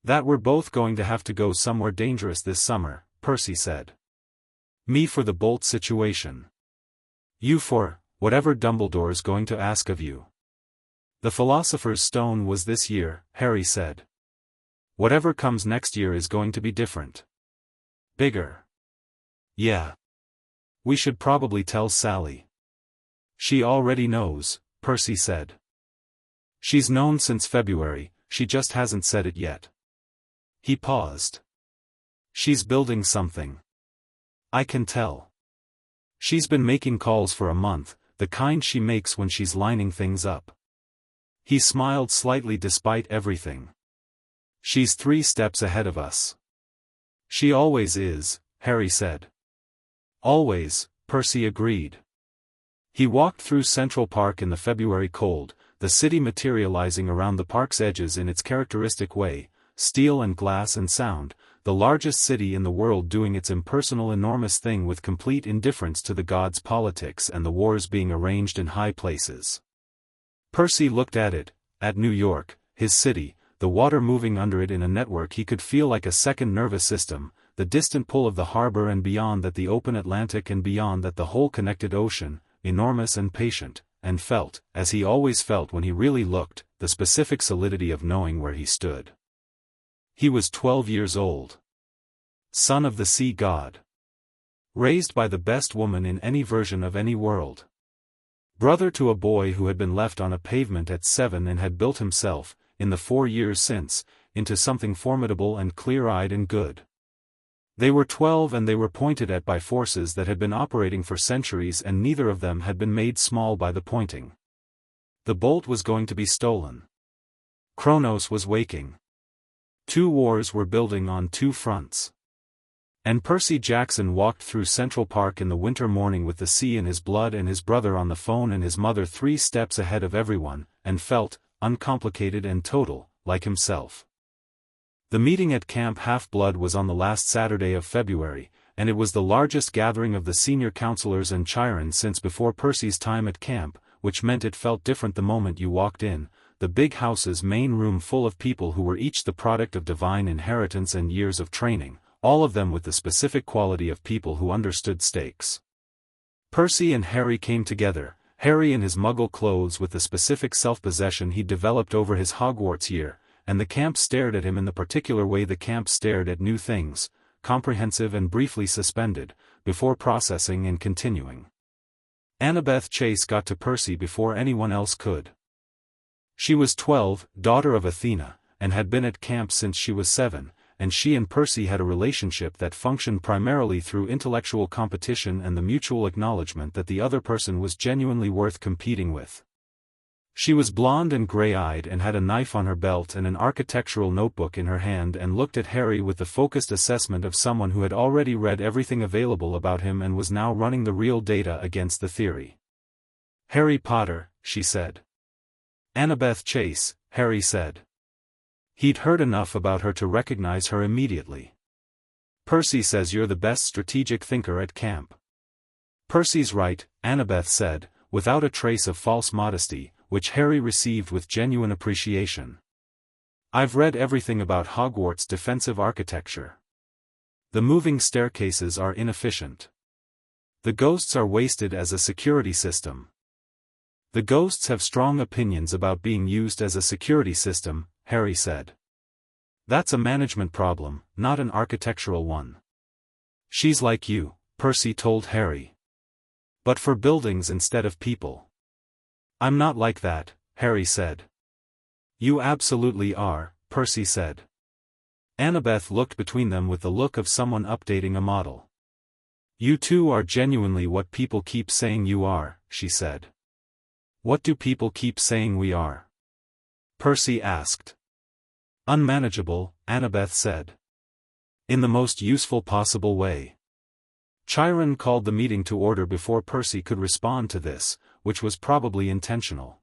That we're both going to have to go somewhere dangerous this summer, Percy said. Me for the bolt situation. You for whatever Dumbledore's going to ask of you. The Philosopher's Stone was this year, Harry said. Whatever comes next year is going to be different. Bigger. Yeah. We should probably tell Sally. She already knows, Percy said. She's known since February, she just hasn't said it yet. He paused. She's building something. I can tell. She's been making calls for a month, the kind she makes when she's lining things up. He smiled slightly despite everything. She's 3 steps ahead of us. She always is, Harry said. Always, Percy agreed. He walked through Central Park in the February cold, the city materializing around the park's edges in its characteristic way, steel and glass and sound, the largest city in the world doing its impersonal enormous thing with complete indifference to the gods' politics and the wars being arranged in high places. Percy looked at it, at New York, his city, the water moving under it in a network he could feel like a second nervous system, the distant pull of the harbor and beyond that the open Atlantic and beyond that the whole connected ocean, enormous and patient, and felt, as he always felt when he really looked, the specific solidity of knowing where he stood. He was 12 years old. Son of the sea god. Raised by the best woman in any version of any world. Brother to a boy who had been left on a pavement at 7 and had built himself, in the 4 years since, into something formidable and clear-eyed and good. They were 12 and they were pointed at by forces that had been operating for centuries and neither of them had been made small by the pointing. The bolt was going to be stolen. Kronos was waking. 2 wars were building on 2 fronts. And Percy Jackson walked through Central Park in the winter morning with the sea in his blood and his brother on the phone and his mother 3 steps ahead of everyone, and felt, uncomplicated and total, like himself. The meeting at Camp Half-Blood was on the last Saturday of February, and it was the largest gathering of the senior counselors and Chiron since before Percy's time at camp, which meant it felt different the moment you walked in, the big house's main room full of people who were each the product of divine inheritance and years of training, all of them with the specific quality of people who understood stakes. Percy and Harry came together, Harry in his muggle clothes with the specific self-possession he'd developed over his Hogwarts year, and the camp stared at him in the particular way the camp stared at new things, comprehensive and briefly suspended, before processing and continuing. Annabeth Chase got to Percy before anyone else could. She was 12, daughter of Athena, and had been at camp since she was 7, and she and Percy had a relationship that functioned primarily through intellectual competition and the mutual acknowledgement that the other person was genuinely worth competing with. She was blonde and gray-eyed and had a knife on her belt and an architectural notebook in her hand and looked at Harry with the focused assessment of someone who had already read everything available about him and was now running the real data against the theory. "Harry Potter," she said. "Annabeth Chase," Harry said. He'd heard enough about her to recognize her immediately. "Percy says you're the best strategic thinker at camp." "Percy's right," Annabeth said, without a trace of false modesty, which Harry received with genuine appreciation. "I've read everything about Hogwarts' defensive architecture. The moving staircases are inefficient. The ghosts are wasted as a security system. The ghosts have strong opinions about being used as a security system, Harry said. That's a management problem, not an architectural one. She's like you, Percy told Harry. But for buildings instead of people. I'm not like that, Harry said. You absolutely are, Percy said. Annabeth looked between them with the look of someone updating a model. You two are genuinely what people keep saying you are, she said. What do people keep saying we are? Percy asked. Unmanageable, Annabeth said. In the most useful possible way. Chiron called the meeting to order before Percy could respond to this, which was probably intentional.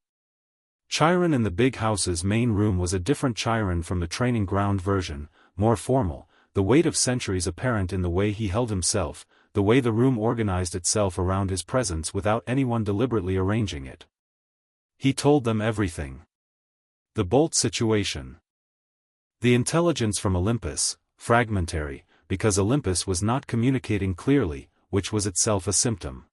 Chiron in the big house's main room was a different Chiron from the training ground version, more formal, the weight of centuries apparent in the way he held himself, the way the room organized itself around his presence without anyone deliberately arranging it. He told them everything. The Bolt situation. The intelligence from Olympus, fragmentary, because Olympus was not communicating clearly, which was itself a symptom.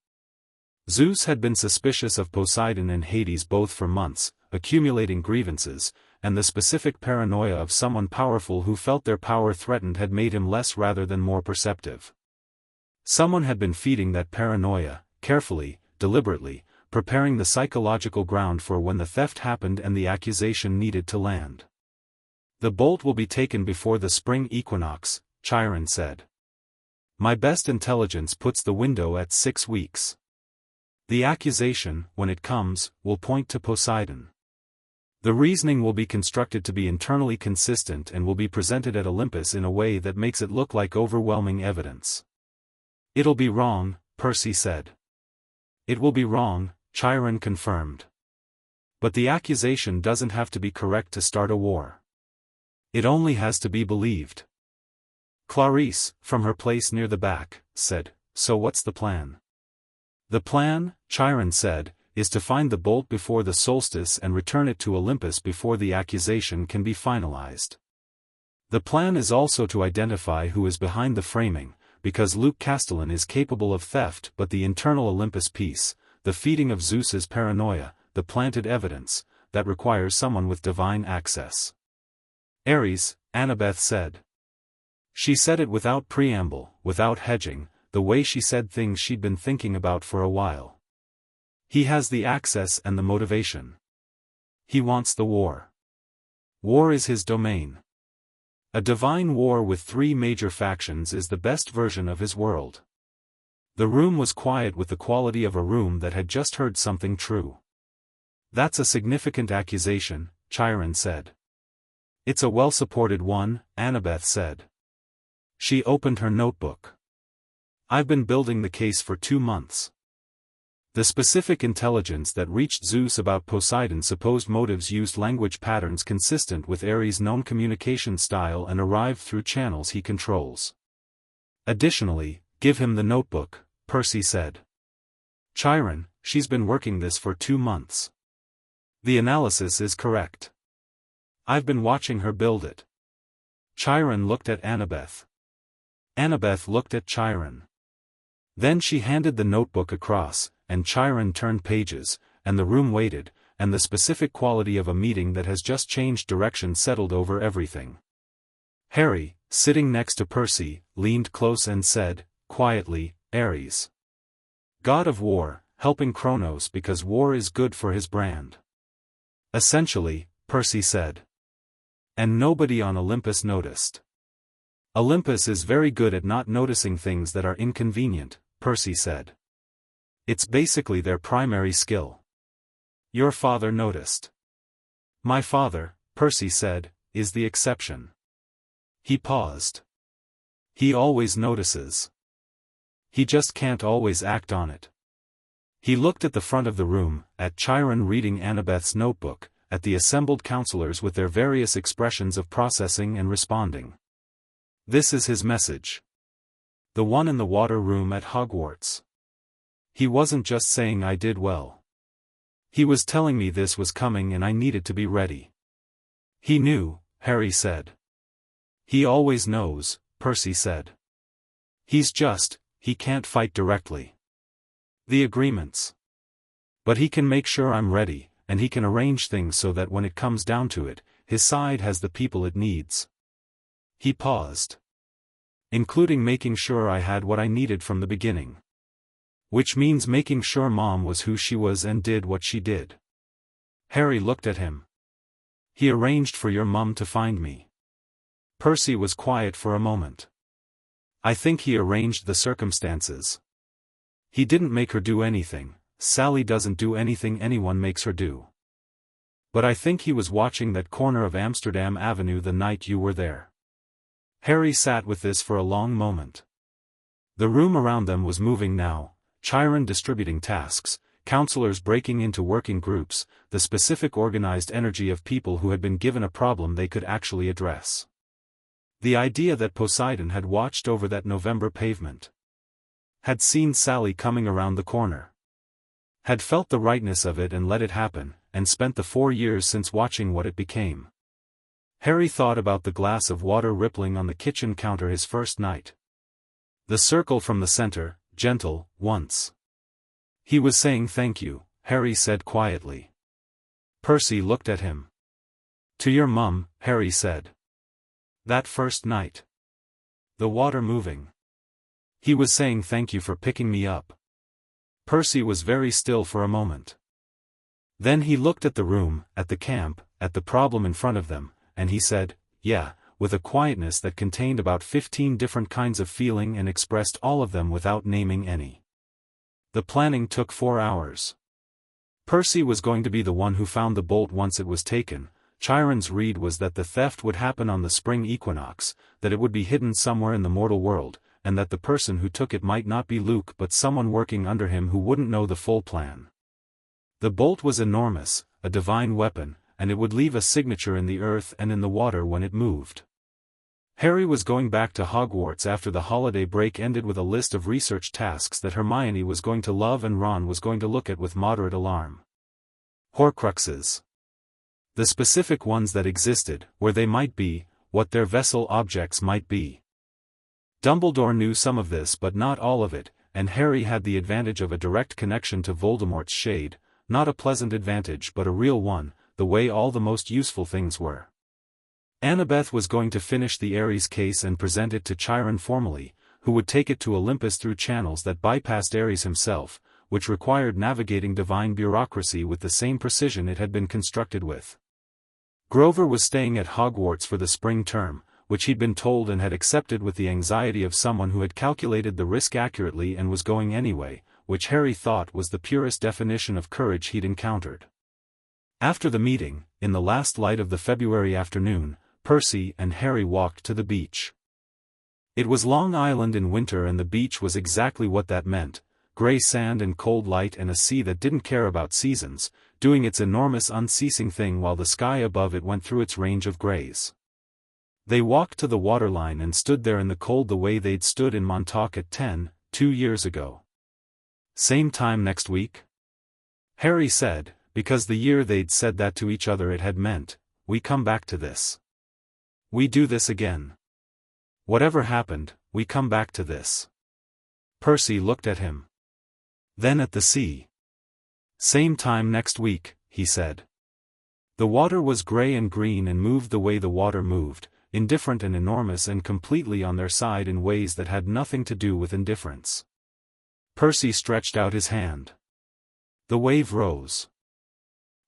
Zeus had been suspicious of Poseidon and Hades both for months, accumulating grievances, and the specific paranoia of someone powerful who felt their power threatened had made him less rather than more perceptive. Someone had been feeding that paranoia, carefully, deliberately, preparing the psychological ground for when the theft happened and the accusation needed to land. The bolt will be taken before the spring equinox, Chiron said. My best intelligence puts the window at 6 weeks. The accusation, when it comes, will point to Poseidon. The reasoning will be constructed to be internally consistent and will be presented at Olympus in a way that makes it look like overwhelming evidence. It'll be wrong, Percy said. It will be wrong, Chiron confirmed. But the accusation doesn't have to be correct to start a war. It only has to be believed. Clarice, from her place near the back, said, So what's the plan? The plan, Chiron said, is to find the bolt before the solstice and return it to Olympus before the accusation can be finalized. The plan is also to identify who is behind the framing, because Luke Castellan is capable of theft, but the internal Olympus piece, the feeding of Zeus's paranoia, the planted evidence, that requires someone with divine access. Ares, Annabeth said. She said it without preamble, without hedging, the way she said things she'd been thinking about for a while. He has the access and the motivation. He wants the war. War is his domain. A divine war with 3 major factions is the best version of his world. The room was quiet with the quality of a room that had just heard something true. That's a significant accusation, Chiron said. It's a well-supported one, Annabeth said. She opened her notebook. I've been building the case for 2 months. The specific intelligence that reached Zeus about Poseidon's supposed motives used language patterns consistent with Ares' known communication style and arrived through channels he controls. Additionally, give him the notebook, Percy said. Chiron, she's been working this for 2 months. The analysis is correct. I've been watching her build it. Chiron looked at Annabeth. Annabeth looked at Chiron. Then she handed the notebook across, and Chiron turned pages, and the room waited, and the specific quality of a meeting that has just changed direction settled over everything. Harry, sitting next to Percy, leaned close and said, quietly, Ares. God of war, helping Kronos because war is good for his brand. Essentially, Percy said. And nobody on Olympus noticed. Olympus is very good at not noticing things that are inconvenient, Percy said. It's basically their primary skill. Your father noticed. My father, Percy said, is the exception. He paused. He always notices. He just can't always act on it. He looked at the front of the room, at Chiron reading Annabeth's notebook, at the assembled counselors with their various expressions of processing and responding. This is his message. The one in the water room at Hogwarts. He wasn't just saying I did well. He was telling me this was coming and I needed to be ready. He knew, Harry said. He always knows, Percy said. He can't fight directly. The agreements. But he can make sure I'm ready, and he can arrange things so that when it comes down to it, his side has the people it needs. He paused. Including making sure I had what I needed from the beginning. Which means making sure Mom was who she was and did what she did. Harry looked at him. He arranged for your mum to find me. Percy was quiet for a moment. I think he arranged the circumstances. He didn't make her do anything. Sally doesn't do anything anyone makes her do. But I think he was watching that corner of Amsterdam Avenue the night you were there. Harry sat with this for a long moment. The room around them was moving now, Chiron distributing tasks, counselors breaking into working groups, the specific organized energy of people who had been given a problem they could actually address. The idea that Poseidon had watched over that November pavement. Had seen Sally coming around the corner. Had felt the rightness of it and let it happen, and spent the 4 years since watching what it became. Harry thought about the glass of water rippling on the kitchen counter his first night. The circle from the center, gentle, once. He was saying thank you, Harry said quietly. Percy looked at him. To your mum, Harry said. That first night. The water moving. He was saying thank you for picking me up. Percy was very still for a moment. Then he looked at the room, at the camp, at the problem in front of them, and he said, yeah, with a quietness that contained about 15 different kinds of feeling and expressed all of them without naming any. The planning took 4 hours. Percy was going to be the one who found the bolt once it was taken. Chiron's read was that the theft would happen on the spring equinox, that it would be hidden somewhere in the mortal world, and that the person who took it might not be Luke but someone working under him who wouldn't know the full plan. The bolt was enormous, a divine weapon, and it would leave a signature in the earth and in the water when it moved. Harry was going back to Hogwarts after the holiday break ended with a list of research tasks that Hermione was going to love and Ron was going to look at with moderate alarm. Horcruxes. The specific ones that existed, where they might be, what their vessel objects might be. Dumbledore knew some of this but not all of it, and Harry had the advantage of a direct connection to Voldemort's shade, not a pleasant advantage but a real one, the way all the most useful things were. Annabeth was going to finish the Ares case and present it to Chiron formally, who would take it to Olympus through channels that bypassed Ares himself, which required navigating divine bureaucracy with the same precision it had been constructed with. Grover was staying at Hogwarts for the spring term, which he'd been told and had accepted with the anxiety of someone who had calculated the risk accurately and was going anyway, which Harry thought was the purest definition of courage he'd encountered. After the meeting, in the last light of the February afternoon, Percy and Harry walked to the beach. It was Long Island in winter and the beach was exactly what that meant, grey sand and cold light and a sea that didn't care about seasons, doing its enormous unceasing thing while the sky above it went through its range of greys. They walked to the waterline and stood there in the cold the way they'd stood in Montauk at 2 years ago. Same time next week? Harry said, because the year they'd said that to each other it had meant, we come back to this. We do this again. Whatever happened, we come back to this. Percy looked at him. Then at the sea. Same time next week, he said. The water was grey and green and moved the way the water moved, indifferent and enormous and completely on their side in ways that had nothing to do with indifference. Percy stretched out his hand. The wave rose.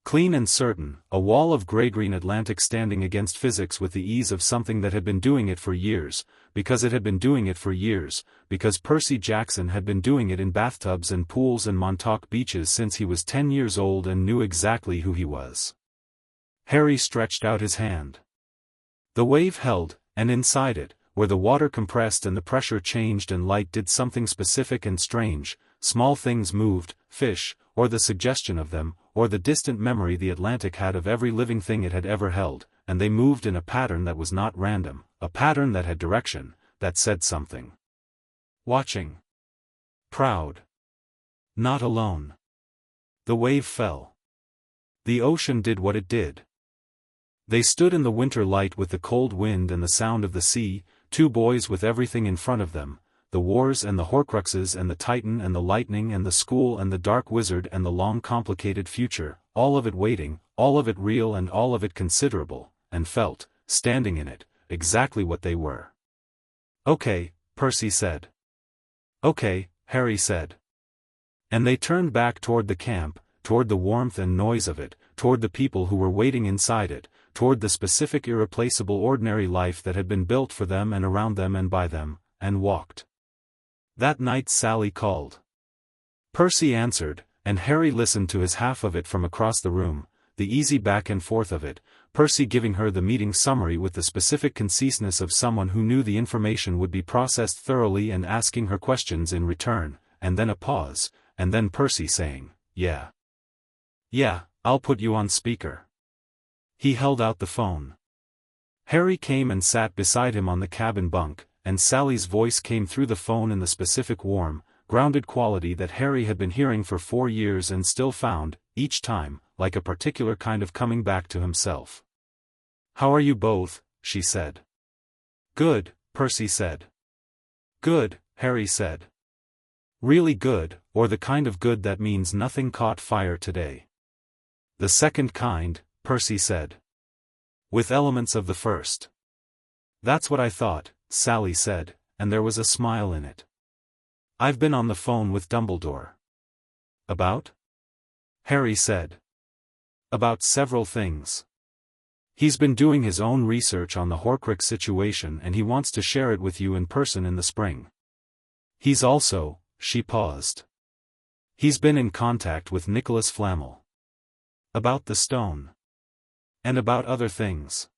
Clean and certain, a wall of grey-green Atlantic standing against physics with the ease of something that had been doing it for years, because it had been doing it for years, because Percy Jackson had been doing it in bathtubs and pools and Montauk beaches since he was 10 years old and knew exactly who he was. Harry stretched out his hand. The wave held, and inside it, where the water compressed and the pressure changed and light did something specific and strange, small things moved, fish, or the suggestion of them, or the distant memory the Atlantic had of every living thing it had ever held, and they moved in a pattern that was not random, a pattern that had direction, that said something. Watching. Proud. Not alone. The wave fell. The ocean did what it did. They stood in the winter light with the cold wind and the sound of the sea, two boys with everything in front of them, the wars and the Horcruxes and the Titan and the lightning and the school and the dark wizard and the long complicated future, all of it waiting, all of it real and all of it considerable, and felt, standing in it, exactly what they were. "Okay," Percy said. "Okay," Harry said. And they turned back toward the camp, toward the warmth and noise of it, toward the people who were waiting inside it, toward the specific irreplaceable ordinary life that had been built for them and around them and by them, and walked. That night Sally called. Percy answered, and Harry listened to his half of it from across the room, the easy back and forth of it, Percy giving her the meeting summary with the specific conciseness of someone who knew the information would be processed thoroughly and asking her questions in return, and then a pause, and then Percy saying, "Yeah. Yeah, I'll put you on speaker." He held out the phone. Harry came and sat beside him on the cabin bunk, and Sally's voice came through the phone in the specific warm, grounded quality that Harry had been hearing for 4 years and still found, each time, like a particular kind of coming back to himself. "How are you both?" she said. "Good," Percy said. "Good," Harry said. "Really good, or the kind of good that means nothing caught fire today." "The second kind," Percy said. "With elements of the first." "That's what I thought," Sally said, and there was a smile in it. "I've been on the phone with Dumbledore." "About?" Harry said. "About several things. He's been doing his own research on the Horcrux situation and he wants to share it with you in person in the spring. He's also," she paused. "He's been in contact with Nicholas Flamel. About the stone. And about other things."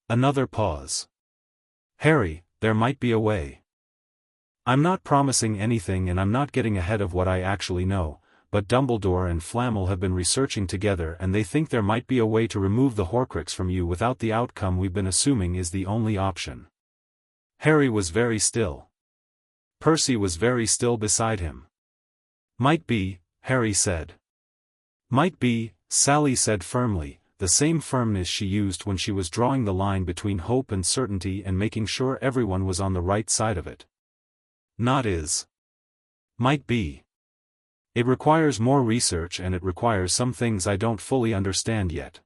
Another pause. "Harry, there might be a way. I'm not promising anything and I'm not getting ahead of what I actually know, but Dumbledore and Flamel have been researching together and they think there might be a way to remove the Horcrux from you without the outcome we've been assuming is the only option." Harry was very still. Percy was very still beside him. "Might be," Harry said. "Might be," Sally said firmly, the same firmness she used when she was drawing the line between hope and certainty and making sure everyone was on the right side of it. "Not is. Might be. It requires more research and it requires some things I don't fully understand yet.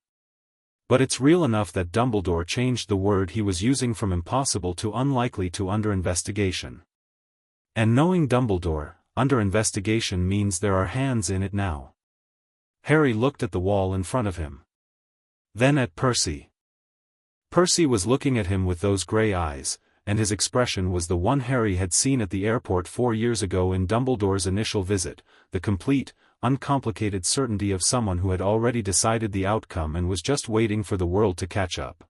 But it's real enough that Dumbledore changed the word he was using from impossible to unlikely to under investigation. And knowing Dumbledore, under investigation means there are hands in it now." Harry looked at the wall in front of him. Then at Percy. Percy was looking at him with those grey eyes, and his expression was the one Harry had seen at the airport 4 years ago in Dumbledore's initial visit, the complete, uncomplicated certainty of someone who had already decided the outcome and was just waiting for the world to catch up.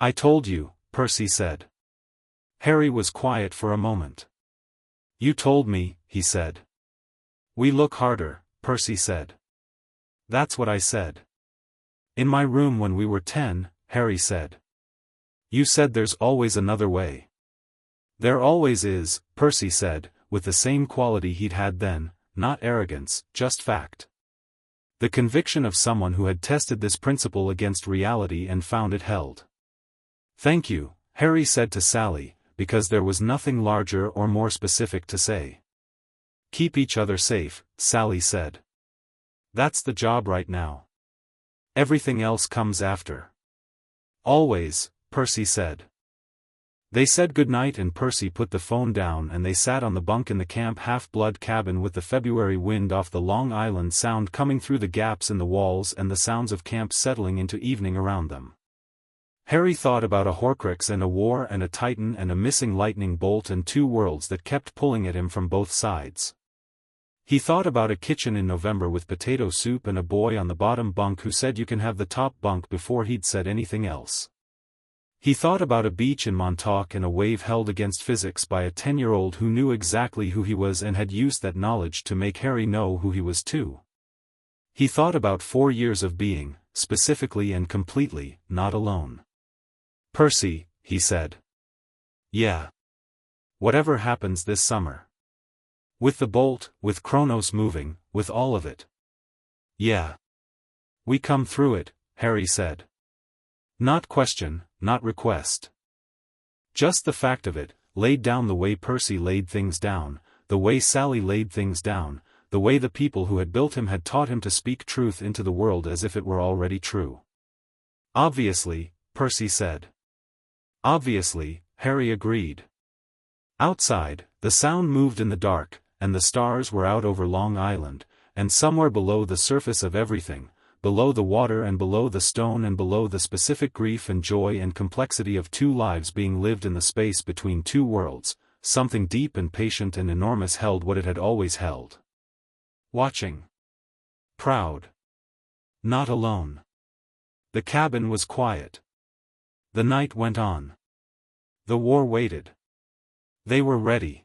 "I told you," Percy said. Harry was quiet for a moment. "You told me," he said. "We look harder," Percy said. "That's what I said. In my room when we were 10, Harry said. You said there's always another way." "There always is," Percy said, with the same quality he'd had then, not arrogance, just fact. The conviction of someone who had tested this principle against reality and found it held. "Thank you," Harry said to Sally, because there was nothing larger or more specific to say. "Keep each other safe," Sally said. "That's the job right now. Everything else comes after." "Always," Percy said. They said goodnight and Percy put the phone down and they sat on the bunk in the camp half-blood cabin with the February wind off the Long Island Sound coming through the gaps in the walls and the sounds of camp settling into evening around them. Harry thought about a Horcrux and a war and a Titan and a missing lightning bolt and 2 worlds that kept pulling at him from both sides. He thought about a kitchen in November with potato soup and a boy on the bottom bunk who said you can have the top bunk before he'd said anything else. He thought about a beach in Montauk and a wave held against physics by a 10-year-old who knew exactly who he was and had used that knowledge to make Harry know who he was too. He thought about 4 years of being, specifically and completely, not alone. "Percy," he said. "Yeah. Whatever happens this summer. With the bolt, with Kronos moving, with all of it. Yeah. We come through it," Harry said. Not question, not request. Just the fact of it, laid down the way Percy laid things down, the way Sally laid things down, the way the people who had built him had taught him to speak truth into the world as if it were already true. Obviously, Percy said. Obviously, Harry agreed. Outside, the sound moved in the dark, and the stars were out over Long Island, and somewhere below the surface of everything, below the water and below the stone and below the specific grief and joy and complexity of two lives being lived in the space between two worlds, something deep and patient and enormous held what it had always held. Watching. Proud. Not alone. The cabin was quiet. The night went on. The war waited. They were ready.